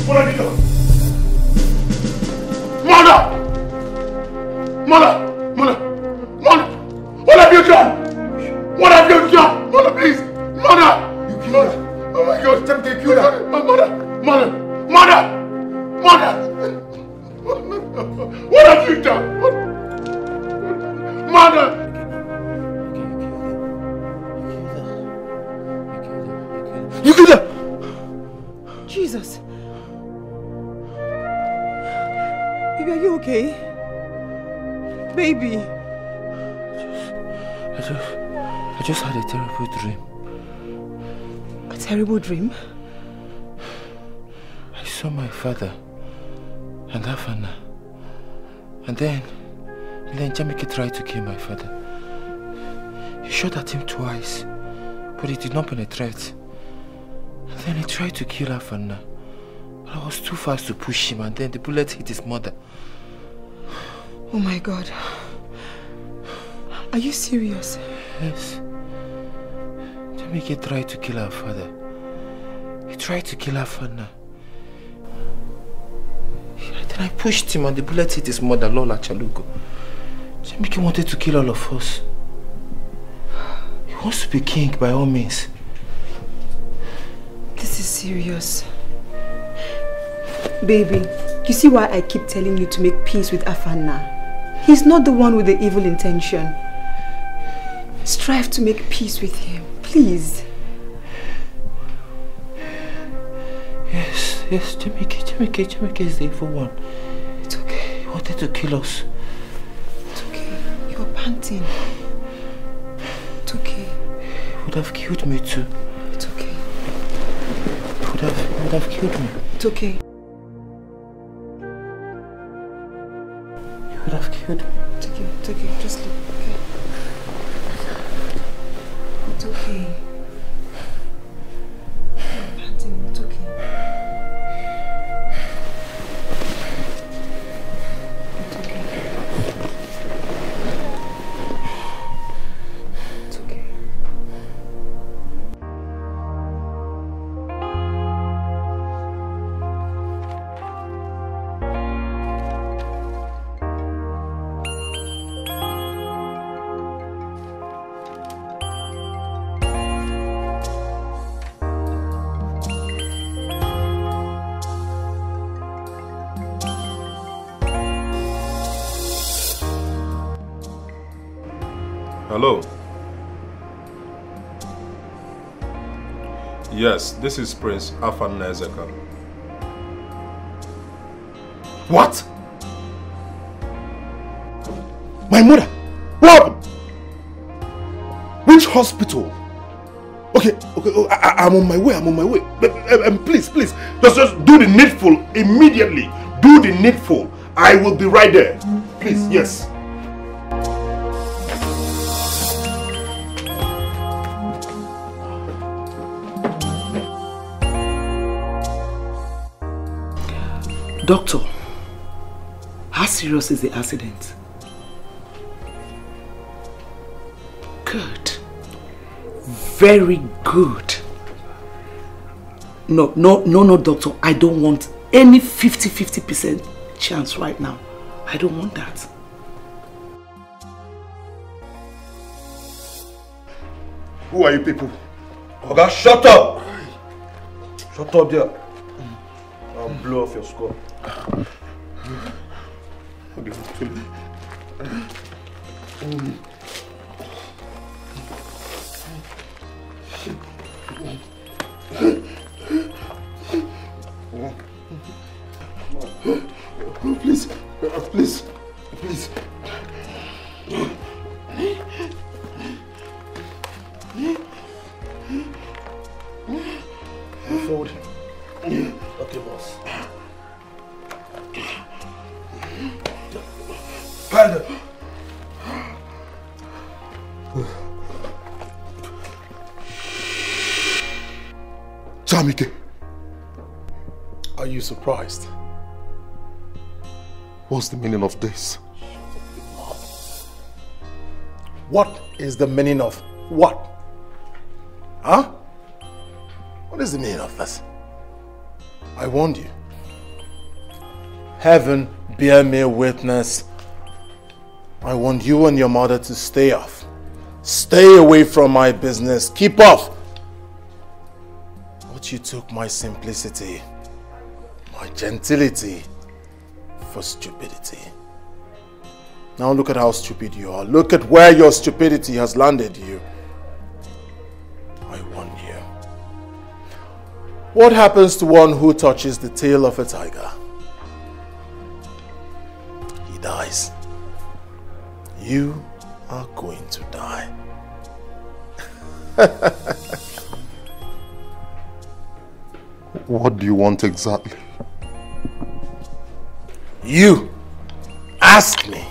What have you done? Mother! Mother! Mother! Mother! What have you done? What have you done? Mother, please! Mother! You killed her. Oh my God, time to kill her. Mother! Mother! Mother! Mother! What have you done? What? Mother! You killed her! Jesus! Baby, are you okay? Baby! I just had a terrible dream. A terrible dream? I saw my father and Afana. And then Jamike tried to kill my father. He shot at him twice, but it did not penetrate. And then he tried to kill Afana. But I was too fast to push him, and then the bullet hit his mother. Oh my God. Are you serious? Yes. Jamike tried to kill our father. He tried to kill Afana. Then I pushed him and the bullet hit his mother, Lola Chaluko. Jamike wanted to kill all of us. He wants to be king by all means. This is serious. Baby, you see why I keep telling you to make peace with Afana? He's not the one with the evil intention. Strive to make peace with him, please. Yes, Jamike is the evil one. It's okay. He wanted to kill us. It's okay. You're panting. It's okay. He would have killed me too. It's okay. He would have killed me. It's okay. He would have killed me. It's okay. It's okay. Just look. Okay. It's okay. You're panting. It's okay. Hello. Yes, this is Prince Afan Ezeka. What? My mother? What happened? Which hospital? Okay, I'm on my way. Please, just do the needful immediately. Do the needful. I will be right there. Please, yes. Doctor, how serious is the accident? Good. Very good. No, doctor. I don't want any 50% chance right now. I don't want that. Who are you people? Oga, shut up! Shut up there. I'll blow off your skull. Please. Forward. Okay, boss. Jamike, are you surprised? What's the meaning of this? What is the meaning of what? Huh? What is the meaning of this? I warned you. Heaven bear me witness. I want you and your mother to stay off. Stay away from my business. Keep off. But you took my simplicity, my gentility for stupidity. Now look at how stupid you are. Look at where your stupidity has landed you. I warn you. What happens to one who touches the tail of a tiger? He dies. You are going to die. What do you want exactly? You ask me,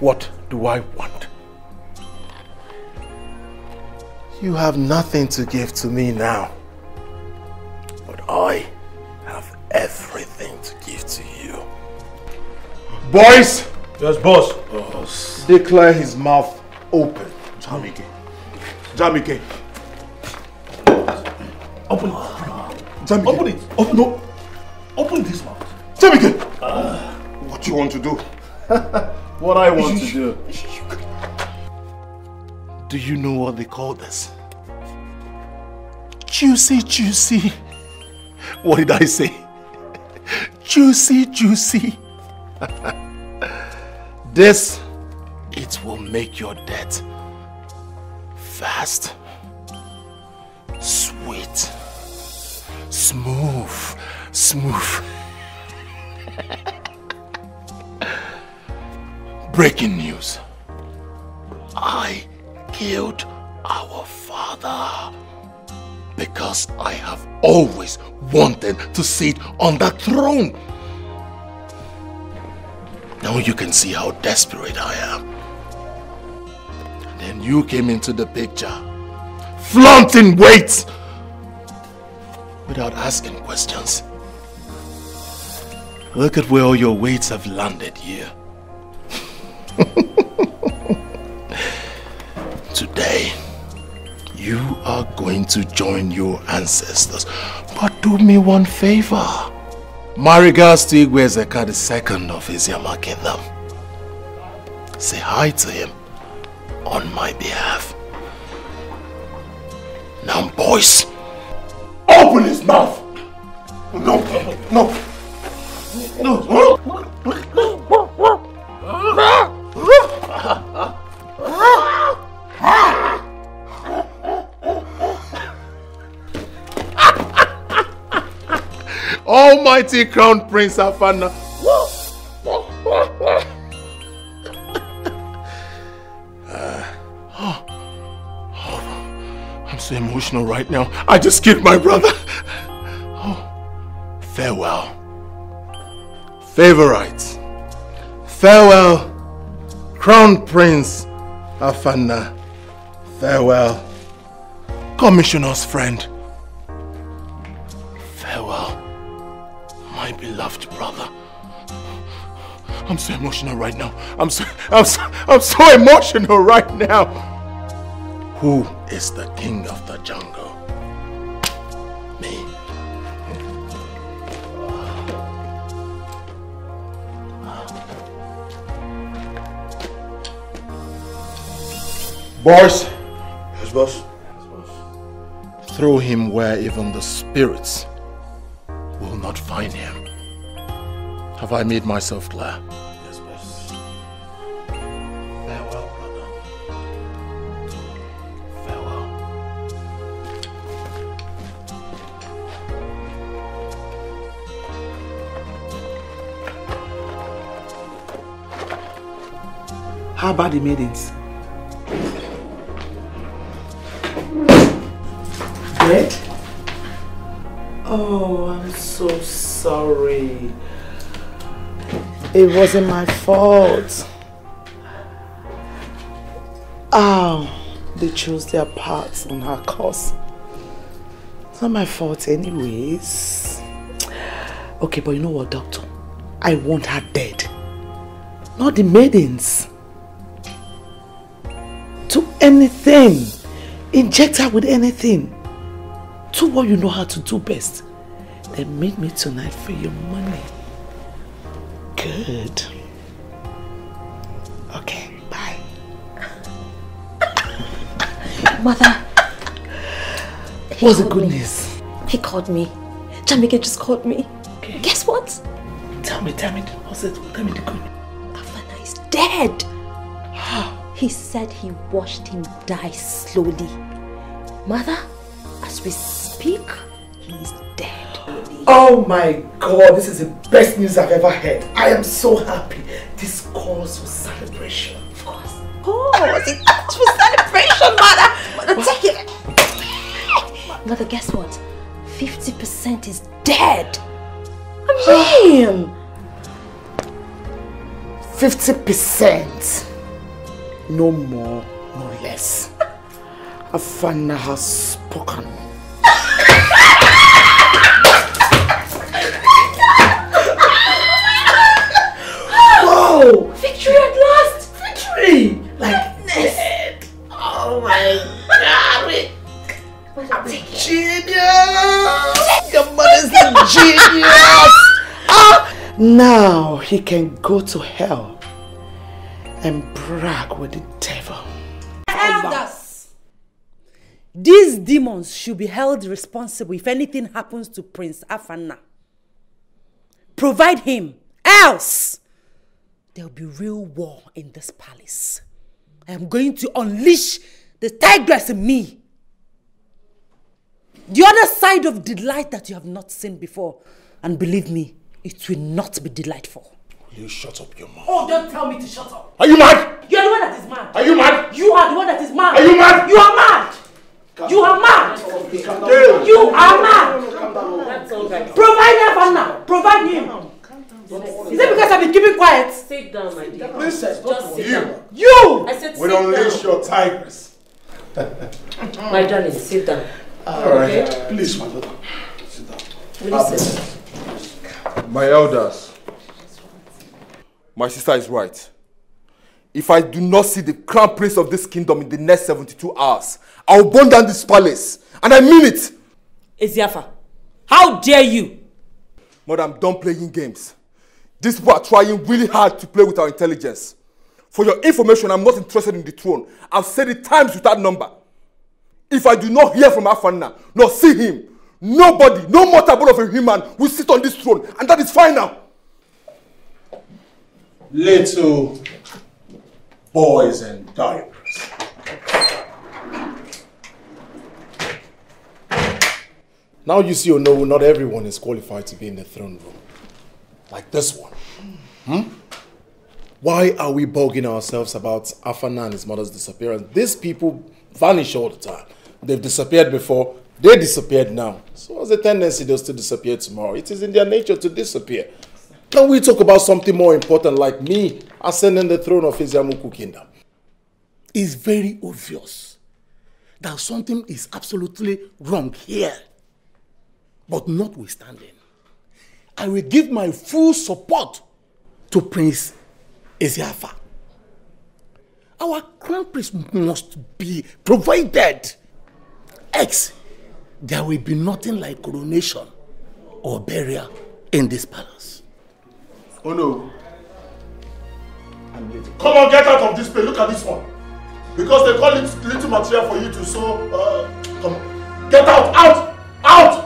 what do I want? You have nothing to give to me now, but I have everything to give to you. Boys! Yes, boss. Boss. Declare his mouth open. Jamike. Jamike. Open it. Jamike. Open it. Open no. Open this mouth. Jamike! What do you want to do? What I want to do. Do you know what they call this? Juicy, juicy. What did I say? Juicy, juicy. This, it will make your death fast, sweet, smooth, smooth. Breaking news. I killed our father because I have always wanted to sit on that throne. Now you can see how desperate I am. And then you came into the picture, flaunting weights without asking questions. Look at where all your weights have landed here. Today, you are going to join your ancestors. But do me one favor. My regards to Igwe Ezeka II of Isiama Kingdom. Say hi to him on my behalf. Now, boys, open his mouth. No, no, no. Almighty Crown Prince Afana. I'm so emotional right now. I just killed my brother. Oh, farewell. Favorites. Farewell, Crown Prince Afana. Farewell, Commissioner's friend. Farewell, my beloved brother. I'm so emotional right now. I'm so emotional right now. Who is the king of the jungle? Me. Boys. Yes, boss. Throw him where even the spirits will not find him. Have I made myself clear? Yes, boss. Farewell, brother. Farewell. How about the maidens? Dead? Oh, I'm so sorry. It wasn't my fault. Oh, they chose their paths on her course. not my fault anyways. Okay, but you know what, doctor? I want her dead. Not the maidens. Do anything. Inject her with anything. Do what you know how to do best. Then meet me tonight for your money. Good. Okay, bye. Mother. What's the good news? He called me. Jamike just called me. Okay. Guess what? Tell me. What's it? Tell me the good news. Afana is dead. He said he watched him die slowly. Mother, as we speak, he's dead. Oh my God, this is the best news I've ever heard. I am so happy. This calls for celebration. Of course. It calls for celebration, Mother. Mother, take it. Mother, guess what? 50% is dead. I mean, 50%. No more, no less. Afana has spoken. Whoa! Victory at last! Victory! Like this. Oh my God! I'm a genius! Your mother's a genius! Now he can go to hell and brag with the devil. Elders! These demons should be held responsible if anything happens to Prince Afana. Provide him, else there will be real war in this palace. I am going to unleash the tigress in me. The other side of delight that you have not seen before. And believe me, it will not be delightful. Will you shut up your mouth? Oh, don't tell me to shut up. Are you mad? You are the one that is mad. Are you mad? You are the one that is mad. Are you mad? You are mad. You are mad. You are mad. That's all right. Provide Afana. Provide him. Is it because I've been keeping quiet? Sit down, my dear. Princess, just sit down. You! I said We'll sit unleash down. your tigress. My darling, sit down. Alright. Okay? Please, my daughter. Sit down. Will you sit down? My elders, my sister is right. If I do not see the crown prince of this kingdom in the next 72 hours, I will burn down this palace. And I mean it. Eziafa, how dare you? Mother, I'm done playing games. These people are trying really hard to play with our intelligence. For your information, I'm not interested in the throne. I've said it times without number. If I do not hear from Afana, nor see him, nobody, no mortal bone of a human will sit on this throne. And that is final. Little boys and diapers. Now you see, no, not everyone is qualified to be in the throne room. Like this one. Why are we bugging ourselves about Afana and his mother's disappearance? These people vanish all the time. They've disappeared before, they disappeared now. So there's a tendency they'll still disappear tomorrow. It is in their nature to disappear. Can we talk about something more important like me ascending the throne of Eziamuku Kingdom? It's very obvious that something is absolutely wrong here. But notwithstanding, I will give my full support to Prince Eziafa. Our crown prince must be provided. There will be nothing like coronation or burial in this palace. Oh no. Come on, get out of this place. Look at this one. Because they call it little material for you to sew. Come on. Get out! Out!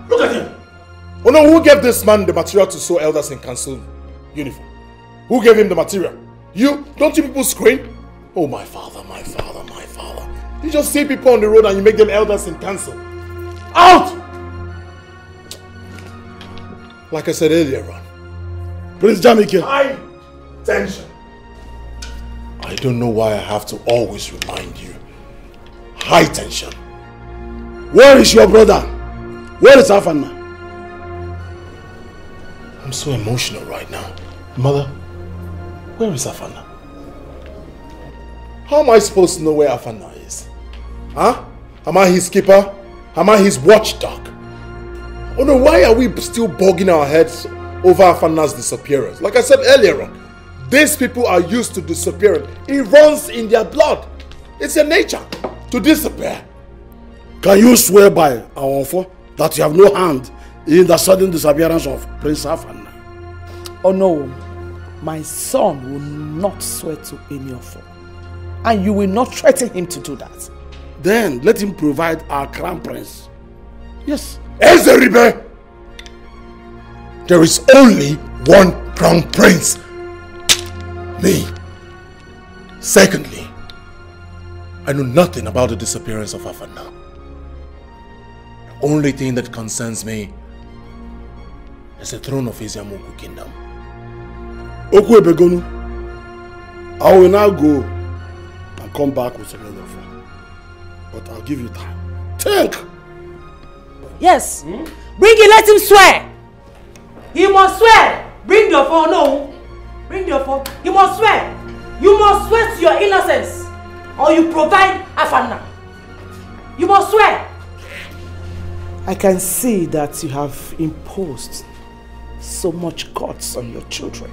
Look at him. Oh no, who gave this man the material to sew elders in council uniform? Who gave him the material? You? Don't you people scream? Oh, my father, my father, my father. You just see people on the road and you make them elders in council. Out! Like I said earlier on. Prince Jamike. High tension. I don't know why I have to always remind you. High tension. Where is your brother? Where is Afana? I'm so emotional right now. Mother, where is Afana? How am I supposed to know where Afana is? Huh? Am I his keeper? Am I his watchdog? Oh no, why are we still bogging our heads over Afana's disappearance? Like I said earlier on, these people are used to disappearing. It runs in their blood. It's their nature to disappear. Can you swear by our offer that you have no hand in the sudden disappearance of Prince Afana? Oh no, my son will not swear to any offer. And you will not threaten him to do that. Then let him provide our crown prince. Yes. Ezeribe! There is only one crown prince. Me. Secondly, I know nothing about the disappearance of Afana. The only thing that concerns me is the throne of Eziamoku Kingdom. Okwebegonu, I will now go and come back with another offer. But I'll give you time. Think! Yes. Bring it, let him swear. He must swear. Bring the phone, no. Bring the phone. He must swear. You must swear to your innocence. Or you provide Afana. You must swear. I can see that you have imposed so much guts on your children.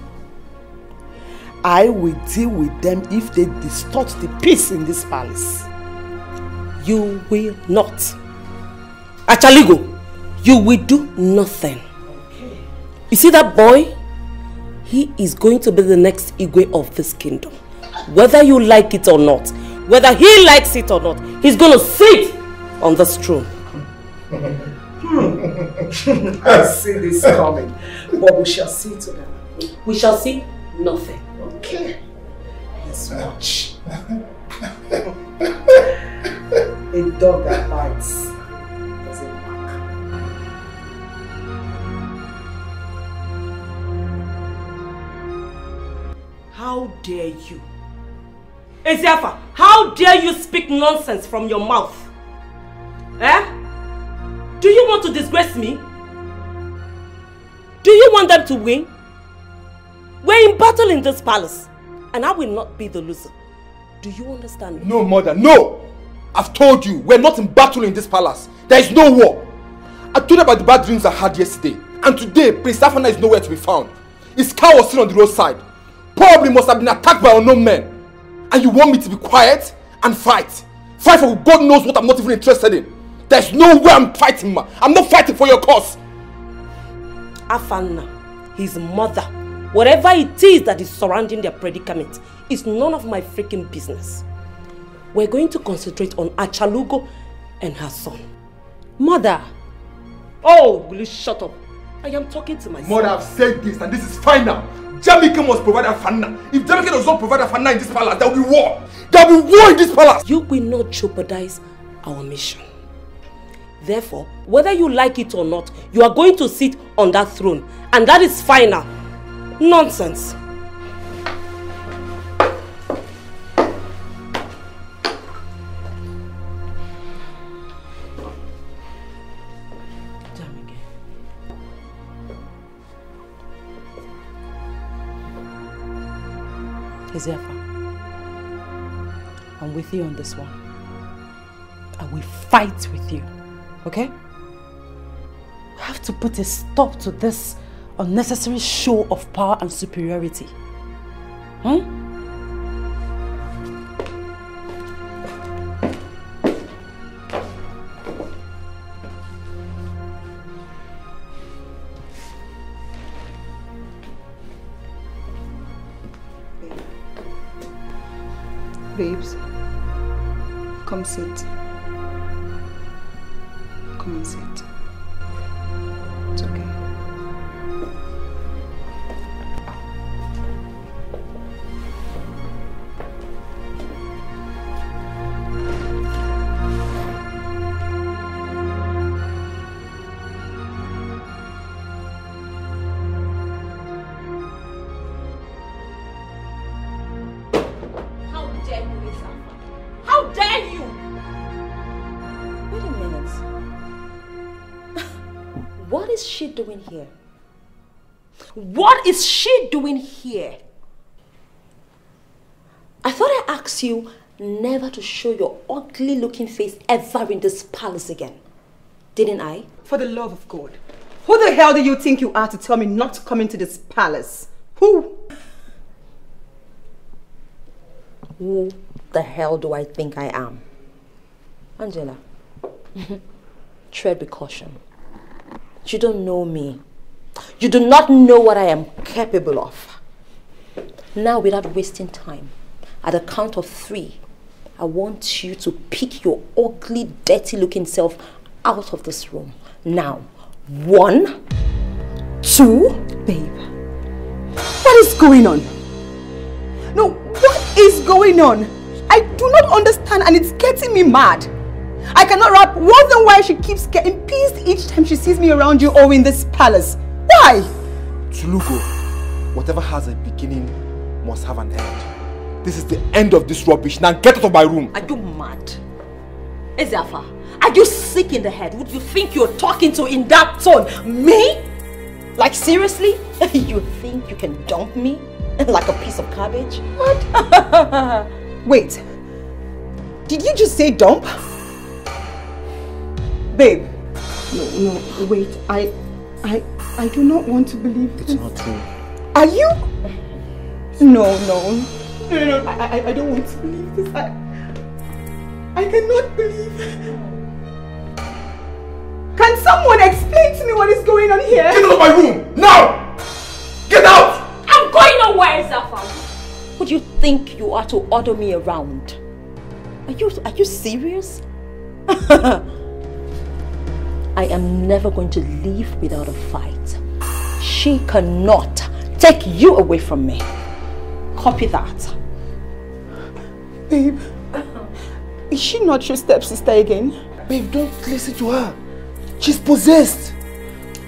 I will deal with them if they distort the peace in this palace. You will not. Achaligo, you will do nothing. Okay. You see that boy? He is going to be the next Igwe of this kingdom. Whether you like it or not, whether he likes it or not, he's going to sit on this throne. I see this coming, but we shall see together. We shall see nothing. Okay. Let's watch. A dog that bites doesn't bark. How dare you? Eziafa, how dare you speak nonsense from your mouth? Eh? Do you want to disgrace me? Do you want them to win? We're in battle in this palace, and I will not be the loser. Do you understand me? No, mother, no! I've told you, we're not in battle in this palace. There is no war. I told you about the bad dreams I had yesterday. And today, Prince Afana is nowhere to be found. His car was sitting on the roadside. Probably must have been attacked by unknown men. And you want me to be quiet and fight? Fight for God knows what I'm not even interested in. There's no way I'm fighting, ma. I'm not fighting for your cause. Afana, his mother, whatever it is that is surrounding their predicament, is none of my freaking business. We're going to concentrate on Achalugo and her son. Mother! Oh, will you shut up? I am talking to myself. Mother, I've said this and this is final. Jamaica must provide Afana. If Jamaica does not provide Afana in this palace, there will be war. There will be war in this palace. You will not jeopardize our mission. Therefore, whether you like it or not, you are going to sit on that throne. And that is final. Nonsense. Eziafa, I'm with you on this one. I will fight with you, okay? We have to put a stop to this unnecessary show of power and superiority. Babes, come sit. Come and sit. It's okay. Doing here? What is she doing here? I thought I asked you never to show your ugly looking face ever in this palace again. Didn't I? For the love of God. Who the hell do you think you are to tell me not to come into this palace? Who? Who the hell do I think I am? Angela, tread with caution. You don't know me. You do not know what I am capable of. Now, without wasting time, at the count of 3, I want you to pick your ugly, dirty-looking self out of this room. Now, 1, 2... Babe, what is going on? No, what is going on? I do not understand and it's getting me mad. I cannot wrap words on why she keeps getting pissed each time she sees me around you or in this palace. Why? Tulugo, whatever has a beginning must have an end. This is the end of this rubbish. Now get out of my room. Are you mad? Ezeafa, are you sick in the head? Would you think you're talking to in that tone? Me? Like seriously? You think you can dump me? Like a piece of cabbage? What? Wait. Did you just say dump? Babe. No, wait. I do not want to believe this. It's not true. Are you? No. I don't want to believe this. I cannot believe. Can someone explain to me what is going on here? Get out of my room! Now! Get out! I'm going nowhere, Zafar. Who do you think you are to order me around? Are you serious? I am never going to leave without a fight. She cannot take you away from me. Copy that. Babe, is she not your stepsister again? Babe, don't listen to her. She's possessed.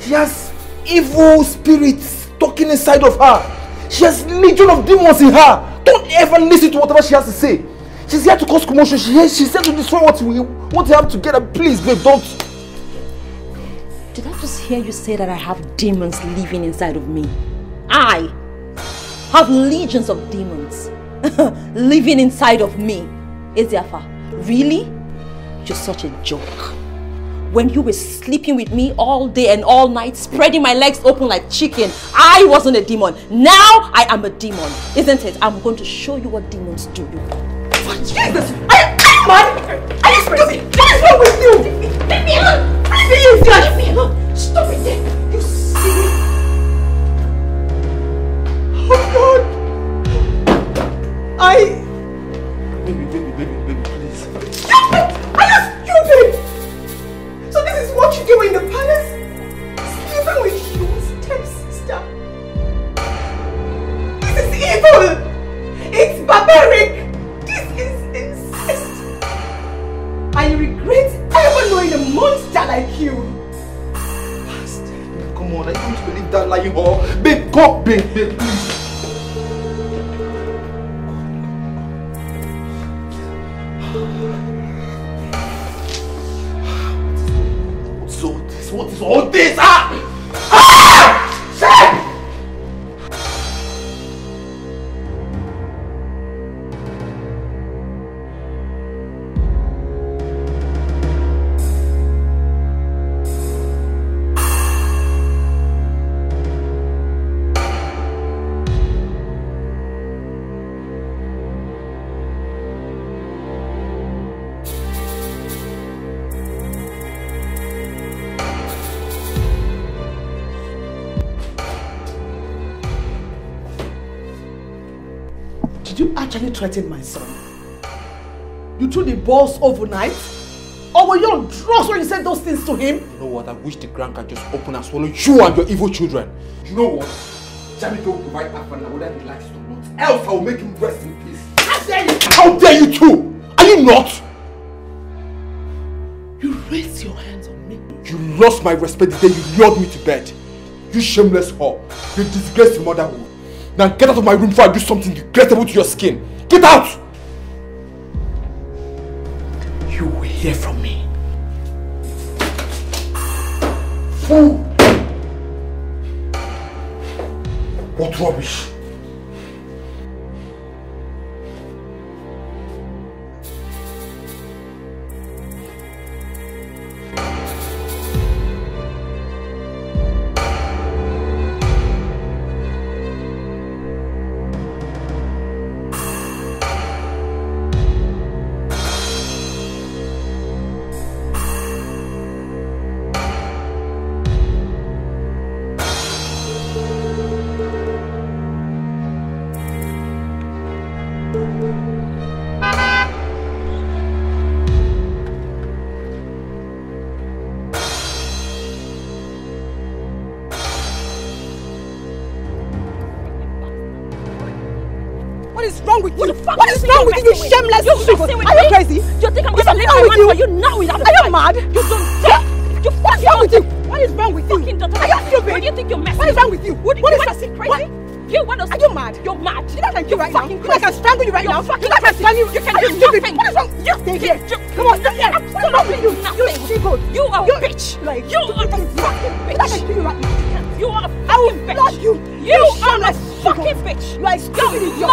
She has evil spirits talking inside of her. She has legion of demons in her. Don't ever listen to whatever she has to say. She's here to cause commotion. She's here to destroy what we have together. Please, babe, don't. Did I just hear you say that I have demons living inside of me? I have legions of demons living inside of me. Ezeafa, really? You're such a joke. When you were sleeping with me all day and all night, spreading my legs open like chicken, I wasn't a demon. Now I am a demon, isn't it? I'm going to show you what demons do. Jesus! Are you mad? Are you stupid? What is wrong with you? Leave me alone! Leave me alone! Stop it there! You see? Oh God! Baby, please. Stupid! Are you stupid? So this is what you do in the palace? Sleeping with your stepsister? This is evil! It's barbaric! This is incest! I regret ever knowing a monster like you! Bastard. Come on, I don't believe that lying whore. Babe, go, babe, please. What is all this? Shit! Did you actually threaten my son? You threw the balls overnight? Or were you on drugs when you said those things to him? You know what? I wish the ground can just open and swallow you and your evil children. You know what? Jamiko will provide Afana whether he likes it or not. Else I will make him rest in peace. How dare you? How dare you too? Are you not? You raised your hands on me. You lost my respect the day you lured me to bed. You shameless whore. You disgraced motherhood. Now get out of my room before I do something regrettable to your skin. Get out! You will hear from me. Fool! What rubbish! wrong with you? What the fuck What is wrong with you, shameless? Are you crazy? You think I'm What's gonna leave wrong my with you? man for you now without a Are you fight? mad? You don't dare! You What's wrong with you? What is wrong with you? Are you stupid? What do you think you're messing? What is wrong with you? What is crazy? You want to? Are you mad? You're mad. You think I can kill right now? fucking You think I can strangle you right now? fucking You think I can strangle you? You can Are you do stupid? nothing. What is wrong? You stay here. Come on, stay here. What is wrong with you? Nothing. You are a bitch. Like, you are a fucking bitch. I can kill you right now. You are a fucking bitch. You are a fucking bitch. You are a stupid idiot.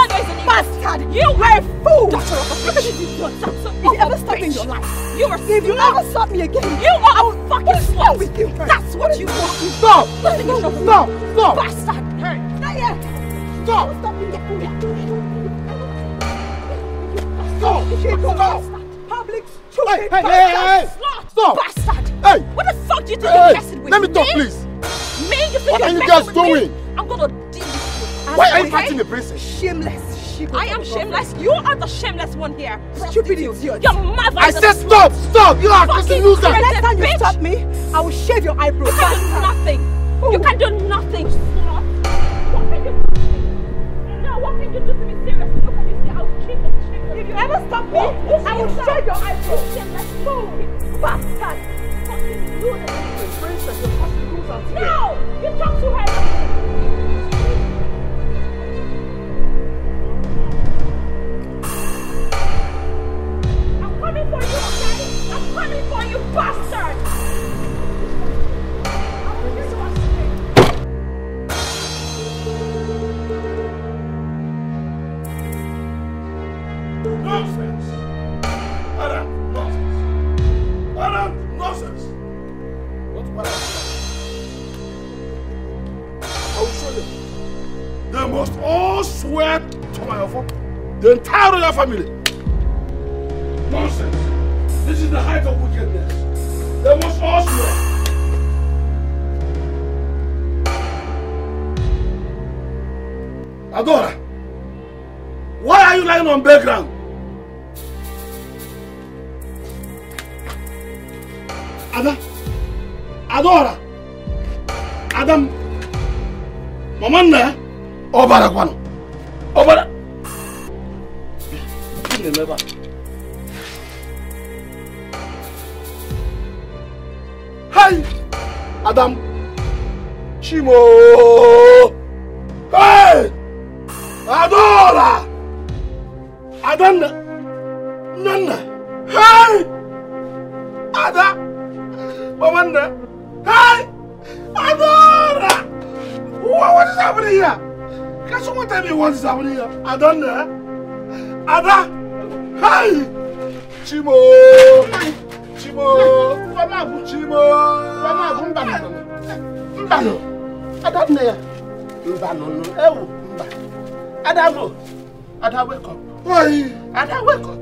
Bastard. You are a fool. Look at this idiot. If you ever stop in your life, if you ever stop me again, you are a fucking slut. With you. That's what you want. Stop. Stop. Bastard. Hey. Stay here. Stop. Stop me. Stop. Public stupid. Hey. Stop. Bastard. Hey. What the fuck do you think you're messing with? Let me talk, please. Me? You think What you're are you messing guys with doing? Me? I'm gonna deal with you. Why are you fighting the princess? Shameless. I am shameless. You are the shameless one here. Stupid idiot. Your mother. I said stop. Stop. You are fucking loser. The next time you stop me, I will shave your eyebrows. You can do nothing. You can do nothing. What can you do to me? Seriously, look at me. I will keep it. If you ever stop me, I will shave your eyebrows. Bastard. Fucking loser. Princess, you're causing losers here. No! You talk to her. I'm coming for you, okay? I'm coming for you, bastard! Nonsense! Adam, nonsense! Adam, nonsense! What I will show them. They must all swear to my offer. The entire royal family. Nonsense! This is the height of wickedness. They must all swear. Adora, why are you lying on background? Ada, Adora, Adam, Mama na, Obara kwano, Obara. Never. Hi, Adam, Chimo. Hey, Adora, Adam, Nana. Hey, Ada, Mama na. Hey, Adora. What is happening here? Can someone tell me what is happening here? Adana. Ada! Hey! Chimo! Chimo! Chimo! Mbano! Ada nne! Mbano! Ewu! Mba! Ada go! Ada wake up! Why? Ada wake up!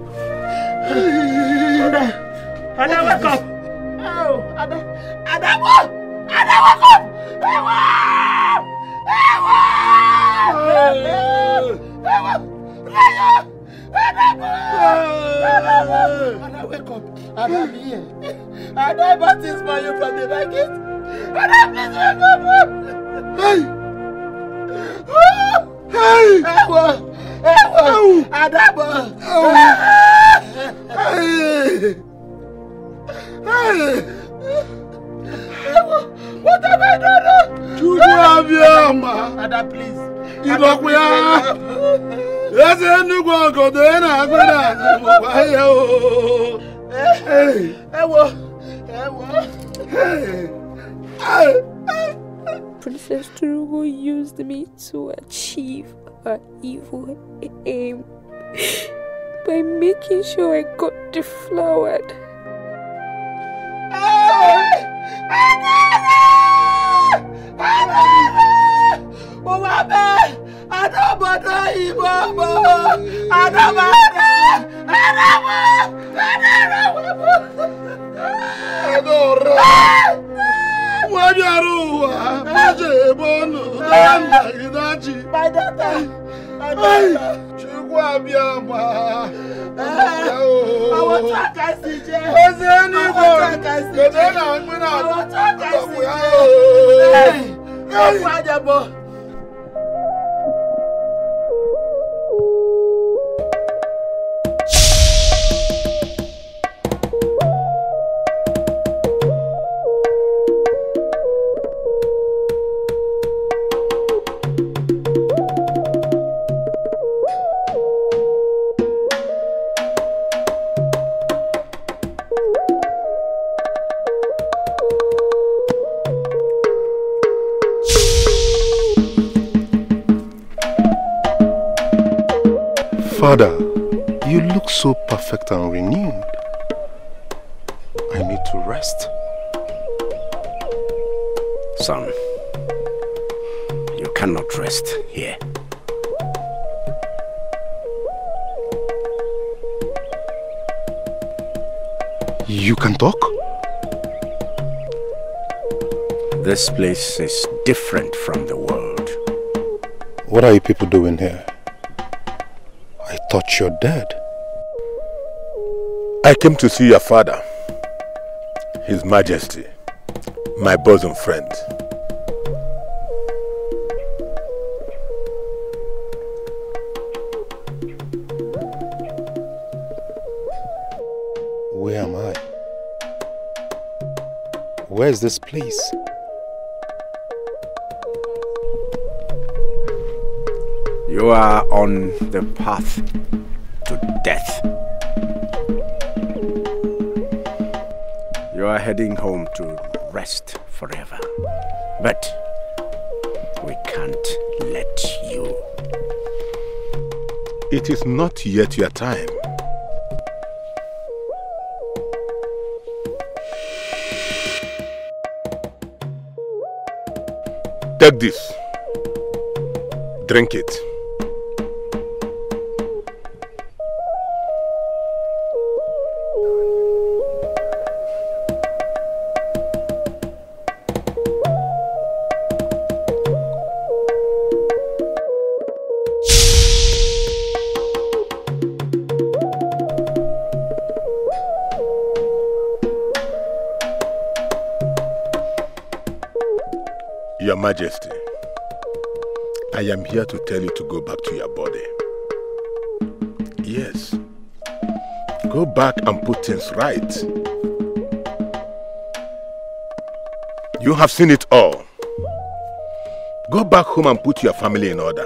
Ada wake up! Oh! Ada! Ada go! Ada wake up! Ewu! Ewu! Ewu! Ada, wake up. Ada, be here. Ada, bought this for you from the market. Ada, please wake up. Hey! Hey! Ewa! Ewa! Ada, hey! Hey! Ewa! What have I done? Ada, please. You don't wake Yes, I knew what go there. I'm Hey, Princess Turugo used me to achieve her evil aim by making sure I got deflowered. My daughter. Father, you look so perfect and renewed. I need to rest. Son, you cannot rest here. You can talk? This place is different from the world. What are you people doing here? I thought you're dead. I came to see your father, His Majesty, my bosom friend. Where am I? Where is this place? You are on the path to death. You are heading home to rest forever. But we can't let you. It is not yet your time. Take this. Drink it. Your Majesty, I am here to tell you to go back to your body. Yes. Go back and put things right. You have seen it all. Go back home and put your family in order.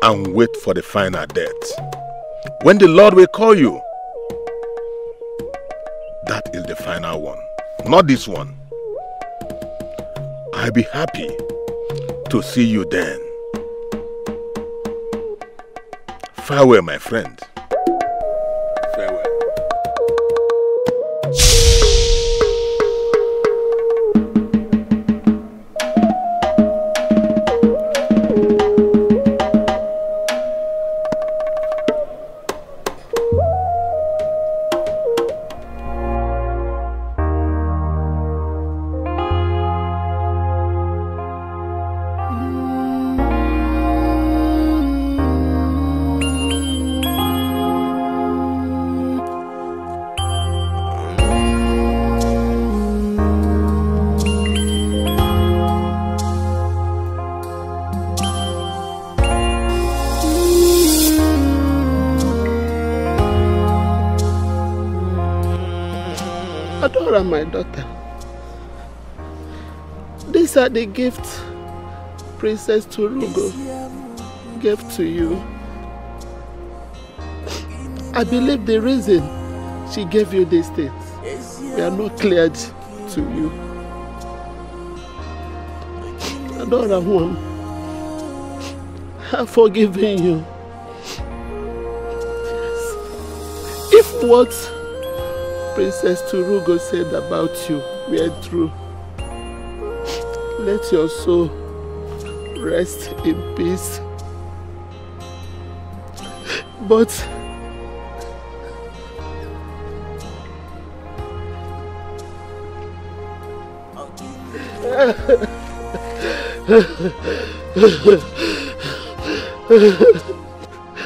And wait for the final death. When the Lord will call you, that is the final one, not this one. I'll be happy to see you then. Farewell, my friend. Farewell. Adora, my daughter, these are the gifts Princess Turugo gave to you. I believe the reason she gave you these things we are not cleared to you. Adora, one, I've forgiven you. Yes. If what Princess Turugo said about you were true, let your soul rest in peace. But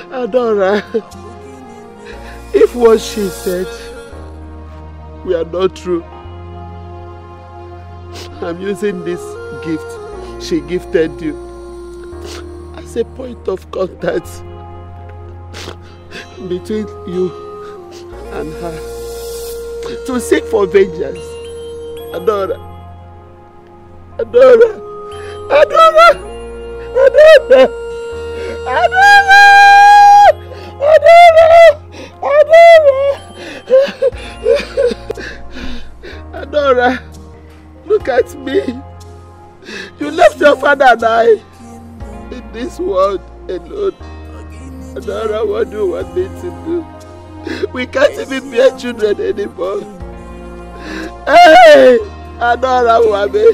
Adora, if what she said we are not true, I'm using this gift she gifted you as a point of contact between you and her to seek for vengeance. Adora, Adora, Adora, Adora, Adora, Adora, Adora, look at me. You left your father and I in this world alone. Adora, what do you want me to do? We can't even bear children anymore. Hey! Adora, Wabe!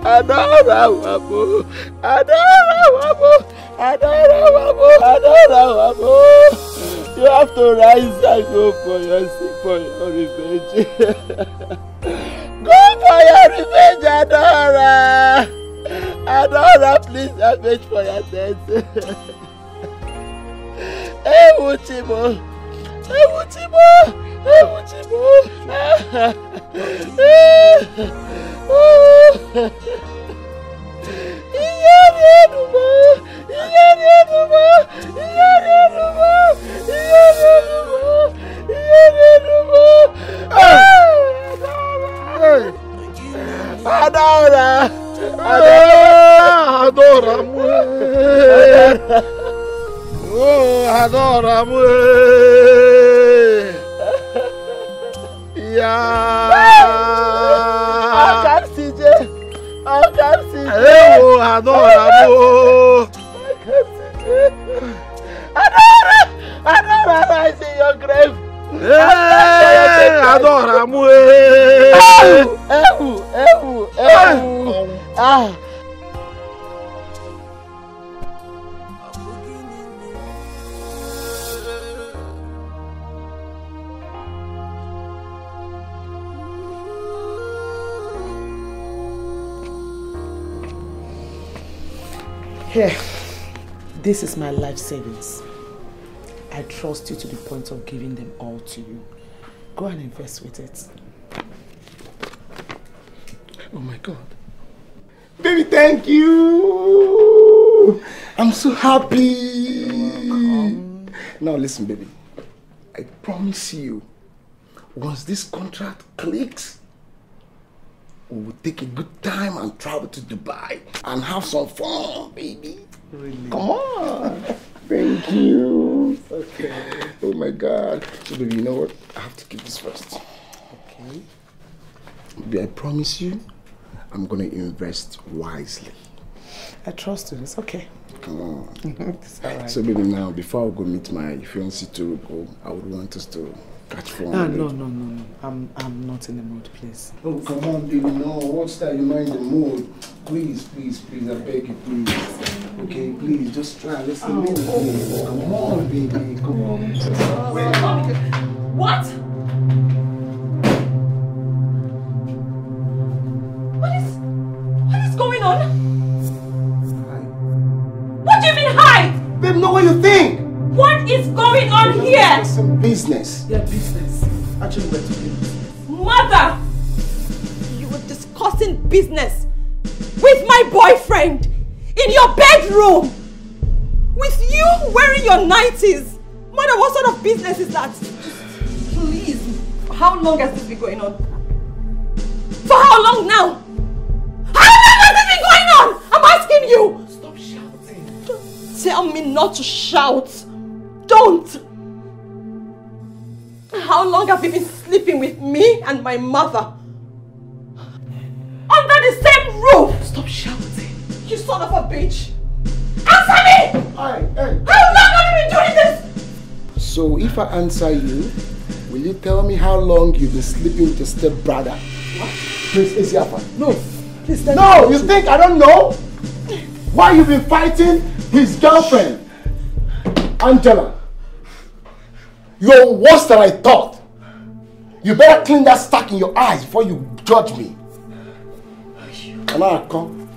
Adora, Wabo! Adora, Wabo! Adora, Wabo! Adora, Wabo! You have to rise and go for your revenge. Go for your revenge, Adora! Adora, please avenge for your death. Hey, Wuchibo! Hey, Wuchibo! Hey, Wuchibo! Adora! Adora! Oh, Adora! Yeah! I'll come, CJ! I'll come, CJ! Oh, Adora! Adora! Adora, rise in your grave! Hey, Adora! Ah! Here, this is my life savings. I trust you to the point of giving them all to you. Go and invest with it. Oh my God. Baby, thank you. I'm so happy. Now listen, baby. I promise you, once this contract clicks, we will take a good time and travel to Dubai and have some fun, baby. Really? Come on. Thank you. Okay. Oh my God. So baby, you know what? I have to keep this first. Okay. Baby, I promise you, I'm gonna invest wisely. I trust you. It's okay. Come on. It's all right. So baby, now before I go meet my fiancée to go, I would want us to catch fun. No. I'm not in the mood, please. Oh, come on, baby. No, what's that? You're not in the mood. Please, I beg you, please. Okay, please, just try. Listen, baby. Come on, baby. Come on. What? What is going on? What do you mean hide? Babe, know what you think. What is going on here? Some business. Yeah, business. Actually, we're talking business. Mother! You were discussing business with my boyfriend in your bedroom with you wearing your 90s. Mother, what sort of business is that? Please, how long has this been going on? For how long now? How long has this been going on? I'm asking you! Stop shouting. Don't tell me not to shout. Don't! How long have you been sleeping with me and my mother? Under the same roof! Stop shouting. You son of a bitch! Answer me! Hey. How long have you been doing this? So if I answer you, will you tell me how long you've been sleeping with your stepbrother? What? Prince Isiafa. No. Please tell me. You think I don't know? Why you've been fighting his girlfriend? Angela. You're worse than I thought. You better clean that stack in your eyes before you judge me. Can I come?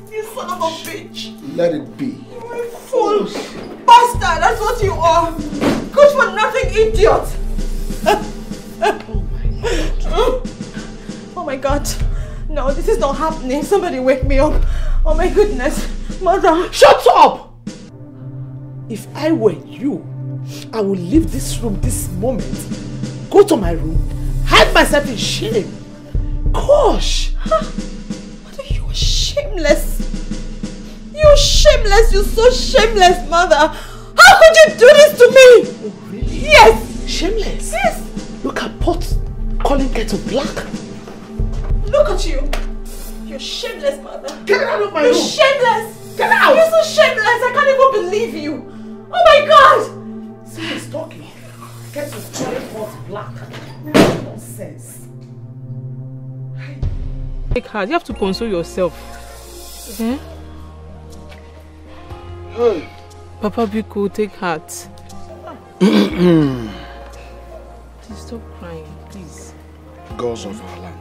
You son of a bitch. Let it be. You're a fool. Bastard, that's what you are. Good for nothing idiot. Oh my God. No, this is not happening. Somebody wake me up. Oh my goodness. Mother. Shut up! If I were you, I would leave this room this moment, go to my room, hide myself in shame. Gosh! Mother, you are shameless. You're shameless. You're so shameless, Mother. How could you do this to me? Oh, really? Yes. Shameless? Yes. Look at pot calling kettle black. Look at you. You're shameless, Mother. Get out of my You're room. shameless. Get Get out! You're so shameless. I can't even believe you. Oh my God! Someone's talking. Get your toilet pot black. Nonsense. Take heart. You have to console yourself. Eh? Papa Biko, take heart. Please stop crying, please. Gods of our land.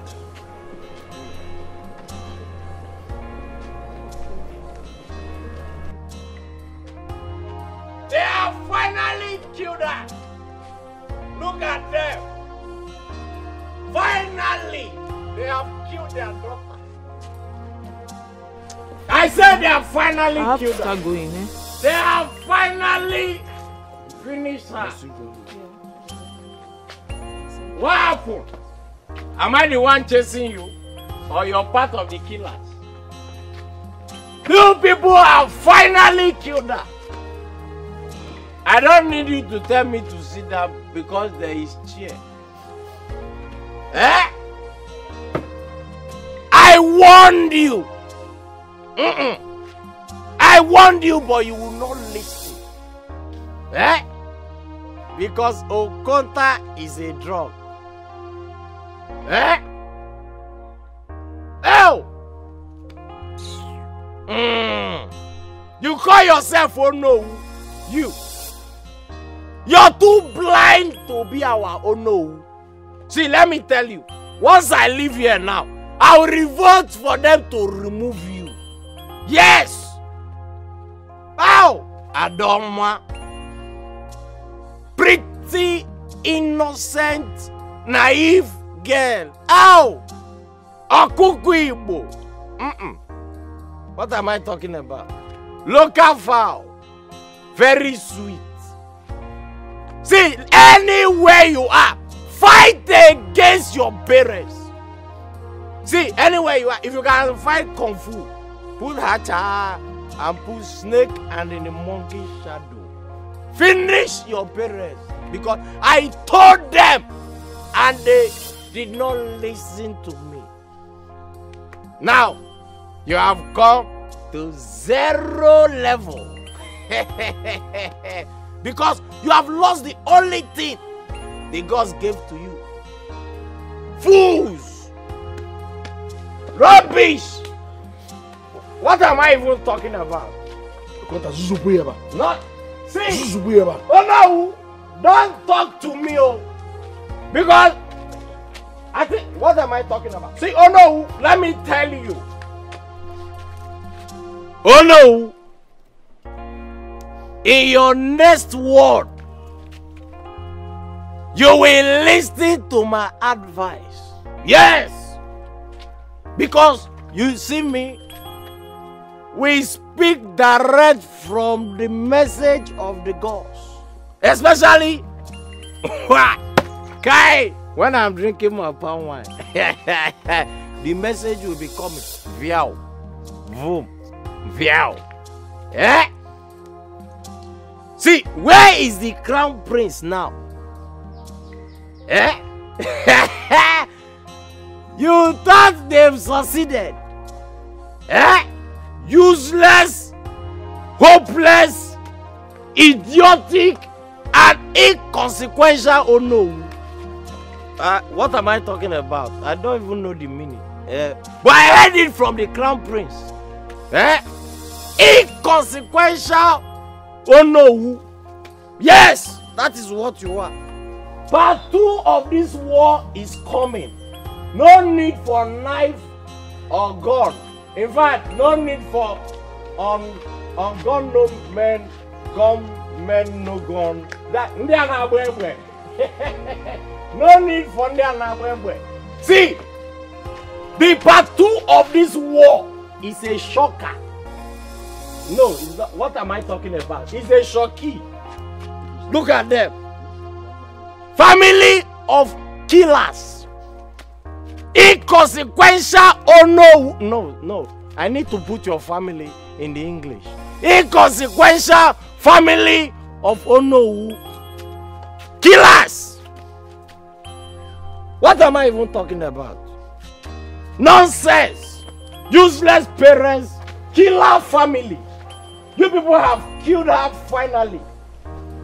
They have finally killed her. Look at them. Finally, they have killed their daughter. I said they have finally killed her. Going, eh? They have finally finished her. What happened? Am I the one chasing you? Or you're part of the killers? You people have finally killed her. I don't need you to tell me to sit down because there is chair. Eh? I warned you. I warned you, but you will not listen. Eh? Because Okonta is a drug. Eh? Oh! You call yourself Ono. You. You're too blind to be our Ono. See, let me tell you. Once I leave here now, I'll revolt for them to remove you. Yes! Ow! Adoma. Pretty, innocent, naive girl. Ow! Okuku Igbo. What am I talking about? Local fowl. Very sweet. See, anywhere you are, fight against your parents. See, anywhere you are, if you can fight Kung Fu, put Hacha and put snake and in the monkey shadow. Finish your parents. Because I told them and they did not listen to me. Now, you have come to 0 level. Because you have lost the only thing the gods gave to you. Fools! Rubbish! What am I even talking about? Not. See? Oh no! Don't talk to me, oh! Because I think, what am I talking about? See, oh no! Let me tell you. Oh no! In your next word, you will listen to my advice. Yes! Because you see me, we speak direct from the message of the gods. Especially Kai, when I'm drinking my palm wine. The message will be coming. Viao. Vroom. Viao. Eh? See, where is the crown prince now? Eh? You thought they've succeeded? Eh? Useless, hopeless, idiotic, and inconsequential. Oh no. What am I talking about? I don't even know the meaning. But I heard it from the crown prince. Eh? Inconsequential. Oh no. Yes, that is what you are. Part 2 of this war is coming. No need for knife or gun. In fact, no need for gun no men, gun men no gun. That no need for that. See, the part 2 of this war is a shocker. No, it's not. What am I talking about? It's a shocky. Look at them. Family of killers. Inconsequential. Oh no. I need to put your family in the English. Inconsequential family of Ono. Killers. What am I even talking about? Nonsense. Useless parents. Killer family. You people have killed her finally.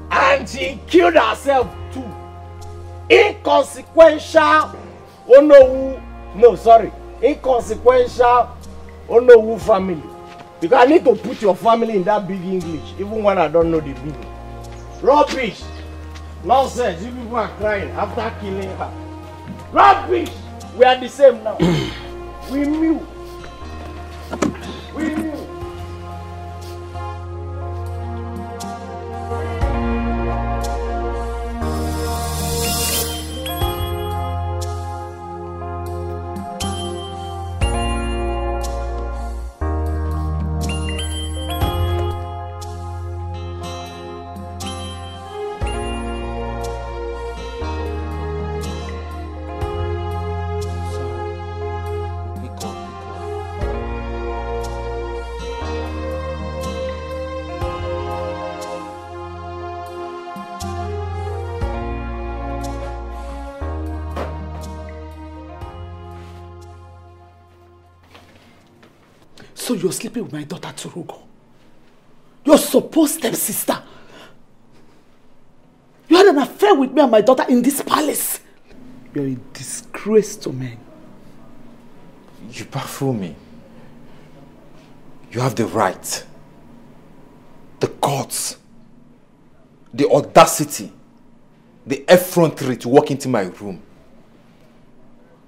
And she killed herself too. Inconsequential inconsequential Onowu family. Because I need to put your family in that big English, even when I don't know the meaning. Rubbish! Nonsense, you people are crying after killing her. Rubbish! We are the same now. We knew. We knew. So you're sleeping with my daughter Turugo. Your supposed stepsister. You had an affair with me and my daughter in this palace. You're a disgrace to men. You baffle me. You have the right, the guts, the audacity, the effrontery to walk into my room,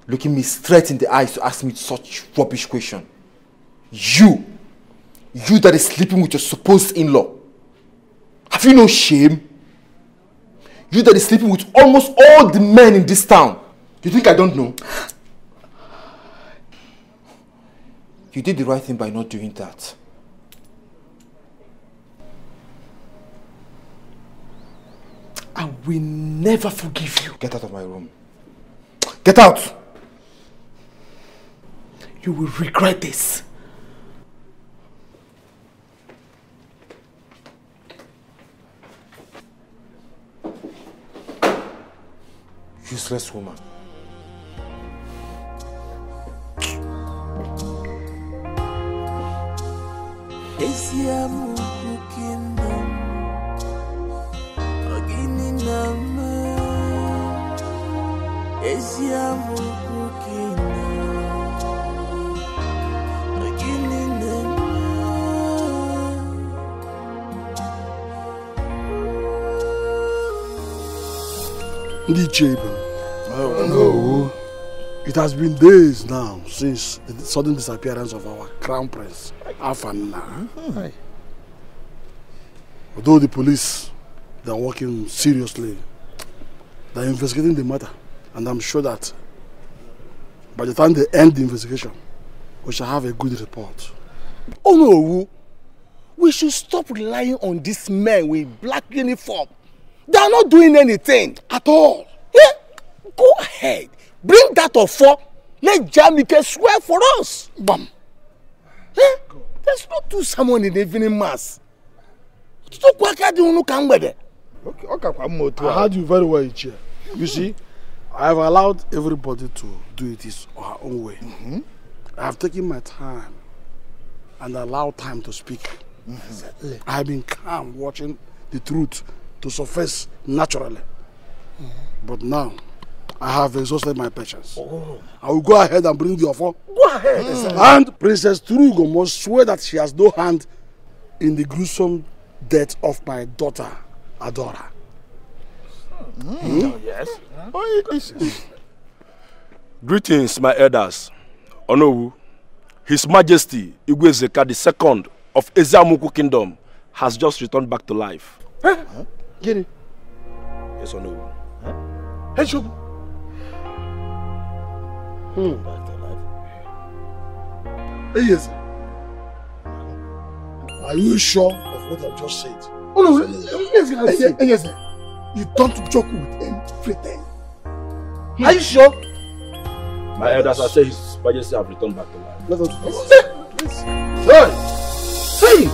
looking me straight in the eyes to ask me such rubbish question. You that is sleeping with your supposed in-law. Have you no shame? You that is sleeping with almost all the men in this town. You think I don't know? You did the right thing by not doing that. I will never forgive you. Get out of my room. Get out! You will regret this. Useless woman. Esiamuku kingdom, Ogini nama. Esiamuku kingdom, Ogini nama. DJ, oh no. It has been days now since the sudden disappearance of our crown prince, Afana. Although the police, they are working seriously, they are investigating the matter, and I'm sure that by the time they end the investigation, we shall have a good report. Oh no, we should stop relying on these men with black uniform. They are not doing anything at all. Yeah? Go ahead. Bring that offer. Let Jamike swear for us. Bam. Eh? Let's not do someone in the evening mass. I heard you very well, Ichie. You see, I have allowed everybody to do it his or her own way. I have taken my time and allowed time to speak. I have been calm watching the truth to surface naturally. But now, I have exhausted my patience. I will go ahead and bring the offer. Go ahead. And Princess Turugo must swear that she has no hand in the gruesome death of my daughter, Adora. Yes. Greetings, my elders. Onowu, His Majesty Igwezeka II of Eziamuku Kingdom has just returned back to life. Get it? Yes, Onowu. Hey, Shogu. Back to life. Yes. Are you sure of what I just said? Oh no, yes, sir. You don't joke with everything. Are you sure? My elders are saying His Majesty have returned back to life. Let us Hey! Hey!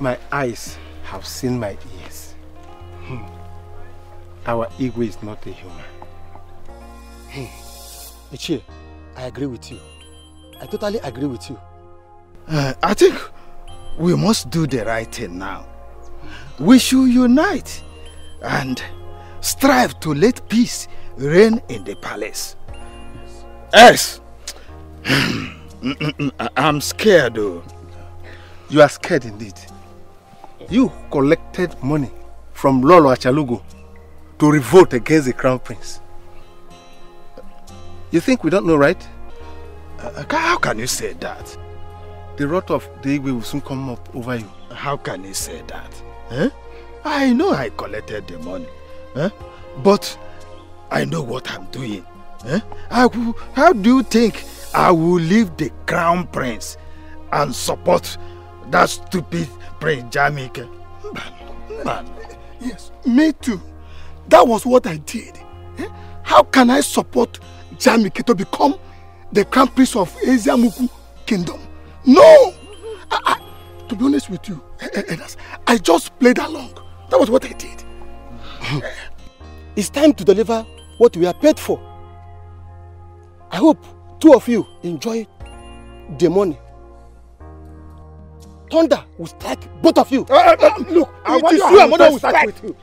My eyes have seen my ears. Our ego is not a human. Ichie, I agree with you. I totally agree with you. I think we must do the right thing now. We should unite and strive to let peace reign in the palace. Yes. I'm scared though. You are scared indeed. You collected money from Lolo Achalugo to revolt against the crown prince. You think we don't know, right? How can you say that? The wrath of the Igwe will soon come up over you. How can you say that? I know I collected the money. But I know what I'm doing. How do you think I will leave the crown prince and support that stupid Prince Jamike? Man. Yes, me too. That was what I did. How can I support Jamike to become the crown prince of Eziamuku kingdom? No! To be honest with you, I just played along. That was what I did. It's time to deliver what we are paid for. I hope two of you enjoy the money. Thunder will strike both of you. Look, I want you and mother will strike with you.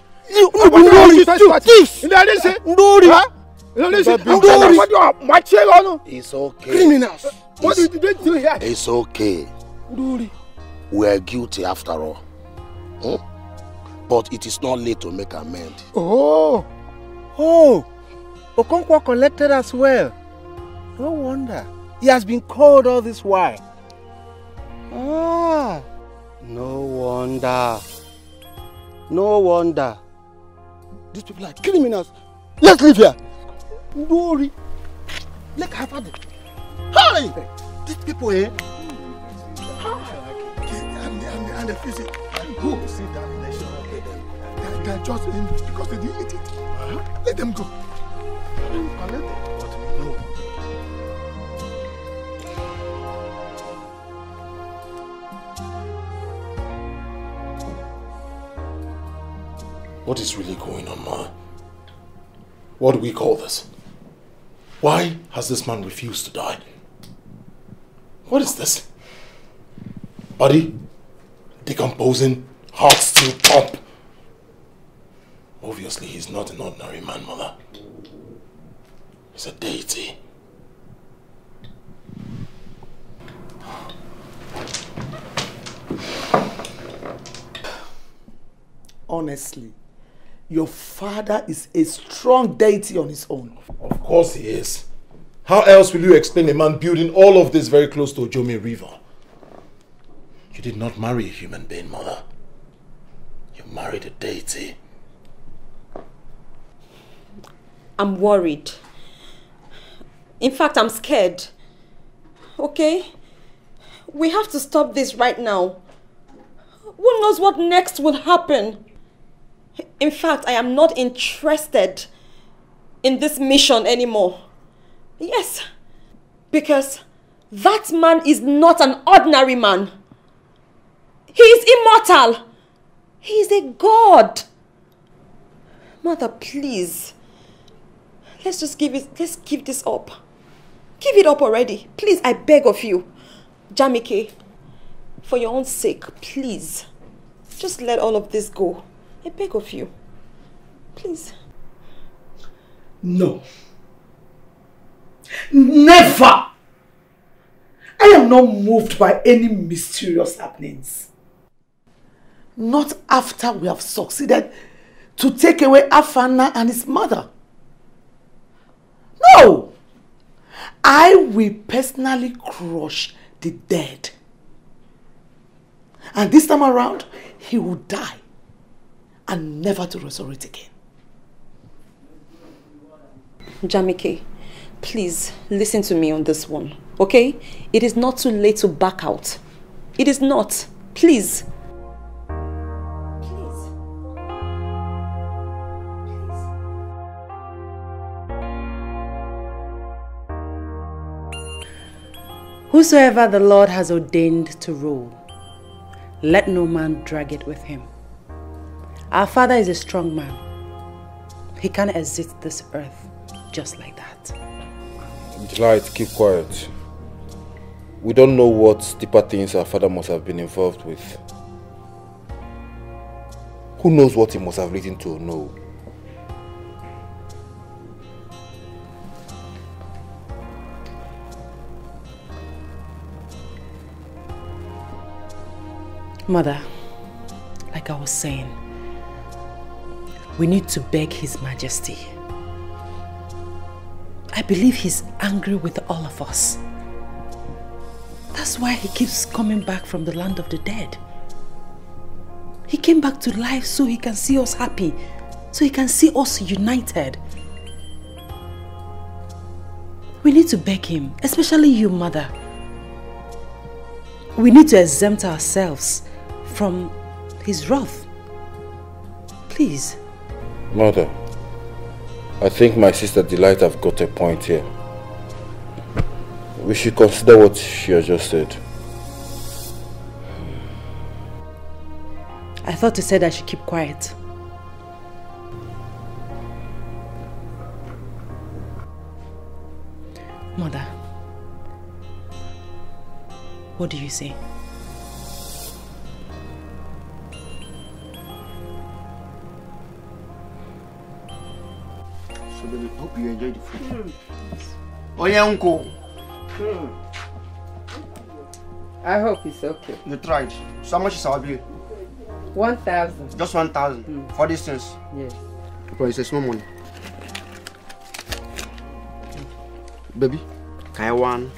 It's okay. Criminals. What did you do here? It's okay. We are guilty after all. But it is not late to make amends. Oh, Okonkwo collected as well. No wonder. He has been cold all this while. No wonder. No wonder. These people are criminals. Let's leave here. Don't worry. Let's have it. Hi! These people here. And the physic. Go see that nation. They are just in because they didn't eat it. Let them go. Collect it. But we know. What is really going on, Ma? What do we call this? Why has this man refused to die? What is this? Body decomposing, heart still pump. Obviously, he's not an ordinary man, Mother. He's a deity. Honestly, your father is a strong deity on his own. Of course he is. How else will you explain a man building all of this very close to Ojome River? You did not marry a human being, Mother. You married a deity. I'm worried. In fact, I'm scared. Okay? We have to stop this right now. Who knows what next will happen? In fact, I am not interested in this mission anymore. Yes, because that man is not an ordinary man. He is immortal. He is a god. Mother, please. Let's give this up. Give it up already. Please, I beg of you. Jamike, for your own sake, please. Just let all of this go. I beg of you. Please. No. Never! I am not moved by any mysterious happenings. Not after we have succeeded to take away Afana and his mother. No! I will personally crush the dead. And this time around, he will die and never to resurrect again. Jamike, please listen to me on this one, okay? It is not too late to back out. It is not. Please. Whosoever the Lord has ordained to rule, let no man drag it with him. Our father is a strong man. He can't exit this earth just like that. Delight, keep quiet. We don't know what deeper things our father must have been involved with. Who knows what he must have written to know? Mother, like I was saying, we need to beg His Majesty. I believe he's angry with all of us. That's why he keeps coming back from the land of the dead. He came back to life so he can see us happy, so he can see us united. We need to beg him, especially you, Mother. We need to exempt ourselves from his wrath. Please. Mother, I think my sister Delight have got a point here. We should consider what she has just said. I thought you said I should keep quiet. Mother, what do you say? So baby, hope you enjoy the food. Oh yeah, uncle. I hope it's okay. You tried. So how much is our bill? 1,000. Just 1,000 for this things? Yes. Bro, it's a small money. Baby, can I one?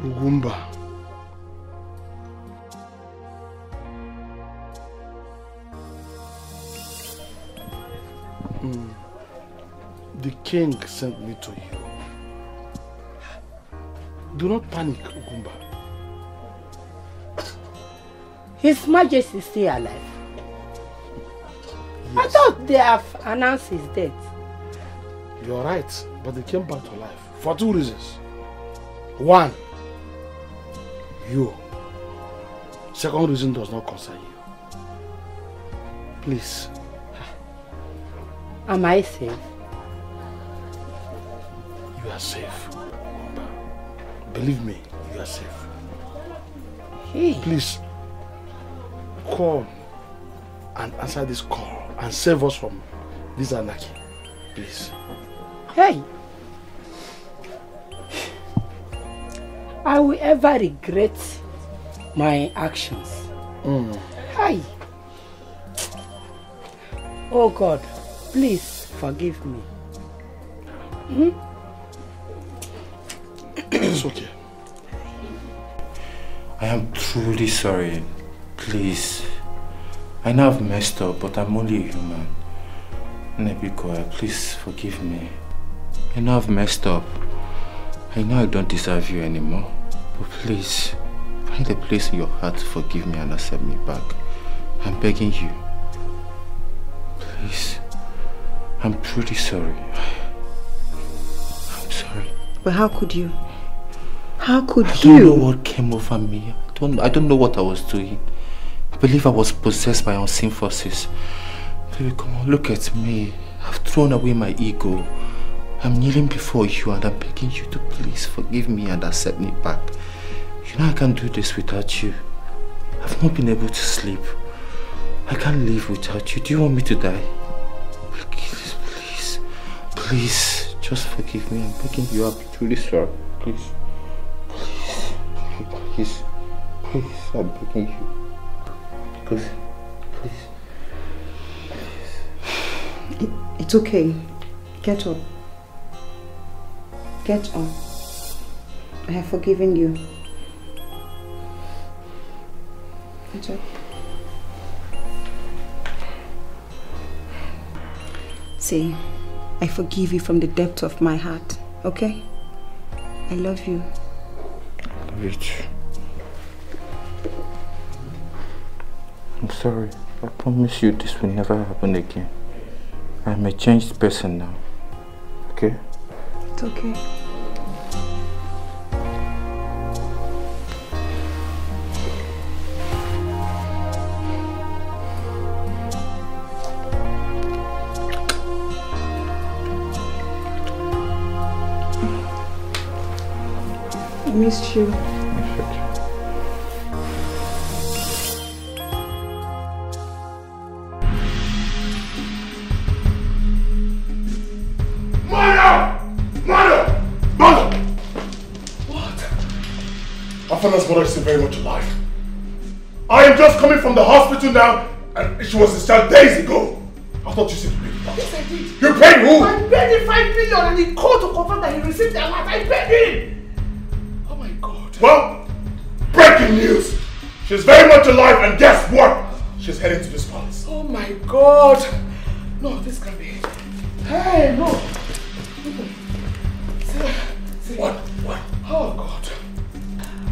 Ugumba. The king sent me to you. Do not panic, Ugumba. His Majesty is still alive. Yes. I thought they have announced his death. You're right, but they came back to life for two reasons. One, you. Second reason does not concern you. Please. Am I safe? You are safe. Believe me, you are safe. Hey. Please, call and answer this call and save us from this anarchy. Please. Hey. I will ever regret my actions. Hi. Oh God, please forgive me. It's okay. I am truly sorry. Please. I know I've messed up, but I'm only a human. Nebikoya, please forgive me. I know I've messed up. I know I don't deserve you anymore. But please, find a place in your heart to forgive me and accept me back. I'm begging you. Please. I'm truly sorry. I'm sorry. But how could you? How could I you? don't know what came over me. I don't know what I was doing. I believe I was possessed by unseen forces. Baby, come on, look at me. I've thrown away my ego. I'm kneeling before you and I'm begging you to please forgive me and accept me back. You know I can't do this without you. I've not been able to sleep. I can't live without you. Do you want me to die? Please, please, please, just forgive me. I'm begging you. I'm truly sorry. Please, please, please, I'm begging you. Please, please. It's okay. Get up. Get up. I have forgiven you. Get up. See, I forgive you from the depth of my heart, okay? I love you. Rich. I'm sorry. I promise you this will never happen again. I'm a changed person now. Okay? It's okay. I missed you. Afana's mother is still very much alive. I am just coming from the hospital now, and she was discharged days ago. I thought you said you paid it. Yes, I did. You paid who? I paid him 5 million and he called to confirm that he received the alert. I paid him. Oh my God. Well, breaking news. She's very much alive, and guess what? She's heading to this palace. Oh my God. No, this can't be. Hey, no. What? Oh God.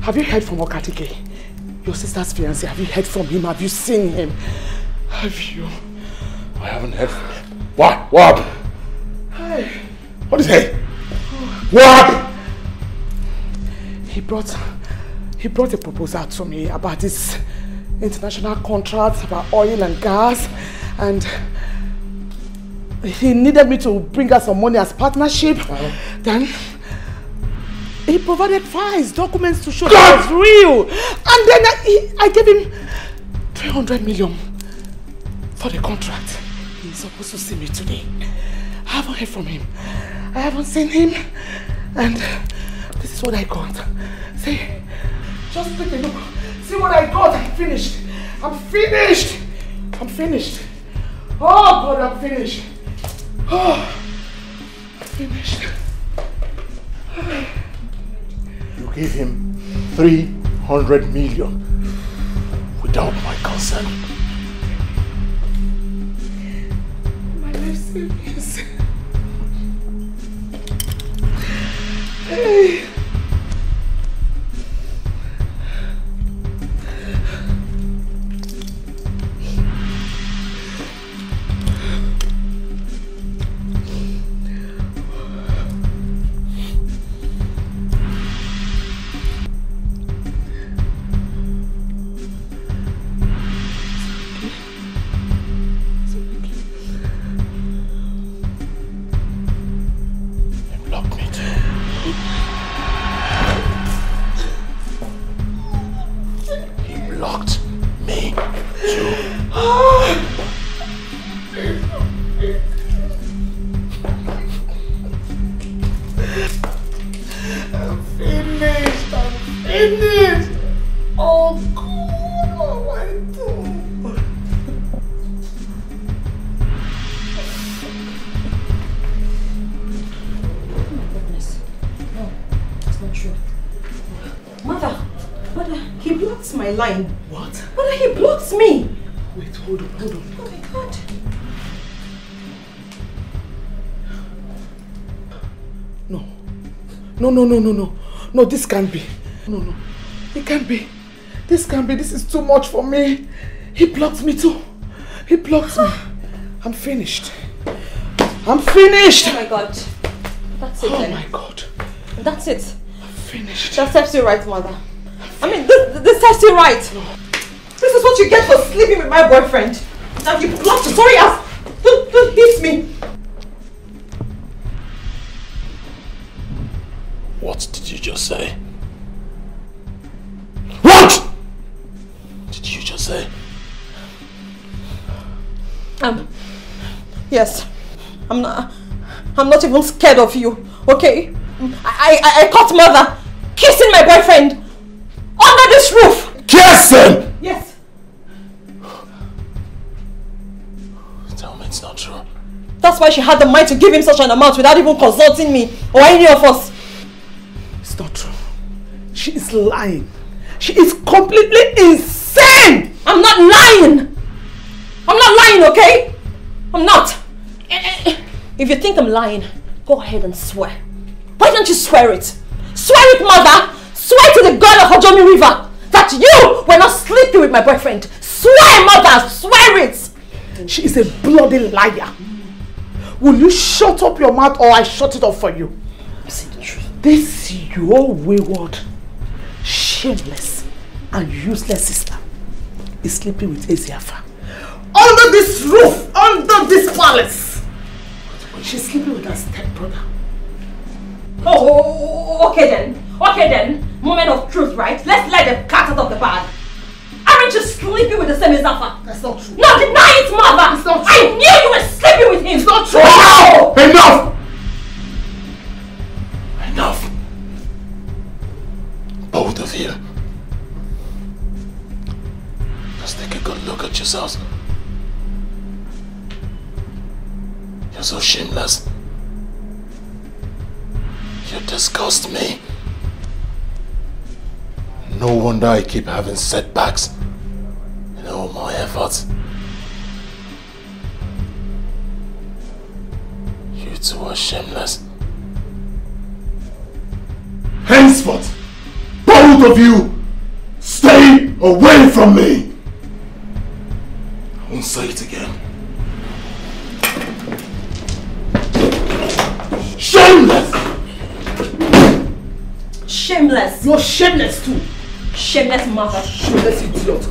Have you heard from Okatike? Your sister's fiancé. Have you heard from him? Have you seen him? Have you? I haven't heard from him. What? What happened? Hey. What is he? What happened? He brought a proposal to me about this international contract about oil and gas, and he needed me to bring us some money as partnership. Then he provided files, documents to show that it's real. And then I gave him 300 million for the contract. He's supposed to see me today. I haven't heard from him. I haven't seen him. And this is what I got. See, just take a look. See what I got. I'm finished. I'm finished. I'm finished. Oh God, I'm finished. Oh, I'm finished. You gave him 300 million without my consent. My life savings. Hey. Line. What? But he blocks me. Wait, hold on. Oh my God. No, this can't be. No. It can't be. This can't be. This is too much for me. He blocked me too. He blocked me. I'm finished. I'm finished. Oh my God. That's it then. Oh my God. That's it. I'm finished. That serves you right, mother. I mean, this serves you right. This is what you get for sleeping with my boyfriend. Now you blocked me. Sorry, don't hit me. What did you just say? What did you just say? Yes. I'm not even scared of you. Okay? I caught mother kissing my boyfriend under this roof. Kissing? Yes. Tell me it's not true. That's why she had the mind to give him such an amount without even consulting me or any of us. It's not true. She is lying. She is completely insane. I'm not lying. I'm not lying, okay? I'm not. If you think I'm lying, go ahead and swear. Why don't you swear it? Swear it, mother. Swear to the God of Hojomi River that you were not sleeping with my boyfriend. Swear, mother! Swear it! She is a bloody liar. Will you shut up your mouth or I shut it up for you? Say the truth. This your wayward, shameless, and useless sister is sleeping with Eziafa. Under this roof, under this palace. She's sleeping with her stepbrother. Oh, okay then. Okay then. Moment of truth, right? Let's let the cat out of the bag. Aren't you sleeping with the same Eziafa? That's not true. No, deny it, mother! It's not true. I knew you were sleeping with him! It's not true! Oh, no! Enough! Enough. Both of you. Just take a good look at yourselves. You're so shameless. You disgust me. No wonder I keep having setbacks in all my efforts. You two are shameless. Henceforth, both of you, stay away from me! I won't say it again. Shameless! Shameless! You're shameless too! Shameless mother! Shameless idiot!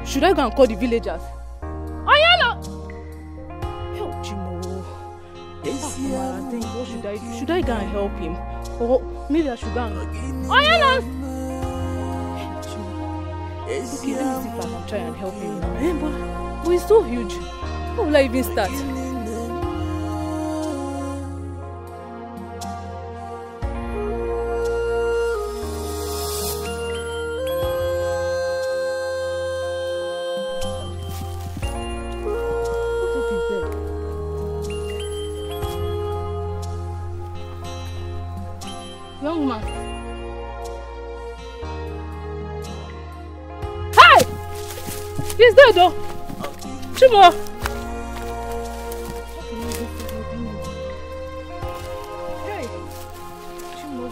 Should I go and call the villagers? Ayala! Help Jimo. I think, what should I do? Should I go and help him? Or maybe I should go and... Ayala! Okay, let me see if I can try and help him now. But he's so huge. How will I even start? Young man. Hey! He's dead though. Chimo. Hey. Chimo.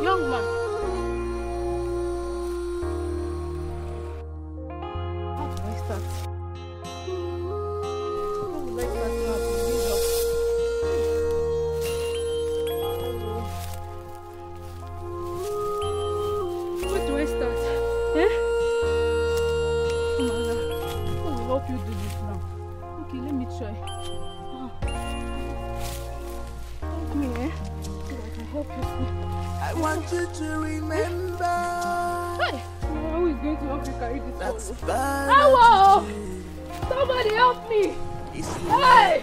Young man. How do I start? I want you to remember. Hey! Who is going to help you carry this That's bottle? bad. Hello! Somebody help me! Hey!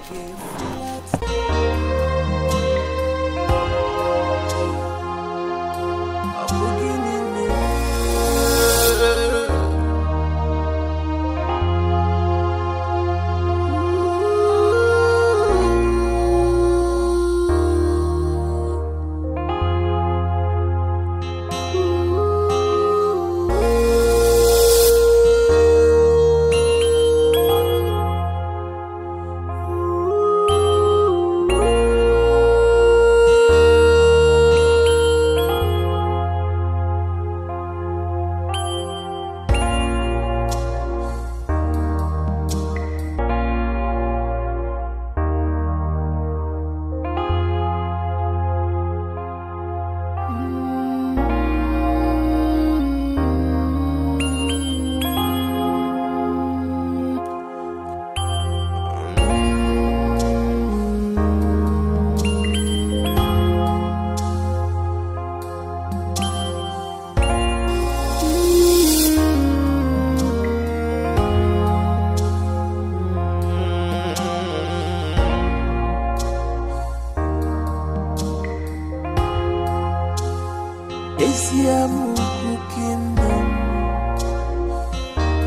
Esiamuku kingdom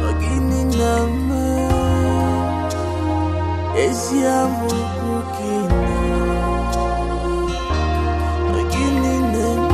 Ogini nama Esiamuku kingdom Ogini nama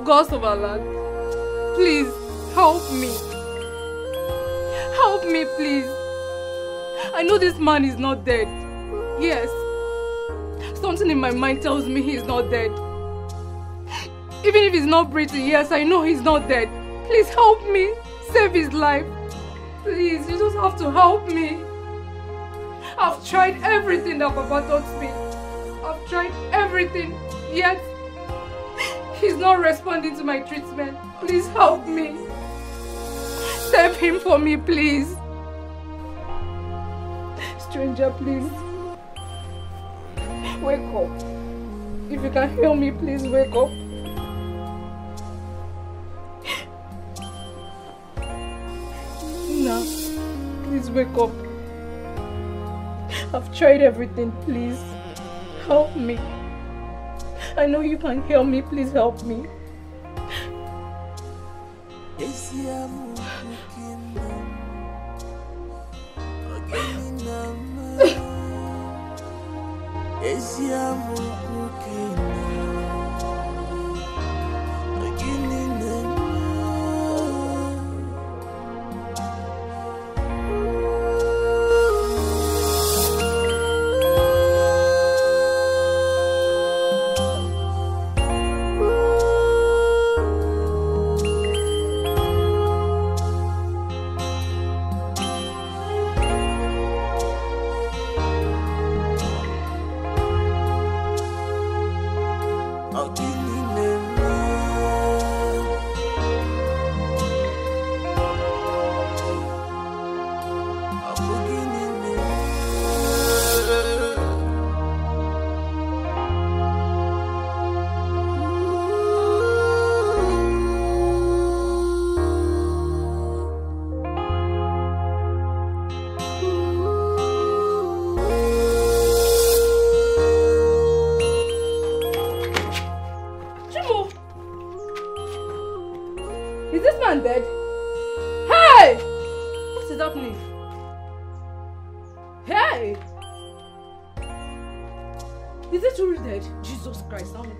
Gods of our land, please help me. Help me, please. I know this man is not dead. Yes. Something in my mind tells me he's not dead. Even if he's not breathing, yes, I know he's not dead. Please help me. Save his life. Please, you just have to help me. I've tried everything that Papa taught me. I've tried everything, yet he's not responding to my treatment. Please help me. Save him for me, please. Stranger, please. Wake up. If you can hear me, please wake up. Nah, please wake up. I've tried everything, please. Help me. I know you can hear me, please help me. Dead? Hey! What is happening? Hey! Is it truly dead? Jesus Christ, I'm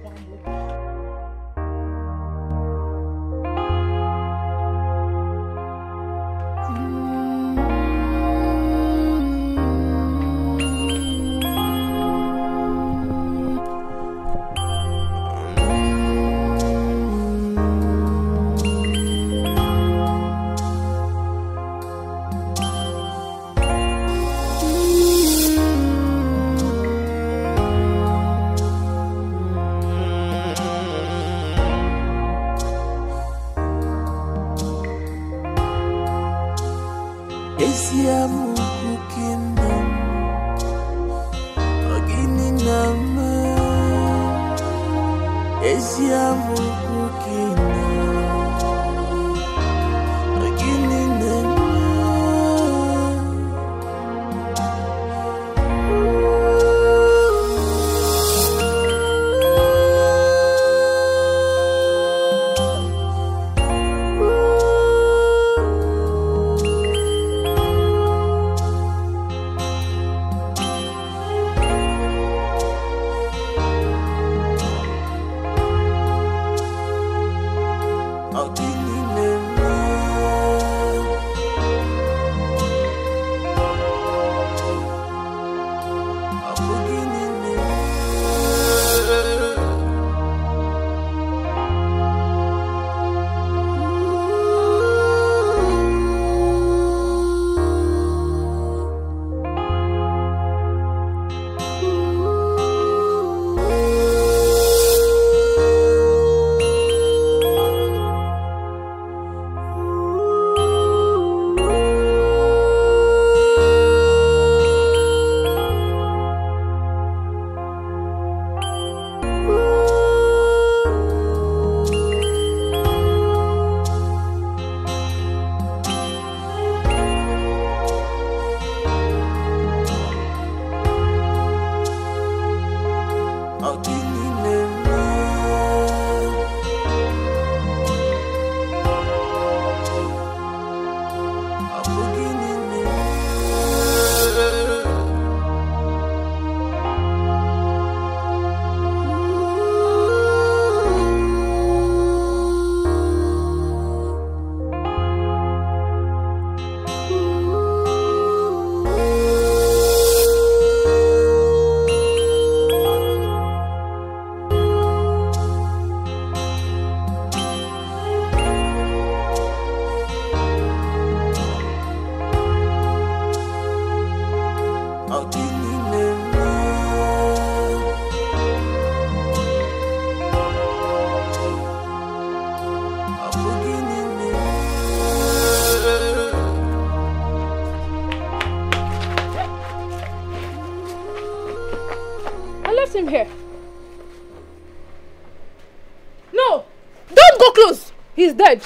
He's dead.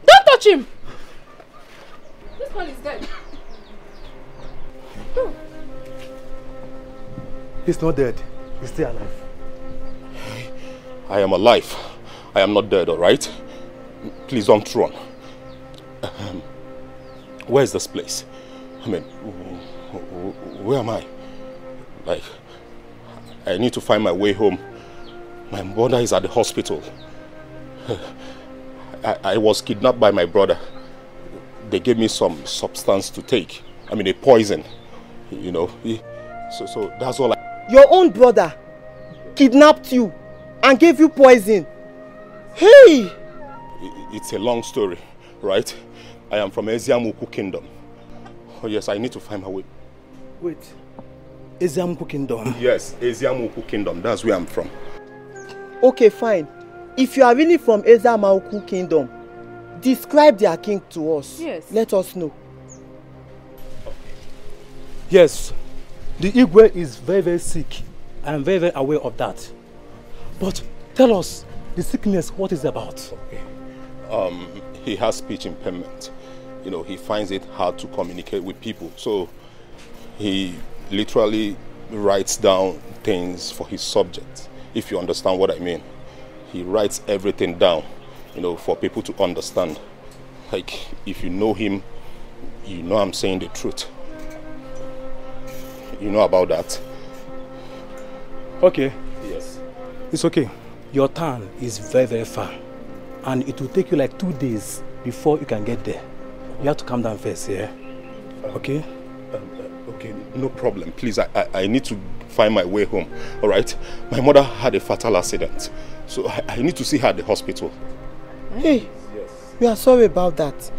Don't touch him. This man is dead. He's not dead. He's still alive. I am alive. I am not dead, alright? Please don't run. Where is this place? I mean, where am I? Like, I need to find my way home. My mother is at the hospital. I was kidnapped by my brother. They gave me some substance to take. I mean, a poison. You know. So that's all I... Your own brother kidnapped you and gave you poison. Hey! It's a long story, right? I am from Eziamuku Kingdom. Oh yes, I need to find my way. Wait. Eziamuku Kingdom? Yes, Eziamuku Kingdom. That's where I'm from. Okay, fine. If you are really from Eziamuku Kingdom, describe their king to us. Yes. Let us know. Yes. The Igwe is very, very sick. I am very, very aware of that. But tell us, the sickness, what is it about? Okay. He has speech impairment. You know, he finds it hard to communicate with people. So he literally writes down things for his subjects, if you understand what I mean. He writes everything down, you know, for people to understand. Like, if you know him, you know I'm saying the truth. You know about that? Okay. Yes. It's okay. Your town is very, very far. And it will take you like 2 days before you can get there. You have to calm down first, yeah? Okay? Okay, no problem. Please, I need to find my way home, all right? My mother had a fatal accident, so I need to see her at the hospital. Hey, yes. We are sorry about that.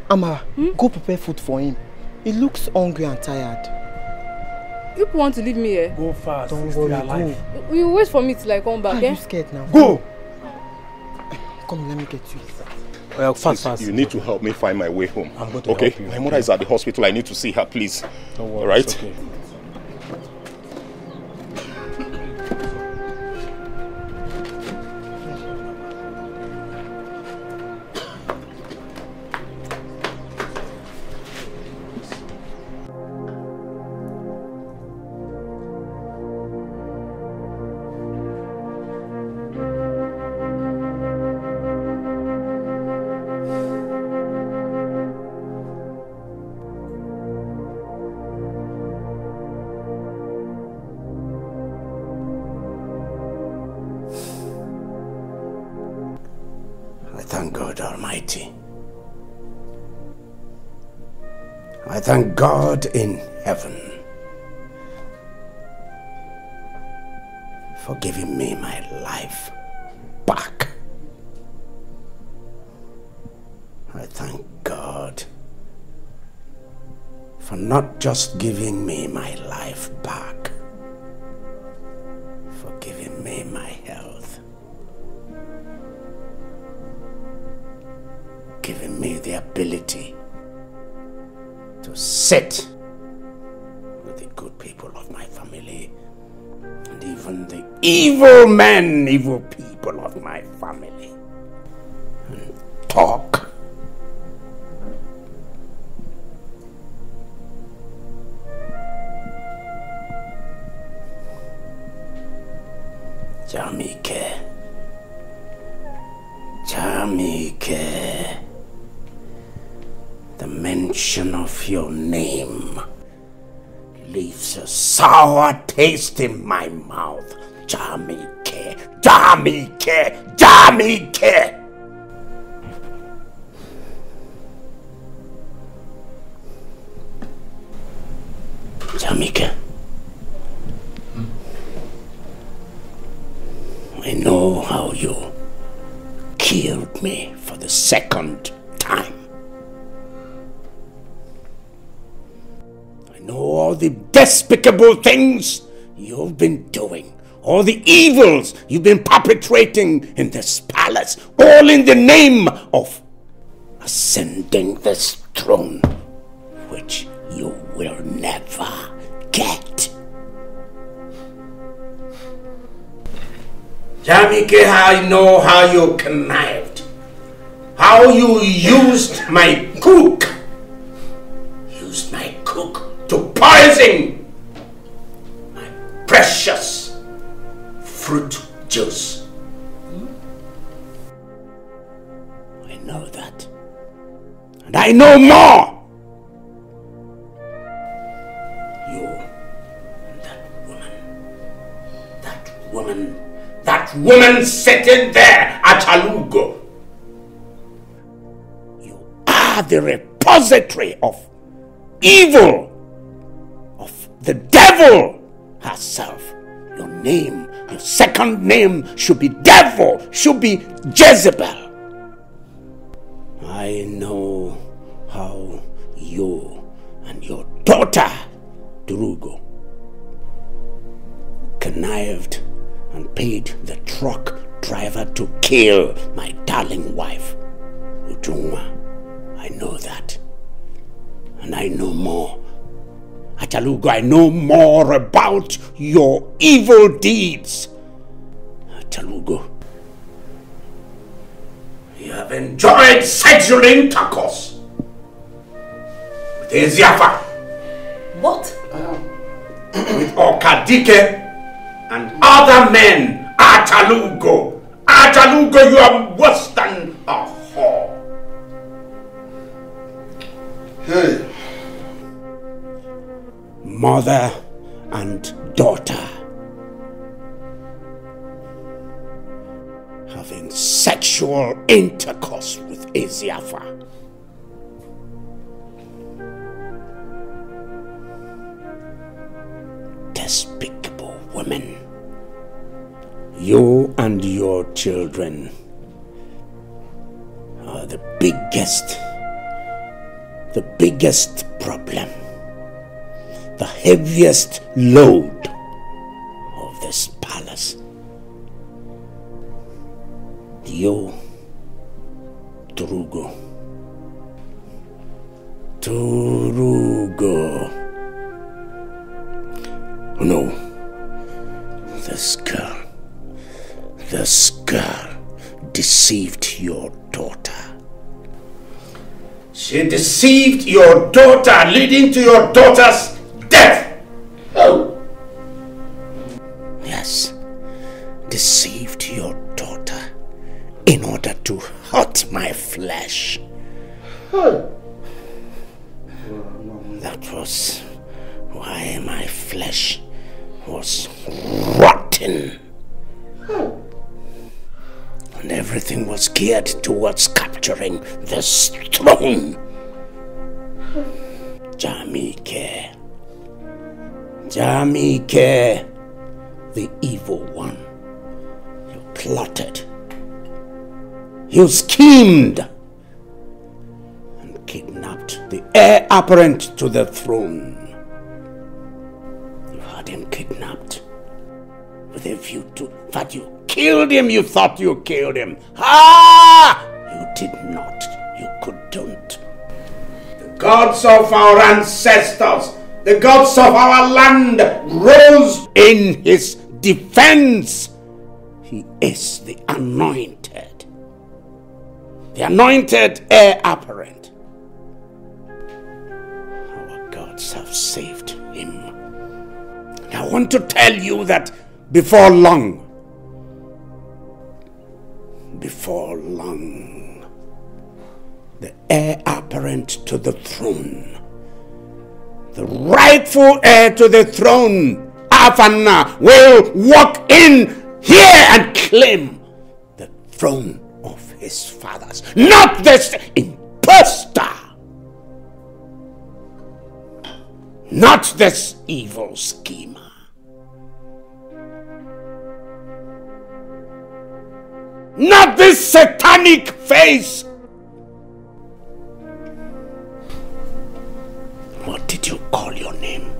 Amara, go prepare food for him. He looks hungry and tired. You want to leave me here? Go fast. Don't worry, go. You wait for me till I come back, Are you scared now? Go! Come, let me get you. Well, fast. You need to help me find my way home. I'm going to help you. My mother is at the hospital. I need to see her, please. Don't worry, all right? it's okay. Thank God Almighty. I thank God in heaven for giving me my life back. I thank God for not just giving me my life back, for giving me my health, giving me the ability to sit with the good people of my family and even the evil men, evil people of my family and talk. Jamike, the mention of your name leaves a sour taste in my mouth. Jamike, Jamike, Jamike. Jamike, I know how you killed me for the second time. I know all the despicable things you've been doing, all the evils you've been perpetrating in this palace, all in the name of ascending this throne, which you will never get. Jamike, I know how you connived. How you used my cook. Used my cook to poison my precious fruit juice. I know that. And I know more. You and that woman sitting there at Alugo. You are the repository of evil, of the devil herself. Your name, your second name should be devil, should be Jezebel. I know how you and your daughter, Drugo, connived and paid the truck driver to kill my darling wife, Ujungwa. I know that. And I know more. Atalugo, I know more about your evil deeds. Atalugo, you have enjoyed sexual intercourse with Eziafa. What? With Okadike and other men. Atalugo. Atalugo, you are worse than a whore. Hey. Mother and daughter having sexual intercourse with Eziafa. Despicable women. You and your children are the biggest problem. The heaviest load of this palace. You, Drugo. No, this girl deceived your daughter. She deceived your daughter, leading to your daughter's death. Oh. Yes, deceived your daughter in order to hurt my flesh. That was why my flesh was rotten. And everything was geared towards capturing this throne. Jamike, the evil one. You plotted. You schemed and kidnapped the heir apparent to the throne. You had him kidnapped with a view to that you killed him. You thought you killed him. You did not. You couldn't. The gods of our ancestors, the gods of our land rose in his defense. He is the anointed heir apparent. Our gods have saved him. And I want to tell you that before long, the heir apparent to the throne, the rightful heir to the throne, Afanna, will walk in here and claim the throne of his fathers, not this impostor, not this evil schemer. Not this satanic face. What did you call your name?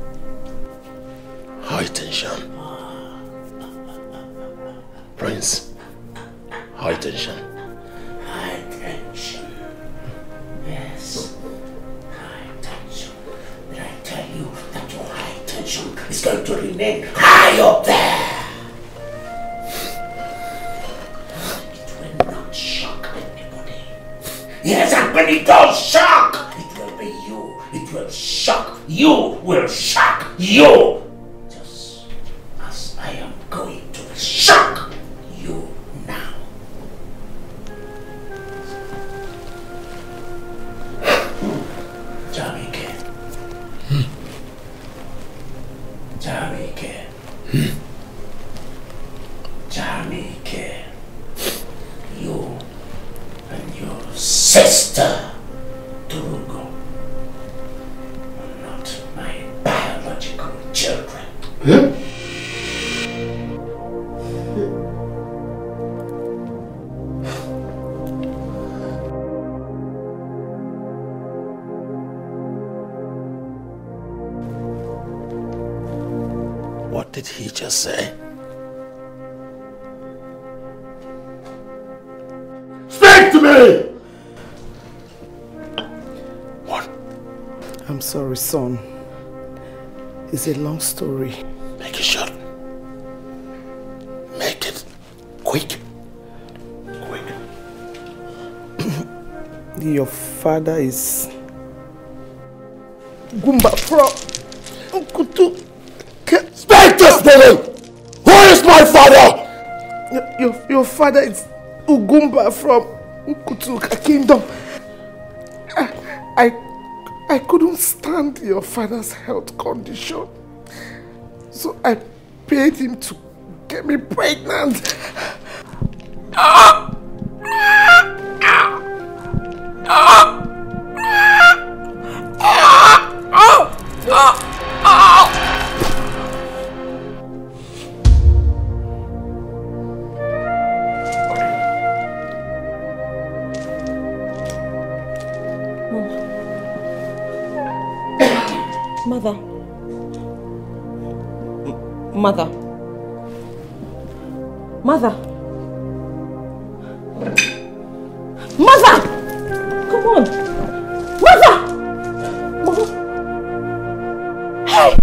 High tension. Prince. High tension. High tension. Yes. High tension. Did I tell you that your high tension is going to remain high up there? Yes, and when it does shock, it will be you. It will shock. You will shock you. Just as I am going to shock you now. Jamike. Jamike. Jamike. You and your sister, Turugo, are not my biological children. What did he just say? Speak to me! What? I'm sorry, son. It's a long story. Make it short. Make it quick. Quick. Your father is Gumba from Ukutu. Speak this woman! Who is my father? Your father is Ugumba from Ukutu Kingdom. I couldn't stand your father's health condition, so I paid him to get me pregnant. Mother. Mother. Mother. Mother! Come on! Mother! Mother! Hey!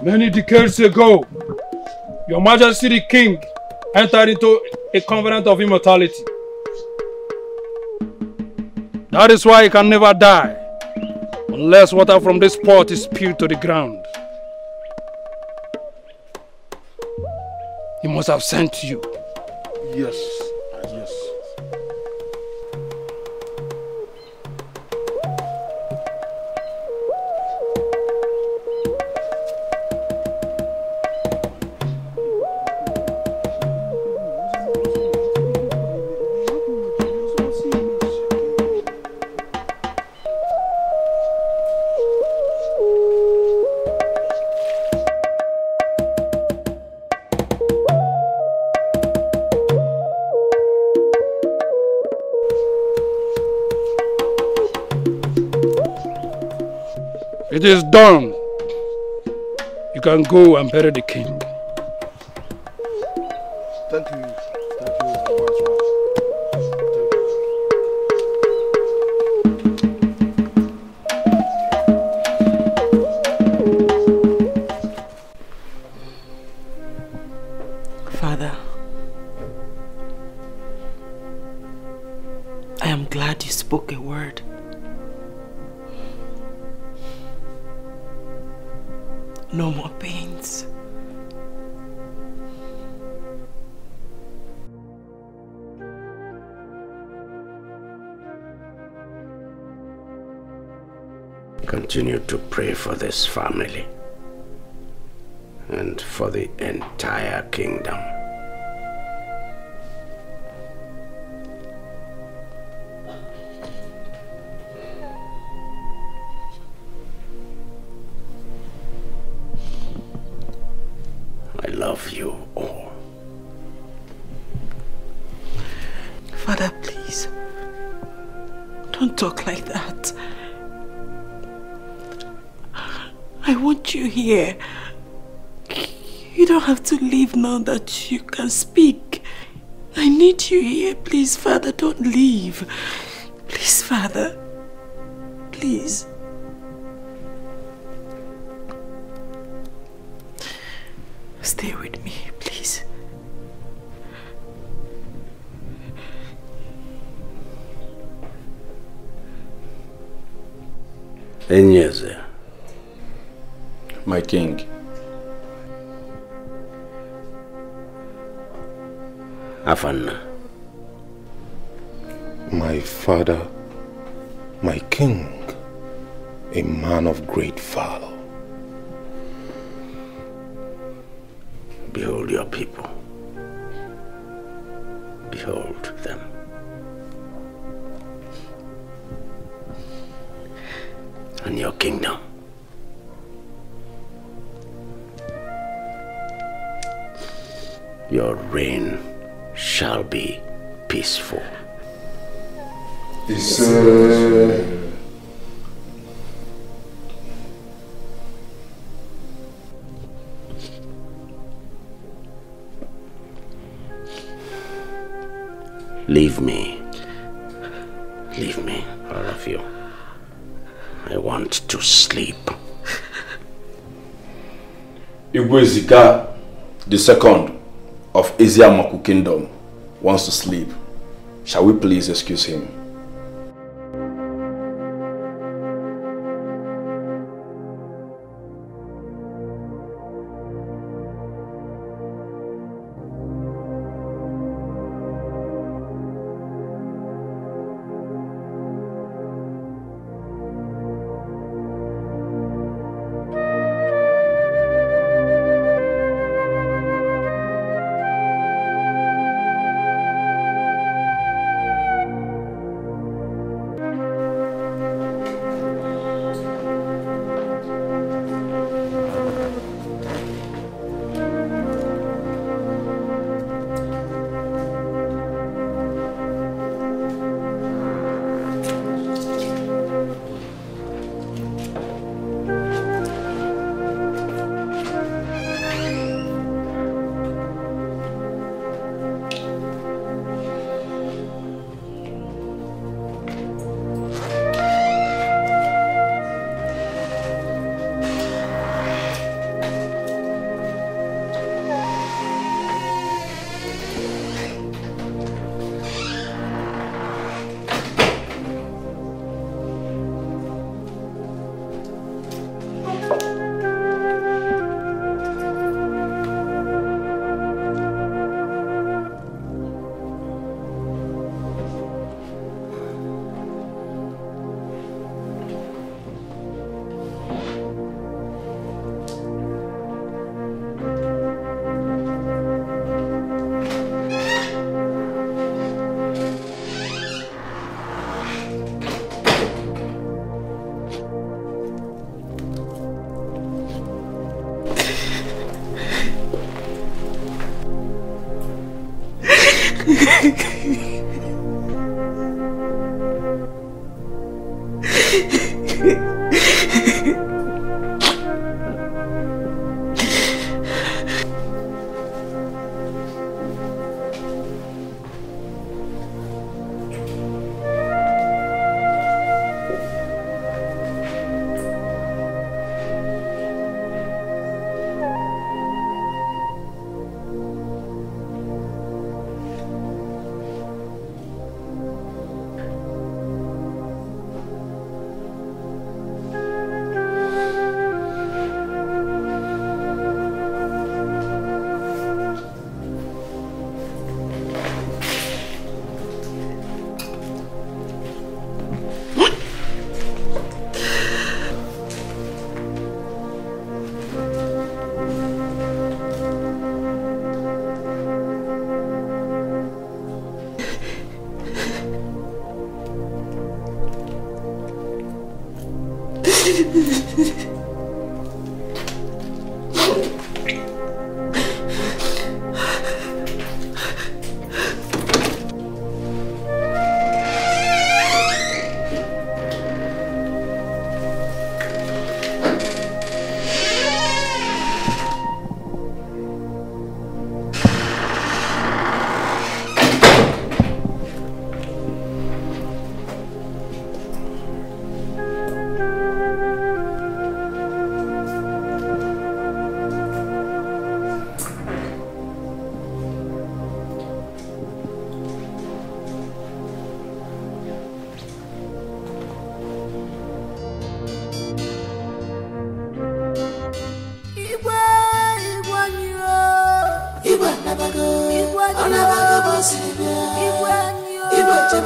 Many decades ago, Your Majesty the King entered into a covenant of immortality. That is why he can never die, unless water from this pot is spilled to the ground. He must have sent you. Yes, yes. It is done. You can go and bury the king. Thank you. Father, I am glad you spoke a word. No more pains. Continue to pray for this family and for the entire kingdom. I love you all. Father, please, don't talk like that. I want you here. You don't have to leave now that you can speak. I need you here. Please, Father, don't leave. Please, Father. Please. Stay with me, please. Enyeze. My king. Afanna. My father, my king, a man of great valor. Behold your people. Behold them. And your kingdom. Your reign shall be peaceful. Yes, Leave me. Leave me, all of you. I want to sleep. Igwezika, the second of Eziamaku Kingdom, wants to sleep. Shall we please excuse him?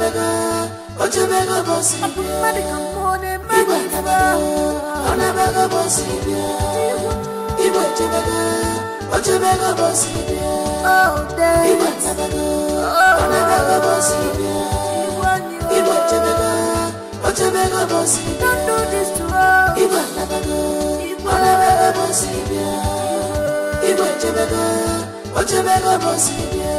Ochebega Bosibia, Onabaga Bosibia, Ochebega Bosibia, Onabaga Bosibia, Ochebega Bosibia, don't do this to us, Onabaga Bosibia, Ochebega Bosibia.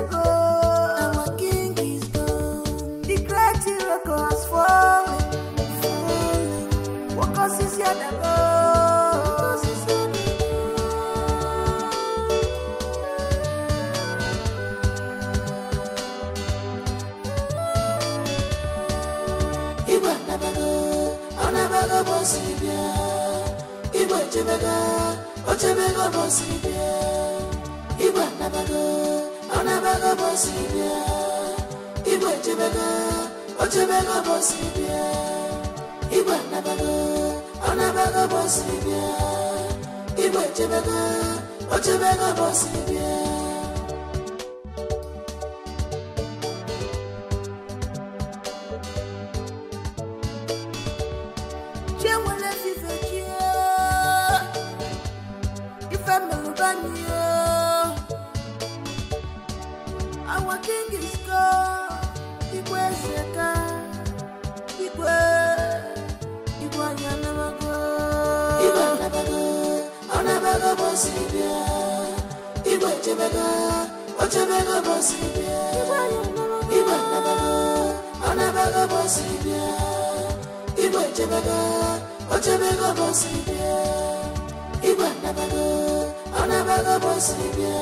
Our king is gone. The great miracle has fallen. What cause is yet ago? Onabaga Bosibia, Ochebega Bosibia, Onabaga Bosibia, Ochebega Bosibia, Onabaga Bosibia, Ochebega Bosibia. Our king is gone. Igwe Seka, Igwe Yanamago, Onabaga Bosibia, Ochebega Bosibia, Onabaga Bosibia, Ochebega Bosibia, Onabaga Bosibia,